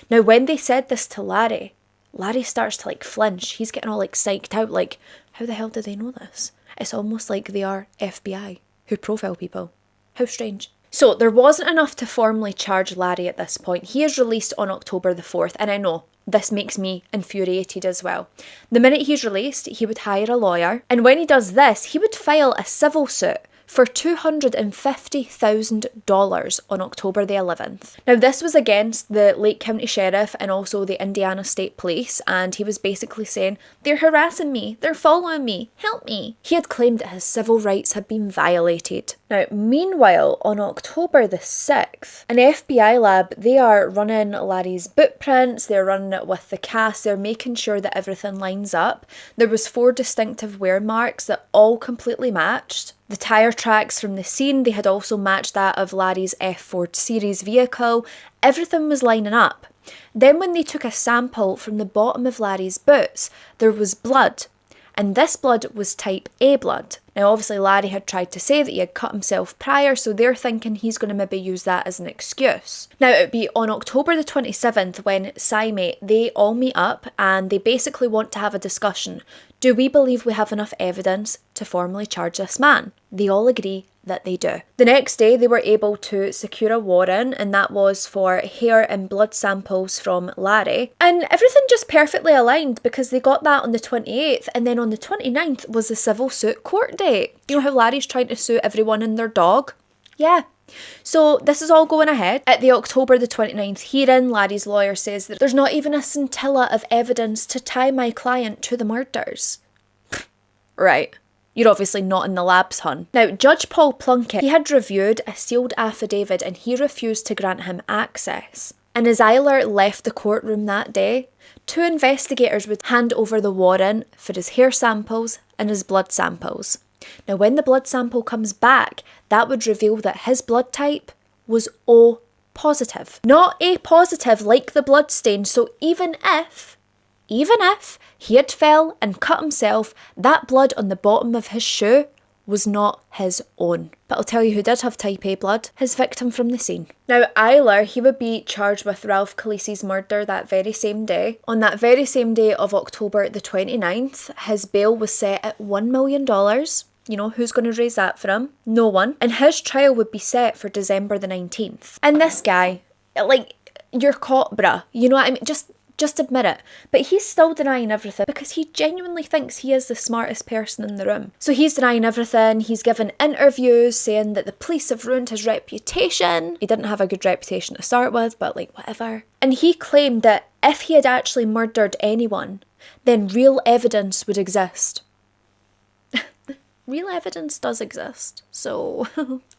Now when they said this to Larry, Larry starts to flinch. He's getting all psyched out, how the hell do they know this? It's almost like they are FBI who profile people. How strange. So there wasn't enough to formally charge Larry at this point. He is released on October the 4th, and I know this makes me infuriated as well. The minute he's released, he would hire a lawyer, and when he does this, he would file a civil suit for $250,000 on October the 11th. Now this was against the Lake County Sheriff and also the Indiana State Police, and he was basically saying, they're harassing me, they're following me, help me. He had claimed that his civil rights had been violated. Now meanwhile, on October the 6th, an FBI lab, they are running Larry's boot prints, they're running it with the cast, they're making sure that everything lines up. There was 4 distinctive wear marks that all completely matched. The tyre tracks from the scene, they had also matched that of Larry's F Ford Series vehicle. Everything was lining up. Then when they took a sample from the bottom of Larry's boots, there was blood. And this blood was type A blood. Now obviously Larry had tried to say that he had cut himself prior, so they're thinking he's going to maybe use that as an excuse. Now it would be on October the 27th when SciMate, they all meet up and they basically want to have a discussion. Do we believe we have enough evidence to formally charge this man? They all agree that they do. The next day they were able to secure a warrant, and that was for hair and blood samples from Larry. And everything just perfectly aligned because they got that on the 28th, and then on the 29th was the civil suit court date. You know how Larry's trying to sue everyone and their dog? Yeah. So this is all going ahead. At the October the 29th hearing, Larry's lawyer says that there's not even a scintilla of evidence to tie my client to the murders. Right. You're obviously not in the labs, hun. Now, Judge Paul Plunkett, he had reviewed a sealed affidavit and he refused to grant him access. And as Eyler left the courtroom that day, 2 investigators would hand over the warrant for his hair samples and his blood samples. Now, when the blood sample comes back, that would reveal that his blood type was O positive. Not A positive like the blood stain, so even if he had fell and cut himself, that blood on the bottom of his shoe was not his own. But I'll tell you who did have type A blood, his victim from the scene. Now Eyler, he would be charged with Ralph Calise's murder that very same day. On that very same day of October the 29th, his bail was set at $1 million. You know, who's going to raise that for him? No one. And his trial would be set for December the 19th. And this guy, you're caught, bruh. You know what I mean? Just admit it. But he's still denying everything because he genuinely thinks he is the smartest person in the room. So he's denying everything. He's given interviews saying that the police have ruined his reputation. He didn't have a good reputation to start with, but whatever. And he claimed that if he had actually murdered anyone, then real evidence would exist. Real evidence does exist, so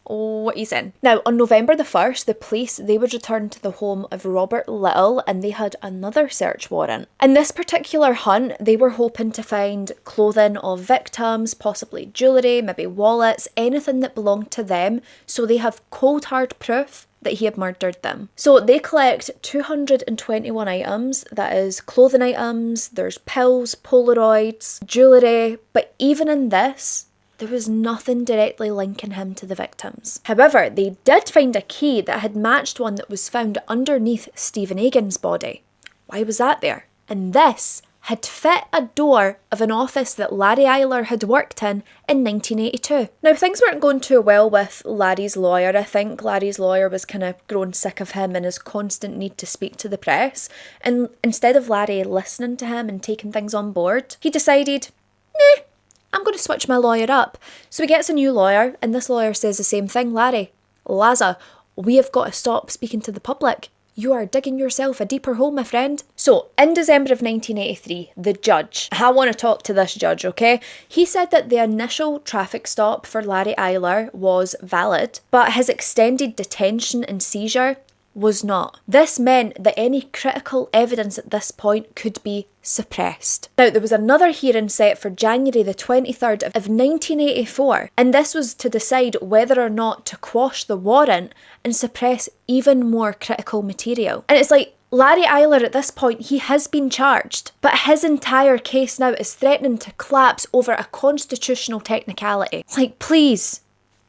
what are you saying? Now, on November the 1st, the police, they would return to the home of Robert Little and they had another search warrant. In this particular hunt, they were hoping to find clothing of victims, possibly jewellery, maybe wallets, anything that belonged to them, so they have cold hard proof that he had murdered them. So they collect 221 items, that is clothing items, there's pills, Polaroids, jewellery, but even in this, there was nothing directly linking him to the victims. However, they did find a key that had matched one that was found underneath Stephen Egan's body. Why was that there? And this had fit a door of an office that Larry Eyler had worked in 1982. Now, things weren't going too well with Larry's lawyer. I think Larry's lawyer was kind of grown sick of him and his constant need to speak to the press. And instead of Larry listening to him and taking things on board, he decided, nah, I'm going to switch my lawyer up. So he gets a new lawyer, and this lawyer says the same thing. Larry, Laza, we have got to stop speaking to the public. You are digging yourself a deeper hole, my friend. So, in December of 1983, the judge, I want to talk to this judge, okay? He said that the initial traffic stop for Larry Eyler was valid, but his extended detention and seizure was not. This meant that any critical evidence at this point could be suppressed. Now, there was another hearing set for January the 23rd of 1984, and this was to decide whether or not to quash the warrant and suppress even more critical material. And it's like, Larry Eyler at this point, he has been charged, but his entire case now is threatening to collapse over a constitutional technicality. Like, please,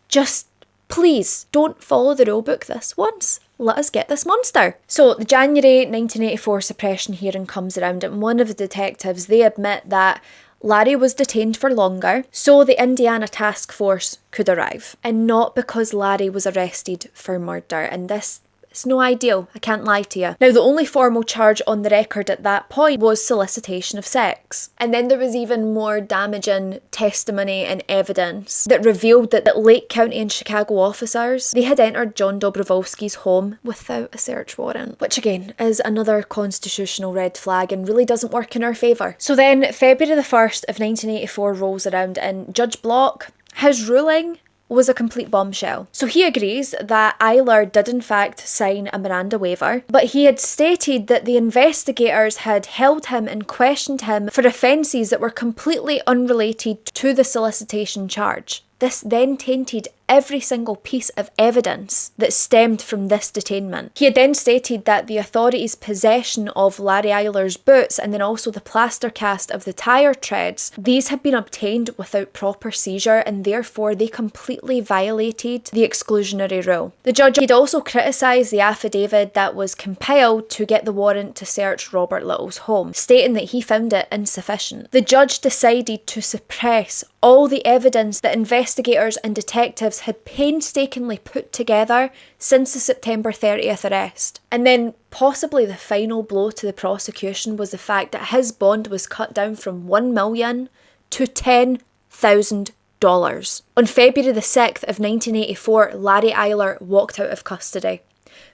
just please don't follow the rulebook this once. Let us get this monster. So the January 1984 suppression hearing comes around, and one of the detectives, they admit that Larry was detained for longer so the Indiana task force could arrive, and not because Larry was arrested for murder. And this is no ideal, I can't lie to you. Now, the only formal charge on the record at that point was solicitation of sex. And then there was even more damaging testimony and evidence that revealed that Lake County and Chicago officers, they had entered John Dobrovolsky's home without a search warrant, which again is another constitutional red flag and really doesn't work in our favour. So then February the 1st of 1984 rolls around, and Judge Block, his ruling was a complete bombshell. So he agrees that Eyler did in fact sign a Miranda waiver, but he had stated that the investigators had held him and questioned him for offences that were completely unrelated to the solicitation charge. This then tainted every single piece of evidence that stemmed from this detainment. He had then stated that the authorities' possession of Larry Eyler's boots and then also the plaster cast of the tyre treads, these had been obtained without proper seizure, and therefore they completely violated the exclusionary rule. The judge had also criticised the affidavit that was compiled to get the warrant to search Robert Little's home, stating that he found it insufficient. The judge decided to suppress all the evidence that investigators and detectives had painstakingly put together since the September 30th arrest. And then possibly the final blow to the prosecution was the fact that his bond was cut down from $1 million to $10,000. On February the 6th of 1984, Larry Eyler walked out of custody.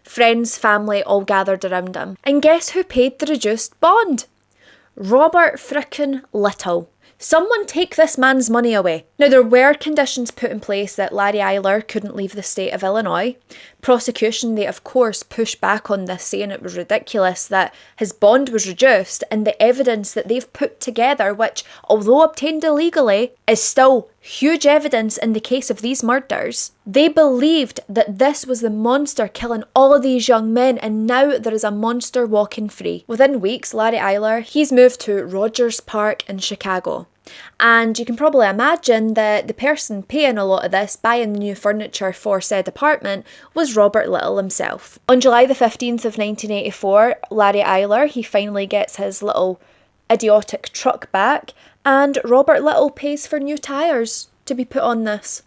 Friends, family all gathered around him. And guess who paid the reduced bond? Robert frickin' Little. Someone take this man's money away. Now, there were conditions put in place that Larry Eyler couldn't leave the state of Illinois. Prosecution, they of course pushed back on this, saying it was ridiculous that his bond was reduced, and the evidence that they've put together, which, although obtained illegally, is still huge evidence in the case of these murders. They believed that this was the monster killing all of these young men, and now there is a monster walking free. Within weeks, Larry Eyler, he's moved to Rogers Park in Chicago. And you can probably imagine that the person paying a lot of this, buying the new furniture for said apartment, was Robert Little himself. On July the 15th of 1984, Larry Eyler, he finally gets his little idiotic truck back, and Robert Little pays for new tyres to be put on this.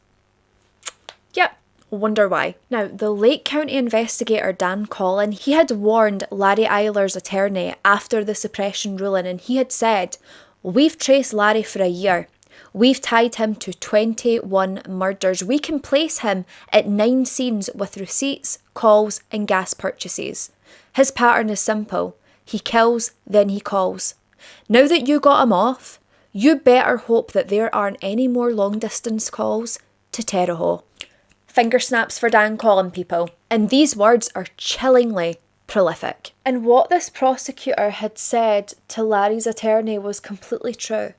Yep. Wonder why. Now, the Lake County investigator Dan Collin, he had warned Larry Eyler's attorney after the suppression ruling, and he had said, "We've traced Larry for a year. We've tied him to 21 murders. We can place him at 9 scenes with receipts, calls and gas purchases. His pattern is simple. He kills, then he calls. Now that you got him off, you better hope that there aren't any more long distance calls to Terre Haute." Finger snaps for Dan Collin, people. And these words are chillingly prolific. And what this prosecutor had said to Larry's attorney was completely true,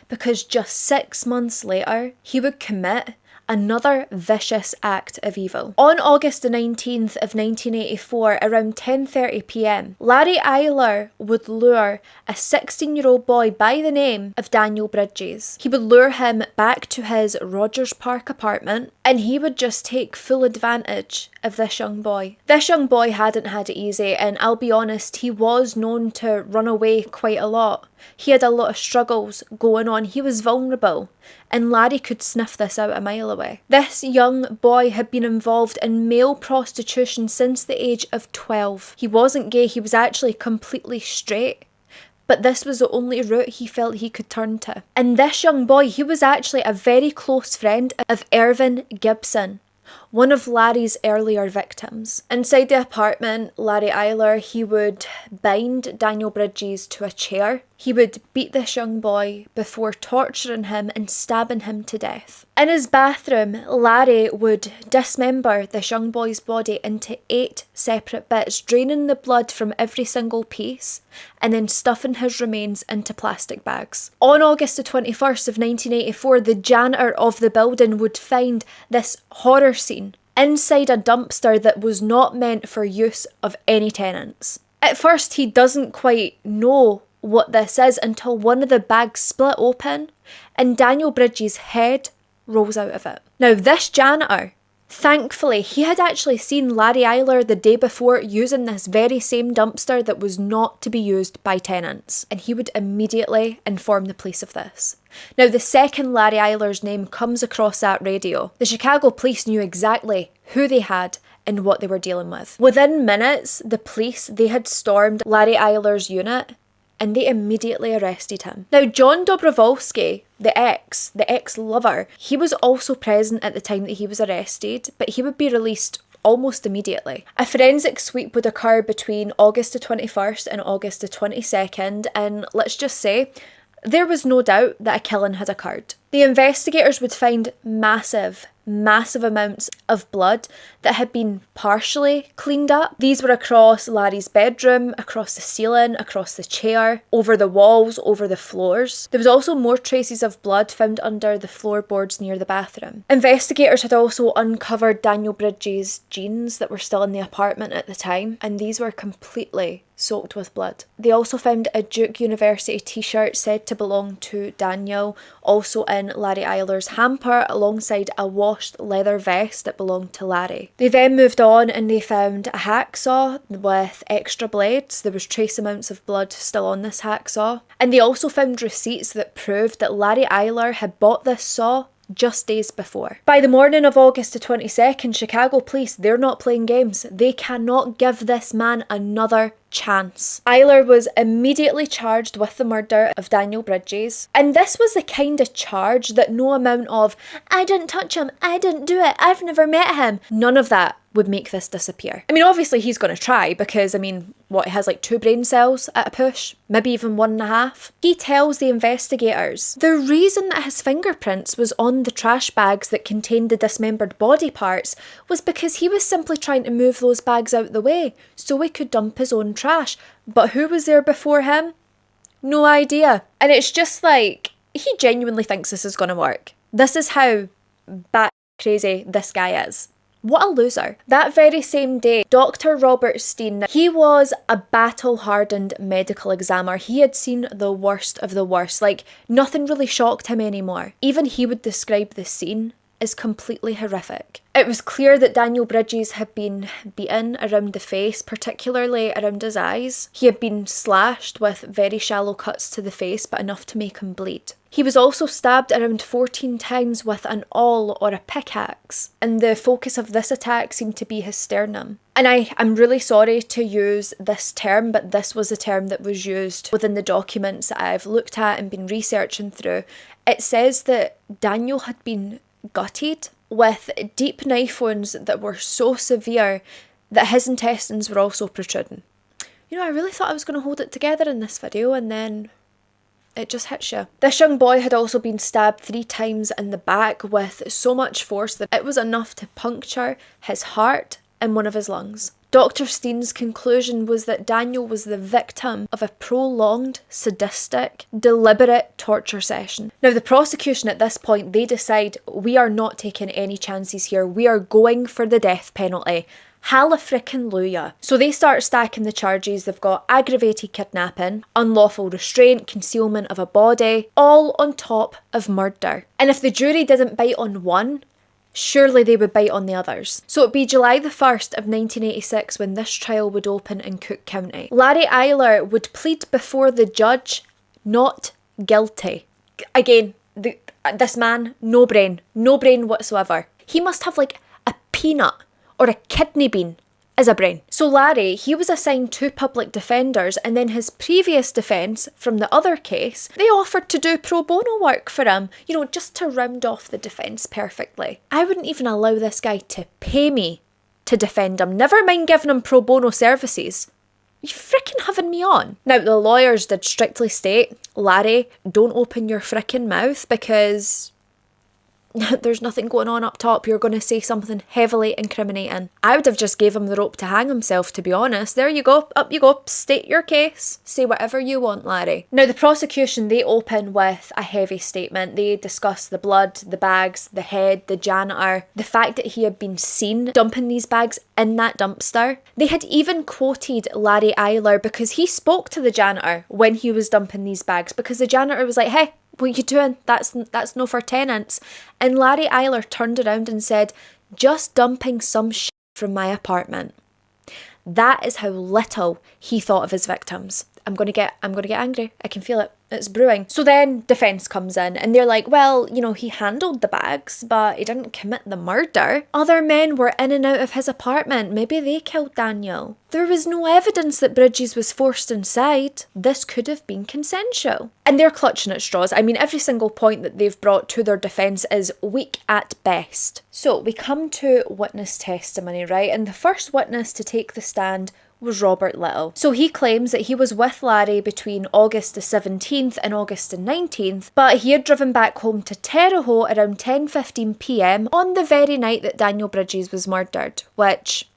because just 6 months later, he would commit another vicious act of evil. On August the 19th of 1984, around 10:30 p.m, Larry Eyler would lure a 16-year-old boy by the name of Daniel Bridges. He would lure him back to his Rogers Park apartment, and he would just take full advantage of this young boy. This young boy hadn't had it easy, and I'll be honest, he was known to run away quite a lot. He had a lot of struggles going on. He was vulnerable, and Larry could sniff this out a mile away. This young boy had been involved in male prostitution since the age of 12. He wasn't gay, he was actually completely straight. But this was the only route he felt he could turn to. And this young boy, he was actually a very close friend of Irvin Gibson, one of Larry's earlier victims. Inside the apartment, Larry Eyler, he would bind Daniel Bridges to a chair. He would beat this young boy before torturing him and stabbing him to death. In his bathroom, Larry would dismember this young boy's body into 8 separate bits, draining the blood from every single piece and then stuffing his remains into plastic bags. On August the 21st of 1984, the janitor of the building would find this horror scene inside a dumpster that was not meant for use of any tenants. At first, he doesn't quite know what this is until one of the bags split open and Daniel Bridges' head rolls out of it. Now, this janitor, thankfully, he had actually seen Larry Eyler the day before using this very same dumpster that was not to be used by tenants, and he would immediately inform the police of this. Now, the second Larry Eyler's name comes across that radio, the Chicago police knew exactly who they had and what they were dealing with. Within minutes, the police, they had stormed Larry Eyler's unit and they immediately arrested him. Now, John Dobrovolsky, the ex-lover, he was also present at the time that he was arrested, but he would be released almost immediately. A forensic sweep would occur between August the 21st and August the 22nd, and let's just say, there was no doubt that a killing had occurred. The investigators would find massive amounts of blood that had been partially cleaned up. These were across Larry's bedroom, across the ceiling, across the chair, over the walls, over the floors. There was also more traces of blood found under the floorboards near the bathroom. Investigators had also uncovered Daniel Bridges' jeans that were still in the apartment at the time, and these were completely soaked with blood. They also found a Duke University t-shirt said to belong to Daniel, also in Larry Eyler's hamper, alongside a washed leather vest that belonged to Larry. They then moved on and they found a hacksaw with extra blades. There was trace amounts of blood still on this hacksaw. And they also found receipts that proved that Larry Eyler had bought this saw just days before. By the morning of August the 22nd, Chicago police, they're not playing games. They cannot give this man another chance. Eyler was immediately charged with the murder of Daniel Bridges, and this was the kind of charge that no amount of, I didn't touch him, I didn't do it, I've never met him, none of that would make this disappear. I mean, obviously he's going to try because, I mean, what, he has like 2 brain cells at a push? Maybe even 1.5? He tells the investigators the reason that his fingerprints was on the trash bags that contained the dismembered body parts was because he was simply trying to move those bags out the way so he could dump his own trash. But who was there before him? No idea. And it's just like, he genuinely thinks this is going to work. This is how bat crazy this guy is. What a loser. That very same day, Dr. Robert Steen, he was a battle-hardened medical examiner. He had seen the worst of the worst. Like, nothing really shocked him anymore. Even he would describe the scene as completely horrific. It was clear that Daniel Bridges had been beaten around the face, particularly around his eyes. He had been slashed with very shallow cuts to the face, but enough to make him bleed. He was also stabbed around 14 times with an awl or a pickaxe, and the focus of this attack seemed to be his sternum. And I'm really sorry to use this term, but this was a term that was used within the documents that I've looked at and been researching through. It says that Daniel had been gutted with deep knife wounds that were so severe that his intestines were also protruding. You know, I really thought I was going to hold it together in this video, and then it just hits you. This young boy had also been stabbed 3 times in the back with so much force that it was enough to puncture his heart and one of his lungs. Dr. Steen's conclusion was that Daniel was the victim of a prolonged, sadistic, deliberate torture session. Now, the prosecution at this point, they decide, we are not taking any chances here. We are going for the death penalty. Hallelujah. So they start stacking the charges. They've got aggravated kidnapping, unlawful restraint, concealment of a body, all on top of murder. And if the jury didn't bite on one, surely they would bite on the others. So it'd be July the 1st of 1986 when this trial would open in Cook County. Larry Eyler would plead before the judge not guilty. Again, this man, no brain whatsoever. He must have like a peanut or a kidney bean as a brain. So Larry, he was assigned 2 public defenders, and then his previous defence from the other case, they offered to do pro bono work for him, just to round off the defence perfectly. I wouldn't even allow this guy to pay me to defend him, never mind giving him pro bono services. You fricking having me on? Now, the lawyers did strictly state, Larry, don't open your fricking mouth because there's nothing going on up top. You're going to say something heavily incriminating. I would have just gave him the rope to hang himself, to be honest. There you go. Up you go. State your case. Say whatever you want, Larry. Now, the prosecution, they open with a heavy statement. They discuss the blood, the bags, the head, the janitor, the fact that he had been seen dumping these bags in that dumpster. They had even quoted Larry Eyler because he spoke to the janitor when he was dumping these bags, because the janitor was like, hey, what you doing? That's no for tenants. And Larry Eyler turned around and said, just dumping some shit from my apartment. That is how little he thought of his victims. I'm gonna get angry. I can feel it. It's brewing. So then defence comes in and they're like, well, he handled the bags, but he didn't commit the murder. Other men were in and out of his apartment. Maybe they killed Daniel. There was no evidence that Bridges was forced inside. This could have been consensual. And they're clutching at straws. I mean, every single point that they've brought to their defence is weak at best. So we come to witness testimony, right? And the first witness to take the stand was Robert Little. So he claims that he was with Larry between August the 17th and August the 19th, but he had driven back home to Terre Haute around 10:15 p.m. on the very night that Daniel Bridges was murdered, which,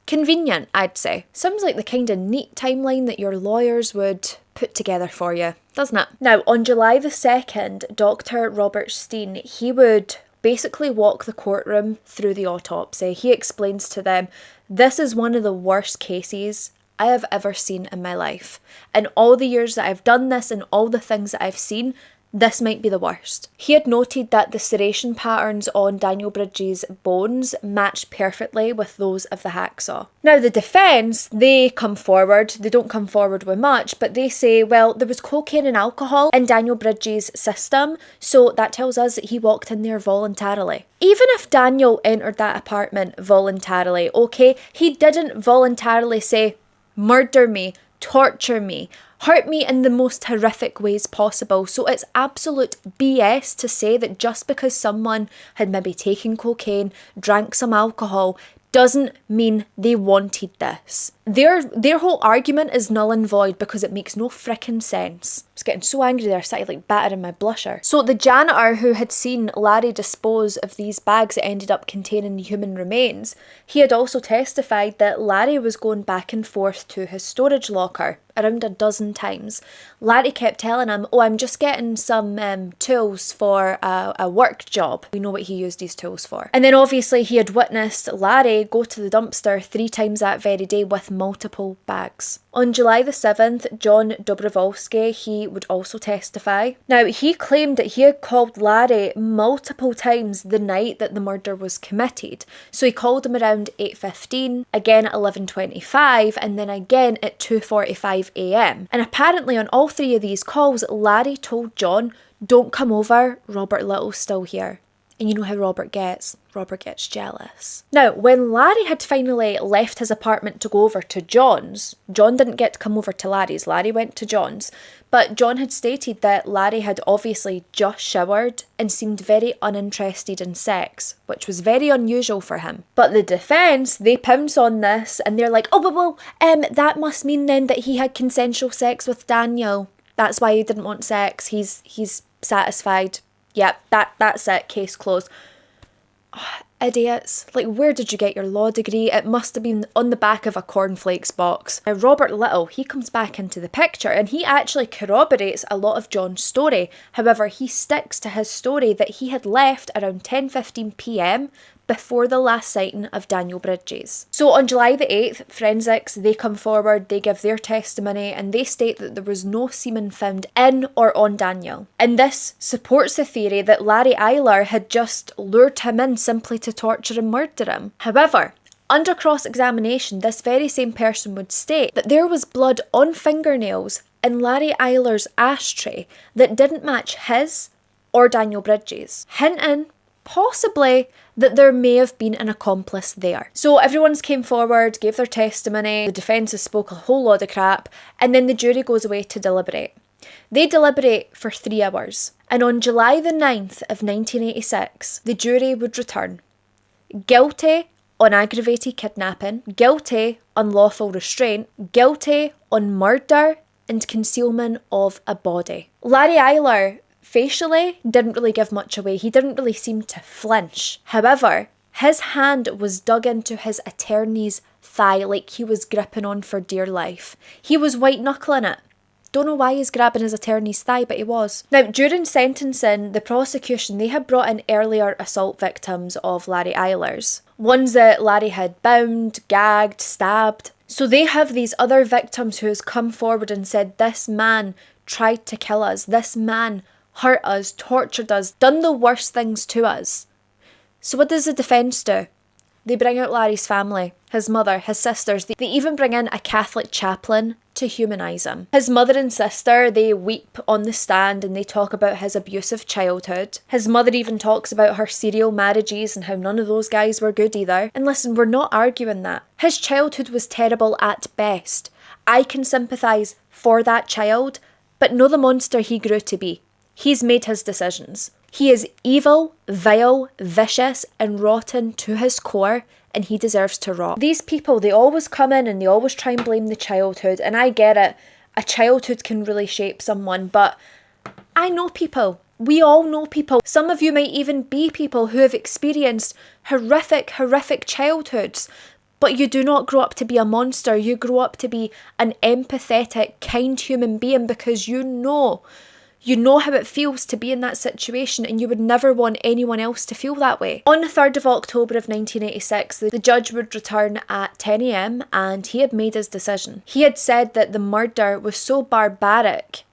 convenient, I'd say. Sounds like the kind of neat timeline that your lawyers would put together for you, doesn't it? Now, on July the 2nd, Dr. Robert Steen, he would basically walk the courtroom through the autopsy. He explains to them, this is one of the worst cases I have ever seen in my life. In all the years that I've done this and all the things that I've seen, this might be the worst. He had noted that the serration patterns on Daniel Bridges' bones matched perfectly with those of the hacksaw. Now, the defence, they come forward. They don't come forward with much, but they say, well, there was cocaine and alcohol in Daniel Bridges' system, so that tells us that he walked in there voluntarily. Even if Daniel entered that apartment voluntarily, okay, he didn't voluntarily say, murder me, torture me, hurt me in the most horrific ways possible. So it's absolute BS to say that just because someone had maybe taken cocaine, drank some alcohol, doesn't mean they wanted this. Their whole argument is null and void because it makes no frickin' sense. I was getting so angry there, I started like battering my blusher. So the janitor who had seen Larry dispose of these bags that ended up containing the human remains, he had also testified that Larry was going back and forth to his storage locker around a dozen times. Larry kept telling him, oh, I'm just getting some tools for a work job. We know what he used these tools for. And then obviously he had witnessed Larry go to the dumpster 3 times that very day with multiple bags. On July the 7th, John Dobrovolsky, he would also testify. Now, he claimed that he had called Larry multiple times the night that the murder was committed. So he called him around 8:15, again at 11:25, and then again at 2:45 a.m. And apparently on all 3 of these calls, Larry told John, don't come over, Robert Little's still here. And you know how Robert gets. Robert gets jealous. Now, when Larry had finally left his apartment to go over to John's, John didn't get to come over to Larry's. Larry went to John's. But John had stated that Larry had obviously just showered and seemed very uninterested in sex, which was very unusual for him. But the defence, they pounce on this and they're like, oh, well, that must mean then that he had consensual sex with Daniel. That's why he didn't want sex. He's satisfied. Yep, that's it. Case closed. Idiots. Like, where did you get your law degree? It must have been on the back of a cornflakes box. Now, Robert Little, he comes back into the picture and he actually corroborates a lot of John's story. However, he sticks to his story that he had left around 10:15 p.m. before the last sighting of Daniel Bridges. So on July the 8th, forensics, they come forward, they give their testimony, and they state that there was no semen found in or on Daniel. And this supports the theory that Larry Eyler had just lured him in simply to torture and murder him. However, under cross-examination, this very same person would state that there was blood on fingernails in Larry Eyler's ashtray that didn't match his or Daniel Bridges, hinting possibly that there may have been an accomplice there. So everyone's came forward, gave their testimony, the defence has spoke a whole lot of crap, and then the jury goes away to deliberate. They deliberate for 3 hours, and on July the 9th of 1986, the jury would return guilty on aggravated kidnapping, guilty on lawful restraint, guilty on murder and concealment of a body. Larry Eyler facially didn't really give much away. He didn't really seem to flinch. However, his hand was dug into his attorney's thigh like he was gripping on for dear life. He was white knuckling it. Don't know why he's grabbing his attorney's thigh, but he was. Now, during sentencing, the prosecution, they had brought in earlier assault victims of Larry Eyler's. Ones that Larry had bound, gagged, stabbed. So they have these other victims who has come forward and said, this man tried to kill us. This man hurt us, tortured us, done the worst things to us. So what does the defence do? They bring out Larry's family, his mother, his sisters. They even bring in a Catholic chaplain to humanise him. His mother and sister, they weep on the stand and they talk about his abusive childhood. His mother even talks about her serial marriages and how none of those guys were good either. And listen, we're not arguing that. His childhood was terrible at best. I can sympathise for that child, but know the monster he grew to be. He's made his decisions. He is evil, vile, vicious, and rotten to his core, and he deserves to rot. These people, they always come in and they always try and blame the childhood, and I get it. A childhood can really shape someone, but I know people. We all know people. Some of you might even be people who have experienced horrific childhoods, but you do not grow up to be a monster. You grow up to be an empathetic, kind human being because you know how it feels to be in that situation and you would never want anyone else to feel that way. On the 3rd of October of 1986, the judge would return at 10 a.m. and he had made his decision. He had said that the murder was so barbaric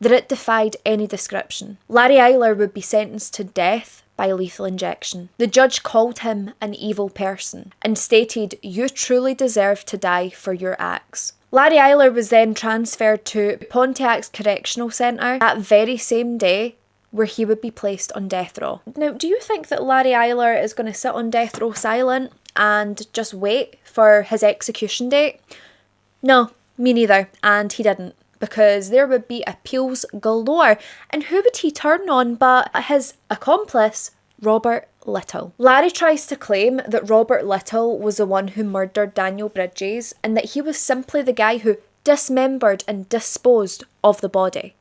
that it defied any description. Larry Eyler would be sentenced to death by lethal injection. The judge called him an evil person and stated, "You truly deserve to die for your acts." Larry Eyler was then transferred to Pontiac's Correctional Centre that very same day, where he would be placed on death row. Now, do you think that Larry Eyler is going to sit on death row silent and just wait for his execution date? No, me neither, and he didn't, because there would be appeals galore, and who would he turn on but his accomplice, Robert Little. Larry tries to claim that Robert Little was the one who murdered Daniel Bridges and that he was simply the guy who dismembered and disposed of the body.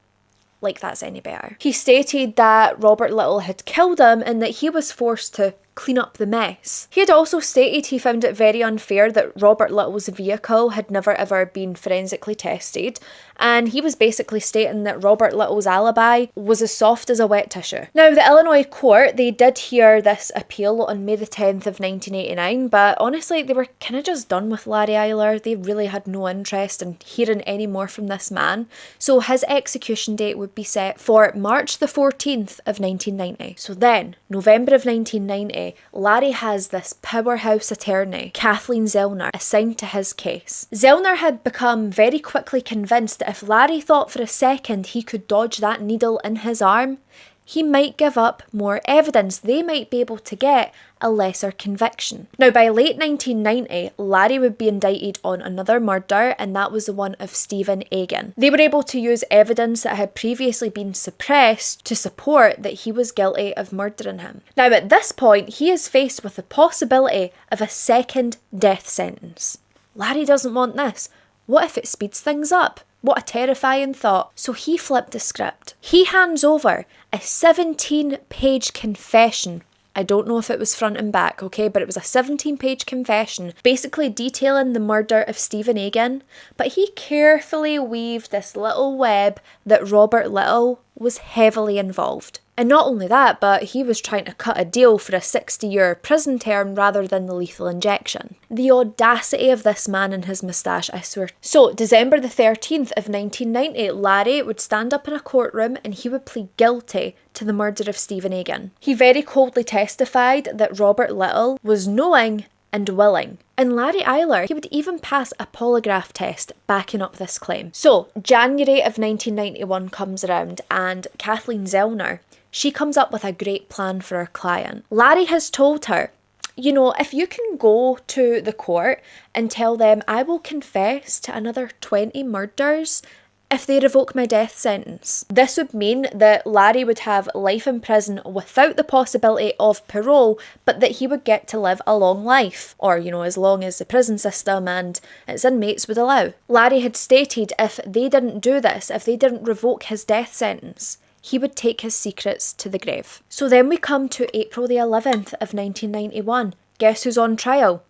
Like that's any better. He stated that Robert Little had killed him and that he was forced to clean up the mess. He had also stated he found it very unfair that Robert Little's vehicle had never ever been forensically tested, and he was basically stating that Robert Little's alibi was as soft as a wet tissue. Now, the Illinois court, they did hear this appeal on May the 10th of 1989, but honestly, they were kind of just done with Larry Eyler. They really had no interest in hearing any more from this man, so his execution date would be set for March the 14th of 1990. So then, November of 1990, Larry has this powerhouse attorney, Kathleen Zellner, assigned to his case. Zellner had become very quickly convinced that if Larry thought for a second he could dodge that needle in his arm, he might give up more evidence. They might be able to get a lesser conviction. Now, by late 1990, Larry would be indicted on another murder, and that was the one of Stephen Egan. They were able to use evidence that had previously been suppressed to support that he was guilty of murdering him. Now, at this point, he is faced with the possibility of a second death sentence. Larry doesn't want this. What if it speeds things up? What a terrifying thought. So he flipped the script. He hands over a 17-page confession I don't know if it was front and back, okay, but it was a 17-page confession basically detailing the murder of Stephen Egan, but he carefully weaved this little web that Robert Little was heavily involved. And not only that, but he was trying to cut a deal for a 60-year prison term rather than the lethal injection. The audacity of this man and his moustache, I swear. So, December the 13th of 1990, Larry would stand up in a courtroom and he would plead guilty to the murder of Stephen Egan. He very coldly testified that Robert Little was knowing and willing. And Larry Eyler, he would even pass a polygraph test backing up this claim. So, January of 1991 comes around and Kathleen Zellner, she comes up with a great plan for her client. Larry has told her, you know, if you can go to the court and tell them I will confess to another 20 murders if they revoke my death sentence. This would mean that Larry would have life in prison without the possibility of parole, but that he would get to live a long life, or, you know, as long as the prison system and its inmates would allow. Larry had stated if they didn't do this, if they didn't revoke his death sentence, he would take his secrets to the grave. So then we come to April the 11th of 1991. Guess who's on trial?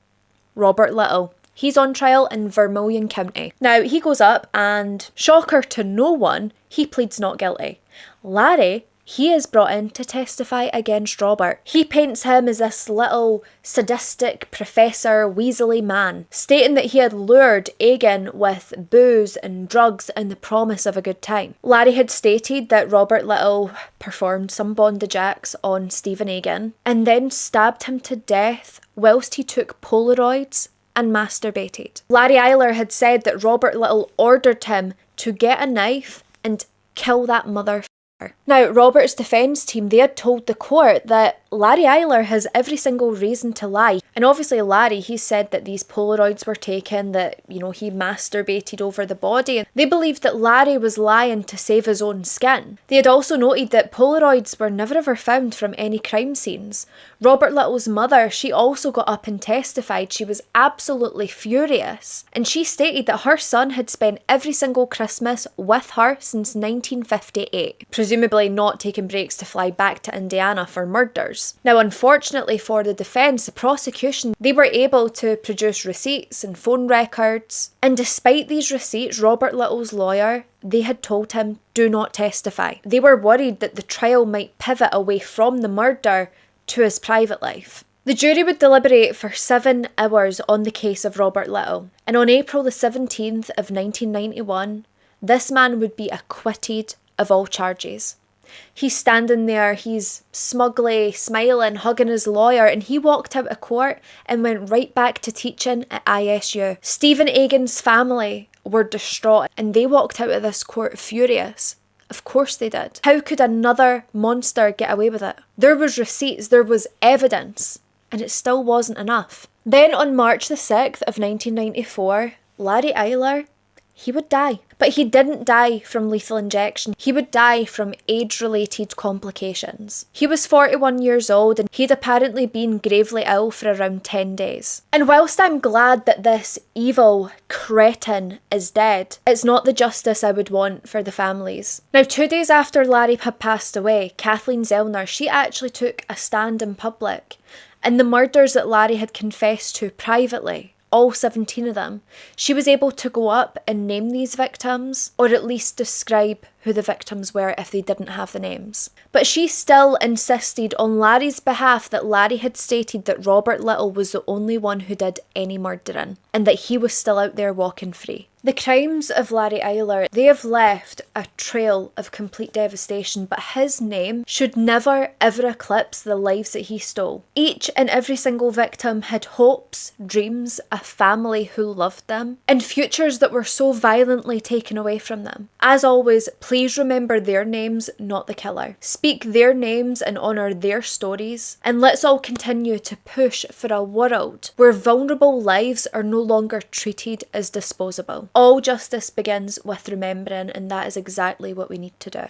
Robert Little. He's on trial in Vermilion County. Now, he goes up and, shocker to no one, he pleads not guilty. Larry, he is brought in to testify against Robert. He paints him as this little sadistic professor weaselly man, stating that he had lured Egan with booze and drugs and the promise of a good time. Larry had stated that Robert Little performed some bondage acts on Stephen Egan and then stabbed him to death whilst he took Polaroids and masturbated. Larry Eyler had said that Robert Little ordered him to get a knife and kill that motherfucker. Now, Robert's defence team, they had told the court that Larry Eyler has every single reason to lie. And obviously Larry, he said that these Polaroids were taken, that, you know, he masturbated over the body. And they believed that Larry was lying to save his own skin. They had also noted that Polaroids were never ever found from any crime scenes. Robert Little's mother, she also got up and testified. She was absolutely furious. And she stated that her son had spent every single Christmas with her since 1958. Presumably not taking breaks to fly back to Indiana for murders. Now, unfortunately for the defence, the prosecution, they were able to produce receipts and phone records. And despite these receipts, Robert Little's lawyer, they had told him, do not testify. They were worried that the trial might pivot away from the murder to his private life. The jury would deliberate for 7 hours on the case of Robert Little. And on April the 17th of 1991, this man would be acquitted of all charges. He's standing there, he's smugly smiling, hugging his lawyer, and he walked out of court and went right back to teaching at ISU. Stephen Egan's family were distraught and they walked out of this court furious. Of course they did. How could another monster get away with it? There was receipts, there was evidence, and it still wasn't enough. Then on March the 6th of 1994, Larry Eyler, he would die. But he didn't die from lethal injection. He would die from age-related complications. He was 41 years old and he'd apparently been gravely ill for around 10 days. And whilst I'm glad that this evil cretin is dead, it's not the justice I would want for the families. Now, 2 days after Larry had passed away, Kathleen Zellner, she actually took a stand in public. And the murders that Larry had confessed to privately, all 17 of them, she was able to go up and name these victims, or at least describe who the victims were if they didn't have the names. But she still insisted on Larry's behalf that Larry had stated that Robert Little was the only one who did any murdering, and that he was still out there walking free. The crimes of Larry Eyler, they have left a trail of complete devastation, but his name should never ever eclipse the lives that he stole. Each and every single victim had hopes, dreams, a family who loved them, and futures that were so violently taken away from them. As always, please remember their names, not the killer. Speak their names and honour their stories, and let's all continue to push for a world where vulnerable lives are no longer treated as disposable. All justice begins with remembering, and that is exactly what we need to do.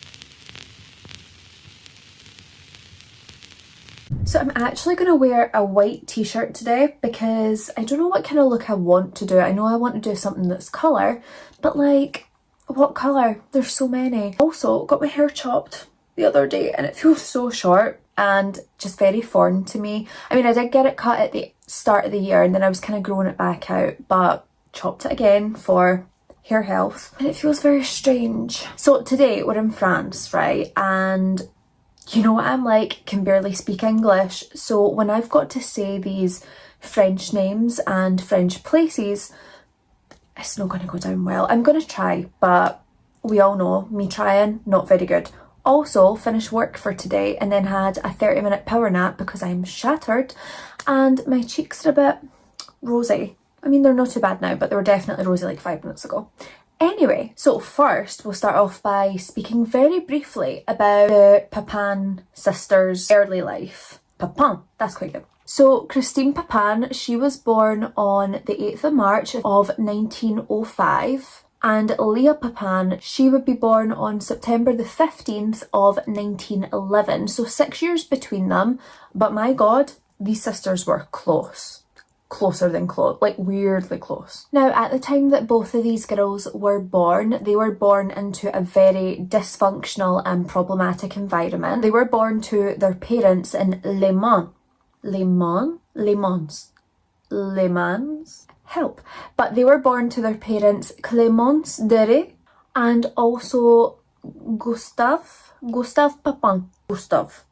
So I'm actually going to wear a white t-shirt today because I don't know what kind of look I want to do. I know I want to do something that's colour, but like, what colour? There's so many. Also, got my hair chopped the other day and it feels so short. and just very foreign to me. I mean, I did get it cut at the start of the year and then I was kind of growing it back out, but chopped it again for hair health and it feels very strange. So today we're in France, right? And you know what I'm like, can barely speak English. So when I've got to say these French names and French places, it's not going to go down well. I'm going to try, but we all know me trying, not very good. Also, finished work for today and then had a 30-minute power nap because I'm shattered and my cheeks are a bit rosy. I mean, they're not too bad now, but they were definitely rosy like 5 minutes ago. Anyway, so first we'll start off by speaking very briefly about the Papin sisters' early life. Papin, that's quite good. So Christine Papin, she was born on the 8th of March of 1905. And Leah Papin, she would be born on September the 15th of 1911. So 6 years between them. But my God, these sisters were close. Closer than close, like weirdly close. Now, at the time that both of these girls were born, they were born into a very dysfunctional and problematic environment. They were born to their parents in Le Mans, help. But they were born to their parents Clémence Dere and also Gustave Papin. Gustave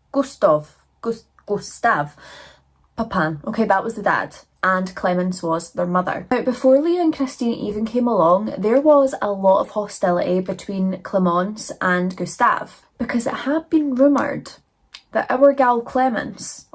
Papin. Okay, that was the dad. And Clemence was their mother. Now, before Leah and Christine even came along, there was a lot of hostility between Clemence and Gustave because it had been rumoured that our gal Clemence,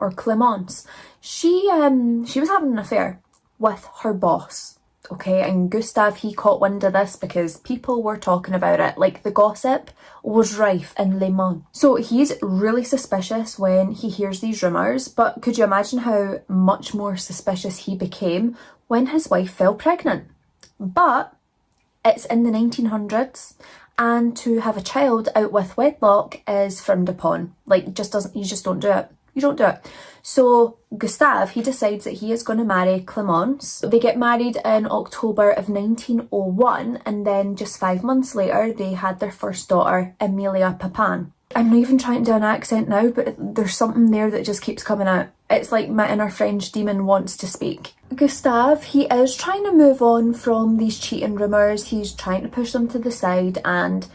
she was having an affair with her boss. Okay, and Gustave, he caught wind of this because people were talking about it. Like, the gossip was rife in Le Mans. So he's really suspicious when he hears these rumours, but could you imagine how much more suspicious he became when his wife fell pregnant? But it's in the 1900s, and to have a child out with wedlock is frowned upon. Like, you just don't do it. You don't do it. So Gustave, he decides that he is going to marry Clemence. They get married in October of 1901, and then just 5 months later they had their first daughter, Amelia Papin. I'm not even trying to do an accent now, but there's something there that just keeps coming out. It's like my inner French demon wants to speak. Gustave, he is trying to move on from these cheating rumours. He's trying to push them to the side and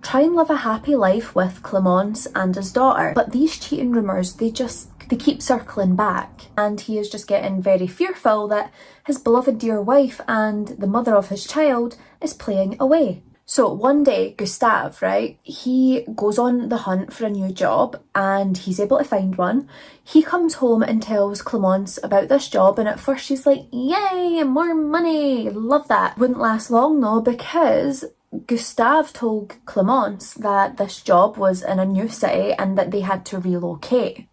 try and live a happy life with Clemence and his daughter. But these cheating rumours, they keep circling back, and he is just getting very fearful that his beloved dear wife and the mother of his child is playing away. So one day, Gustave, right, he goes on the hunt for a new job and he's able to find one. He comes home and tells Clemence about this job, and at first she's like, yay, more money, love that. Wouldn't last long though, because Gustave told Clemence that this job was in a new city and that they had to relocate.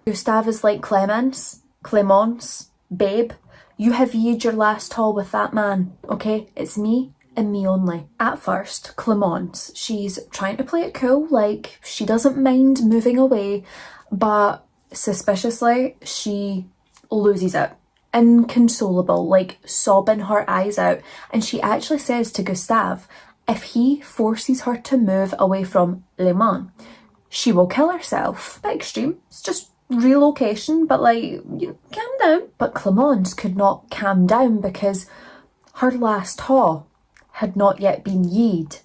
Gustave is like, Clemence, babe, you have yeed your last haul with that man, okay? It's me and me only. At first, Clemence, she's trying to play it cool, like she doesn't mind moving away, but suspiciously, she loses it. Inconsolable, like sobbing her eyes out, and she actually says to Gustave, if he forces her to move away from Le Mans, she will kill herself. Bit extreme. It's just relocation, but like, you calm down. But Clemence could not calm down because her last haul had not yet been yeed,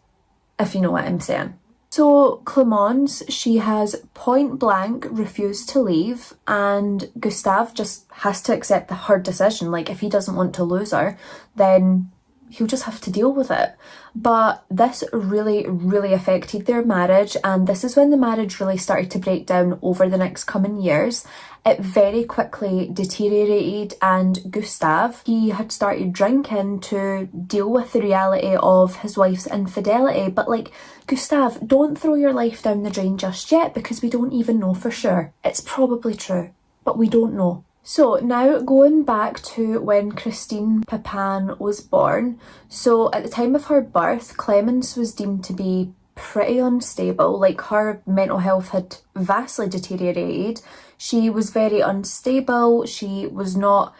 if you know what I'm saying. So Clemence, she has point blank refused to leave, and Gustave just has to accept her decision. Like, if he doesn't want to lose her, then he'll just have to deal with it. But this really, really affected their marriage, and this is when the marriage really started to break down over the next coming years. It very quickly deteriorated, and Gustave, he had started drinking to deal with the reality of his wife's infidelity. But like, Gustave, don't throw your life down the drain just yet, because we don't even know for sure. It's probably true, but we don't know. So now going back to when Christine Papin was born. So at the time of her birth, Clemence was deemed to be pretty unstable. Like, her mental health had vastly deteriorated. She was very unstable. She was not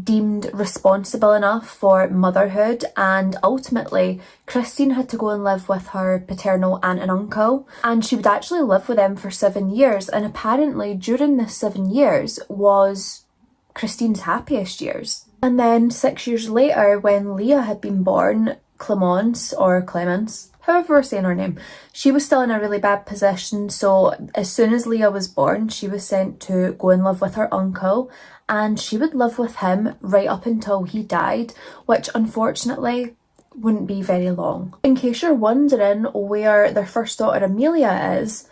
deemed responsible enough for motherhood, and ultimately Christine had to go and live with her paternal aunt and uncle, and she would actually live with them for 7 years, and apparently during this 7 years was Christine's happiest years. And then 6 years later, when Leah had been born, Clemence, however we're saying her name, she was still in a really bad position. So as soon as Leah was born, she was sent to go and live with her uncle, and she would live with him right up until he died, which unfortunately wouldn't be very long. In case you're wondering where their first daughter Amelia is,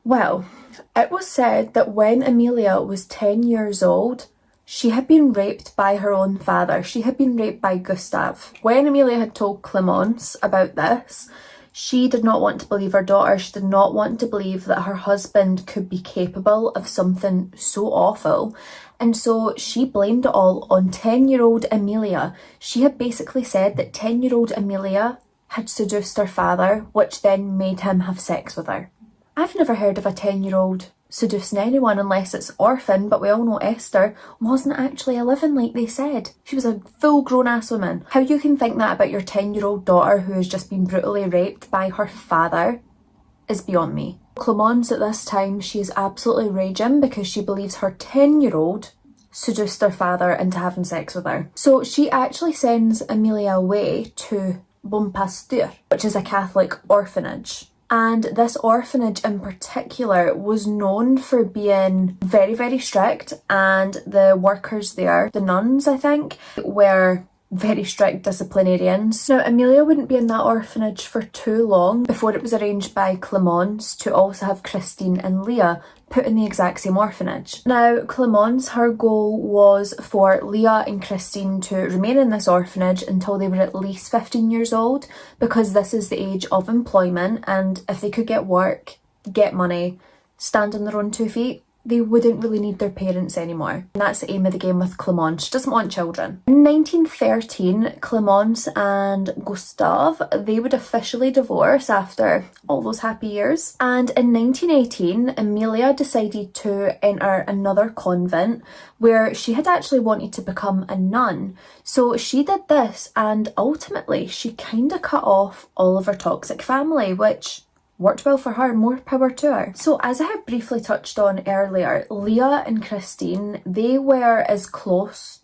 well, it was said that when Amelia was 10 years old, she had been raped by her own father. She had been raped by Gustave. When Amelia had told Clemence about this, she did not want to believe her daughter. She did not want to believe that her husband could be capable of something so awful. And so she blamed it all on 10-year-old Amelia. She had basically said that 10-year-old Amelia had seduced her father, which then made him have sex with her. I've never heard of a 10-year-old seducing anyone unless it's orphan, but we all know Esther wasn't actually 11 like they said. She was a full grown-ass woman. How you can think that about your 10-year-old daughter who has just been brutally raped by her father is beyond me. Clemence at this time, she is absolutely raging because she believes her 10-year-old seduced her father into having sex with her. So she actually sends Amelia away to Bon Pasteur, which is a Catholic orphanage. And this orphanage in particular was known for being very, very strict, and the workers there, the nuns I think, were very strict disciplinarians. Now Amelia wouldn't be in that orphanage for too long before it was arranged by Clemence to also have Christine and Leah put in the exact same orphanage. Now Clemence, her goal was for Leah and Christine to remain in this orphanage until they were at least 15 years old, because this is the age of employment, and if they could get work, get money, stand on their own 2 feet, they wouldn't really need their parents anymore. And that's the aim of the game with Clemence. She doesn't want children. In 1913, Clemence and Gustave, they would officially divorce after all those happy years. And in 1918, Amelia decided to enter another convent where she had actually wanted to become a nun. So she did this, and ultimately she kind of cut off all of her toxic family, which worked well for her, more power to her. So as I had briefly touched on earlier, Leah and Christine, they were as close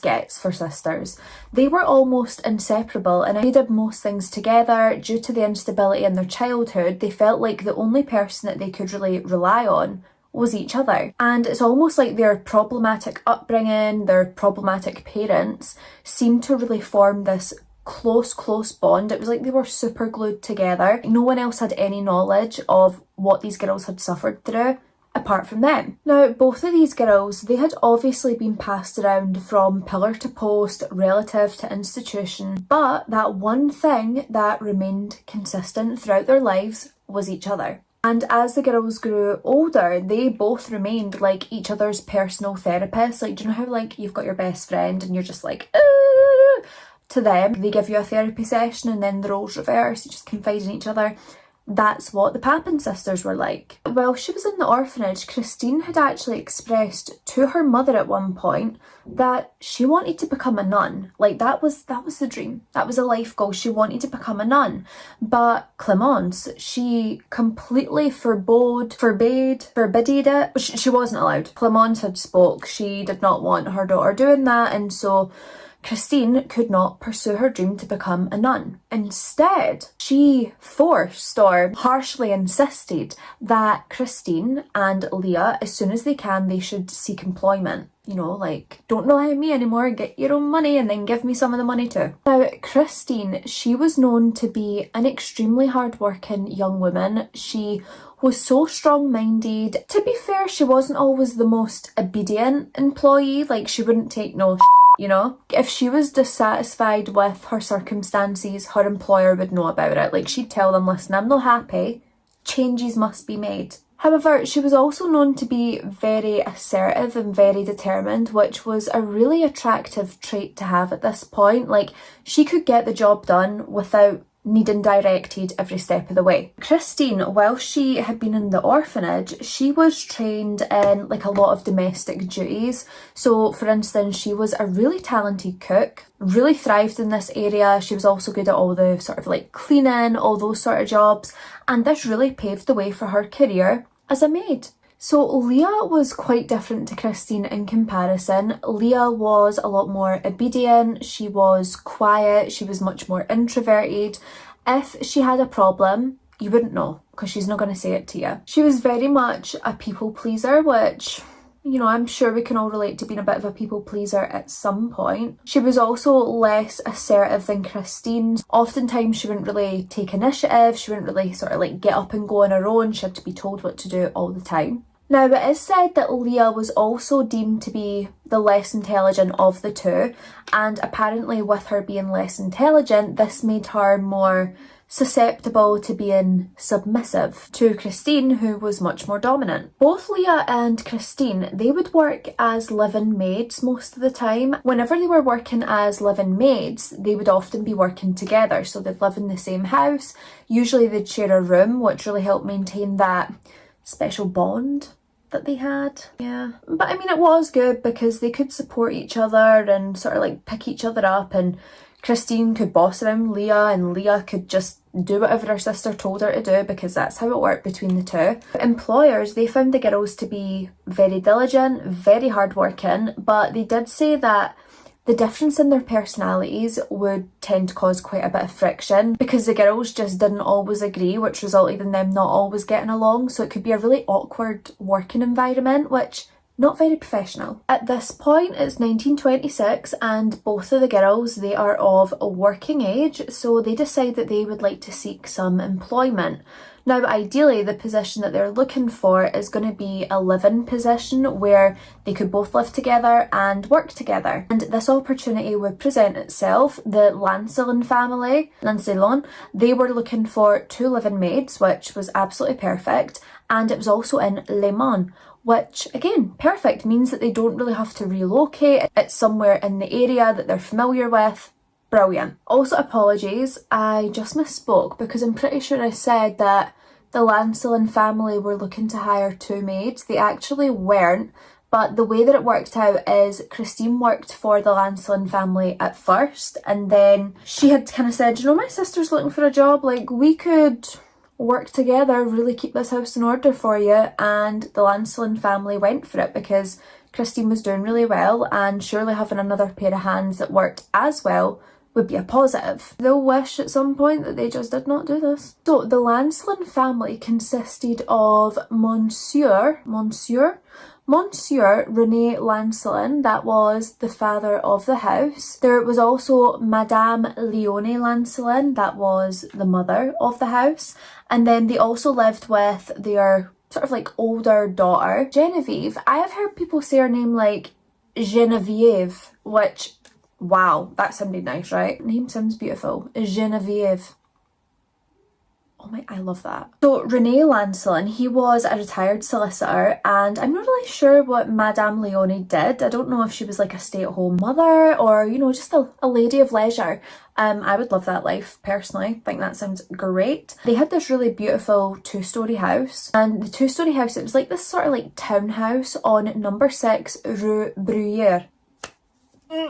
gets for sisters. They were almost inseparable, and they did most things together. Due to the instability in their childhood, they felt like the only person that they could really rely on was each other. And it's almost like their problematic upbringing, their problematic parents seemed to really form this close bond. It was like they were super glued together. No one else had any knowledge of what these girls had suffered through apart from them. Now, both of these girls, they had obviously been passed around from pillar to post, relative to institution, but that one thing that remained consistent throughout their lives was each other. And as the girls grew older, they both remained like each other's personal therapists. Like, do you know how like you've got your best friend and you're just like, to them, they give you a therapy session and then the roles reverse, you just confide in each other. That's what the Papin sisters were like. While she was in the orphanage, Christine had actually expressed to her mother at one point that she wanted to become a nun. Like that was the dream. That was a life goal. She wanted to become a nun. But Clemence, she completely forbade it. She wasn't allowed. Clemence had spoke. She did not want her daughter doing that, and so Christine could not pursue her dream to become a nun. Instead, she forced or harshly insisted that Christine and Leah, as soon as they can, they should seek employment. You know, like, don't rely on me anymore, get your own money and then give me some of the money too. Now, Christine, she was known to be an extremely hard-working young woman. She was so strong-minded. To be fair, she wasn't always the most obedient employee. Like, she wouldn't take no you know? If she was dissatisfied with her circumstances, her employer would know about it. Like, she'd tell them, listen, I'm not happy, changes must be made. However, she was also known to be very assertive and very determined, which was a really attractive trait to have at this point. Like, she could get the job done without needing directed every step of the way. Christine, while she had been in the orphanage, she was trained in like a lot of domestic duties. So for instance, she was a really talented cook, really thrived in this area. She was also good at all the sort of like cleaning, all those sort of jobs, and this really paved the way for her career as a maid. So Leah was quite different to Christine in comparison. Leah was a lot more obedient, she was quiet, she was much more introverted. If she had a problem, you wouldn't know because she's not going to say it to you. She was very much a people pleaser, which, you know, I'm sure we can all relate to being a bit of a people pleaser at some point. She was also less assertive than Christine. Oftentimes she wouldn't really take initiative, she wouldn't really sort of like get up and go on her own, she had to be told what to do all the time. Now, it is said that Leah was also deemed to be the less intelligent of the two, and apparently with her being less intelligent, this made her more susceptible to being submissive to Christine, who was much more dominant. Both Leah and Christine, they would work as live-in maids most of the time. Whenever they were working as live-in maids, they would often be working together, so they'd live in the same house. Usually they'd share a room, which really helped maintain that special bond that they had. Yeah, but I mean, it was good because they could support each other and sort of like pick each other up, and Christine could boss around Leah and Leah could just do whatever her sister told her to do because that's how it worked between the two. Employers, they found the girls to be very diligent, very hardworking, but they did say that the difference in their personalities would tend to cause quite a bit of friction because the girls just didn't always agree, which resulted in them not always getting along. So it could be a really awkward working environment, which not very professional. At this point, it's 1926 and both of the girls, they are of a working age, so they decide that they would like to seek some employment. Now, ideally, the position that they're looking for is going to be a live-in position where they could both live together and work together. And this opportunity would present itself. The Lancelin family, they were looking for 2 live-in maids, which was absolutely perfect. And it was also in Le Mans, which, again, perfect, means that they don't really have to relocate. It's somewhere in the area that they're familiar with. Brilliant. Also, apologies, I just misspoke because I'm pretty sure I said that the Lancelin family were looking to hire 2 maids. They actually weren't, but the way that it worked out is Christine worked for the Lancelin family at first, and then she had kind of said, you know, my sister's looking for a job, like we could work together, really keep this house in order for you. And the Lancelin family went for it because Christine was doing really well, and surely having another pair of hands that worked as well would be a positive. They'll wish at some point that they just did not do this. So the Lancelin family consisted of Monsieur René Lancelin, that was the father of the house. There was also Madame Leonie Lancelin, that was the mother of the house. And then they also lived with their sort of like older daughter, Genevieve. I have heard people say her name like Genevieve, which, wow, that sounded nice, right? Name sounds beautiful. Genevieve. Oh my, I love that. So René Lancelin, he was a retired solicitor, and I'm not really sure what Madame Leonie did. I don't know if she was like a stay-at-home mother or, you know, just a lady of leisure. I would love that life, personally. I think that sounds great. They had this really beautiful 2-storey house, and the 2-storey house, it was like this sort of like townhouse on number 6 Rue Bruyere.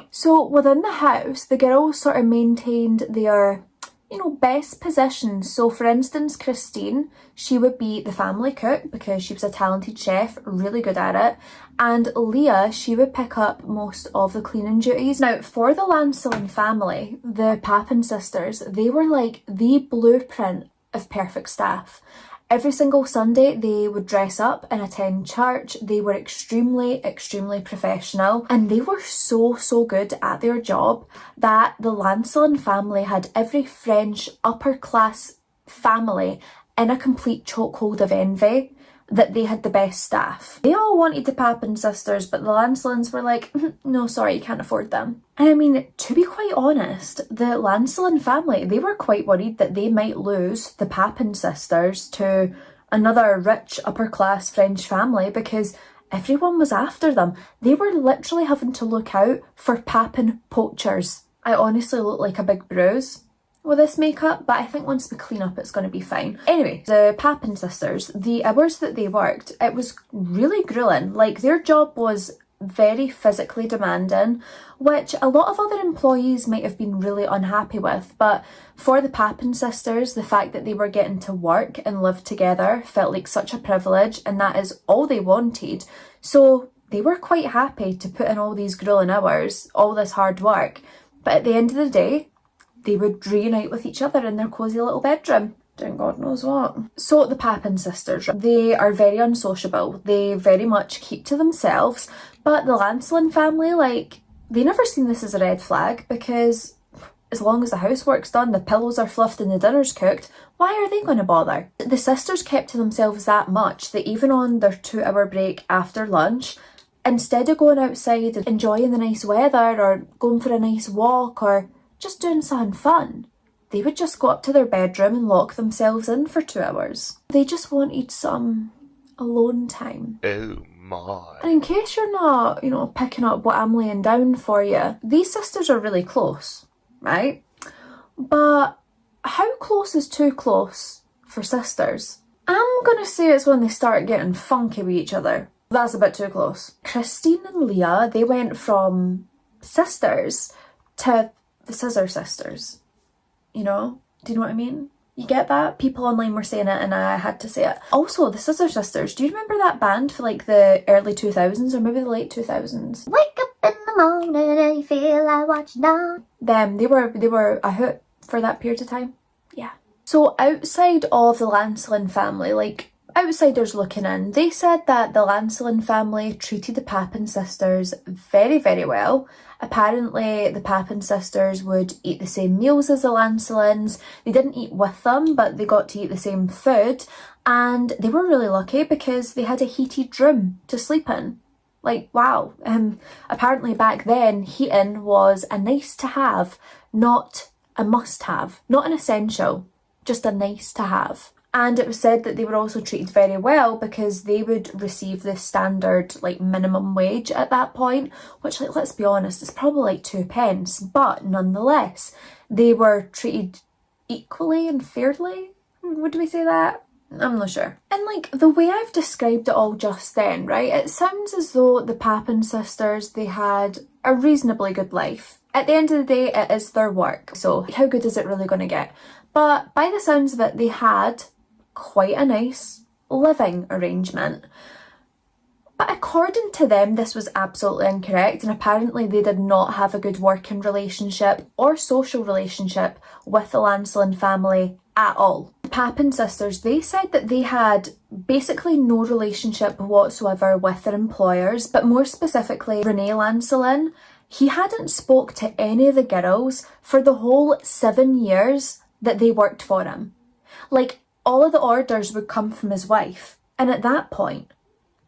So within the house, the girls sort of maintained their, you know, best positions. So for instance, Christine, she would be the family cook because she was a talented chef, really good at it. And Leah, she would pick up most of the cleaning duties. Now, for the Lancelin family, the Papin sisters, they were like the blueprint of perfect staff. Every single Sunday, they would dress up and attend church. They were extremely, extremely professional, and they were so good at their job that the Lancelin family had every French upper-class family in a complete chokehold of envy that they had the best staff. They all wanted the Papin sisters, but the Lancelins were like, no, sorry, you can't afford them. And I mean, to be quite honest, the Lancelin family, they were quite worried that they might lose the Papin sisters to another rich upper-class French family because everyone was after them. They were literally having to look out for Papin poachers. I honestly look like a big bruise. with this makeup, but I think once we clean up it's going to be fine. Anyway, the Papin sisters, the hours that they worked, it was really grueling. Like, their job was very physically demanding, which a lot of other employees might have been really unhappy with, but for the Papin sisters, the fact that they were getting to work and live together felt like such a privilege, and that is all they wanted. So they were quite happy to put in all these grueling hours, all this hard work, but at the end of the day, they would reunite with each other in their cosy little bedroom, doing God knows what. So the Papin sisters, they are very unsociable. They very much keep to themselves, but the Lancelin family, like, they never seen this as a red flag, because as long as the housework's done, the pillows are fluffed and the dinner's cooked, why are they going to bother? The sisters kept to themselves that much that even on their 2-hour break after lunch, instead of going outside and enjoying the nice weather or going for a nice walk or just doing something fun, they would just go up to their bedroom and lock themselves in for 2 hours. They just wanted some alone time. Oh my. And in case you're not, picking up what I'm laying down for you, these sisters are really close, right? But how close is too close for sisters? I'm gonna say it's when they start getting funky with each other. That's a bit too close. Christine and Leah, they went from sisters to the Scissor Sisters. Do you know what I mean? You get that? People online were saying it and I had to say it. Also, the Scissor Sisters, do you remember that band for like the early 2000s or maybe the late 2000s? Wake up in the morning and you feel like watching on. Them, they were a hoot for that period of time. Yeah. So outside of the Lancelin family, like, outsiders looking in, they said that the Lancelin family treated the Papin sisters very, very well. Apparently, the Papin sisters would eat the same meals as the Lancelins. They didn't eat with them, but they got to eat the same food. And they were really lucky because they had a heated room to sleep in. Like, wow. Apparently back then, heating was a nice to have, not a must have. Not an essential, just a nice to have. And it was said that they were also treated very well because they would receive the standard like minimum wage at that point, which, like, let's be honest, is probably like 2 pence, but nonetheless, they were treated equally and fairly. Would we say that? I'm not sure. And like the way I've described it all just then, right, it sounds as though the Papin sisters, they had a reasonably good life. At the end of the day, it is their work, so how good is it really going to get? But by the sounds of it, they had quite a nice living arrangement. But according to them, this was absolutely incorrect, and apparently they did not have a good working relationship or social relationship with the Lancelin family at all. The Papin sisters, they said that they had basically no relationship whatsoever with their employers, but more specifically Renee Lancelin. He hadn't spoke to any of the girls for the whole 7 years that they worked for him. Like, all of the orders would come from his wife, and at that point,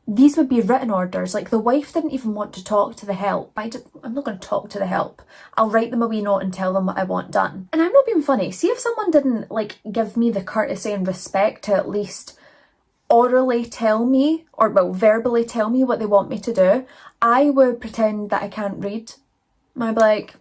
these would be written orders. Like, the wife didn't even want to talk to the help. I'm not going to talk to the help. I'll write them a wee note and tell them what I want done. And I'm not being funny. See, if someone didn't, like, give me the courtesy and respect to at least orally tell me, or, well, verbally tell me what they want me to do, I would pretend that I can't read. I'd be like,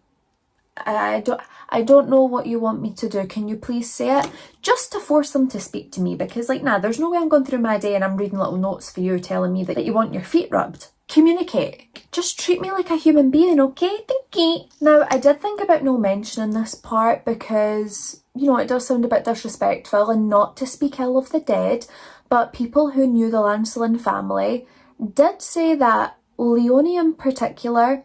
I don't know what you want me to do. Can you please say it? Just to force them to speak to me, because like, nah, there's no way I'm going through my day and I'm reading little notes for you telling me that you want your feet rubbed. Communicate. Just treat me like a human being, okay? Thank you. Now, I did think about no mentioning this part because, it does sound a bit disrespectful and not to speak ill of the dead, but people who knew the Lancelin family did say that Leonie in particular,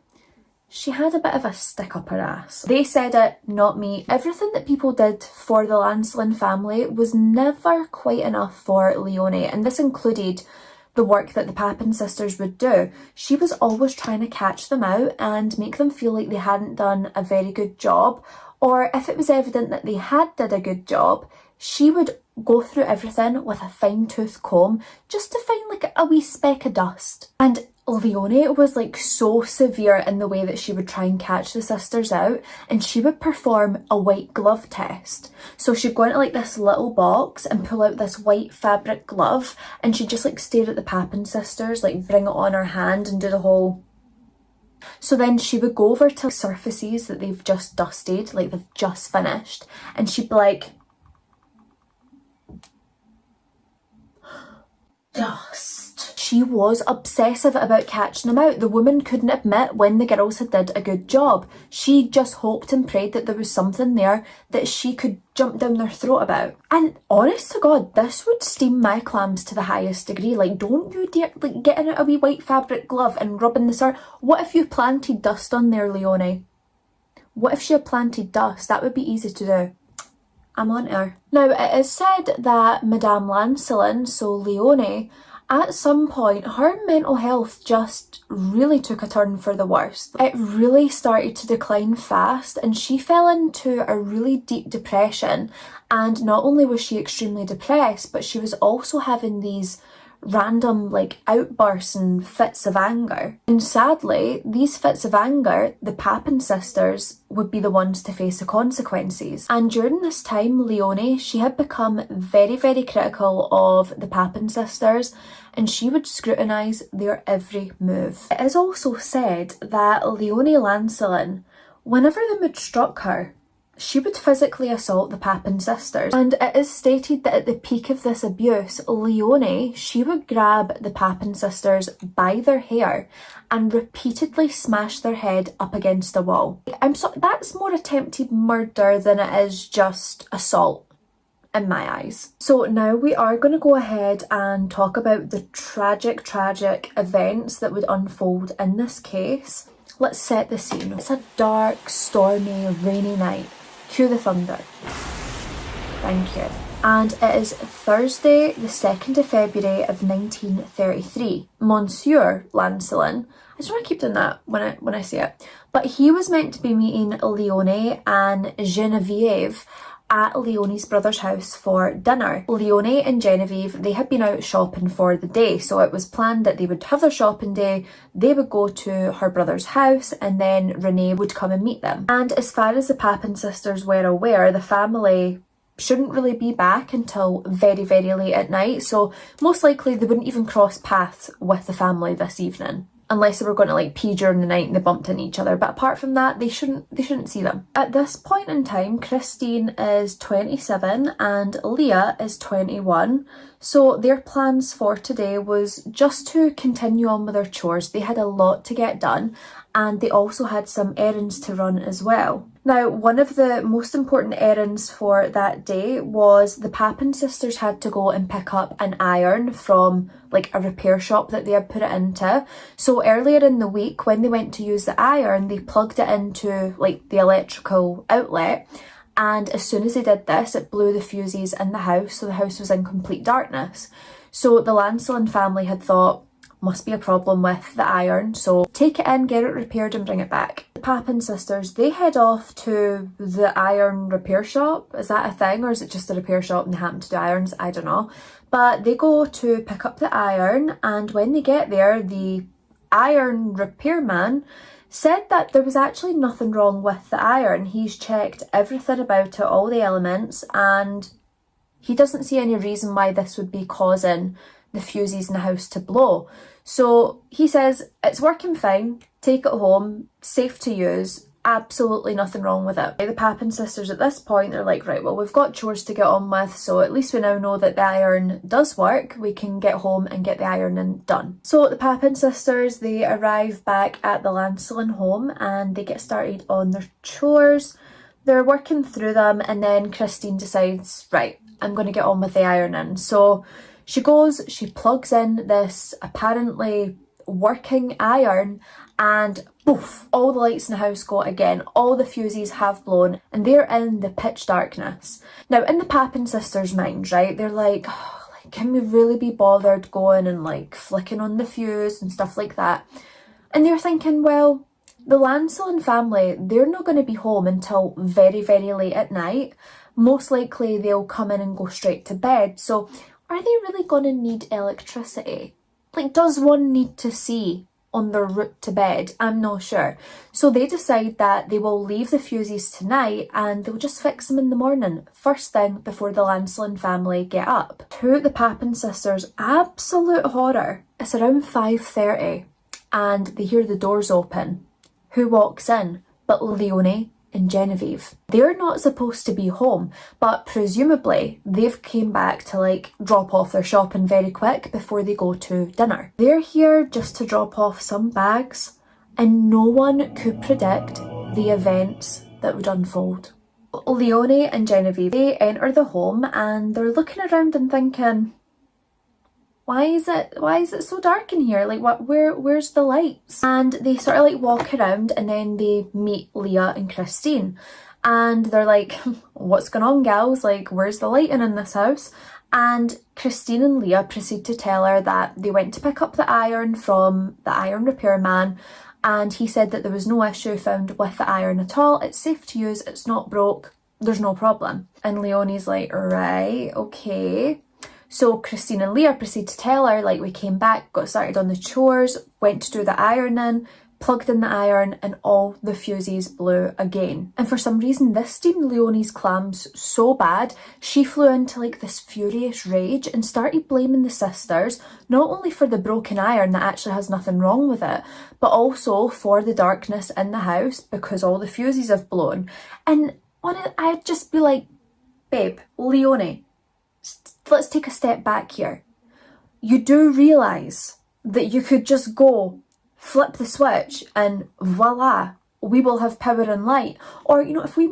she had a bit of a stick up her ass. They said it, not me. Everything that people did for the Lancelin family was never quite enough for Leonie, and this included the work that the Papin sisters would do. She was always trying to catch them out and make them feel like they hadn't done a very good job, or if it was evident that they had did a good job, she would go through everything with a fine-tooth comb just to find like a wee speck of dust. And Leonie was like so severe in the way that she would try and catch the sisters out, and she would perform a white glove test. So she'd go into like this little box and pull out this white fabric glove, and she'd just like stare at the Papin sisters, like bring it on her hand and do the whole So then she would go over to surfaces that they've just dusted, like they've just finished, and she'd be like, dust. She was obsessive about catching them out. The woman couldn't admit when the girls had did a good job. She just hoped and prayed that there was something there that she could jump down their throat about. And honest to God, this would steam my clams to the highest degree. Like, don't you dare, like, getting out a wee white fabric glove and rubbing the sur. What if you planted dust on there, Leonie? What if she had planted dust? That would be easy to do. I'm on her. Now, it is said that Madame Lancelin, so Leonie, at some point, her mental health just really took a turn for the worst. It really started to decline fast, and she fell into a really deep depression. And not only was she extremely depressed, but she was also having these random like outbursts and fits of anger. And sadly, these fits of anger, the Papin sisters would be the ones to face the consequences. And during this time, Leonie, she had become very, very critical of the Papin sisters, and she would scrutinise their every move. It is also said that Leonie Lancelin, whenever the mood struck her, she would physically assault the Papin sisters. And it is stated that at the peak of this abuse, Leonie, she would grab the Papin sisters by their hair and repeatedly smash their head up against a wall. That's more attempted murder than it is just assault, in my eyes. So now we are going to go ahead and talk about the tragic events that would unfold in this case. Let's set the scene. It's a dark, stormy, rainy night. Cue the thunder. Thank you. And it is Thursday, the 2nd of February of 1933. Monsieur Lancelin, I just want to keep doing that when I say it, but he was meant to be meeting Leonie and Genevieve at Leonie's brother's house for dinner. Leonie and Genevieve, they had been out shopping for the day, so it was planned that they would have their shopping day, they would go to her brother's house, and then Renee would come and meet them. And as far as the Papin sisters were aware, the family shouldn't really be back until very, very late at night, so most likely they wouldn't even cross paths with the family this evening. Unless they were going to like pee during the night and they bumped into each other. But apart from that, they shouldn't see them. At this point in time, Christine is 27 and Leah is 21. So their plans for today was just to continue on with their chores. They had a lot to get done, and they also had some errands to run as well. Now, one of the most important errands for that day was the Papin sisters had to go and pick up an iron from like a repair shop that they had put it into. So earlier in the week, when they went to use the iron, they plugged it into like the electrical outlet. And as soon as they did this, it blew the fuses in the house, so the house was in complete darkness. So the Lancelin family had thought, must be a problem with the iron, so take it in, get it repaired and bring it back. The Papin sisters, they head off to the iron repair shop. Is that a thing, or is it just a repair shop and they happen to do irons? I don't know. But they go to pick up the iron, and when they get there, the iron repairman said that there was actually nothing wrong with the iron. He's checked everything about it, all the elements, and he doesn't see any reason why this would be causing the fuses in the house to blow. So he says it's working fine, take it home, safe to use, absolutely nothing wrong with it. The Papin sisters at this point, they're like, right, well, we've got chores to get on with, so at least we now know that the iron does work. We can get home and get the ironing done. So the Papin sisters, they arrive back at the Lancelin home and they get started on their chores. They're working through them, and then Christine decides, right, I'm going to get on with the ironing. So she goes, she plugs in this apparently working iron, and poof, all the lights in the house go out again. All the fuses have blown and they're in the pitch darkness. Now, in the Papin sisters' minds, right, they're like, oh, can we really be bothered going and like flicking on the fuse and stuff like that? And they're thinking, well, the Lancelin family, they're not going to be home until very, very late at night. Most likely they'll come in and go straight to bed. So are they really going to need electricity? Like, does one need to see on their route to bed? I'm not sure. So they decide that they will leave the fuses tonight and they'll just fix them in the morning, first thing before the Lancelin family get up. To the Papin sisters' absolute horror, it's around 5:30 and they hear the doors open who walks in but Leonie and Genevieve. They're not supposed to be home, but presumably they've came back to like drop off their shopping very quick before they go to dinner. They're here just to drop off some bags, and no one could predict the events that would unfold. Leonie and Genevieve, they enter the home and they're looking around and thinking, why is it so dark in here? Like, where's the lights? And they sort of like walk around, and then they meet Leah and Christine, and they're like, what's going on, gals? Like, where's the lighting in this house? And Christine and Leah proceed to tell her that they went to pick up the iron from the iron repairman, and he said that there was no issue found with the iron at all. It's safe to use, it's not broke, there's no problem. And Leonie's like, right, okay. So Christine and Leah proceed to tell her, like, we came back, got started on the chores, went to do the ironing, plugged in the iron, and all the fuses blew again. And for some reason, this steamed Leonie's clams so bad, she flew into like this furious rage and started blaming the sisters, not only for the broken iron that actually has nothing wrong with it, but also for the darkness in the house because all the fuses have blown. And I'd just be like, babe, Leonie, let's take a step back here. You do realise that you could just go, flip the switch, and voila, we will have power and light. Or, you know, if you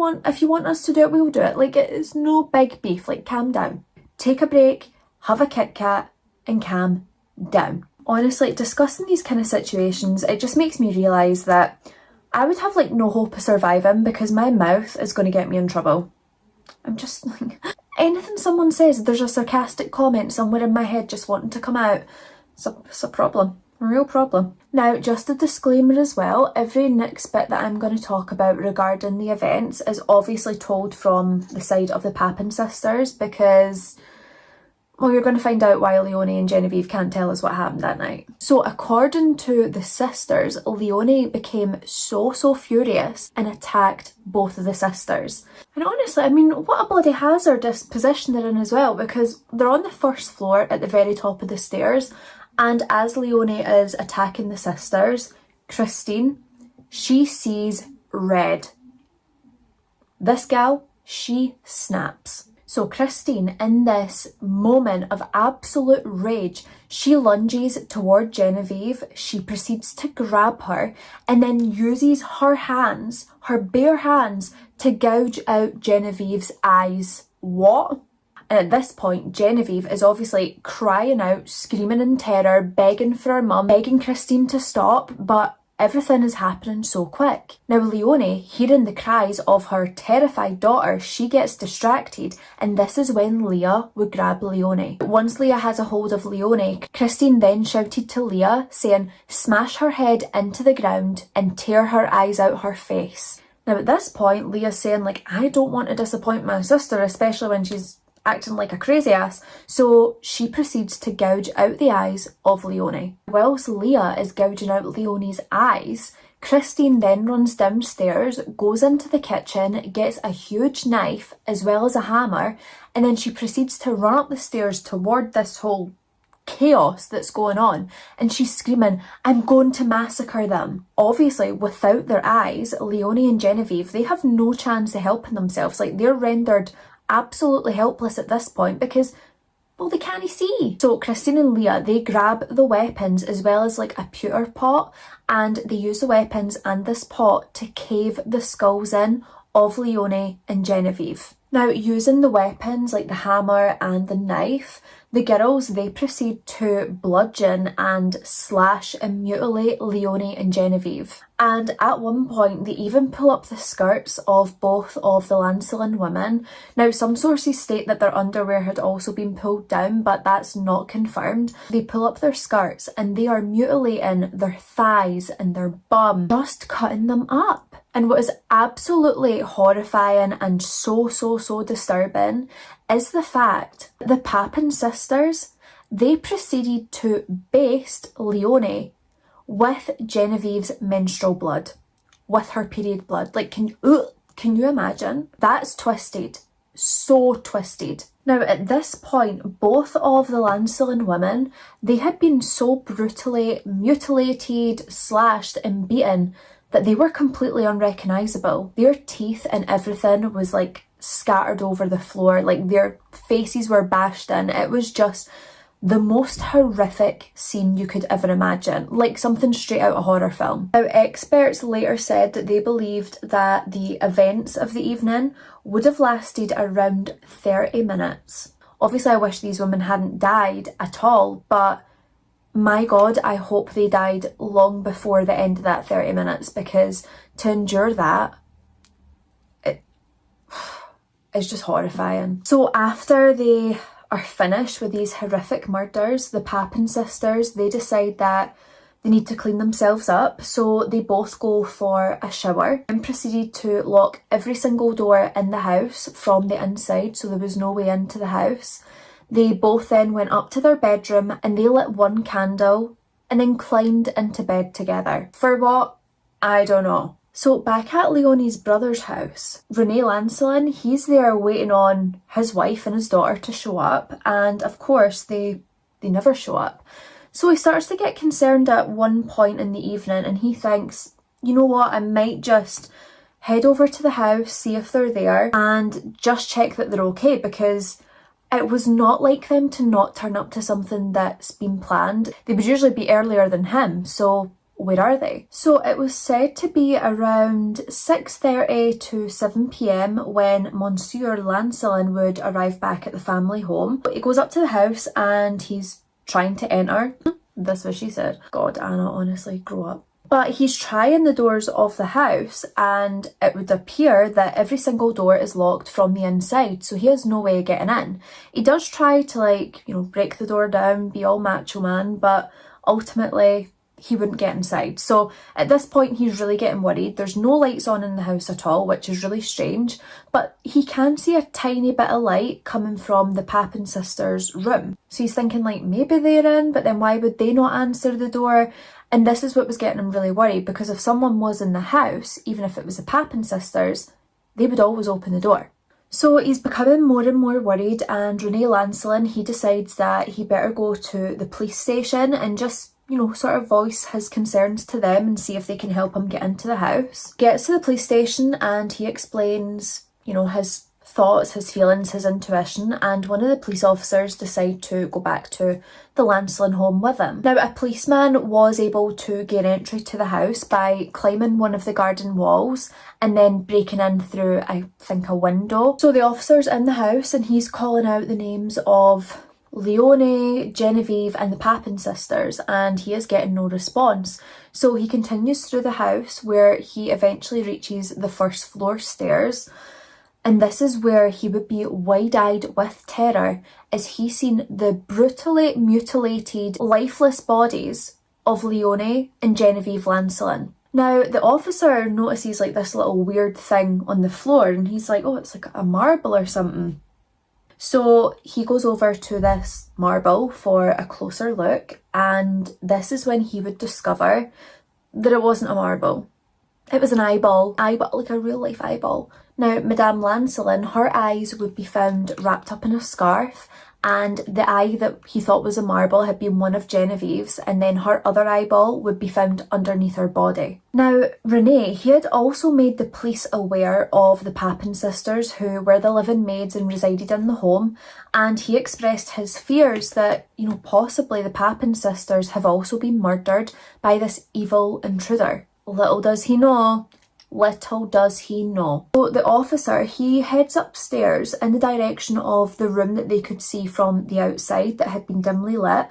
want us to do it, we'll do it. Like, it's no big beef. Like, calm down. Take a break, have a Kit Kat, and calm down. Honestly, discussing these kind of situations, it just makes me realise that I would have like no hope of surviving because my mouth is going to get me in trouble. I'm just like, anything someone says, there's a sarcastic comment somewhere in my head just wanting to come out. It's a problem, a real problem. Now, just a disclaimer as well, every next bit that I'm going to talk about regarding the events is obviously told from the side of the Papin sisters because, well, you're going to find out why Leonie and Genevieve can't tell us what happened that night. So according to the sisters, Leonie became so furious and attacked both of the sisters. And honestly, I mean, what a bloody hazardous position they're in as well, because they're on the first floor at the very top of the stairs, and as Leonie is attacking the sisters, Christine, she sees red. This gal, she snaps. So Christine, in this moment of absolute rage, she lunges toward Genevieve, she proceeds to grab her, and then uses her hands, her bare hands, to gouge out Genevieve's eyes. What? And at this point, Genevieve is obviously crying out, screaming in terror, begging for her mum, begging Christine to stop, but everything is happening so quick. Now Leonie, hearing the cries of her terrified daughter, she gets distracted, and this is when Leah would grab Leonie. Once Leah has a hold of Leonie, Christine then shouted to Leah, saying, smash her head into the ground and tear her eyes out her face. Now at this point, Leah's saying, like, I don't want to disappoint my sister, especially when she's acting like a crazy ass, so she proceeds to gouge out the eyes of Leonie. Whilst Leah is gouging out Leonie's eyes, Christine then runs downstairs, goes into the kitchen, gets a huge knife as well as a hammer, and then she proceeds to run up the stairs toward this whole chaos that's going on, and she's screaming, I'm going to massacre them. Obviously, without their eyes, Leonie and Genevieve, they have no chance of helping themselves. Like, they're rendered absolutely helpless at this point because, well, they can't see. So Christine and Leah, they grab the weapons as well as like a pewter pot, and they use the weapons and this pot to cave the skulls in of Leonie and Genevieve. Now, using the weapons like the hammer and the knife, the girls, they proceed to bludgeon and slash and mutilate Leonie and Genevieve. And at one point, they even pull up the skirts of both of the Lancelin women. Now, some sources state that their underwear had also been pulled down, but that's not confirmed. They pull up their skirts and they are mutilating their thighs and their bum, just cutting them up. And what is absolutely horrifying and so disturbing is the fact that the Papin sisters, they proceeded to baste Leonie with Genevieve's menstrual blood, with her period blood. Like, can you imagine? That's twisted. So twisted. Now, at this point, both of the Lancelin women, they had been so brutally mutilated, slashed and beaten that they were completely unrecognisable. Their teeth and everything was like scattered over the floor, like their faces were bashed in. It was just the most horrific scene you could ever imagine, like something straight out of a horror film. Now, experts later said that they believed that the events of the evening would have lasted around 30 minutes. Obviously, I wish these women hadn't died at all, but my God, I hope they died long before the end of that 30 minutes, because to endure that, it's just horrifying. So after they are finished with these horrific murders, the Papin sisters, they decide that they need to clean themselves up, so they both go for a shower and proceeded to lock every single door in the house from the inside, so there was no way into the house. They both then went up to their bedroom and they lit one candle and then climbed into bed together. For what? I don't know. So back at Leonie's brother's house, René Lancelin, he's there waiting on his wife and his daughter to show up, and of course they never show up. So he starts to get concerned at one point in the evening, and he thinks, you know what, I might just head over to the house, see if they're there, and just check that they're okay, because it was not like them to not turn up to something that's been planned. They would usually be earlier than him, so where are they? So it was said to be around 6:30 to 7 p.m. when Monsieur Lancelin would arrive back at the family home. He goes up to the house and he's trying to enter. That's what she said. God, Anna, honestly, grow up. But he's trying the doors of the house and it would appear that every single door is locked from the inside, so he has no way of getting in. He does try to break the door down, be all macho man, but ultimately he wouldn't get inside. So at this point he's really getting worried. There's no lights on in the house at all, which is really strange, but he can see a tiny bit of light coming from the Papin sisters' room. So he's thinking like maybe they're in, but then why would they not answer the door? And this is what was getting him really worried, because if someone was in the house, even if it was the Papin sisters, they would always open the door. So he's becoming more and more worried, and René Lancelin, he decides that he better go to the police station and just sort of voice his concerns to them and see if they can help him get into the house. Gets to the police station and he explains, his thoughts, his feelings, his intuition, and one of the police officers decide to go back to the Lancelin home with him. Now, a policeman was able to gain entry to the house by climbing one of the garden walls and then breaking in through, I think, a window. So the officer's in the house and he's calling out the names of Leonie, Genevieve and the Papin sisters, and he is getting no response. So he continues through the house where he eventually reaches the first floor stairs, and this is where he would be wide-eyed with terror as he seen the brutally mutilated, lifeless bodies of Leonie and Genevieve Lancelin. Now, the officer notices like this little weird thing on the floor and he's like, oh, it's like a marble or something. So he goes over to this marble for a closer look, and this is when he would discover that it wasn't a marble. It was an eyeball, like a real life eyeball. Now, Madame Lancelin, her eyes would be found wrapped up in a scarf, and the eye that he thought was a marble had been one of Genevieve's, and then her other eyeball would be found underneath her body. Now, René, he had also made the police aware of the Papin sisters, who were the living maids and resided in the home, and he expressed his fears that, possibly the Papin sisters have also been murdered by this evil intruder. Little does he know. So the officer, he heads upstairs in the direction of the room that they could see from the outside that had been dimly lit.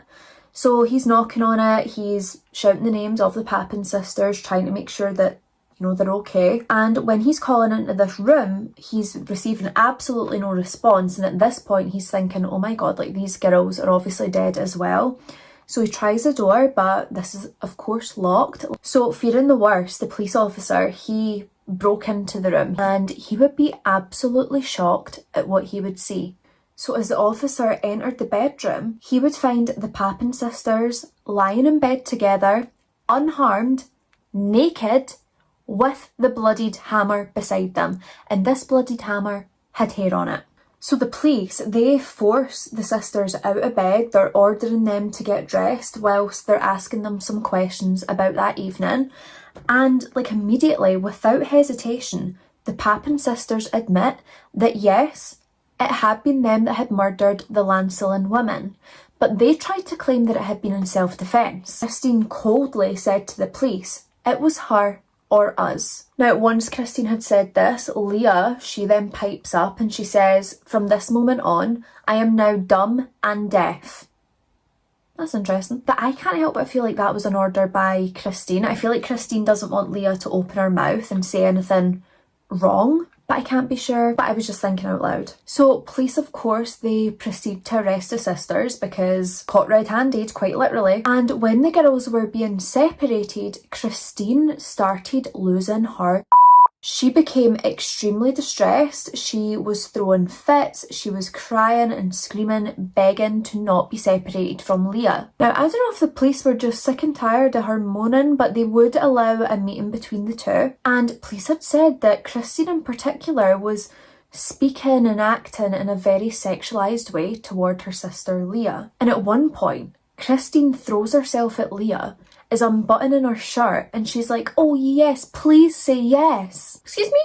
So he's knocking on it, he's shouting the names of the Papin sisters, trying to make sure that, they're okay. And when he's calling into this room, he's receiving absolutely no response. And at this point, he's thinking, oh my God, like these girls are obviously dead as well. So he tries the door, but this is of course locked. So fearing the worst, the police officer, he broke into the room and he would be absolutely shocked at what he would see. So as the officer entered the bedroom, he would find the Papin sisters lying in bed together, unharmed, naked, with the bloodied hammer beside them. And this bloodied hammer had hair on it. So the police, they force the sisters out of bed. They're ordering them to get dressed whilst they're asking them some questions about that evening. And like immediately, without hesitation, the Papin sisters admit that yes, it had been them that had murdered the Lancelin women, but they tried to claim that it had been in self-defence. Christine coldly said to the police, it was her or us. Now, once Christine had said this, Leah, she then pipes up and she says, from this moment on, I am now dumb and deaf. That's interesting. But I can't help but feel like that was an order by Christine. I feel like Christine doesn't want Leah to open her mouth and say anything wrong, but I can't be sure. But I was just thinking out loud. So police, of course, they proceed to arrest the sisters because caught red-handed, quite literally. And when the girls were being separated, Christine started losing her. She became extremely distressed. She was throwing fits. She was crying and screaming, begging to not be separated from Leah. Now, I don't know if the police were just sick and tired of her moaning, but they would allow a meeting between the two. And police had said that Christine in particular was speaking and acting in a very sexualised way toward her sister Leah. And at one point, Christine throws herself at Leah, is unbuttoning her shirt, and she's like, oh yes, please say yes. Excuse me?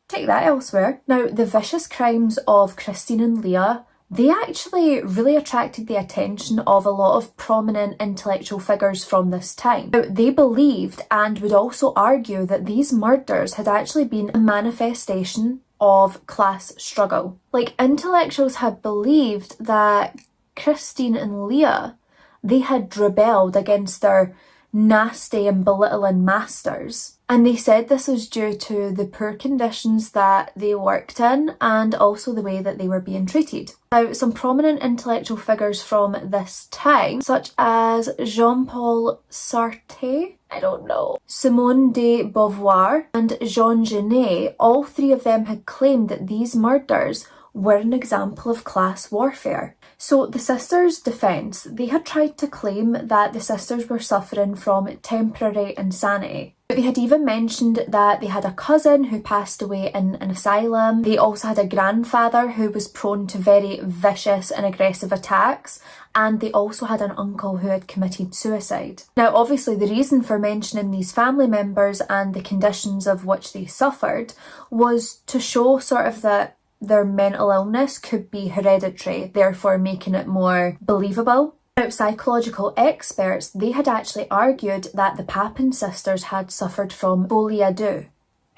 Take that elsewhere. Now, the vicious crimes of Christine and Leah, they actually really attracted the attention of a lot of prominent intellectual figures from this time. Now, they believed and would also argue that these murders had actually been a manifestation of class struggle. Like, intellectuals had believed that Christine and Leah, they had rebelled against their nasty and belittling masters. And they said this was due to the poor conditions that they worked in and also the way that they were being treated. Now, some prominent intellectual figures from this time, such as Jean-Paul Sartre, I don't know, Simone de Beauvoir and Jean Genet, all three of them had claimed that these murders were an example of class warfare. So the sisters' defence, they had tried to claim that the sisters were suffering from temporary insanity. They had even mentioned that they had a cousin who passed away in an asylum. They also had a grandfather who was prone to very vicious and aggressive attacks. And they also had an uncle who had committed suicide. Now, obviously, the reason for mentioning these family members and the conditions of which they suffered was to show sort of that their mental illness could be hereditary, therefore making it more believable. Now, psychological experts, they had actually argued that the Papin sisters had suffered from folie à deux.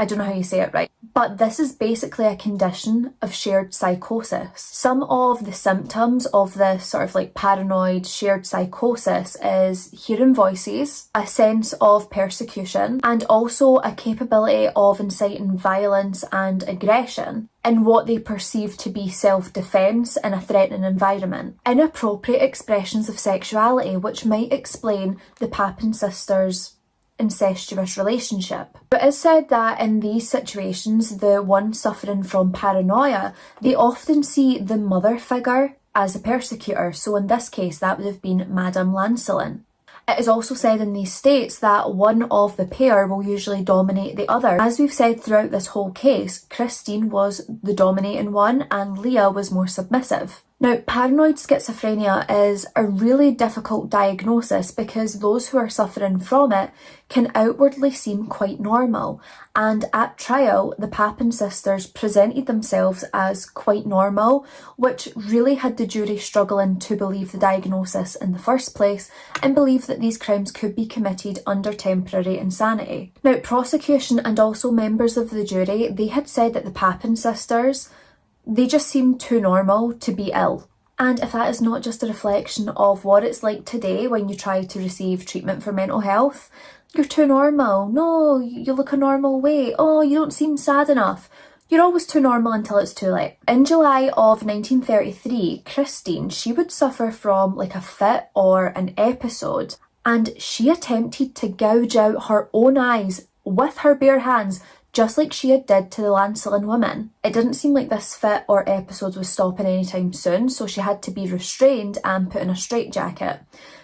I don't know how you say it right, but this is basically a condition of shared psychosis. Some of the symptoms of this sort of like paranoid shared psychosis is hearing voices, a sense of persecution, and also a capability of inciting violence and aggression in what they perceive to be self-defence in a threatening environment. Inappropriate expressions of sexuality, which might explain the Papin sisters' incestuous relationship. But it's said that in these situations, the ones suffering from paranoia, they often see the mother figure as a persecutor. So in this case, that would have been Madame Lancelin. It is also said in these states that one of the pair will usually dominate the other. As we've said throughout this whole case, Christine was the dominating one and Leah was more submissive. Now, paranoid schizophrenia is a really difficult diagnosis because those who are suffering from it can outwardly seem quite normal. And at trial, the Papin sisters presented themselves as quite normal, which really had the jury struggling to believe the diagnosis in the first place and believe that these crimes could be committed under temporary insanity. Now, prosecution and also members of the jury, they had said that the Papin sisters, they just seemed too normal to be ill. And if that is not just a reflection of what it's like today when you try to receive treatment for mental health, you're too normal. No, you look a normal way. Oh, you don't seem sad enough. You're always too normal until it's too late. In July of 1933, Christine, she would suffer from like a fit or an episode, and she attempted to gouge out her own eyes with her bare hands, just like she had did to the Lancelin women. It didn't seem like this fit or episode was stopping anytime soon, so she had to be restrained and put in a straitjacket.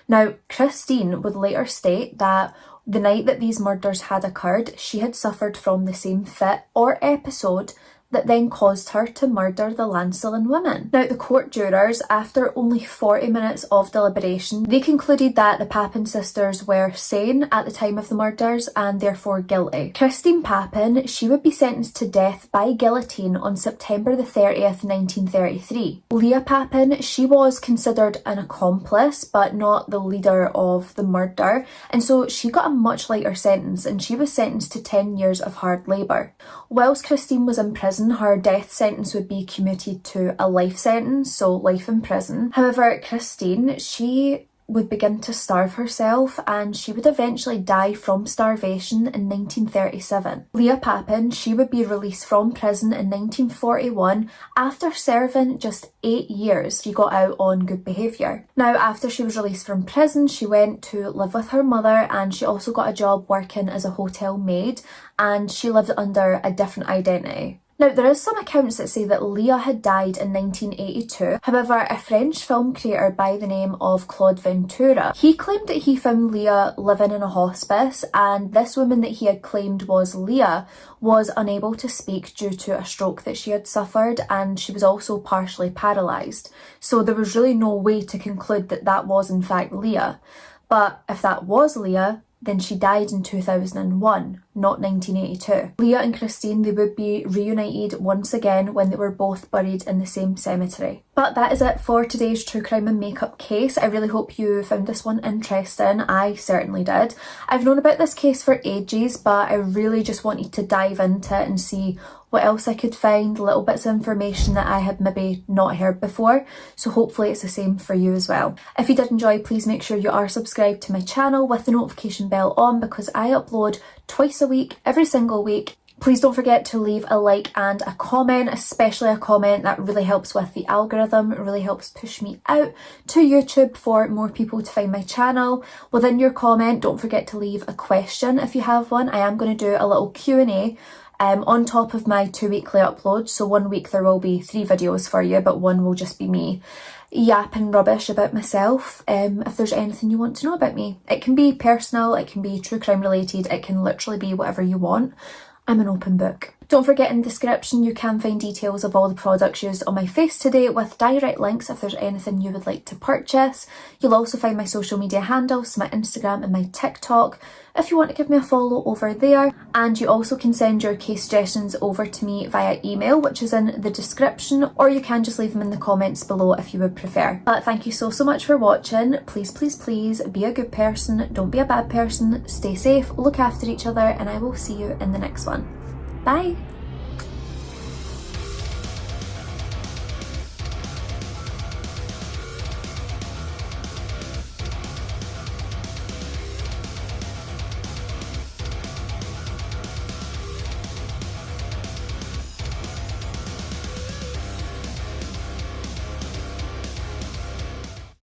Now, Christine would later state that the night that these murders had occurred, she had suffered from the same fit or episode that then caused her to murder the Lancelin women. Now, the court jurors, after only 40 minutes of deliberation, they concluded that the Papin sisters were sane at the time of the murders and therefore guilty. Christine Papin, she would be sentenced to death by guillotine on September the 30th, 1933. Leah Papin, she was considered an accomplice but not the leader of the murder, and so she got a much lighter sentence, and she was sentenced to 10 years of hard labour. Whilst Christine was in prison, her death sentence would be commuted to a life sentence, so life in prison. However, Christine, she would begin to starve herself and she would eventually die from starvation in 1937. Leah Papin, she would be released from prison in 1941 after serving just 8 years. She got out on good behaviour. Now, after she was released from prison, she went to live with her mother and she also got a job working as a hotel maid, and she lived under a different identity. Now, there is some accounts that say that Leah had died in 1982. However, a French film creator by the name of Claude Ventura, he claimed that he found Leah living in a hospice, and this woman that he had claimed was Leah was unable to speak due to a stroke that she had suffered, and she was also partially paralysed. So there was really no way to conclude that that was in fact Leah. But if that was Leah, then she died in 2001, not 1982. Leah and Christine, they would be reunited once again when they were both buried in the same cemetery. But that is it for today's true crime and makeup case. I really hope you found this one interesting. I certainly did. I've known about this case for ages, but I really just wanted to dive into it and see what else I could find, little bits of information that I had maybe not heard before. So hopefully it's the same for you as well. If you did enjoy, please make sure you are subscribed to my channel with the notification bell on, because I upload twice a week, every single week. Please don't forget to leave a like and a comment, especially a comment. That really helps with the algorithm. It really helps push me out to YouTube for more people to find my channel. Within your comment, don't forget to leave a question if you have one. I am going to do a little Q&A on top of my 2 weekly uploads. So 1 week there will be 3 videos for you, but one will just be me yapping rubbish about myself. If there's anything you want to know about me, it can be personal, it can be true crime related, it can literally be whatever you want. I'm an open book. Don't forget, in the description you can find details of all the products used on my face today with direct links if there's anything you would like to purchase. You'll also find my social media handles, my Instagram and my TikTok, if you want to give me a follow over there. And you also can send your case suggestions over to me via email, which is in the description, or you can just leave them in the comments below if you would prefer. But thank you so much for watching. Please, please, please be a good person. Don't be a bad person. Stay safe, look after each other, and I will see you in the next one. Bye!